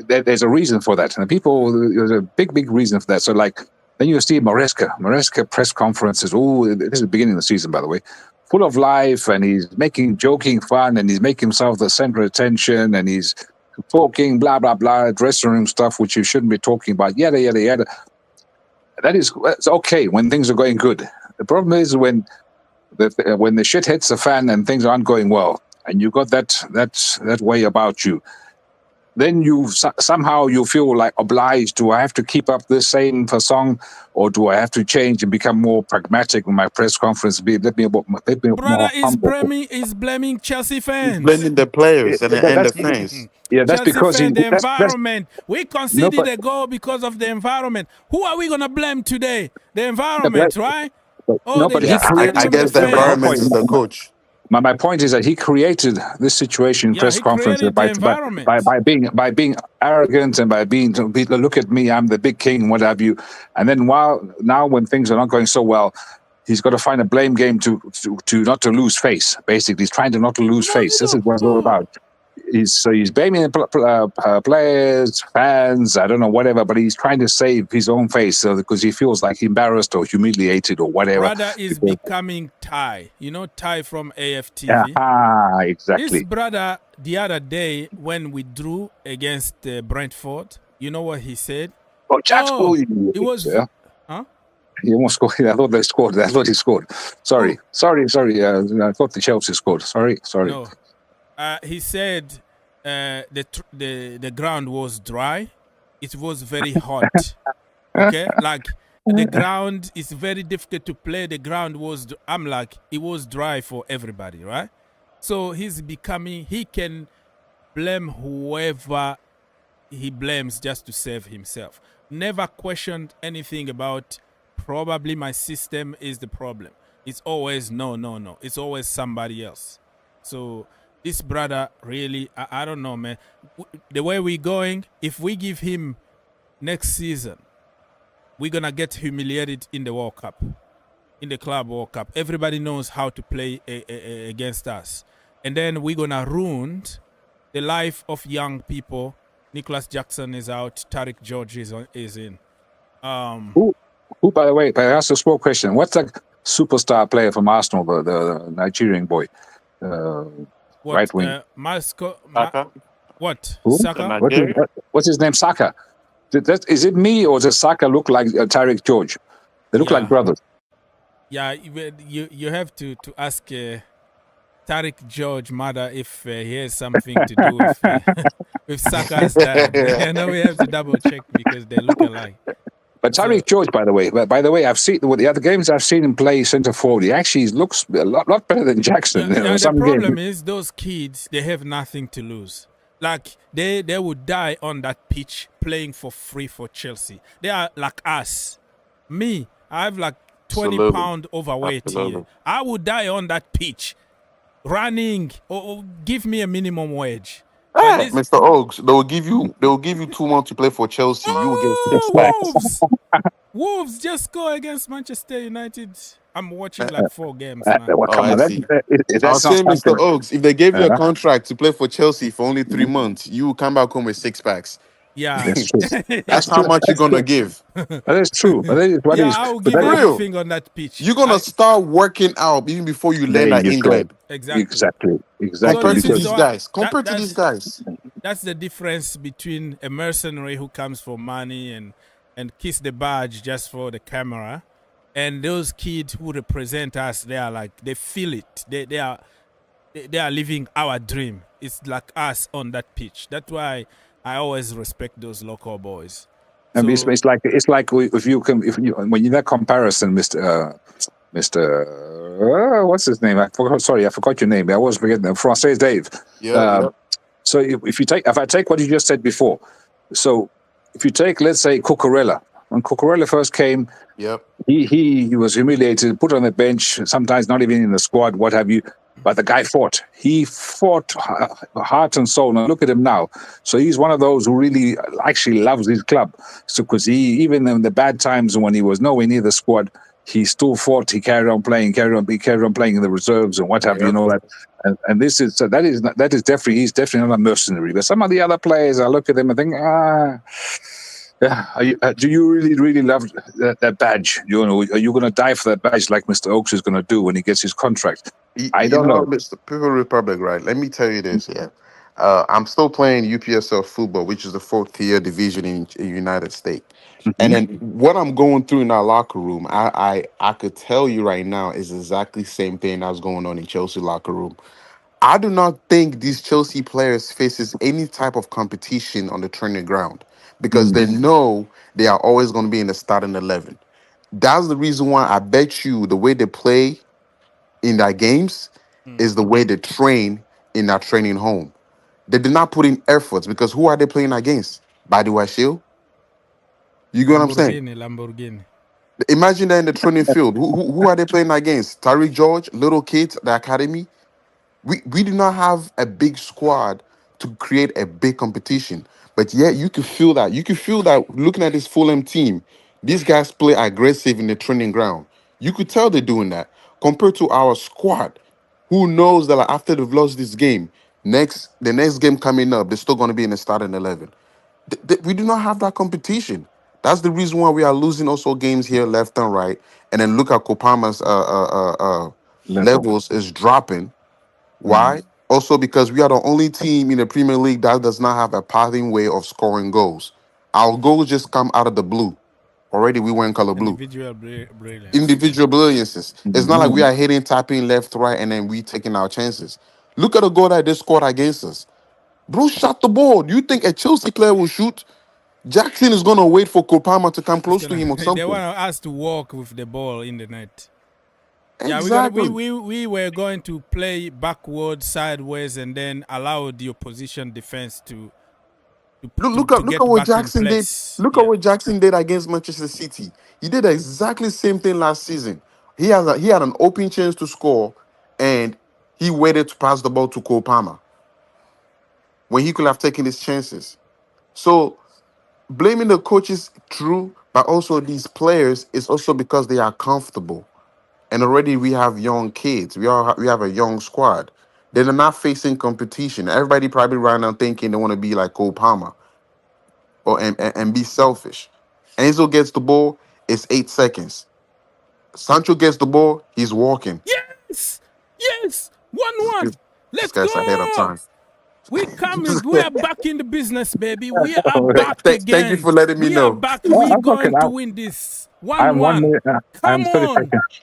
there's a reason for that. And there's a big reason for that. So, then you see Maresca press conferences. Oh, this is the beginning of the season, by the way, full of life. And he's joking fun. And he's making himself the center of attention. And he's talking, blah, blah, blah, dressing room stuff, which you shouldn't be talking about, yada, yada, yada. That's okay when things are going good. The problem is when the shit hits the fan and things aren't going well, and you got that way about you, then you somehow you feel like obliged. Do I have to keep up this same facade, or do I have to change and become more pragmatic in my press conference? Let me Brother more humble. is blaming Chelsea He's fans. blaming the players and the That's fans. that's Chelsea because fan, the that's environment. We no, conceded but a goal because of the environment. Who are we gonna blame today? The but environment, right? no, The but he Yeah, I stadium, created the guess the my whole environment point. is fans. the coach. My point is that he created this situation in Yeah, press he conferences created the environment. by being arrogant and by being look at me, I'm the big king, what have you. And then now when things are not going so well, he's got to find a blame game to not to lose face. Basically, he's trying to not to lose face. This is what it's all about. He's blaming the players, fans, I don't know, whatever, but he's trying to save his own face because he feels like embarrassed or humiliated or whatever. Brother is becoming Ty. You know Ty from AFTV? Exactly. His brother, the other day when we drew against Brentford, you know what he said? Oh, Jack scored. It was... Yeah. Huh? He almost scored. I thought they scored. I thought he scored. Sorry. I thought the Chelsea scored. Sorry. No. He said the ground was dry. It was very hot. Okay, like the ground is very difficult to play. The ground was. I'm like, it was dry for everybody, right? So he can blame whoever he blames just to save himself. Never questioned anything about probably my system is the problem. It's always no. It's always somebody else. So this brother really, I don't know, man. The way we're going, if we give him next season, we're going to get humiliated in the World Cup, in the Club World Cup. Everybody knows how to play against us. And then we're going to ruin the life of young people. Nicholas Jackson is out. Tariq George is in. Who, by the way, I asked a small question. What's that superstar player from Arsenal, the Nigerian boy? Right wing. Saka? What? Who? Saka? What's his name? Saka. Is it me or does Saka look like Tariq George? They look like brothers. Yeah, you have to ask Tariq George mother if he has something to do with Saka's dad. We have to double check because they look alike. But Tariq George, by the way, I've seen the other games I've seen him play centre forward. He actually looks a lot better than Jackson. Yeah, the problem is those kids, they have nothing to lose. Like they would die on that pitch playing for free for Chelsea. They are like us. Me, I have like 20 pound overweight here. I would die on that pitch, running or give me a minimum wage. Mr. Oaks, they will give you 2 months to play for Chelsea. You will get 6 packs. Wolves just go against Manchester United. I'm watching like 4 games now. I see. I'll say, Mr. Oaks, if they gave you a contract to play for Chelsea for only 3 months, you will come back home with 6 packs. Yeah. That's true. That's how much you're That's gonna true. give. That is true. But that is what Yeah, is. I will But give that, For real. everything on that pitch. You're gonna start working out even before you there land at you go. England. Exactly. So Exactly. Compared this to is Because these what guys. Compared to these guys. that's the difference between a mercenary who comes for money and kiss the badge just for the camera, and those kids who represent us. They are like, they feel it. They are living our dream. It's like us on that pitch. That's why I always respect those local boys. I mean, So it's like if you can if you when you that comparison, Mr. What's his name? I forgot. Sorry, I forgot your name. I was forgetting. Francis Dave. Yep. So if I take what you just said before, so if you take, let's say, Cucurella, when Cucurella first came, Yep. he was humiliated, put on the bench, sometimes not even in the squad, what have you. But the guy fought. He fought heart and soul. And look at him now. So he's one of those who really actually loves his club. So because he, even in the bad times when he was nowhere near the squad, he still fought. He carried on playing, he carried on playing in the reserves and what have you. You know that. And this is that is definitely, he's definitely not a mercenary. But some of the other players, I look at them and think, yeah, do you really love that badge? You know, are you going to die for that badge like Mr. Oakes is going to do when he gets his contract? I don't know. Mr. People Republic, right? Let me tell you this, yeah. I'm still playing UPSL football, which is the 4th-tier division in United States. And then what I'm going through in our locker room, I could tell you right now is exactly the same thing that's going on in Chelsea locker room. I do not think these Chelsea players faces any type of competition on the training ground because they know they are always going to be in the starting 11. That's the reason why I bet you the way they play in their games is the way they train in their training home. They did not put in efforts because who are they playing against? Badi Shield? You get what I'm saying? Lamborghini. Imagine that in the training field. Who are they playing against? Tariq George, little kids, the academy. We do not have a big squad to create a big competition. But yet you can feel that. You can feel that looking at this Fulham team, these guys play aggressive in the training ground. You could tell they're doing that compared to our squad, who knows that like, after they've lost this game, the next game coming up, they're still going to be in the starting 11. We do not have that competition. That's the reason why we are losing also games here left and right. And then look at Kopama's levels is dropping. Why? Also because we are the only team in the Premier League that does not have a pathing way of scoring goals. Our goals just come out of the blue. Already we went color blue. Individual brilliance. Individual brilliances. It's not like we are hitting, tapping left, right, and then we taking our chances. Look at the goal that they scored against us. Bro, shot the ball. Do you think a Chelsea player will shoot? Jackson is going to wait for Kopama to come close to him or They something. want us to walk with the ball in the net. Exactly. Yeah, we were going to play backwards, sideways, and then allow the opposition defense to Look at what Jackson did. Look at what Jackson did against Manchester City. He did exactly the same thing last season. He had an open chance to score, and he waited to pass the ball to Cole Palmer when he could have taken his chances. So blaming the coaches, true, but also these players is also because they are comfortable, and already we have young kids. We have a young squad. They're not facing competition. Everybody probably right now thinking they want to be like Cole Palmer. Or and be selfish. Enzo gets the ball, it's 8 seconds. Sancho gets the ball, he's walking. Yes! 1-1. This Let's guy's ahead of go! time. We coming. We are back in the business, baby. We are back again. Thank you for letting me We know. are back. We're going to win this. 1-1. I'm Come 30 on. seconds.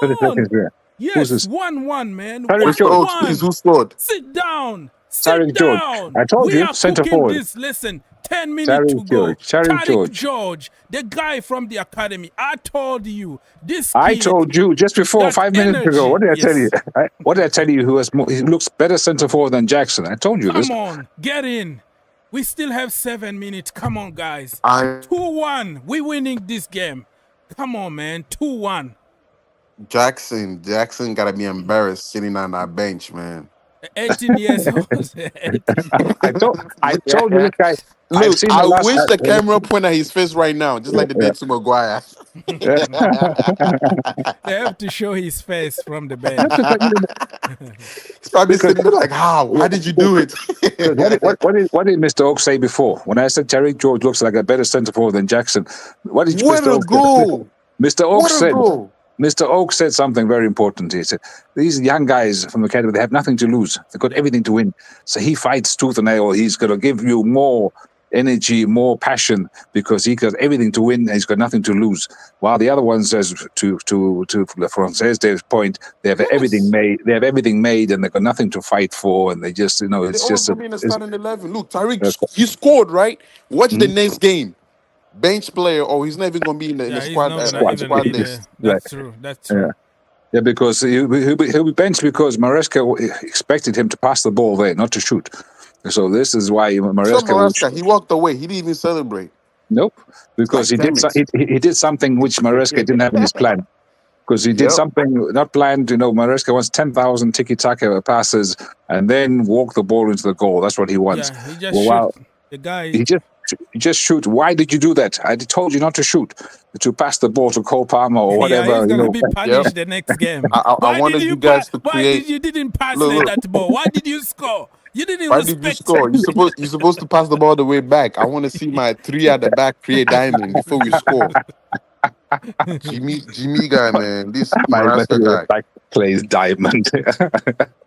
30 seconds there. Yes, 1-1, man. Tariq 1-1. Please, who scored? Sit down. Tariq George. I told we you, are centre cooking forward. this. Listen, 10 minutes to Tariq go. George. Tariq George, the guy from the academy. I told you. This I kid, told you just before, that 5 minutes ago. energy. What did I tell you? Yes. What did I tell you? He looks better centre forward than Jackson. I told you this. Come on, get in. We still have 7 minutes. Come on, guys. I 2-1. We winning this game. Come on, man. 2-1. Jackson gotta be embarrassed sitting on that bench, man. 18 years old. I told you this guy. I've Look, seen I the last. wish the camera point at his face right now, just like they did to Maguire. They have to show his face from the bench. He's probably sitting there like, how? Why did you do it? 'Cause what did Mr. Oak say before? When I said Terry George looks like a better centre forward than Jackson, what did What Mr. a Oak say? goal! Mr. Oak What a said. goal! Mr. Oak said something very important. He said, these young guys from the academy, they have nothing to lose. They've got everything to win. So he fights tooth and nail. He's going to give you more energy, more passion, because he got everything to win and he's got nothing to lose. While the other ones, as to France's point, they have everything made. They have everything made and they've got nothing to fight for. And they just, They it's always just, gonna be in the starting 11. Look, Tariq, uh, he scored, right? Watch the mm, next game. Bench player, or he's not even gonna be in the Yeah, he's squad not gonna squad. even be there. list. Right. That's true. That's Yeah. true. Yeah, because he'll be benched because Maresca expected him to pass the ball there, not to shoot. So this is why So Maresca will. Maraska, he walked away. He didn't even celebrate. Nope, because Like, damn it. he did something which Maresca didn't have in his plan. Because he did Yep. something not planned. Maresca wants 10,000 tiki-taka passes and then walk the ball into the goal. That's what he wants. Yeah, he just Well, shoot. wow, The guy. he just shoot. Why did you do that? I told you not to shoot, to pass the ball to Cole Palmer or Yeah, whatever. he's gonna be punished Yep. the next game. I Why wanted did you you guys to Why create. did you didn't pass Look, that ball? Why did you score? You didn't why did you respect. score? You're supposed to pass the ball the way back. I want to see my 3 at the back create diamond before we score. Jimmy guy, man. This My Maraska guy. back plays diamond.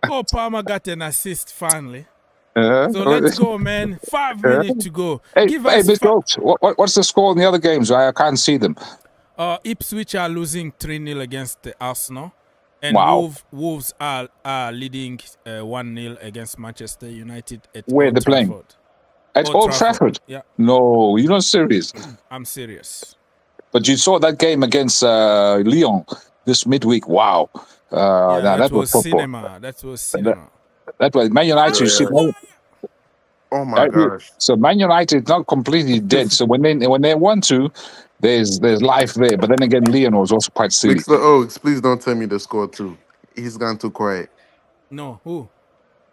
Cole Palmer got an assist finally. So let's go, man. 5 minutes to go. Hey, Give hey, us Mr. Oaks, what's the score in the other games? I can't see them. Ipswich are losing 3-0 against the Arsenal. And Wow. Wolves are leading 1-0 against Manchester United at Where Old they're playing? Trafford. At Old Trafford? Yeah, No, you're not serious. I'm serious. But you saw that game against Lyon this midweek. Wow. That was football. cinema. That was cinema. That was Man United. You see, Oh my gosh. so Man United is not completely dead. So when they want to, there's life there. But then again, Lyon was also quite silly. Mr. Oaks, please don't tell me the score too. He's gone too quiet. No, who?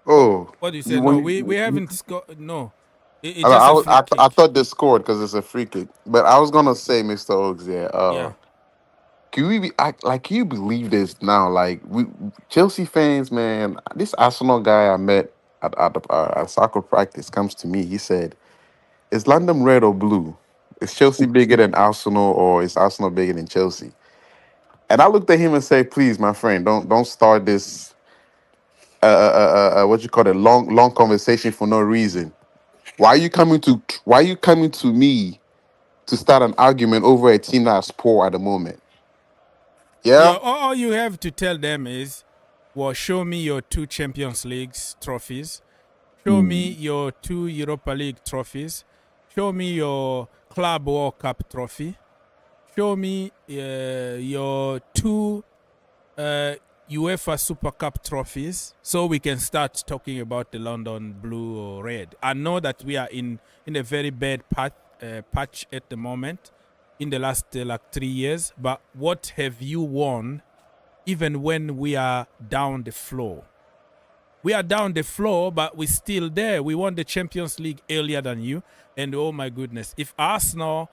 Oh. What do you say? No, we haven't scored. No. It's I, just I, a was- free I, kick. I thought they scored because it's a free kick. But I was gonna say, Mr. Oaks, Yeah. can you believe this now? Like we Chelsea fans, man. This Arsenal guy I met at soccer practice comes to me. He said, "Is London red or blue? Is Chelsea bigger than Arsenal, or is Arsenal bigger than Chelsea?" And I looked at him and said, "Please, my friend, don't start this what you call it long conversation for no reason. Why are you coming to me to start an argument over a team that's poor at the moment?" Yeah, Yeah. all you have to tell them is, well, show me your 2 Champions Leagues trophies. Show me your 2 Europa League trophies. Show me your Club World Cup trophy. Show me your 2 UEFA Super Cup trophies, so we can start talking about the London blue or red. I know that we are in a very bad patch at the moment in the last 3 years, but what have you won even when we are down the floor? We are down the floor, but we're still there. We won the Champions League earlier than you, and oh my goodness, if Arsenal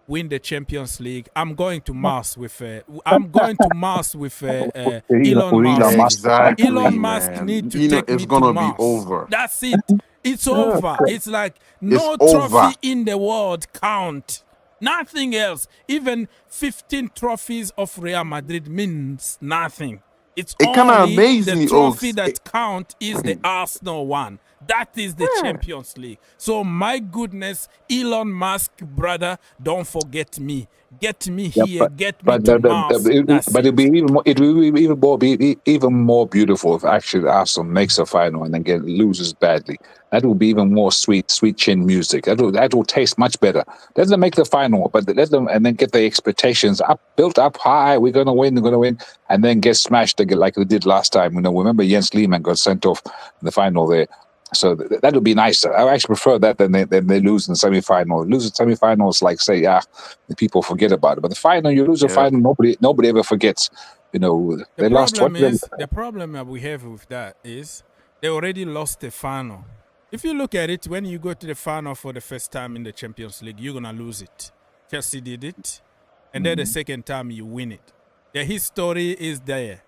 win the Champions League, I'm going to Mars with Elon Musk. Exactly, Elon Musk man. need to You know take it's me gonna to be Mars. over. That's it. It's over. It's like no It's trophy over. in the world count. Nothing else. Even 15 trophies of Real Madrid means nothing. It's It kinda only amazed the me, trophy Oaks. that count is the Arsenal one. That is the Champions League. So my goodness, Elon Musk, brother, don't forget me. Get me here. Get me to Mars. It'll be even more beautiful if actually Arsenal makes a final and then loses badly. That will be even more sweet chin music. That will taste much better. Let them make the final, but let them and then get the expectations built up high. We're gonna win. And then get smashed like we did last time. Remember Jens Lehmann got sent off in the final there. So that would be nicer. I actually prefer that than they lose in the semi-final. Lose in semi-finals, like say, the people forget about it. But the final, you lose a final, nobody ever forgets. They lost. The problem that we have with that is they already lost the final. If you look at it, when you go to the final for the first time in the Champions League, you're gonna lose it. Chelsea did it, and then the second time you win it. The history is there.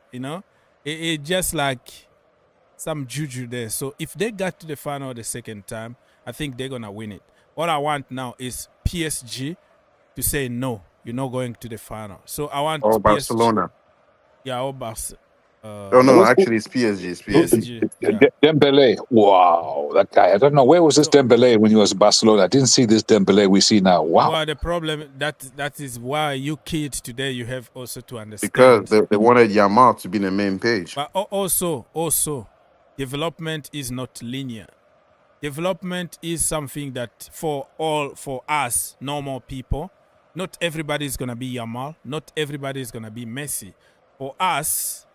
It just like some juju there. So if they got to the final the second time, I think they're gonna win it. What I want now is PSG to say no, you're not going to the final. So I want Or PSG. Barcelona. Yeah, or Barcelona. Oh no, actually it's PSG. It's PSG. PSG. Dembele. Wow, that guy. I don't know where was this Dembele when he was in Barcelona. I didn't see this Dembele we see now. Wow. Well, the problem that is why you kids today you have also to understand Because they wanted Yamal to be the main page. But also, development is not linear. Development is something that for us normal people, not everybody is gonna be Yamal, not everybody is gonna be Messi. For us,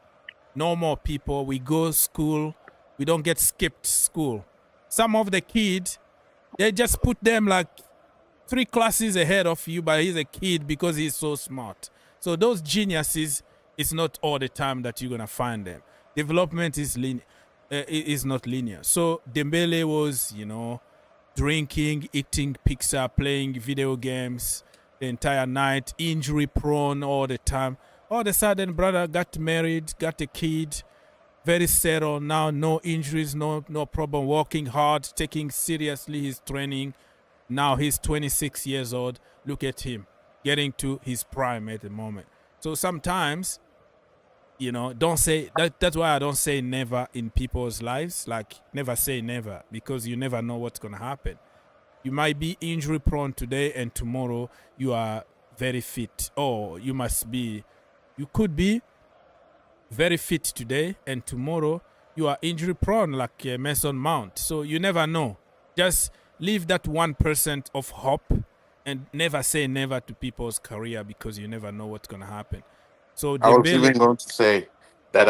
normal people, we go school, we don't get skipped school. Some of the kids, they just put them like 3 classes ahead of you, but he's a kid because he's so smart. So those geniuses, it's not all the time that you're gonna find them. Development is not linear. So Dembele was, drinking, eating pizza, playing video games the entire night, injury prone all the time. All of a sudden, brother got married, got a kid, very settled now, no injuries, no problem, working hard, taking seriously his training. Now he's 26 years old. Look at him, getting to his prime at the moment. So sometimes, don't say that. That's why I don't say never in people's lives. Like, never say never, because you never know what's going to happen. You might be injury prone today and tomorrow you are very fit. Or you could be very fit today and tomorrow you are injury prone like Mason Mount. So you never know. Just leave that 1% of hope and never say never to people's career, because you never know what's going to happen. So I was even going to say that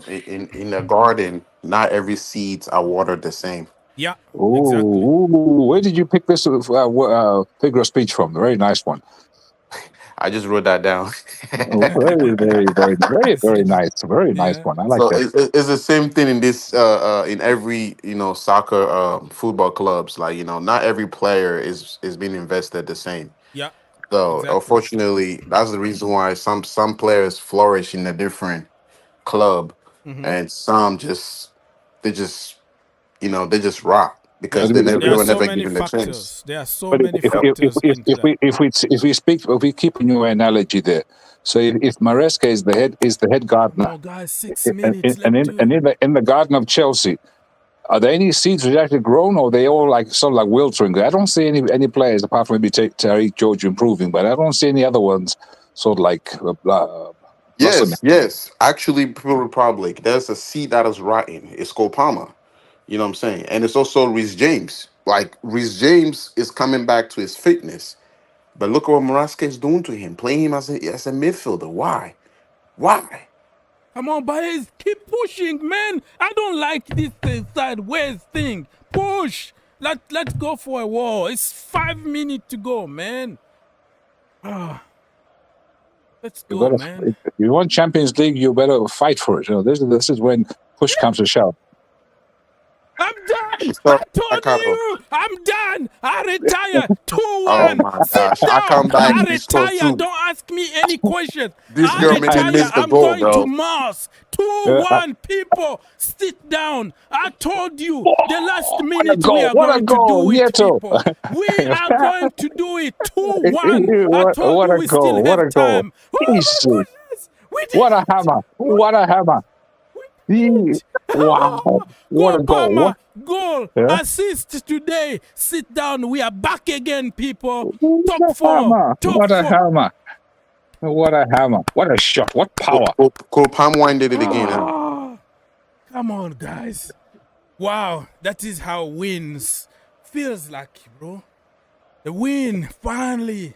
in the garden, not every seeds are watered the same. Yeah, exactly. Where did you pick this figure of speech from? Very nice one. I just wrote that down. Very, very, very, very, very nice. Very nice one. I like that. It's the same thing in this in every soccer football clubs. Like not every player is being invested the same. Yeah. So exactly. Unfortunately, that's the reason why some players flourish in a different club, and some they just rock because they were never given the chance. There are so many factors. If we keep a new analogy there, so if Maresca is the head gardener, oh guys, 6 minutes and in the garden of Chelsea, are there any seeds which actually grown, or are they all sort of like wilting? I don't see any players apart from maybe Tariq George improving, but I don't see any other ones sort of like. Yes. Actually, People Republic, there's a seed that is rotten. It's called Palmer. You know what I'm saying? And it's also Reece James. Like, Reece James is coming back to his fitness. But look at what Maresca is doing to him, playing him as a midfielder. Why? Come on, boys, keep pushing, man. I don't like this sideways thing. Push. Let's go for a war. It's 5 minutes to go, man. Let's go, man. If you want Champions League, you better fight for it. This is when push comes to shove. I'm done. I told you. I'm done. I retire. 2-1. Oh my gosh. Sit down. I come back. I retire. Don't ask me any questions. This girl made me miss the I'm goal, going to Mars. 2-1. People, sit down. I told you. The last minute we are going to do it, people. We are going to do it. 2-1. I told you we still have time. Oh my goodness. What a hammer. What a hammer. Wow. What a goal. Goal. Assist today. Sit down. We are back again, people. Top 4. What a hammer. What a hammer. What a shot. What power. Cole Palmer did it again. Come on, guys. Wow. That is how wins feels like, bro. The win, finally.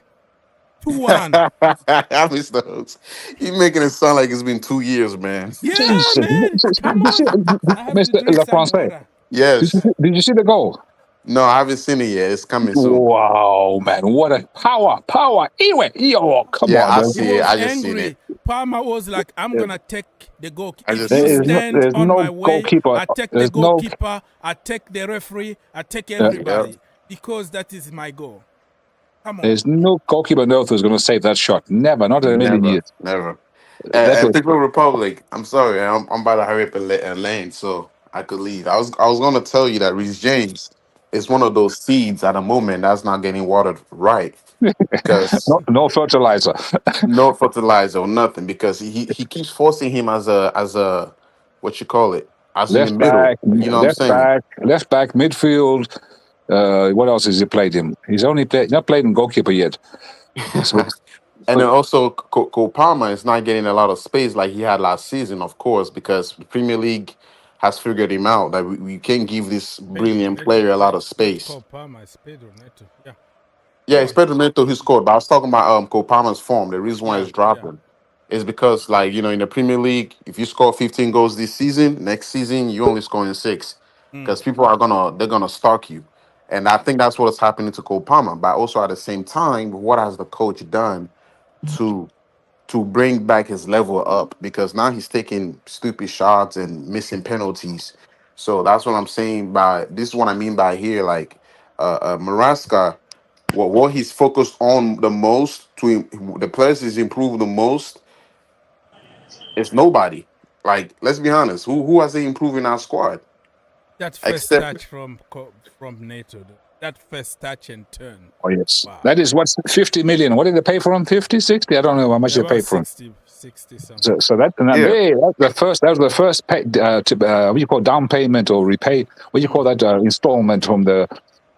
2-1. Mr. Hooks, you're making it sound like it's been 2 years, man. Yeah, man. Come on. Mr. La France. Yes. Did you see the goal? No, I haven't seen it yet. It's coming soon. Wow, man. What a power. Anyway, come on. I see it. I just seen it. Palmer was like, I'm going to take the goalkeeper. There's on no my way, goalkeeper. I take the goalkeeper. I take the referee. I take everybody. Because that is my goal. Come on. There's no goalkeeper on earth who's going to save that shot. Never. Not in a million years. Never. People Republic, I'm sorry. I'm about to hurry up and lane. So I could leave. I was gonna tell you that Reece James is one of those seeds at the moment that's not getting watered right because No fertilizer. no fertilizer or nothing because he keeps forcing him as a what you call it as in the middle. You know what I'm saying? Left back, midfield. What else has he played him? He's only not played in goalkeeper yet. So, And then also Cole Palmer is not getting a lot of space like he had last season, of course, because the Premier League has figured him out that we can't give this brilliant player a lot of Not space. Cole Palmer, it's Pedro Neto. Yeah. Yeah, Go it's on. Pedro Neto who scored, but I was talking about Cole Palmer's form. The reason why Yeah, he's yeah. dropping is because, like, in the Premier League, if you score 15 goals this season, next season you only scoring 6 because people are gonna stalk you, and I think that's what's happening to Cole Palmer. But also at the same time, what has the coach done to bring back his level up? Because now he's taking stupid shots and missing penalties. So that's what I'm saying by this is what I mean by here, like Maraska, what he's focused on the most the players he's improved the most is nobody. Like, let's be honest, who has he improved in our squad? That first Except touch from Neto, though. That first touch and turn. oh yes, Wow. that is what's 50 million. What did they pay for him? 50, 60? I don't know how much Yeah, they about paid for him. 60 something. So that yeah. that was the first pay, what do you call down payment or repay? What do you call that installment from the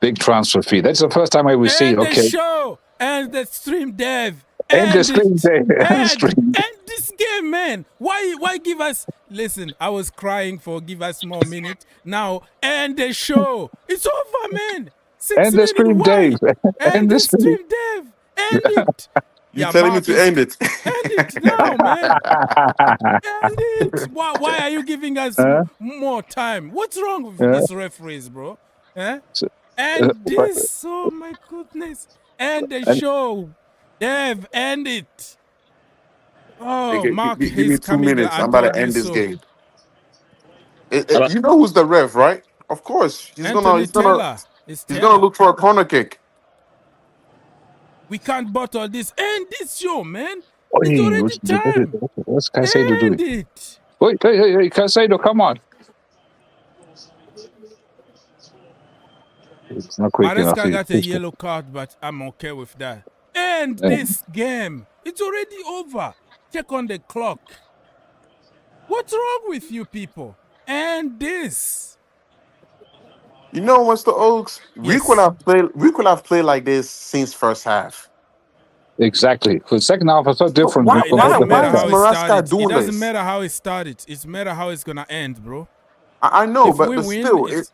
big transfer fee? That's the first time I ever see. And the Okay, show and the stream dev and the and stream it day, and this game, man. Why give us? Listen, I was crying for give us more minutes. Now and the show, it's over, man. 6 and the minutes. stream Why? days, And and the the stream. stream dev end it. You Yeah, telling me Mark to is end it? end it now, man. End it. Why are you giving us more time? What's wrong with Uh, these referees, bro? Eh? so, And but- this, oh my goodness. And the and show. Dev, end it. Hey, Oh, Mark, give me he's 2 coming. minutes. I I'm about told to you end this so. game. You know who's the ref, right? Of course, Anthony Taylor is he's gonna Taylor. look for a corner kick. We can't bottle this. End this show, man. Oi, It's already time. what's Caicedo doing? End it. Wait, hey, Caicedo, come on. It's not quick enough. Maresca got a yellow card, but I'm okay with that. End this game. It's already over. Check on the clock. What's wrong with you people? And this. You know, Mr. Oaks, we Yes. could have played like this since first half. Exactly. For the second half, it's so different. Why- It doesn't why matter is how it Maresca started. doing It doesn't this? matter how it started. It's matter how it's gonna end, bro. I know, If but we win, still, it's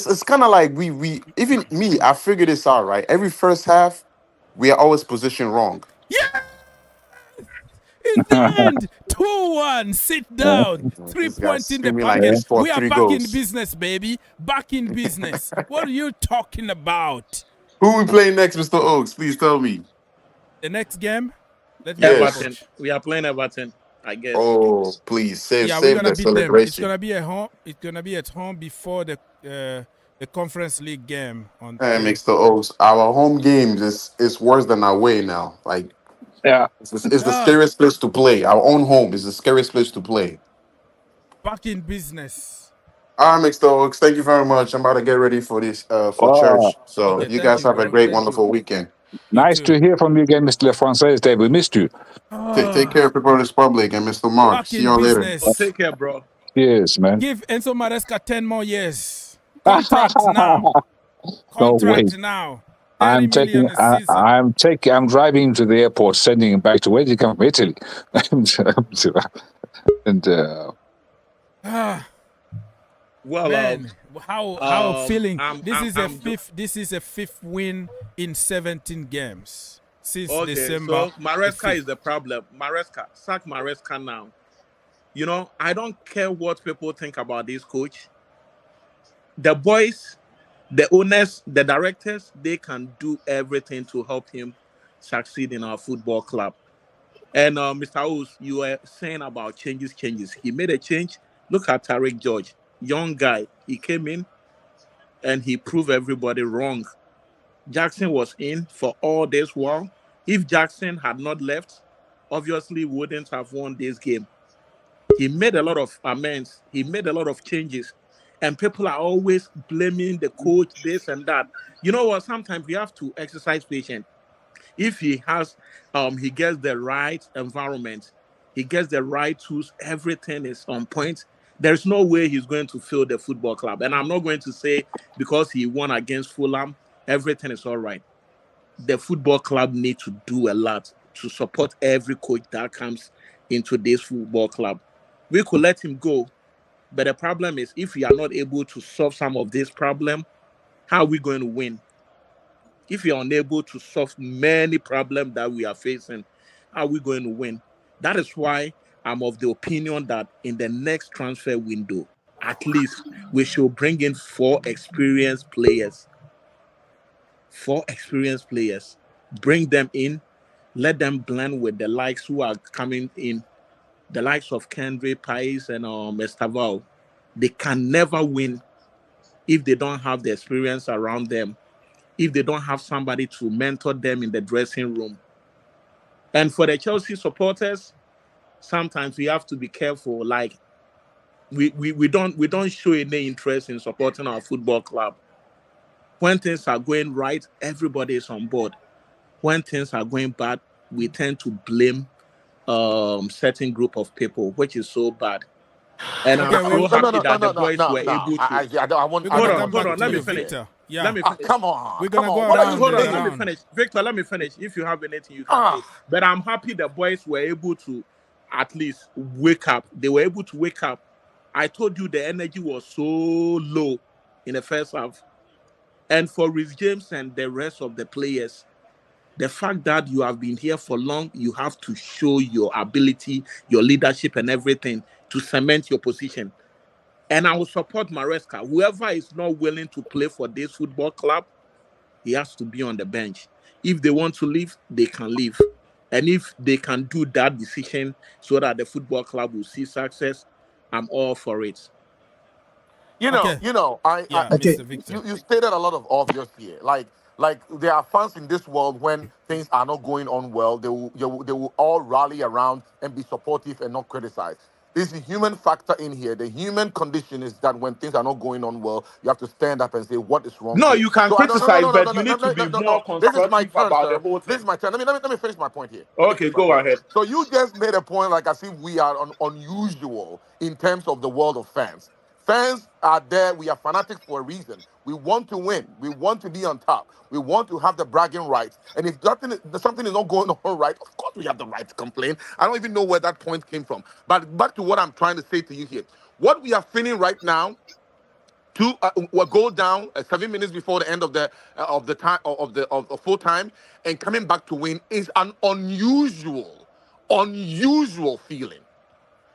it's kind of like we even me. I figured this out, right? Every first half, we are always positioned wrong. yeah. It's the end. 2-1. Sit down. 3 This guy's points in the screaming like pocket. he scored We are 3 back in goals. business, baby. Back in business. What are you talking about? Who we playing next, Mr. Oaks? Please tell me. The next game? Let me Yes. Everton. coach. We are playing Everton, I guess. Oh, please save Yeah, we're save gonna the beat them. It's celebration. gonna be at home. It's gonna be at home before the conference league game on Hey, Tuesday. Mr. Oaks, our home games is worse than our way now. Like, Yeah. it's the scariest place to play. Our own home is the scariest place to play. Back in business. All right, Mr. Oaks, thank you very much. I'm about to get ready for this for Oh, church. So Okay, you thank guys you, have a bro. great, Thank wonderful you. weekend. You nice too. to hear from you again, Mr. Francois Day. We missed you. Take care of People's Republic and Mr. Mark. Back See in y'all later. business. Take care, bro. Yes, man. Give Enzo Maresca 10 more years. Contract now. No Contract way. now. 30 million a season. I'm driving to the airport, sending him back to where did he come from? Italy. and Well, Man, how feeling? This is a fifth win in 17 games since December. So Maresca is the problem. Maresca, sack Maresca now. You know, I don't care what people think about this coach. The boys, the owners, the directors, they can do everything to help him succeed in our football club. And Mr. Ous, you were saying about changes. He made a change. Look at Tariq George, young guy. He came in and he proved everybody wrong. Jackson was in for all this while. If Jackson had not left, obviously we wouldn't have won this game. He made a lot of amends. He made a lot of changes. And people are always blaming the coach, this and that. You know what? Sometimes we have to exercise patience. If he gets the right environment, he gets the right tools, everything is on point. There's no way he's going to fail the football club. And I'm not going to say because he won against Fulham, everything is all right. The football club need to do a lot to support every coach that comes into this football club. We could let him go, but the problem is if we are not able to solve some of this problem, how are we going to win? If we are unable to solve many problems that we are facing, how are we going to win? That is why I'm of the opinion that in the next transfer window, at least we should bring in 4 experienced players. 4 experienced players. Bring them in, let them blend with the likes who are coming in, the likes of Kendrick, Pais, and Estaval. They can never win if they don't have the experience around them, if they don't have somebody to mentor them in the dressing room. And for the Chelsea supporters, sometimes we have to be careful. Like we don't show any interest in supporting our football club. When things are going right, everybody is on board. When things are going bad, we tend to blame certain group of people, which is so bad. And I'm Okay, so No, no, happy no, no, that the no, no, boys no, were no. able to. I want. we're I gonna don't come want Hold back to on. to Let me you, lose finish. here. Victor. Let Yeah, me Ah, finish. come on, we're come gonna go on. What are you around Hold and on. saying Let me here? around. finish. Victor, let me finish. If you have anything, you can say. Ah, But I'm happy the boys were able to at least wake up. They were able to wake up. I told you the energy was so low in the first half. And for Rhys James and the rest of the players, the fact that you have been here for long, you have to show your ability, your leadership, and everything to cement your position. And I will support Maresca. Whoever is not willing to play for this football club, he has to be on the bench. If they want to leave, they can leave. And if they can do that decision so that the football club will see success, I'm all for it. Okay, yeah, Okay. Mr. Victor. you stated a lot of obvious here. Like there are fans in this world when things are not going on well, they will all rally around and be supportive and not criticize. There's a human factor in here. The human condition is that when things are not going on well, you have to stand up and say what is wrong No, here. you can So I don't no criticize, no no but no you no no need to no be no no. more no. This is my constructive turn, about the sir. whole This thing. is my turn. Let me finish my point here. Let me Okay, finish my go point. ahead. So you just made a point like as if we are unusual in terms of the world of fans. Fans are there. We are fanatics for a reason. We want to win. We want to be on top. We want to have the bragging rights. And if something is not going on right, of course we have the right to complain. I don't even know where that point came from. But back to what I'm trying to say to you here. What we are feeling right now, we'll go down 7 minutes before the end of the time of full time, and coming back to win is an unusual feeling.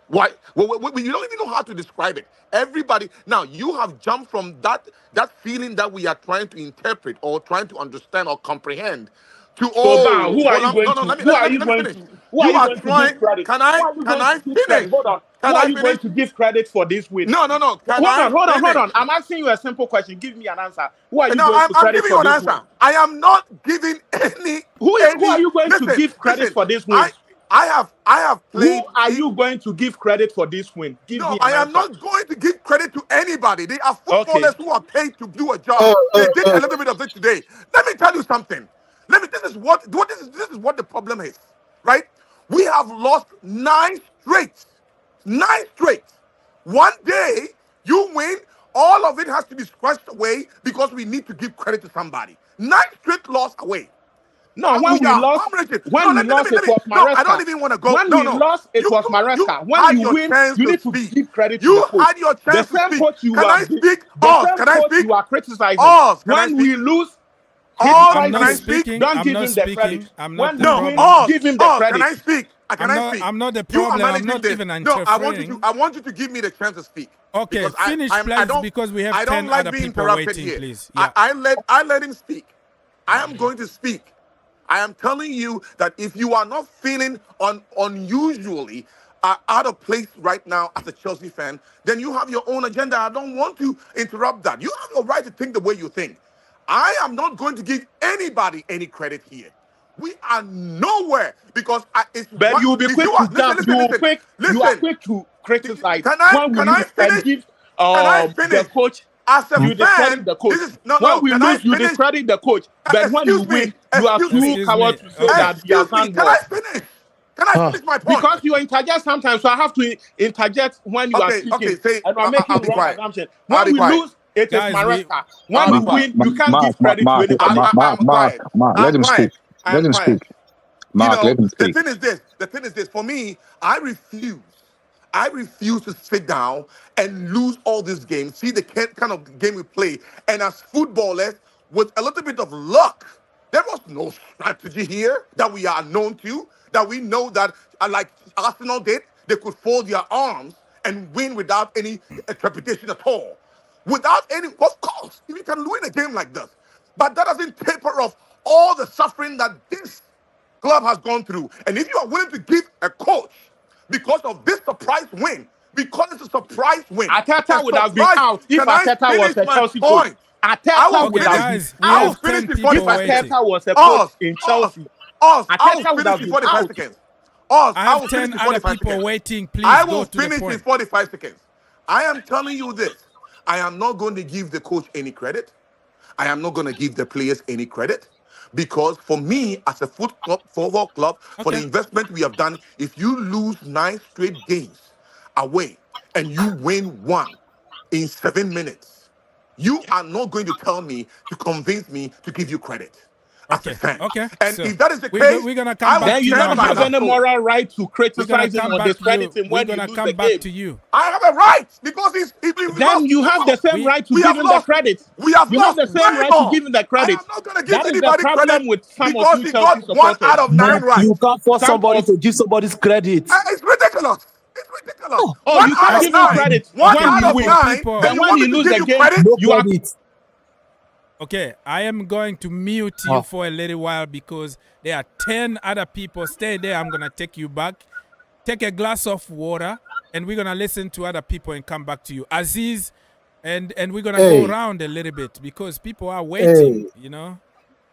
Why? You don't even know how to describe it. Everybody now you have jumped from that feeling that we are trying to interpret or trying to understand or comprehend to So, Bar, oh Fulham. No, no. Let me finish. who are You you are going to give trying. credit? Who are you Can going I to give finish? credit? Hold on. Who Can are I you going finish? to give credit for this win? No, no, no. Can Hold I on, hold on, hold finish? on. I'm asking you a simple question. Give me an answer. Who are you No, going to I'm credit giving for you an this win? answer. I am not giving any Who are any. you going to Listen, give credit listen. for this win? I I have Who played. are you going to give credit for this win? Give No, me an I am answer. not going to give credit to anybody. They are Okay. footballers who are paid to do a job. They did a little bit of it today. Let me tell you something. Let me. This is what the problem is, right? We have lost 9 straight. 9 straight. One day you win, all of it has to be squashed away because we need to give credit to somebody. 9 straight loss away. No, We when we are lost, hemorrhaging. No, when we lost, it let me. was No, I don't Maresca. even want to go. When No, we no. lost, it was You Maresca. When had you your win, chance you to need to speak. give credit to the You coach. had your The chance to same speak. coach you Can are, I speak? the Oz, same can I coach speak? you are criticizing. Oz, can I When speak? we lose, Oz, I'm can not I criticize him. speak? speaking. Don't I'm give not him the credit. speaking. I'm not When the we No, win, problem. Oz, give him the Oz, can credit. I speak? Can I speak? I'm not the You are problem. I'm managing not this. even No, interfering. I want you to give me the chance to speak Okay, because finish, I please, don't because we have 10 like other being people interrupted waiting, here. please. Yeah. I let him speak. I am going to speak. I am telling you that if you are not feeling unusually out of place right now as a Chelsea fan, then you have your own agenda. I don't want to interrupt that. You have your right to think the way you think. I am not going to give anybody any credit here. We are nowhere because it's But what you will be if you quick to are listen, jump. listen, listen, You are listen. quick to criticize Can I when we lose and finish? give Can I the finish? coach. As a You discredit fan, the coach. this is no. When we Can I lose, you finish? discredit the coach. But when you Excuse me. win, you are Excuse too me. Excuse coward me. to say Okay. that he has Excuse me. done Can well. I finish? Can I finish my point? Because you interject sometimes, so I have to interject when you are Okay. speaking. Say. And I'm I'll making be wrong quiet. assumption. I'll When be we quiet. lose, it is Guys, Maresca. I'll When be we quiet. win, you can't give credit to anybody. I'm quiet. Mark, I'm let him speak. quiet. Let I'm him quiet. speak. Mark, let him The speak. thing is this. The thing is this. For me, I refuse. I refuse to sit down and lose all these games, see the kind of game we play. And as footballers, with a little bit of luck, there was no strategy here that we are known to, that we know that, like Arsenal did, they could fold their arms and win without any trepidation at all. Without any, of course, if you can win a game like this. But that doesn't taper off all the suffering that this club has gone through. And if you are willing to give a coach because of this surprise win, because it's a surprise win, Ateta a would have been surprise. out if Can I Ateta was finish a my Chelsea coach. point? I will Ateta would Okay, finish. have been guys, we I will have out finish 10 in if people 45 seconds. waiting. Ateta was a Us, coach in us, Chelsea. us. I will Ateta would finish have in been 45 out. seconds. Us, I I have will 10 finish in other 45 people seconds. waiting. I Please go will to the finish in point. 45 seconds. I am telling you this. I am not going to give the coach any credit. I am not going to give the players any credit because for me, as a football club, for the Okay. investment we have done, if you lose 9 straight games away and you win one in 7 minutes, you are not going to tell me to convince me to give you credit as a Okay. fan. Okay. And So if that is the we're case, going to come I will back Then to you you, stand don't my by have brother. that any story. moral right to We're going to criticize him come or back to discredit you. him We're when going you to lose the come back game. to you. I have a right because we Then lost. you have the same We right to We give have him the lost. credit. We have You have lost the same way right to more. give him the I credit. am not going to give That is the anybody credit problem with some of because you he Chelsea got 1 supporters. out of 9 Mark, right. you can't force Some somebody of to give somebody's credit. It's ridiculous. It's ridiculous. oh, 1 you out can't of give him 9. credit 1 Okay, when out he of people, wins. 9, people. and But you when want he me to loses give the you game, credit? No you are credit. Okay, I am going to mute you Oh. for a little while because there are 10 other people. Stay there. I'm going to take you back. Take a glass of water, and we're going to listen to other people and come back to you. Aziz, and we're going to go Hey, around a little bit because people are waiting, hey.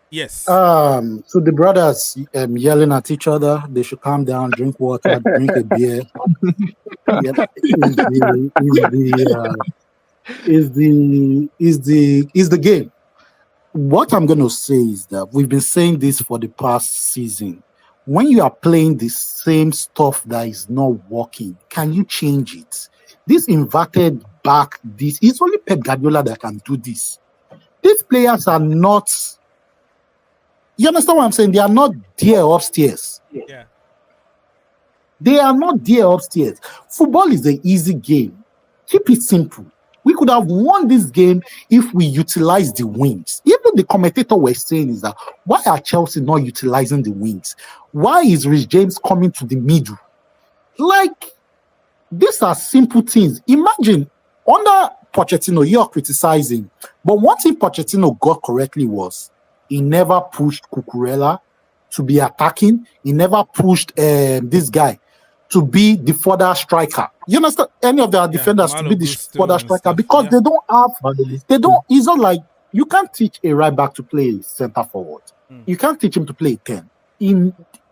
Yes. So the brothers yelling at each other. They should calm down, drink water, drink a beer. Yeah, is the game. What I'm going to say is that we've been saying this for the past season. When you are playing the same stuff that is not working, can you change it? This inverted back, this it's only Pep Guardiola that can do this. These players are not. You understand what I'm saying? They are not there upstairs. Yeah. They are not there upstairs. Football is an easy game. Keep it simple. We could have won this game if we utilize the wings. Even the commentator was saying is that why are Chelsea not utilizing the wings? Why is Rich James coming to the middle? Like, these are simple things. Imagine under Pochettino, you're criticizing, but one thing Pochettino got correctly was he never pushed Cucurella to be attacking. He never pushed this guy to be the further striker. You understand? Any of their defenders to be the further striker because they don't have, it's not like you can't teach a right back to play center forward. You can't teach him to play 10.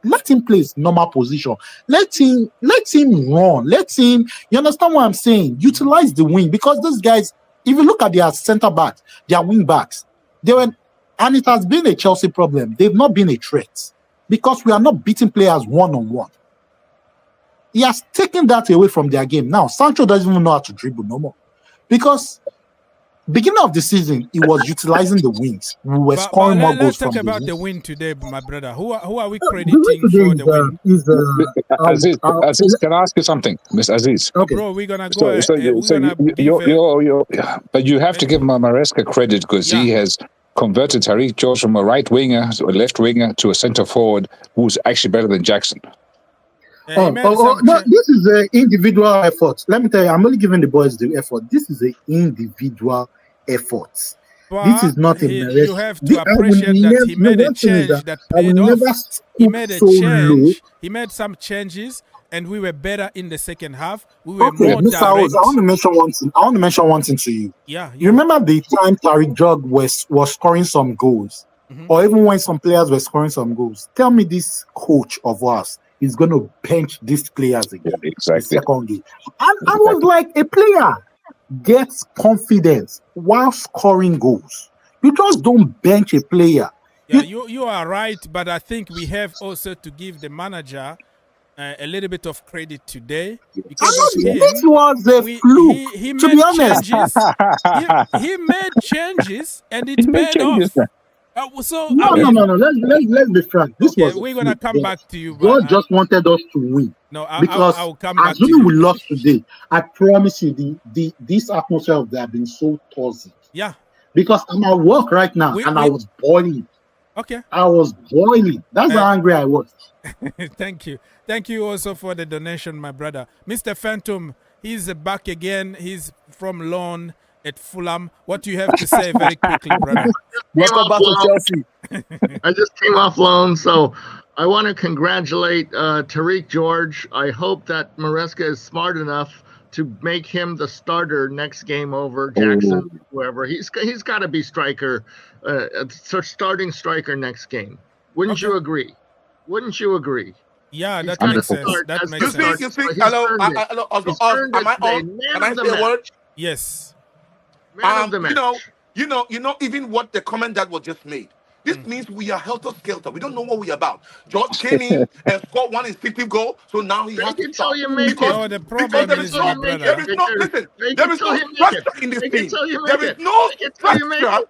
Let him play his normal position. Let him run. You understand what I'm saying? Utilize the wing because those guys, if you look at their center backs, their wing backs, and it has been a Chelsea problem. They've not been a threat because we are not beating players one-on-one. He has taken that away from their game. Now, Sancho doesn't even know how to dribble no more. Because beginning of the season, he was utilizing the wings. We were scoring more goals from the wings. Let's talk about the win today, my brother. Who are we crediting for the win? Aziz, can I ask you something, Miss Aziz? Okay. Bro, we're going to go but you have to give Maresca credit because he has converted Tariq George from a right winger to a left winger to a centre forward who's actually better than Jackson. No, this is an individual effort. Let me tell you, I'm only giving the boys the effort. This is an individual effort. But this is not a you have to appreciate that he made a change that paid off. He made a change. He made some changes, and we were better in the second half. We were more Mr. direct. Owens, I want to mention one thing to you. Yeah. You remember the time Tariq George was scoring some goals, or even when some players were scoring some goals? Tell me this coach of ours, he's going to bench these players again. Yeah, exactly. The second game. And I was like, a player gets confidence while scoring goals. You just don't bench a player. Yeah, you are right, but I think we have also to give the manager a little bit of credit today because of him. This was a fluke. He to made be honest, changes. he made changes, and it paid off. So no. Let's be frank. This was we're gonna come back to you. God just wanted us to win. No, because I'll come back to assuming you. we lost today, I promise you, this atmosphere of that been so toxic. Yeah. Because I'm at work right now, I was boiling. Okay. I was boiling. That's how angry I was. Thank you. Thank you also for the donation, my brother. Mr. Phantom, he's back again. He's from loan at Fulham. What do you have to say very quickly, brother? Welcome back to Chelsea. I just came off loan, so I want to congratulate Tariq George. I hope that Maresca is smart enough to make him the starter next game over Jackson, whoever. He's got to be striker, starting striker next game. Wouldn't you agree? Wouldn't you agree? Yeah, that makes sense. That makes sense. You think? Hello, am I on? Can I say a word? Yes. Man of the match. You know, even what the comment that was just made. This means we are helter-skelter. We don't know what we're about. George came in and scored one instinctive goal, so now he has to start. Because the problem there is, no structure in this team. There is no structure.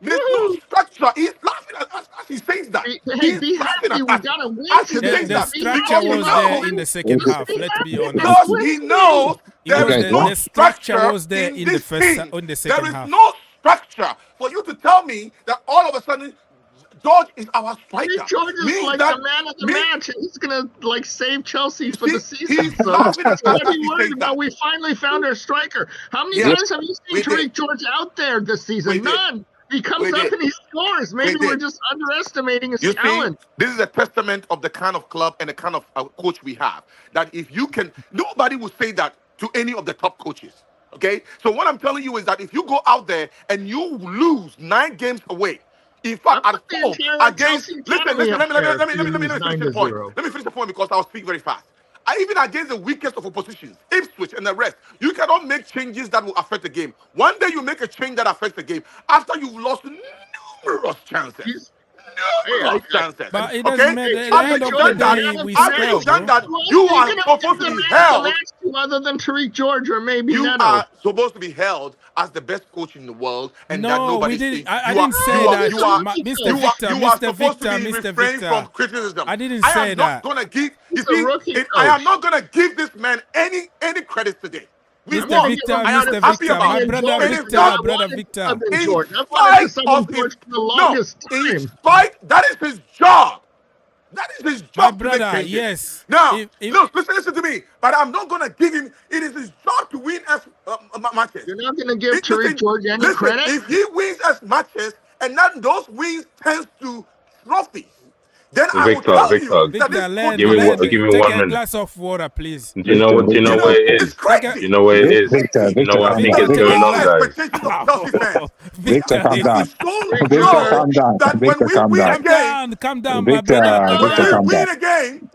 There's no structure. He's laughing at us as he says that. Hey, be happy. We gotta win today. The structure was there in the second half. Let's be honest. Because he knows there is no the structure was there in the first, in the second half. half. There is no structure for you to tell me that all of a sudden George is our striker. George is like the man of the match. He's gonna save Chelsea for the season. He's laughing at us. We finally found our striker. How many times have you seen Tariq George out there this season? None. He comes up and he scores. Maybe we're just underestimating his talent. This is a testament of the kind of club and the kind of coach we have. That if you can, nobody will say that to any of the top coaches. Okay? So what I'm telling you is that if you go out there and you lose 9 games away, in fact, at home against, let me finish the point. Let me finish the point because I'll speak very fast. Even against the weakest of oppositions, Ipswich and the rest, you cannot make changes that will affect the game. One day you make a change that affects the game after you've lost numerous chances. But it doesn't matter. At the end of the day, we that you are supposed to be held. Other than Tariq George or maybe you Neto. are supposed to be held as the best coach in the world, and that nobody thinks. I didn't say that. Mr. Victor, from criticism. I didn't say that. I am not gonna give this man any credit today. Mr. Victor, my brother Victor. In spite, that is his job. That is his job. My brother, yes. Now, listen to me. But I'm not going to give him. It is his job to win as matches. You're not going to give Tariq George any credit? If he wins as matches, and then those wins tends to trophies, then I will tell you that give me 1 minute. A glass of water, please. Do you know what it is? You know what it is? You know what I think is going on, guys. Victor, calm down. Calm down, my brother. When we win a game,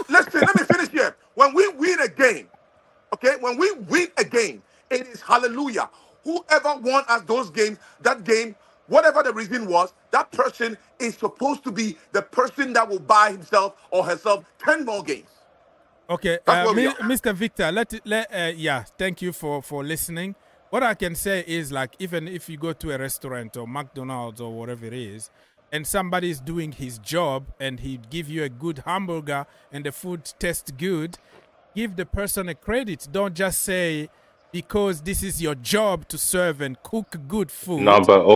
listen, let me finish here. When we win a game, okay, it is hallelujah. Whoever won us those games, that game, whatever the reason was, that person is supposed to be the person that will buy himself or herself 10 more games. Okay, Mr. Victor, thank you for listening. What I can say is, like, even if you go to a restaurant or McDonald's or whatever it is, and somebody is doing his job and he give you a good hamburger and the food tastes good, give the person a credit. Don't just say, because this is your job to serve and cook good food. No, but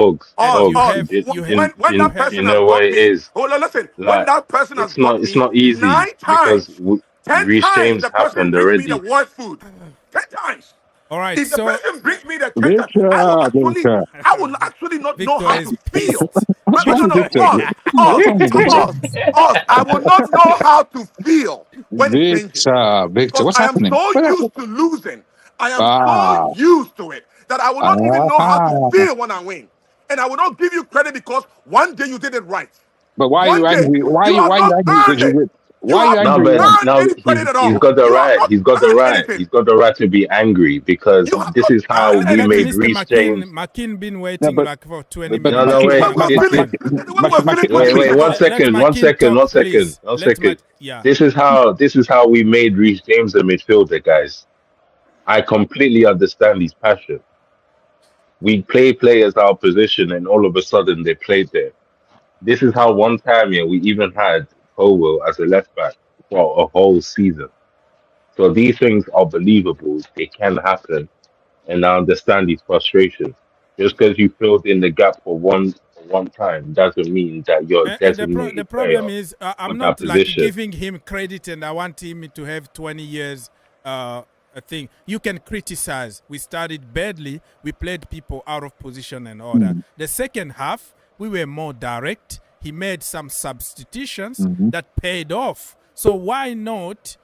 you know what it is. Hold on, listen. Like, when that person has it's not easy 9 times, because James happened already. The worst food 10 times. All right, if the person brings me the 10 times, I will actually not know how to feel. I will not know how to feel when Victor, what's happening? I am so used to losing. I am so used to it that I will not even know how to feel when I win. And I will not give you credit because one day you did it right. But why are One you game. angry? Why You you have why you not angry? earned it. You Why are you have No, not angry? but earned now any credit at he's all. got the You have right. not He's got the earned right. anything. He's got the right to be angry because You have this not is how earned we Let anything. made Mr. Reece James. McKean been No, waiting but like for 20 but No, minutes. no, Let wait. But Mc, we're feeling, McKean. the way we're feeling 2 Wait, minutes one ago. Let second, one McKean second, talk, one second, please. one Let second. Mac. Yeah. This is how we made Reece James a midfielder, guys. I completely understand his passion. We play players our position, and all of a sudden they played there. This is how one time, yeah, we even had Powell as a left back for a whole season. So these things are believable. They can happen, and I understand his frustration. Just because you filled in the gap for one time doesn't mean that you're a And the designated problem player is, for I'm that not like position. giving him credit, and I want him to have 20 years. A thing you can criticize. We started badly. We played people out of position and all that. The second half, we were more direct. He made some substitutions that paid off. So why not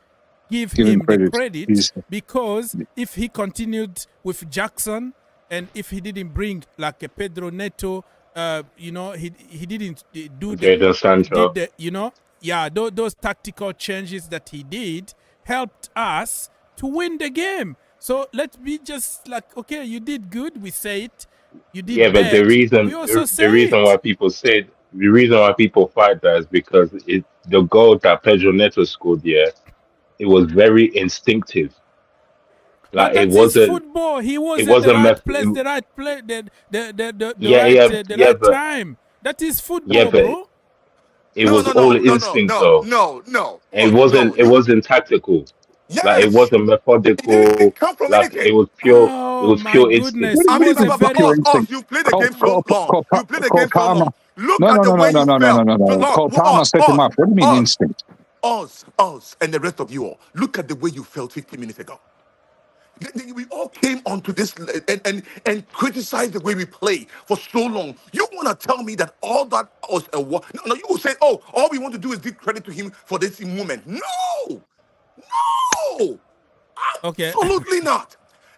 give give him him the credit. credit? Because if he continued with Jackson, and if he didn't bring like a Pedro Neto, he didn't do Jadon Sancho. those tactical changes that he did helped us to win the game. So let's be just like, okay, you did good, we say it. You did Yeah, but the bad, reason we also the say reason why it. people said the reason why people fight that is because the goal that Pedro Neto scored, yeah, it was very instinctive. But Like that is football. He it was at the wasn't right meth- place, the right play, yeah, yeah, the yeah, right but time. That is yeah, football, but bro. it No, was no, all no, no, no, instinct no, though. no, no, It no. wasn't it You wasn't tactical. Like it yes. wasn't It didn't methodical. come from Like it anything. was pure. It Oh was my pure instinct. goodness! What do It you I mean mean, was it a was but very pure us, instinct? you played the Cole, game so Cole, long. Cole, You played the Cole game so Palmer. long. Look No, at no, the no, no, way no, you no, no, no, felt. no, So, no. Lord, Cole Palmer set him up. What do you mean instinct? us, and the rest of you all. Look at the way you felt 15 minutes ago. We all came onto this and criticized the way we play for so long. You want to tell me that all that was a no, no, you will say, oh, all we want to do is give credit to him for this moment. No, no, okay. absolutely not.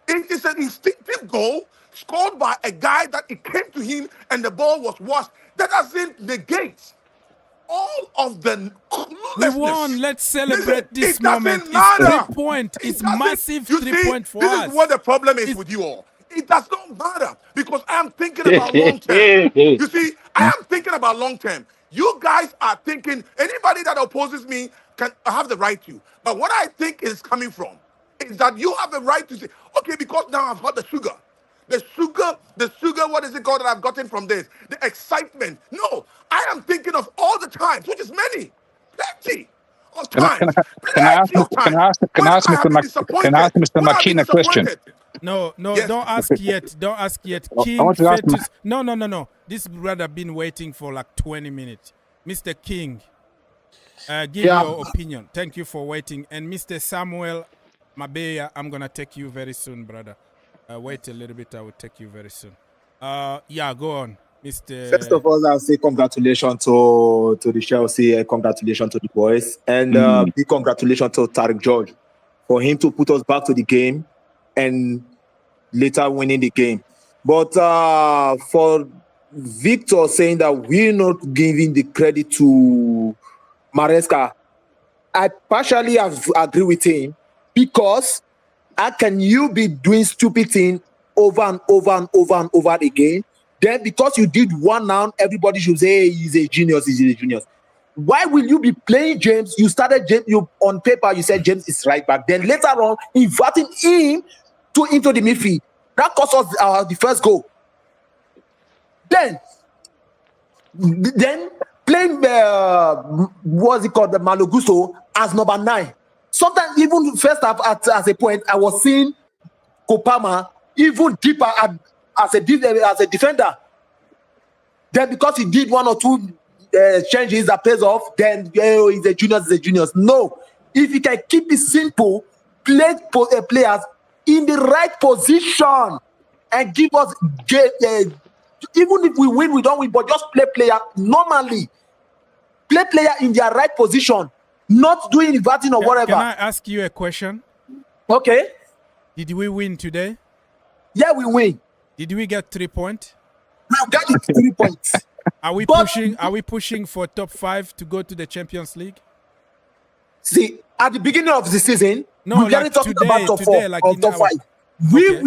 It is an instinctive goal scored by a guy that it came to him and the ball was washed. That doesn't negate all of the We won. cluelessness. Let's celebrate Listen, this it moment. doesn't It's matter. 3 points. It It's doesn't. massive You 3 see, points for this is what us. the problem is It's with you all. It does not matter because I am thinking about long term. You see, I am thinking about long term. You guys are thinking anybody that opposes me can have the right to. But what I think is coming from is that you have the right to say, okay, because now I've got the sugar. The sugar, what is it called that I've gotten from this? The excitement. No, I am thinking of all the times, which is many, plenty of Can I, can times, I, can I ask, plenty of can times I ask, can when I ask I have Mr. been can I ask disappointed, Mr. when I've been McKean a question? disappointed. no, Yes. don't ask yet. Don't ask yet. I King want to ask him. Fetus. No. This brother been waiting for like 20 minutes. Mr. King, give Yeah. your opinion. Thank you for waiting. And Mr. Samuel Mabeya, I'm gonna take you very soon, brother. Wait a little bit. I will take you very soon. Go on, Mr. First of all, I'll say congratulations to the Chelsea and congratulations to the boys. And big congratulations to Tariq George for him to put us back to the game and later winning the game. But for Victor saying that we're not giving the credit to Maresca, I partially agree with him because how can you be doing stupid thing over and over and over and over again? Then because you did one now, everybody should say, hey, he's a genius, he's a genius. Why will you be playing James? You started James, you on paper, you said James is right back. Then later on, inverting him into the midfield. That cost us the first goal. Then playing what's it called, the Malogusto as number 9. Sometimes even first half at a point, I was seeing Kopama even deeper as a defender. Then because he did one or two changes that pays off, then he's a genius. No, if he can keep it simple, play players in the right position and give us even if we win, we don't win, but just play player normally. Play player in their right position, not doing inverting or whatever. Can I ask you a question? Okay. Did we win today? Yeah, we win. Did we get 3 points? We got it 3 points. Are we But- pushing? Are we pushing for top 5 to go to the Champions League? See, at the beginning of the season, No, we were like talking today, about top 4 like or in top our- 5. We Okay.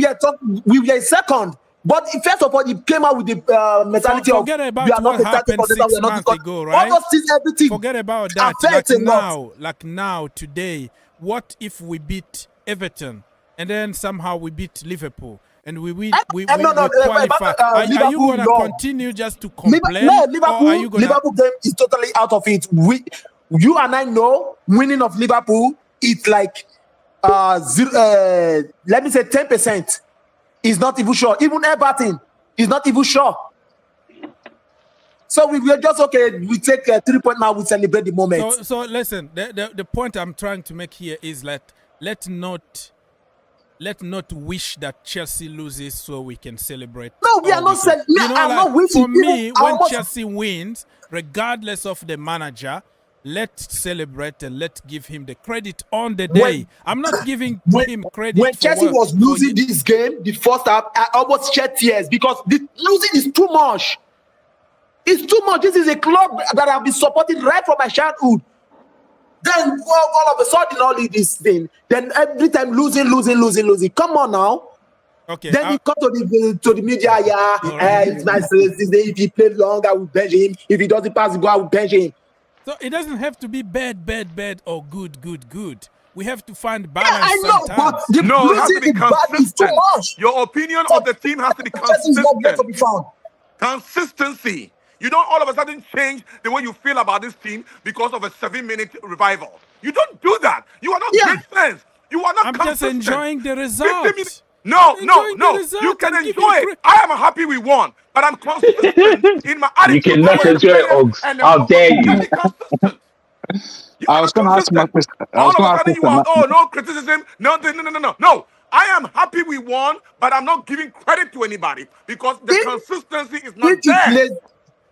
we were second. But first of all, he came out with the mentality of Forget about we are not what the starting happened contender, we 6 are not months the ago, all right? those things, everything. Forget about that. affects a lot. Like now, today, what if we beat Everton and then somehow we beat Liverpool and we win? We qualify. Are you Liverpool, gonna no. continue just to complain? No, or are you gonna? Liverpool game is totally out of it. You and I know winning of Liverpool it's like let me say 10%. Is not even sure. Even Everton is not even sure. So we were just okay. We take a 3 point now. We celebrate the moment. So listen. The point I'm trying to make here is that let's not wish that Chelsea loses so we can celebrate. No, we are not saying. I'm not wishing. For me, when almost, Chelsea wins, regardless of the manager, let's celebrate and let's give him the credit on the day. I'm not giving him credit. When Chelsea was losing this game, the first half, I almost shed tears because the losing is too much. It's too much. This is a club that I've been supporting right from my childhood. Then all of a sudden, all this thing. Then every time losing. Come on now. Okay. Then he come to the media. It's nice. If he played long, I will bench him. If he doesn't pass the ball, I will bench him. So it doesn't have to be bad, or good. We have to find balance. I know, sometimes. but No, it has to be is too consistent. much. Your opinion of the team has to be Chelsea is not yet to consistent. be found. Consistency. You don't all of a sudden change the way you feel about this team because of a 7-minute revival. You don't do that. You are not great fans. You are not I'm consistent. just enjoying the 50 result. minutes. No. Enjoying the result You can and enjoy giving it. I am happy we won, but I'm consistent in my attitude. You cannot towards enjoy the it, players Ogs. and the How football. dare You you? can be consistent. You I are was not going to ask my consistent. question. I was All going of to a ask sudden you are, Mr. no criticism, nothing, no. I am happy we won, but I'm not giving credit to anybody because the consistency is not there.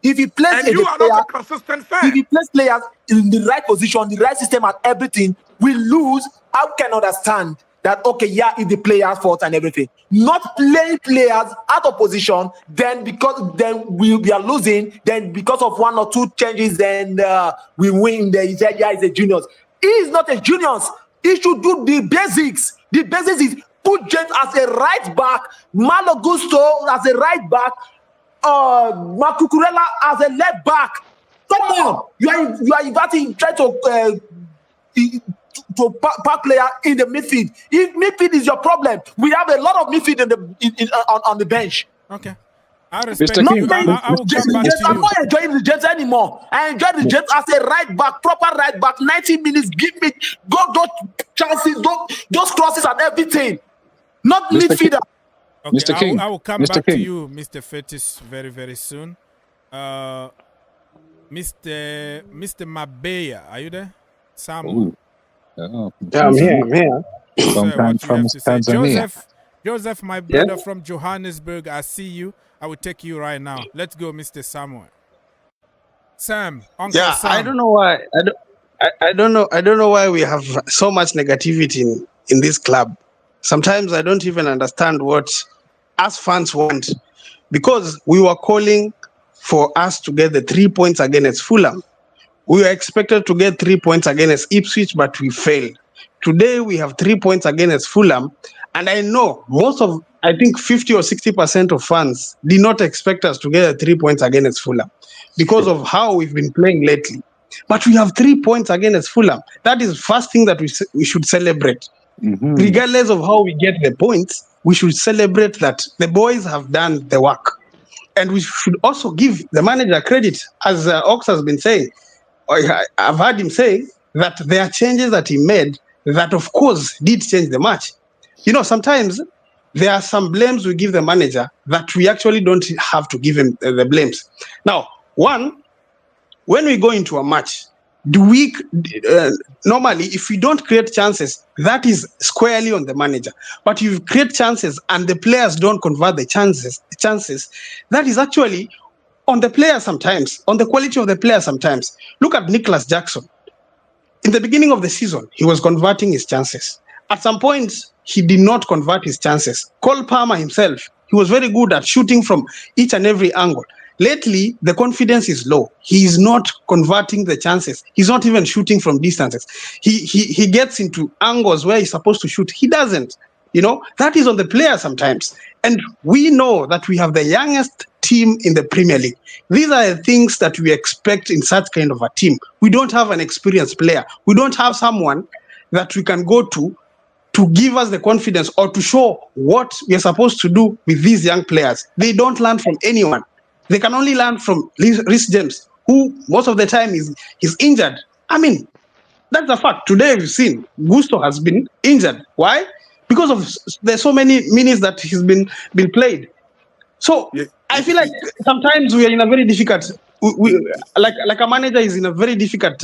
If he plays And you are not a consistent if fan. he plays players in the right position, the right system, and everything, we lose. I can understand that. Okay, it's the players' fault and everything. Not playing players out of position, then we are losing. Then because of 1 or 2 changes, then we win. He said, he's a genius. He is not a genius. He should do the basics. The basics is put James as a right back, Malo Gusto as a right back. Makukurela as a left back. Come on, you are inviting, trying to pack player in the midfield. If midfield is your problem, we have a lot of midfield on the bench. Okay, I respect Mr. you. King, I will come back to I'm you. not enjoying the James anymore. I enjoy the James as a right back, proper right back. 90 minutes, give me those chances, those crosses and everything. Not Mr. midfielder. Okay, Mr. King, I will come Mr. back to King. you, Mr. Fetis, very, very soon. Mr. Mabea, are you there? Sam. Ooh. Oh, Yeah, I'm here. From Sir, what you have to say. Tanzania. Joseph, my brother from Johannesburg, I see you. I will take you right now. Let's go, Mr. Samuel. Sam, Uncle Sam. I don't know why. I don't know why we have so much negativity in this club. Sometimes I don't even understand what us fans want, because we were calling for us to get the 3 points against Fulham. We were expected to get 3 points against Ipswich, but we failed. Today we have 3 points against Fulham, and I know I think 50 or 60% of fans did not expect us to get 3 points against Fulham because of how we've been playing lately. But we have 3 points against Fulham. That is the first thing that we should celebrate. Mm-hmm. Regardless of how we get the points, we should celebrate that the boys have done the work. And we should also give the manager credit, as Ox has been saying. I've heard him say that there are changes that he made that, of course, did change the match. Sometimes there are some blames we give the manager that we actually don't have to give him the blames. Now, one, when we go into a match, normally, if we don't create chances, that is squarely on the manager. But if you create chances and the players don't convert the chances, that is actually on the players sometimes, on the quality of the player sometimes. Look at Nicholas Jackson. In the beginning of the season, he was converting his chances. At some point, he did not convert his chances. Cole Palmer himself, he was very good at shooting from each and every angle. lately the confidence is low. He's not converting the chances. He's not even shooting from distances. He gets into angles where he's supposed to shoot. He doesn't. That is on the player sometimes. And we know that we have the youngest team in the Premier League. These are the things that we expect in such kind of a team. We don't have an experienced player. We don't have someone that we can go to give us the confidence or to show what we are supposed to do with these young players. They don't learn from anyone. They can only learn from Reece James, who most of the time is injured. I mean, that's a fact. Today we've seen Gusto has been injured. Why? Because of there's so many minutes that he's been played. So Yeah, I feel like sometimes we are in a very difficult. Like a manager is in a very difficult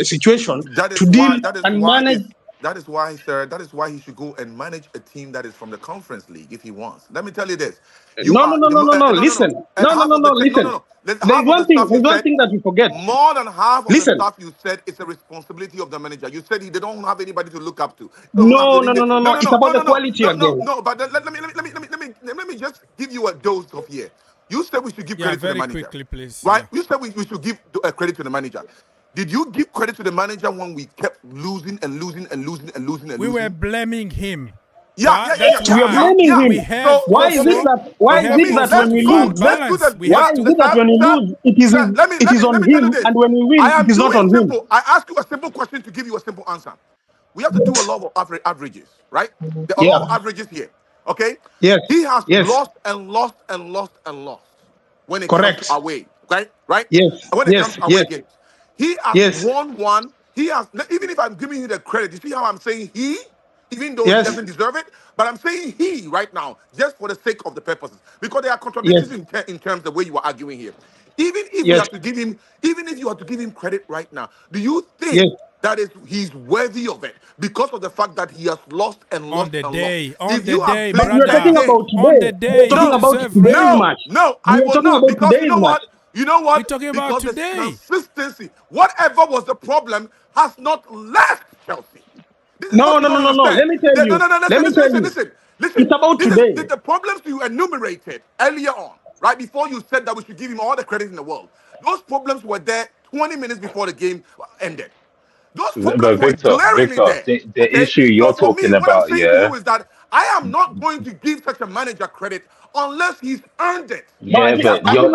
situation to deal and manage. That is why, sir. That is why he should go and manage a team that is from the Conference League if he wants. Let me tell you this: you No. are no. Listen. And No. half of the Listen. no. There's Half of one the thing. stuff There's you one said. thing that you forget. More than half of the Listen. stuff you said is a responsibility of the manager. You said they don't have anybody to look up to. No. It's about the quality again. No. But let me just give you a dose of here. You said we should give credit to the very manager, quickly, please. right? Yeah. You said we should give credit to the manager. Did you give credit to the manager when we kept losing and losing and losing and losing and We losing? were blaming him. Yeah. We are blaming him. We have Why is it that when we lose, let's do the why is it that when we lose it is on him, and when we win it is not on him? I ask you a simple question to give you a simple answer. We have to do a lot of averages, right? There are a lot of averages here. Okay? Yes. He has Yes. lost and lost and lost and lost when it Correct. comes to away. Right? Yes. When it Yes. comes to away Yes. games. He has Yes. won one. He has, even if I'm giving you the credit, you see how I'm saying he, even though he Yes. doesn't deserve it, but I'm saying he right now, just for the sake of the purposes, because there are Yes. contradictions in terms of the way you are arguing here. Even if we Yes. have to give him, even if you have to give him credit right now, do you Yes. think that is he's worthy of it because of the fact that he has lost and lost and lost? On the day, But we are brother. talking about On today. the day, We are talking you about deserve today's credit. match. No, We I are will talking not, about because today's match. you know what? We're talking about Because the today. consistency, whatever was the problem, has not left Chelsea. This is No. what you don't Let understand. me tell you. Listen. It's about This today. is the problems you enumerated earlier on, right before you said that we should give him all the credit in the world. Those problems were there 20 minutes before the game ended. Those problems But were glaringly Victor, there. the Okay, issue so you're for me, talking what I'm about, saying to yeah, you is that I am not going to give such a manager credit unless he's earned it. But yeah, I but think that's fair.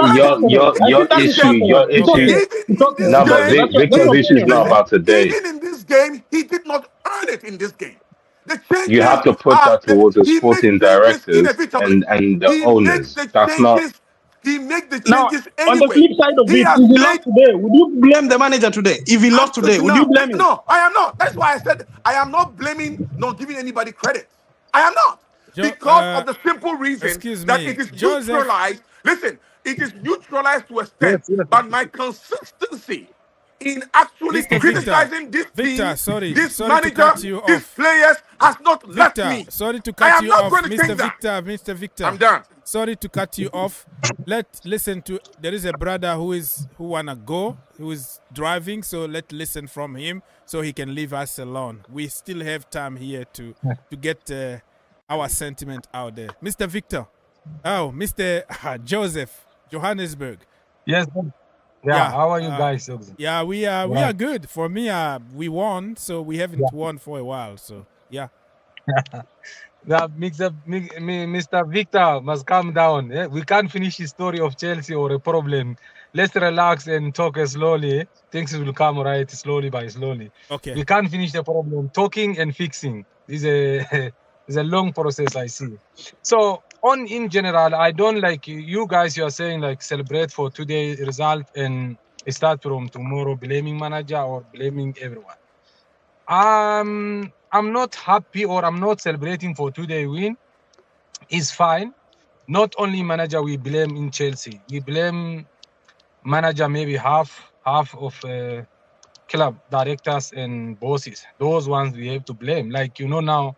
I your think that is issue, fair. your It's issue. okay. Even It's in okay. this No, but game, That's Victor's your issue is opinion. not listen, about today. even in this game, he did not earn it in this game. The You changes have to put that towards the he makes sporting changes directors inevitably. and the He makes owners. the That's not. changes. He makes the Now, changes on the anyway. flip side of He it, has if he lost made today, would you blame the manager today? If he lost today, would you blame him? No, I am not. That's why I said I am not blaming, not giving anybody credit. I am not. Because of the simple reason excuse that it me, is Joseph. neutralized. Listen, it is neutralized to a Yes, extent, yes. but my consistency in actually Mr. Victor. criticizing this Victor, team, sorry this to manager, cut you these off. players has not left Victor, me. sorry to I cut am you not off. going to Mr. change that. Victor, I'm done. sorry to cut you off. Listen to, there is a brother who wanna go, who is driving, so let's listen from him so he can leave us alone. We still have time here to get our sentiment out there. Mr. Victor. Oh, Mr. Joseph, Johannesburg. Yes. Yeah. How are you guys? Yeah, we are good. For me, we won, so we haven't won for a while. So yeah. Now, Mr. Victor must calm down. We can't finish the story of Chelsea or a problem. Let's relax and talk slowly. Things will come right slowly by slowly. Okay. We can't finish the problem. Talking and fixing is a is a long process, I see. So in general, I don't like you guys. You are saying like celebrate for today's result and start from tomorrow blaming manager or blaming everyone. I'm not happy or I'm not celebrating for today win. It's fine. Not only manager we blame in Chelsea. We blame manager maybe half of club directors and bosses. Those ones we have to blame. Like now,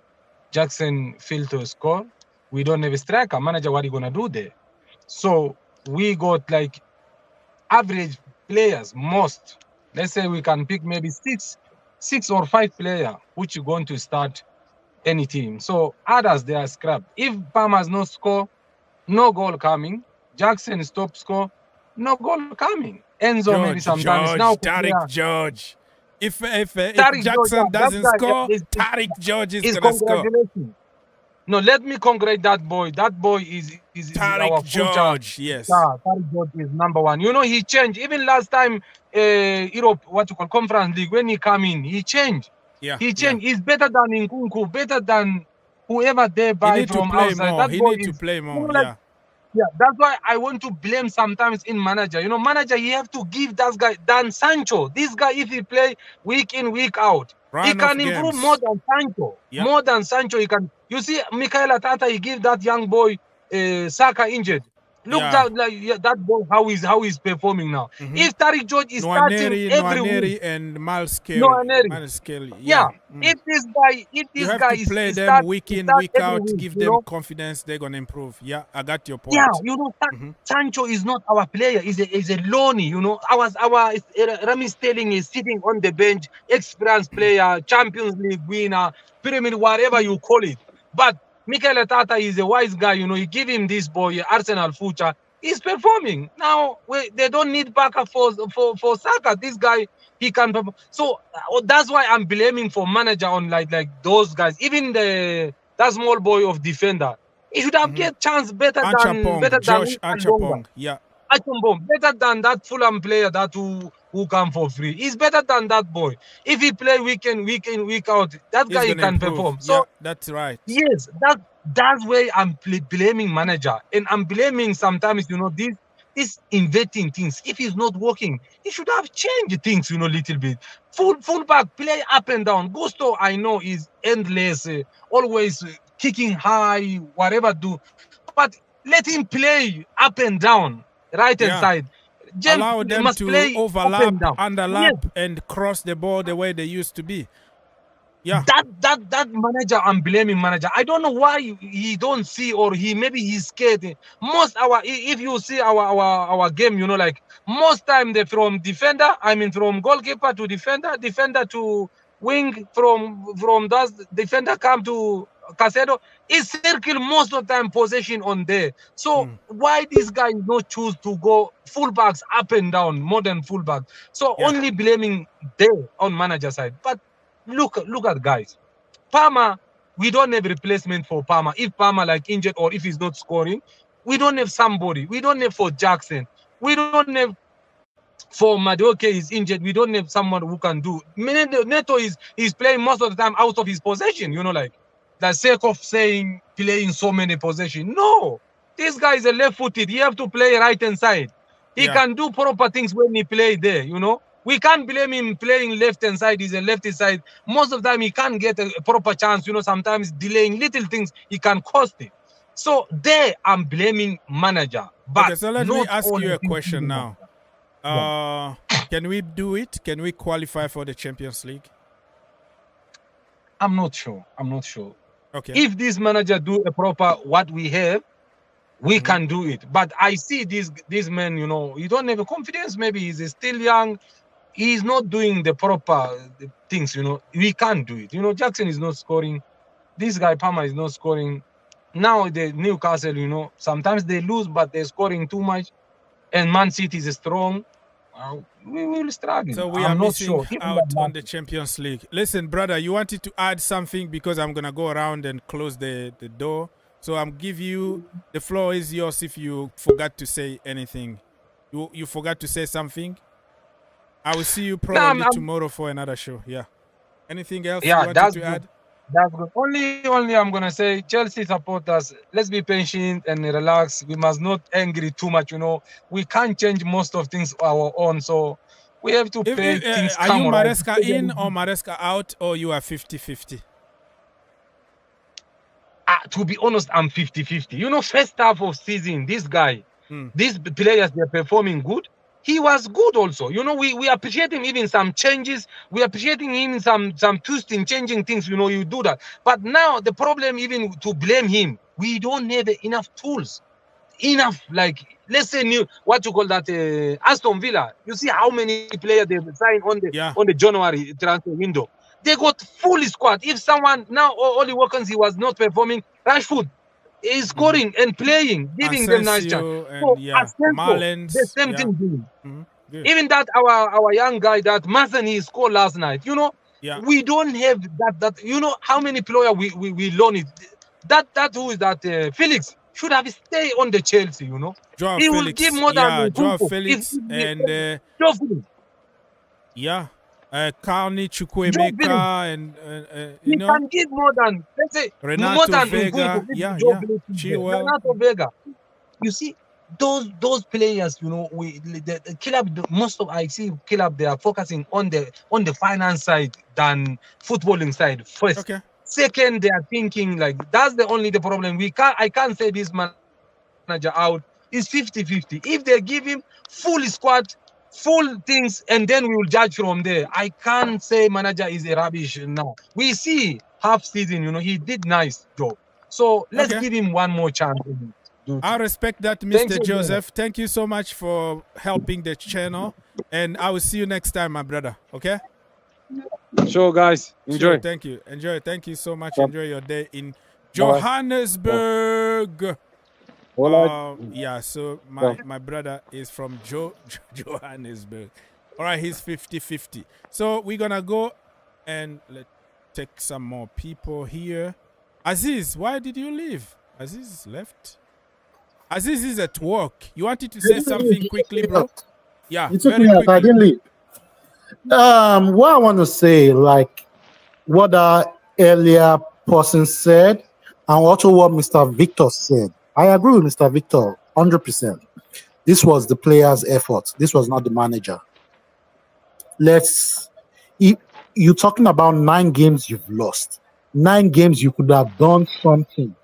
Jackson failed to score. We don't have a striker. Manager, what are you gonna do there? So we got like average players most. Let's say we can pick maybe six or five players which are going to start any team. So others they are scrapped. If Palmer's no score, no goal coming, Jackson stop score, no goal coming. Enzo maybe sometimes George, now. Tariq George. If Tariq George, Jackson that doesn't guy score, Tariq George is is gonna score. congratulations. No, let me congratulate that boy. That boy is our Tariq future George, yes. star. Tariq George is number one. You know, he changed. Even last time, Europe, Conference League, when he come in, he changed. Yeah, He changed. He's better than Nkunku, better than whoever they He buy need to from play outside. more. That He boy need to is, play you more. know, like, Yeah. yeah, that's why I want to blame sometimes in manager. You know, manager, you have to give that guy Dan Sancho. This guy, if he play week in, week out, he Run can of improve games. more than Sancho. Yeah. More than Sancho, he can. You see, Mikel Arteta, he give that young boy Saka injured. Look Yeah. that boy how he's performing now. If Tariq George is starting every week, Nwaneri and Malscale. yeah. Yeah. If this You have guy to play is them start week in, start week every out, week, give you them know. confidence, they're gonna improve. Yeah, I got your point. Yeah, you know, Sancho is not our player. He's a loanee, you know. Our Rami Sterling is sitting on the bench, experienced player, Champions League winner, pyramid, whatever you call it. But Mikel Arteta is a wise guy, you know. He give him this boy, Arsenal future. He's performing now. They don't need backup for Saka. This guy, he can perform. So that's why I'm blaming for manager on like those guys. Even that small boy of defender. He should have get chance better than Josh Anchapong. Yeah. Achambom, better than that Fulham player that who come for free. He's better than that boy. If he play week in, week out, that guy he can improve. perform. Yeah, So that's right. yes, that's where I'm blaming manager, and I'm blaming sometimes, you know, this inventing things. If it's not working, he should have changed things, you know, a little bit. Fullback play up and down. Gusto, I know, is endless, always kicking high, whatever do, but let him play up and down, right hand side. James Allow them must to play overlap, up and down. underlap, and cross the ball the way they used to be. Yeah. That manager, I'm blaming manager. I don't know why he don't see, or maybe he's scared. If you see our game, you know, like most time they from defender, I mean from goalkeeper to defender to wing, from that defender come to Casedo. It's circle most of the time possession on there. So why this guy not choose to go fullbacks up and down, more than fullback? So only blaming there on manager side. But look at guys. Palmer, we don't have replacement for Palmer. If Palmer like injured or if he's not scoring, we don't have somebody. We don't have for Jackson. We don't have for Madueke is injured. We don't have someone who can do. Neto is playing most of the time out of his possession. You know, like the sake of saying playing so many possession. No, this guy is a left-footed. He have to play right hand side. He can do proper things when he play there. You know. We can't blame him playing left hand side. He's a lefty side. Most of the time, he can't get a proper chance. You know, sometimes delaying little things, he can cost it. So there, I'm blaming manager. But okay, so let me ask you a question now. Can we do it? Can we qualify for the Champions League? I'm not sure. Okay. If this manager do a proper what we have, we can do it. But I see this man, you know, he don't have a confidence. Maybe he's still young. He's not doing the proper things, you know. We can't do it. You know, Jackson is not scoring. This guy Palmer is not scoring. Now the Newcastle, you know, sometimes they lose, but they're scoring too much. And Man City is strong. We will struggle. So we are missing out on the Champions League. Listen, brother, you wanted to add something because I'm gonna go around and close the door. So I'm give you the floor is yours if you forgot to say anything. You forgot to say something. I will see you probably tomorrow for another show. Yeah. Anything else you wanted to add? That's good. Only I'm gonna say, Chelsea supporters, let's be patient and relax. We must not angry too much. You know, we can't change most of things our own, so we have to pay things. Are you Maresca in or Maresca out, or you are 50-50? To be honest, I'm 50-50. You know, first half of season, this guy, these players, they're performing good. He was good also. You know, we appreciate him even some changes. We appreciating him some twisting, changing things. You know, you do that. But now the problem, even to blame him, we don't have enough tools. Enough, like, let's say Aston Villa. You see how many players they signed on the January transfer window. They got full squad. If someone now Oli Watkins, he was not performing, Rashford, is scoring and playing, giving them nice chance. Asensio So and yeah, Asensio, the Marlins. same Yeah. thing doing. Good. Even that our young guy that Mason he scored last night. You know, Yeah. we don't have that. You know how many players we loan it. That who is that? Felix should have stayed on the Chelsea. You know, Joao he will Felix. give more Yeah, than Joao Kunku. Felix and Joe Felix. yeah, Carney Joe Felix. Chukwuemeka and you He know, can give more than, let's say, more Renato than Vega. Nkunku. Yeah, Joe yeah. Felix is there. Chilwell. Renato Vega. You see, those players, you know, the club, most of I see club, they are focusing on the finance side than footballing side first. Okay. Second, they are thinking like that's the problem. I can't say this manager out. It's 50-50. If they give him full squad, full things, and then we will judge from there. I can't say manager is a rubbish now. We see half season, you know, he did nice job. So let's give him one more chance. I respect that, Mr. Thank you, Joseph. Thank you so much for helping the channel. And I will see you next time, my brother. Okay? Sure, guys. Enjoy. Sure, thank you. Enjoy. Thank you so much. Enjoy your day in Johannesburg. Yeah, so my brother is from Johannesburg. All right, he's 50-50. So we're going to go and let's take some more people here. Aziz, why did you leave? Aziz left. Aziz is at work. You wanted to say something quickly, bro? Yeah, You took very me out. I quickly. didn't leave. What I want to say, like what our earlier person said, and also what Mr. Victor said. I agree with Mr. Victor 100%. This was the player's effort. This was not the manager. You're talking about 9 games you've lost. 9 games you could have done something.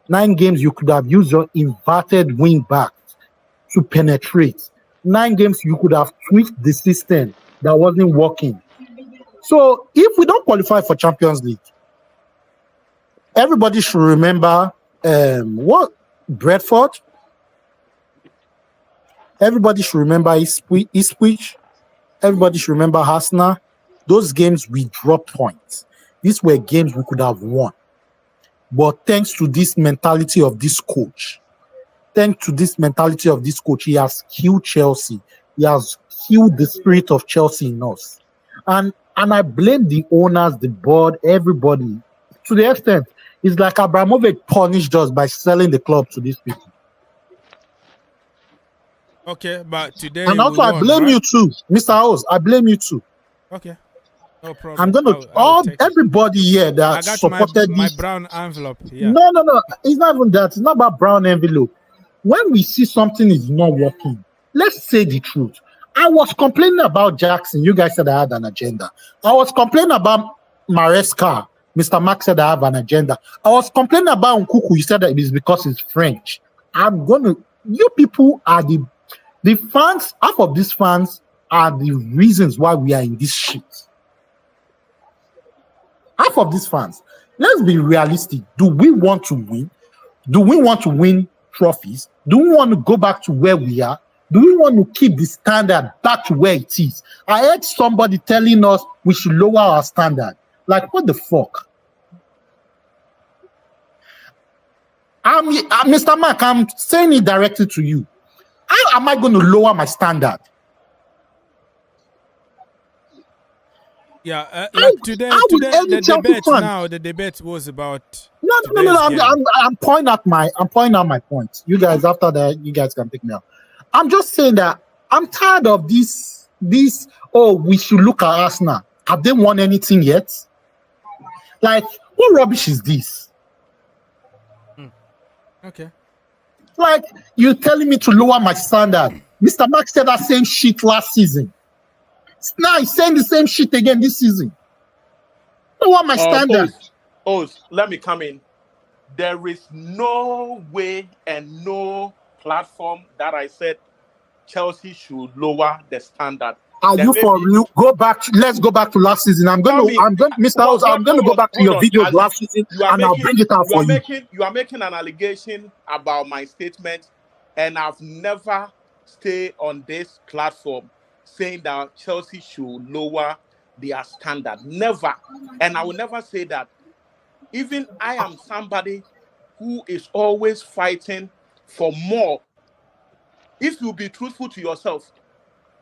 9 games you could have used your inverted wing back to penetrate. 9 games you could have tweaked the system that wasn't working. So if we don't qualify for Champions League, everybody should remember what Brentford. Everybody should remember Ipswich. Everybody should remember Arsenal. Those games we dropped points. These were games we could have won. But thanks to this mentality of this coach, he has killed Chelsea. He has killed the spirit of Chelsea in us. And I blame the owners, the board, everybody. To the extent, it's like Abramovich punished us by selling the club to these people. Okay, but today And also, we I won, blame right? you too, Mr. House. I blame you too. Okay, no problem. I'm gonna everybody here I that got supported my this. brown envelope. Yeah. No. It's not even that. It's not about brown envelope. When we see something is not working, let's say the truth. I was complaining about Jackson. You guys said I had an agenda. I was complaining about Maresca. Mr. Mark said I have an agenda. I was complaining about Nkuku. You said that it is because it's French. You people are the fans. Half of these fans are the reasons why we are in this shit. Half of these fans. Let's be realistic. Do we want to win? Do we want to win trophies? Do we want to go back to where we are? Do we want to keep the standard back to where it is? I heard somebody telling us we should lower our standard. Like, what the fuck? Mr. Mark, I'm saying it directly to you. How am I going to lower my standard? Yeah, like today the debate was about. No. I'm pointing out my point. You guys, after that, you guys can pick me up. I'm just saying that I'm tired of this. We should look at Arsenal. Have they won anything yet? Like, what rubbish is this? Okay. Like, you're telling me to lower my standard. Mr. Mark said that same shit last season. Now he's saying the same shit again this season. Lower my standard. Let me come in. There is no way and no platform that I said Chelsea should lower the standard. Are you for real? Let's go back to last season. Mr. House, I'm going to go back to your video last season and I'll bring it out for you. You are making an allegation about my statement, and I've never stayed on this platform saying that Chelsea should lower their standard. Never. And I will never say that. Even I am somebody who is always fighting for more. If you be truthful to yourself,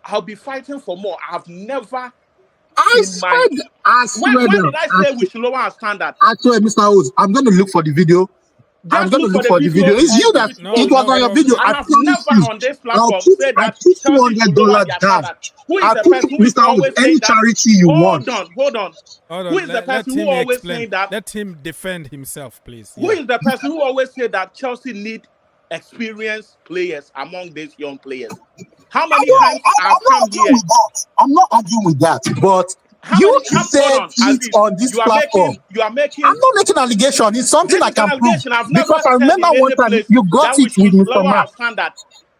I'll be fighting for more. I've never I in my swear, I swear when them. did I say we should lower our standard? I swear, Mr. Oz, I'm going to look for the video. I'm Just going to look for look the for the video. video It's you and that give it to it us. was on your video. I I have promise never you. on this platform said I that put Chelsea should lower $200 their down. standard. Who is I the put person who is Mr. Oz always any saying that? charity you want. Hold on. Hold Who on. is the Let person who him always explain. saying that? Let him defend himself, please. Who is the person who always say that Chelsea need experienced players among these young players? How many times I've I'm not come arguing here? with that. I'm not arguing with that. But you Hold said on, it Aziz. on this platform. You are making I'm not making an allegation. It's something this I is an can prove. allegation. I've never Because I said remember in one any time place you got that we it with should Mr. lower Man. our standard.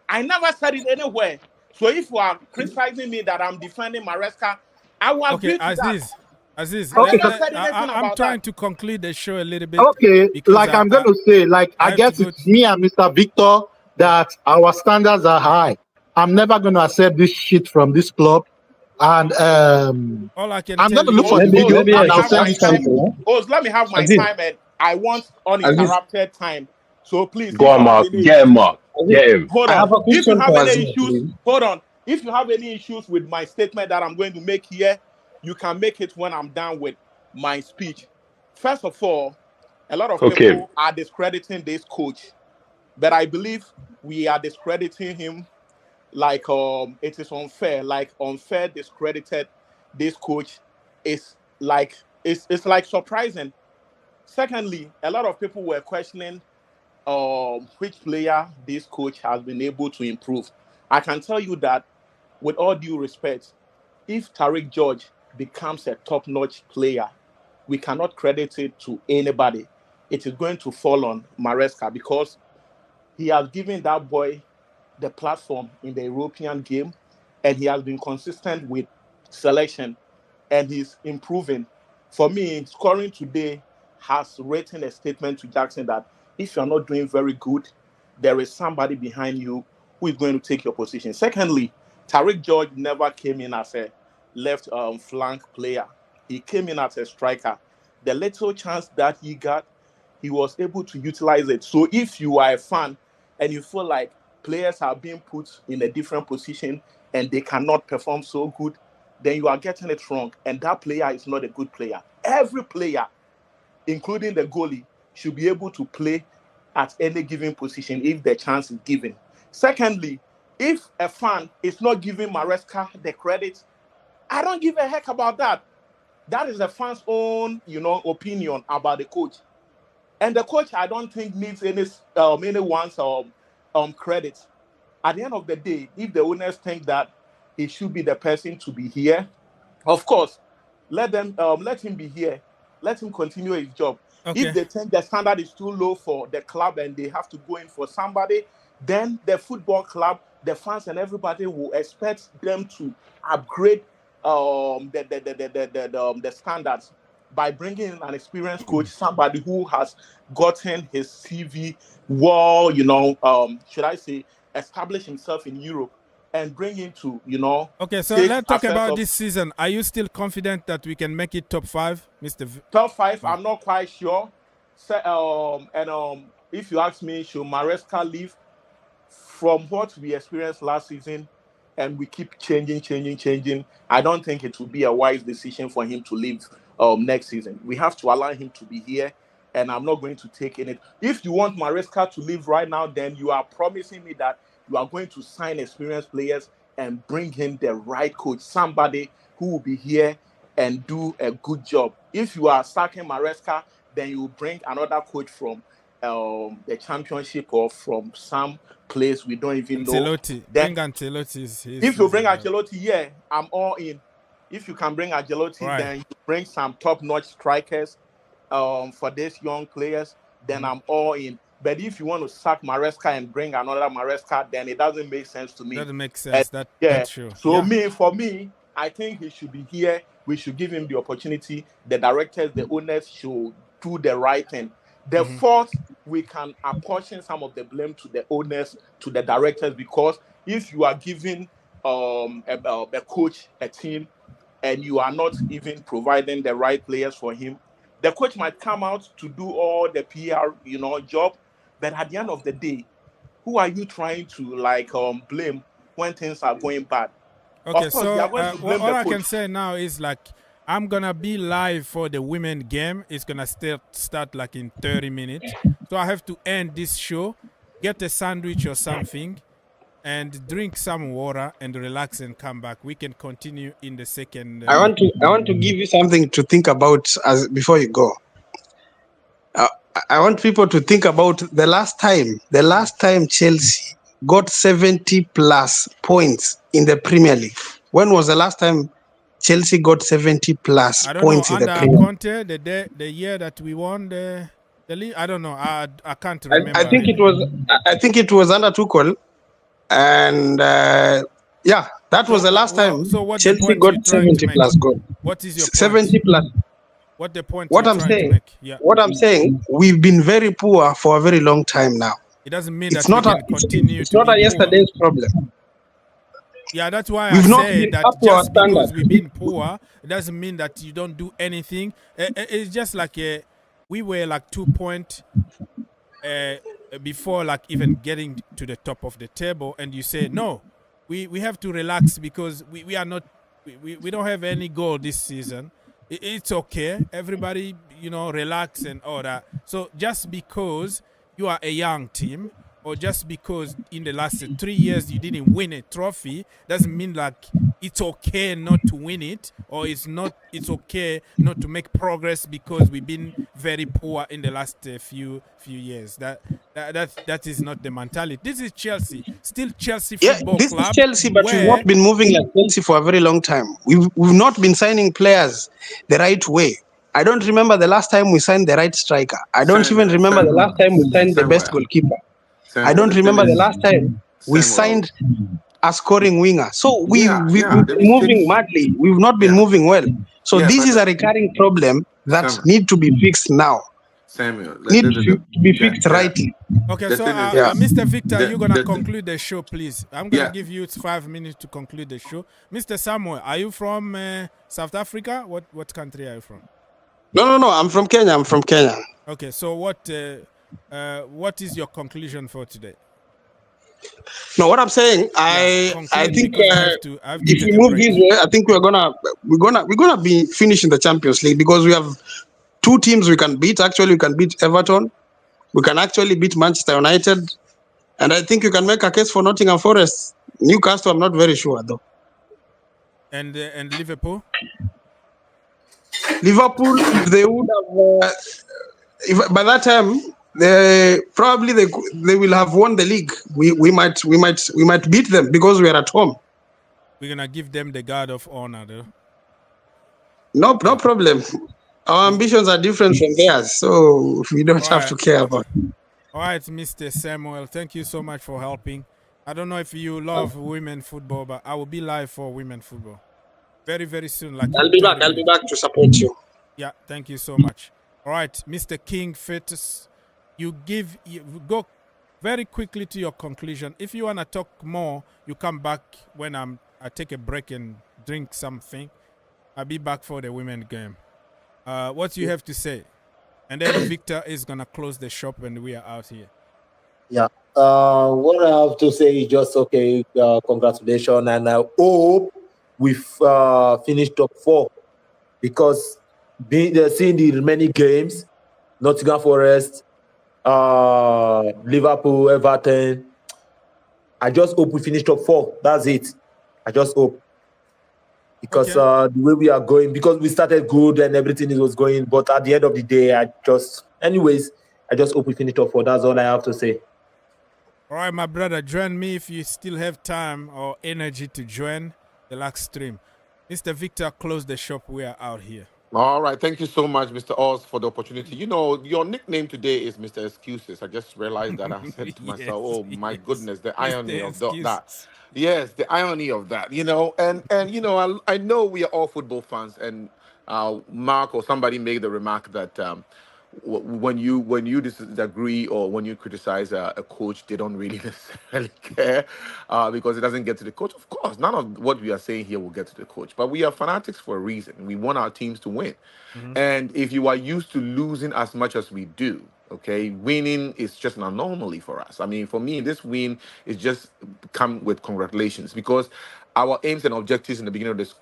I never said it anywhere. So if you are criticizing me that I'm defending Maresca, I will agree to that. Aziz, Okay, never said anything I'm about trying that. to conclude the show a little bit. Okay, Because like I'm going to say, like I have to guess go it's me and Mr. Victor that our standards are high. I'm never going to accept this shit from this club. And all I can I'm going to tell look for the you- video Let and me I'll have send my it to time. you. Let me have my Aziz. time, and I want uninterrupted time. So please, Go if on, you have Mark. any Get him, issues, Mark. Get him. hold I on. have a If you question have for any Aziz, issues, please. hold on. If you have any issues with my statement that I'm going to make here, you can make it when I'm done with my speech. First of all, a lot of Okay. people are discrediting this coach, but I believe we are discrediting him like it is unfair. Like unfair discredited this coach is like it's like surprising. Secondly, a lot of people were questioning which player this coach has been able to improve. I can tell you that, with all due respect, if Tariq George becomes a top-notch player, we cannot credit it to anybody. It is going to fall on Maresca because he has given that boy the platform in the European game, and he has been consistent with selection, and he's improving. For me, scoring today has written a statement to Jackson that if you're not doing very good, there is somebody behind you who is going to take your position. Secondly, Tariq George never came in as a left flank player. He came in as a striker. The little chance that he got, he was able to utilize it. So if you are a fan and you feel like players are being put in a different position and they cannot perform so good, then you are getting it wrong. And that player is not a good player. Every player, including the goalie, should be able to play at any given position if the chance is given. Secondly, if a fan is not giving Maresca the credit, I don't give a heck about that. That is the fan's own, opinion about the coach. And the coach, I don't think needs anyone's credit. At the end of the day, if the owners think that he should be the person to be here, of course, let him be here. Let him continue his job. Okay. If they think the standard is too low for the club and they have to go in for somebody, then the football club, the fans, and everybody will expect them to upgrade the standards by bringing in an experienced coach, somebody who has gotten his CV well, should I say, establish himself in Europe and bring him to, Okay, so take let's talk affairs about of this season. Are you still confident that we can make it top 5, Mr. top 5? I'm not quite sure. So, if you ask me, should Maresca leave? From what we experienced last season, and we keep changing, I don't think it would be a wise decision for him to leave next season. We have to allow him to be here, and I'm not going to take in it. If you want Maresca to leave right now, then you are promising me that you are going to sign experienced players and bring him the right coach, somebody who will be here and do a good job. If you are sacking Maresca, then you bring another coach from the championship or from some place we don't even know. Ancelotti. Bring Ancelotti. If you bring Ancelotti, yeah, I'm all in. If you can bring Ancelotti, right, then you bring some top-notch strikers for these young players, then I'm all in. But if you want to sack Maresca and bring another Maresca, then it doesn't make sense to me. Doesn't make sense. And, That's true. So for me, I think he should be here. We should give him the opportunity. The directors, the owners should do the right thing. The fourth, we can apportion some of the blame to the owners, to the directors, because if you are giving a coach a team and you are not even providing the right players for him, The coach might come out to do all the PR, job, but at the end of the day, who are you trying to blame when things are going bad? Okay, Of course, you so are going to blame all the I can coach. say now is like I'm gonna be live for the women game. It's gonna start like in 30 minutes. So I have to end this show, get a sandwich or something, and drink some water and relax and come back. We can continue in the second. I want to give you something to think about as before you go. I want people to think about the last time Chelsea got 70 plus points in the Premier League. When was the last time Chelsea got 70 plus I don't know points in the under Premier League? Conte the year that we won the league. I don't know. I can't I remember. think it was under Tuchel, and that was the last time So what the Chelsea point got you're trying to 70 make? plus goals. What is your point? 70 plus. What the point What you're I'm trying to saying, make? Yeah. what I'm saying, we've been very poor for a very long time now. It doesn't mean It's that we not a, can continue it's to not be a poor. yesterday's problem. Yeah, that's why We've I not say been that up to our just because standards. we've been poor, it doesn't mean that you don't do anything. It's just like we were like 2 point before like even getting to the top of the table, and you say no, we have to relax because we are not we don't have any goal this season. It's okay, everybody relax and all that. So just because you are a young team, or just because in the last 3 years you didn't win a trophy, doesn't mean like it's okay not to win it, or it's okay not to make progress because we've been very poor in the last few years. That is not the mentality. This is Chelsea, still Chelsea Football This Club. is Chelsea, but we've not been moving like Chelsea for a very long time. We've not been signing players the right way. I don't remember the last time we signed the right striker. I don't even remember the last time we signed the best goalkeeper. I don't remember the last time we signed a scoring winger. So we've been moving madly. We've not been moving well. So this is a recurring problem that need to be fixed now. Samuel, Need to be fixed rightly. Okay, the so thing is Mr. Victor, you're gonna the- conclude the show, please. I'm gonna Yeah. give you 5 minutes to conclude the show. Mr. Samuel, are you from South Africa? What country are you from? No. I'm from Kenya. Okay, so what is your conclusion for today? No, what I'm saying, I think because I have to if we take a move break. this way, I think we're gonna be finishing the Champions League because we have two teams we can beat. Actually, we can beat Everton. We can actually beat Manchester United, and I think you can make a case for Nottingham Forest. Newcastle, I'm not very sure though. And Liverpool. Liverpool, if they would have, if by that time they will have won the league. We might beat them because we are at home. We're gonna give them the guard of honor, though. No problem. Our ambitions are different from theirs, so we don't have to care about it. All right, Mr. Samuel, thank you so much for helping. I don't know if you love women football, but I will be live for women football very, very soon. Like I'll be back to support you. Yeah, thank you so much. All right, Mr. King Fetus, you go very quickly to your conclusion. If you want to talk more, you come back when I take a break and drink something. I'll be back for the women game. What do you have to say? And then Victor is going to close the shop and we are out here. Yeah. What I have to say is just, okay, congratulations. And I hope we've finished top 4 because seeing the remaining games, Nottingham Forest, Liverpool, Everton, I just hope we finish top 4. That's it. I just hope. Because the way we are going, because we started good and everything was going, but at the end of the day, I just hope we finish top 4. That's all I have to say. All right, my brother, join me if you still have time or energy to join the live stream. Mr. Victor, close the shop. We are out here. All right. Thank you so much, Mr. Oz, for the opportunity. You know, your nickname today is Mr. Excuses. I just realized that. I said to myself, oh, my goodness, the irony of that. Yes, the irony of that, and you know, I know we are all football fans, and Mark or somebody made the remark that when you disagree or when you criticize a coach, they don't really necessarily care because it doesn't get to the coach. Of course, none of what we are saying here will get to the coach, but we are fanatics for a reason. We want our teams to win. Mhm. And if you are used to losing as much as we do, okay, winning is just an anomaly for us. I mean, for me, this win is just come with congratulations because our aims and objectives in the beginning of this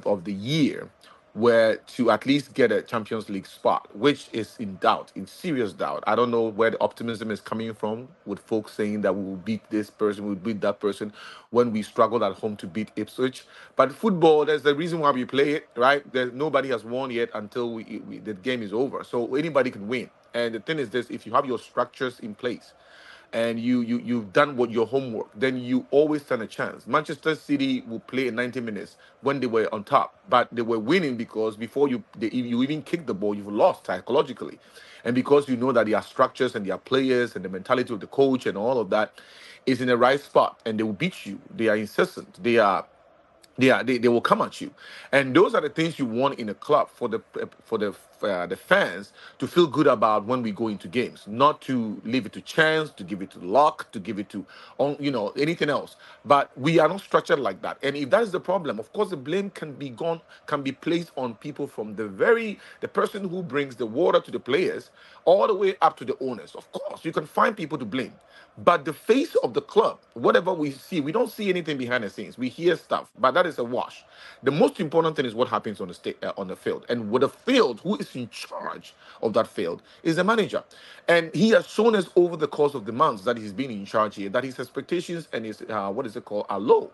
of the year were to at least get a Champions League spot, which is in doubt, in serious doubt. I don't know where the optimism is coming from with folks saying that we will beat this person, we'll beat that person when we struggled at home to beat Ipswich. But football, there's a reason why we play it, right? Nobody has won yet until the game is over. So anybody can win. And the thing is this, if you have your structures in place, and you've done what your homework, then you always stand a chance. Manchester City will play in 90 minutes when they were on top, but they were winning because before you even kick the ball, you've lost psychologically, and because you know that their structures and their players and the mentality of the coach and all of that is in the right spot, and they will beat you. They are incessant. They will come at you, and those are the things you want in a club for the fans to feel good about when we go into games, not to leave it to chance, to give it to luck, to give it to anything else. But we are not structured like that, and if that is the problem, of course, the blame can be placed on people from the person who brings the water to the players all the way up to the owners. Of course, you can find people to blame. But the face of the club, whatever we see, we don't see anything behind the scenes. We hear stuff, but that is a wash. The most important thing is what happens on the field. And with the field, who is in charge of that field is the manager. And he has shown us over the course of the months that he's been in charge here that his expectations and his are low.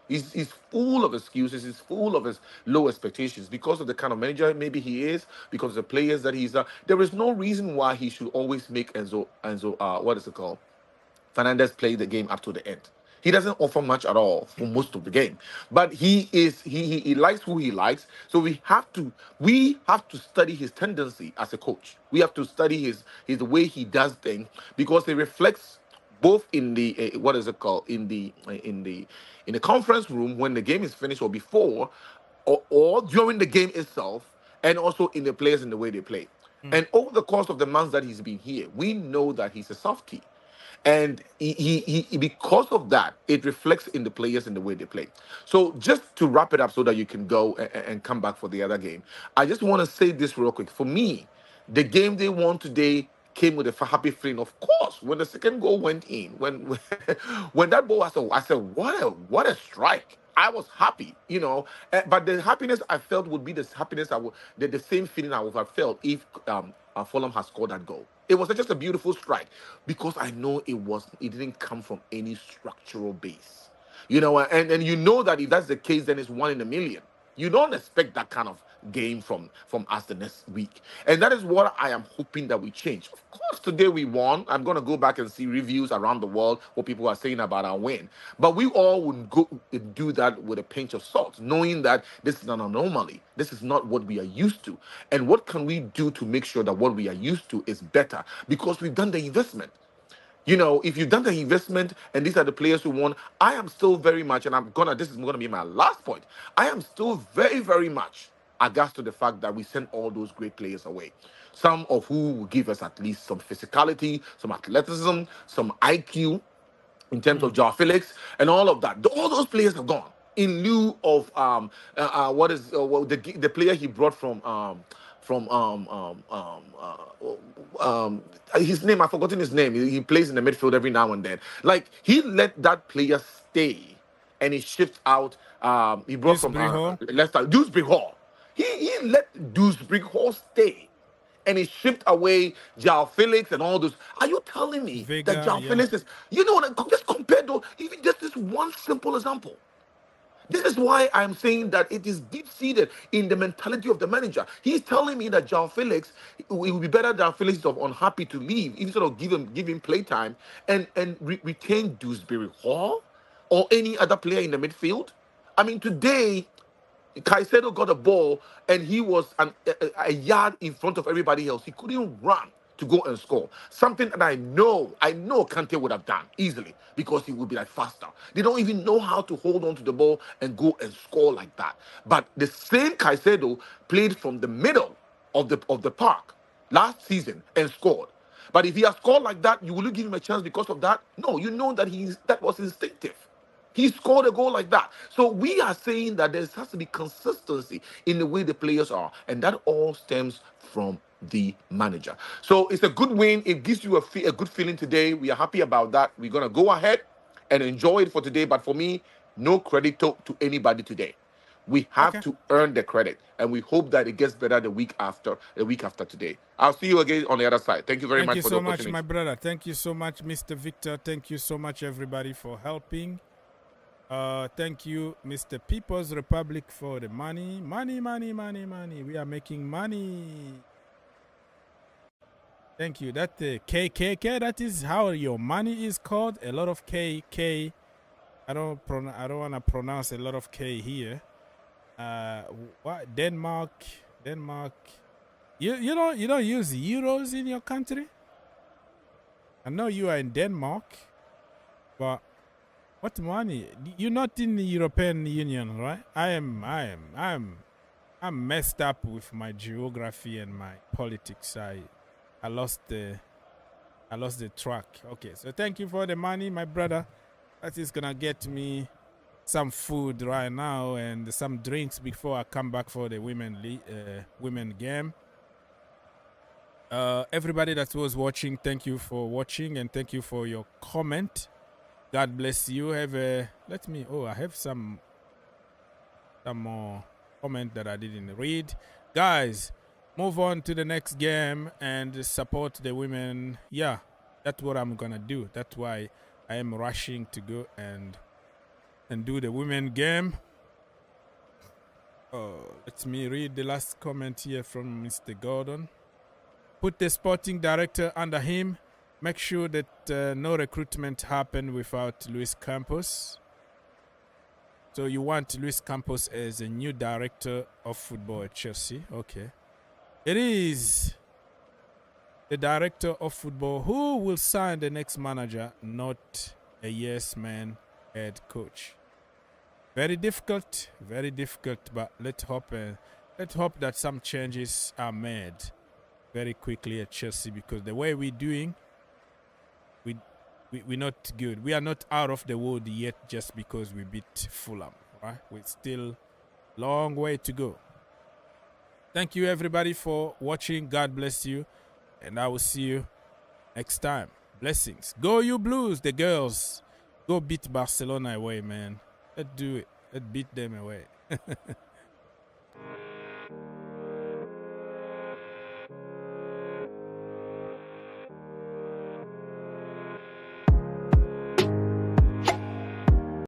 He's full of excuses. He's full of his low expectations because of the kind of manager maybe he is, because of the players that he's. There is no reason why he should always make Enzo Fernandez play the game up to the end. He doesn't offer much at all for most of the game, but he likes who he likes. So we have to study his tendency as a coach. We have to study his way he does things because it reflects both in the in the conference room when the game is finished or before or during the game itself, and also in the players and the way they play. And over the course of the months that he's been here, we know that he's a softie. And because of that, it reflects in the players and the way they play. So just to wrap it up so that you can go and come back for the other game, I just want to say this real quick. For me, the game they won today came with a happy feeling. Of course, when the second goal went in, when when that ball, I said, what a strike. I was happy, but the happiness I felt would be the happiness the same feeling I would have felt if Fulham had scored that goal. It was just a beautiful strike because I know it didn't come from any structural base, and you know that if that's the case, then it's one in a million. You don't expect that kind of game from us the next week, and that is what I am hoping that we change. Of course, today we won. I'm going to go back and see reviews around the world what people are saying about our win, but we all would go and do that with a pinch of salt, knowing that this is an anomaly. This is not what we are used to, and what can we do to make sure that what we are used to is better because we've done the investment. If you've done the investment and these are the players who won, I am still very much, and this is gonna be my last point. I am still very, very much aghast to the fact that we sent all those great players away. Some of who will give us at least some physicality, some athleticism, some IQ in terms of Joao Felix and all of that. All those players have gone in lieu of the player he brought from his name, I've forgotten his name. He plays in the midfield every now and then. Like he let that player stay and he shipped out he brought from Leicester, Dewsbury Hall. He let Dewsbury Hall stay and he shipped away Joao Felix and all those. Are you telling me that Joao Felix is, just compare those, even just this one simple example. This is why I'm saying that it is deep-seated in the mentality of the manager. He's telling me that Joao Felix, it would be better that Felix is unhappy to leave instead of give him playtime and retain Dewsbury Hall or any other player in the midfield. I mean, today, Caicedo got a ball and he was a yard in front of everybody else. He couldn't run to go and score. Something that I know Kante would have done easily because he would be like faster. They don't even know how to hold on to the ball and go and score like that. But the same Caicedo played from the middle of the park last season and scored. But if he has scored like that, you will you give him a chance because of that? No, you know that that was instinctive. He scored a goal like that. So we are saying that there has to be consistency in the way the players are, and that all stems from the manager. So it's a good win. It gives you a good feeling today. We are happy about that. We're gonna go ahead and enjoy it for today. But for me, no credit to anybody today. We have Okay. to earn the credit, and we hope that it gets better the week after today. I'll see you again on the other side. Thank you very Thank much you for the so much, opportunity. my brother. Thank you so much, Mr. Victor. Thank you so much, everybody, for helping. Thank you, Mr. People's Republic, for the money. Money. We are making money. Thank you. That KKK, that is how your money is called. A lot of KK. I don't want to pronounce a lot of K here. What Denmark? You don't use euros in your country? I know you are in Denmark, but what money? You're not in the European Union, right? I'm messed up with my geography and my politics. I lost the track. Okay, so thank you for the money, my brother. That is gonna get me some food right now and some drinks before I come back for the women game. Everybody that was watching, thank you for watching and thank you for your comment. God bless you. I have some more comment that I didn't read. Guys, move on to the next game and support the women. Yeah, that's what I'm gonna do. That's why I am rushing to go and do the women game. Let me read the last comment here from Mr. Gordon. Put the sporting director under him. Make sure that no recruitment happen without Luis Campos. So you want Luis Campos as a new director of football at Chelsea? Okay. It is the director of football who will sign the next manager, not a yes man head coach. Very difficult, but let's hope that some changes are made very quickly at Chelsea, because the way we're doing, we're not good. We are not out of the wood yet just because we beat Fulham, right? We're still long way to go. Thank you, everybody, for watching. God bless you, and I will see you next time. Blessings. Go you Blues, the girls. Go beat Barcelona away, man. Let's do it. Let's beat them away.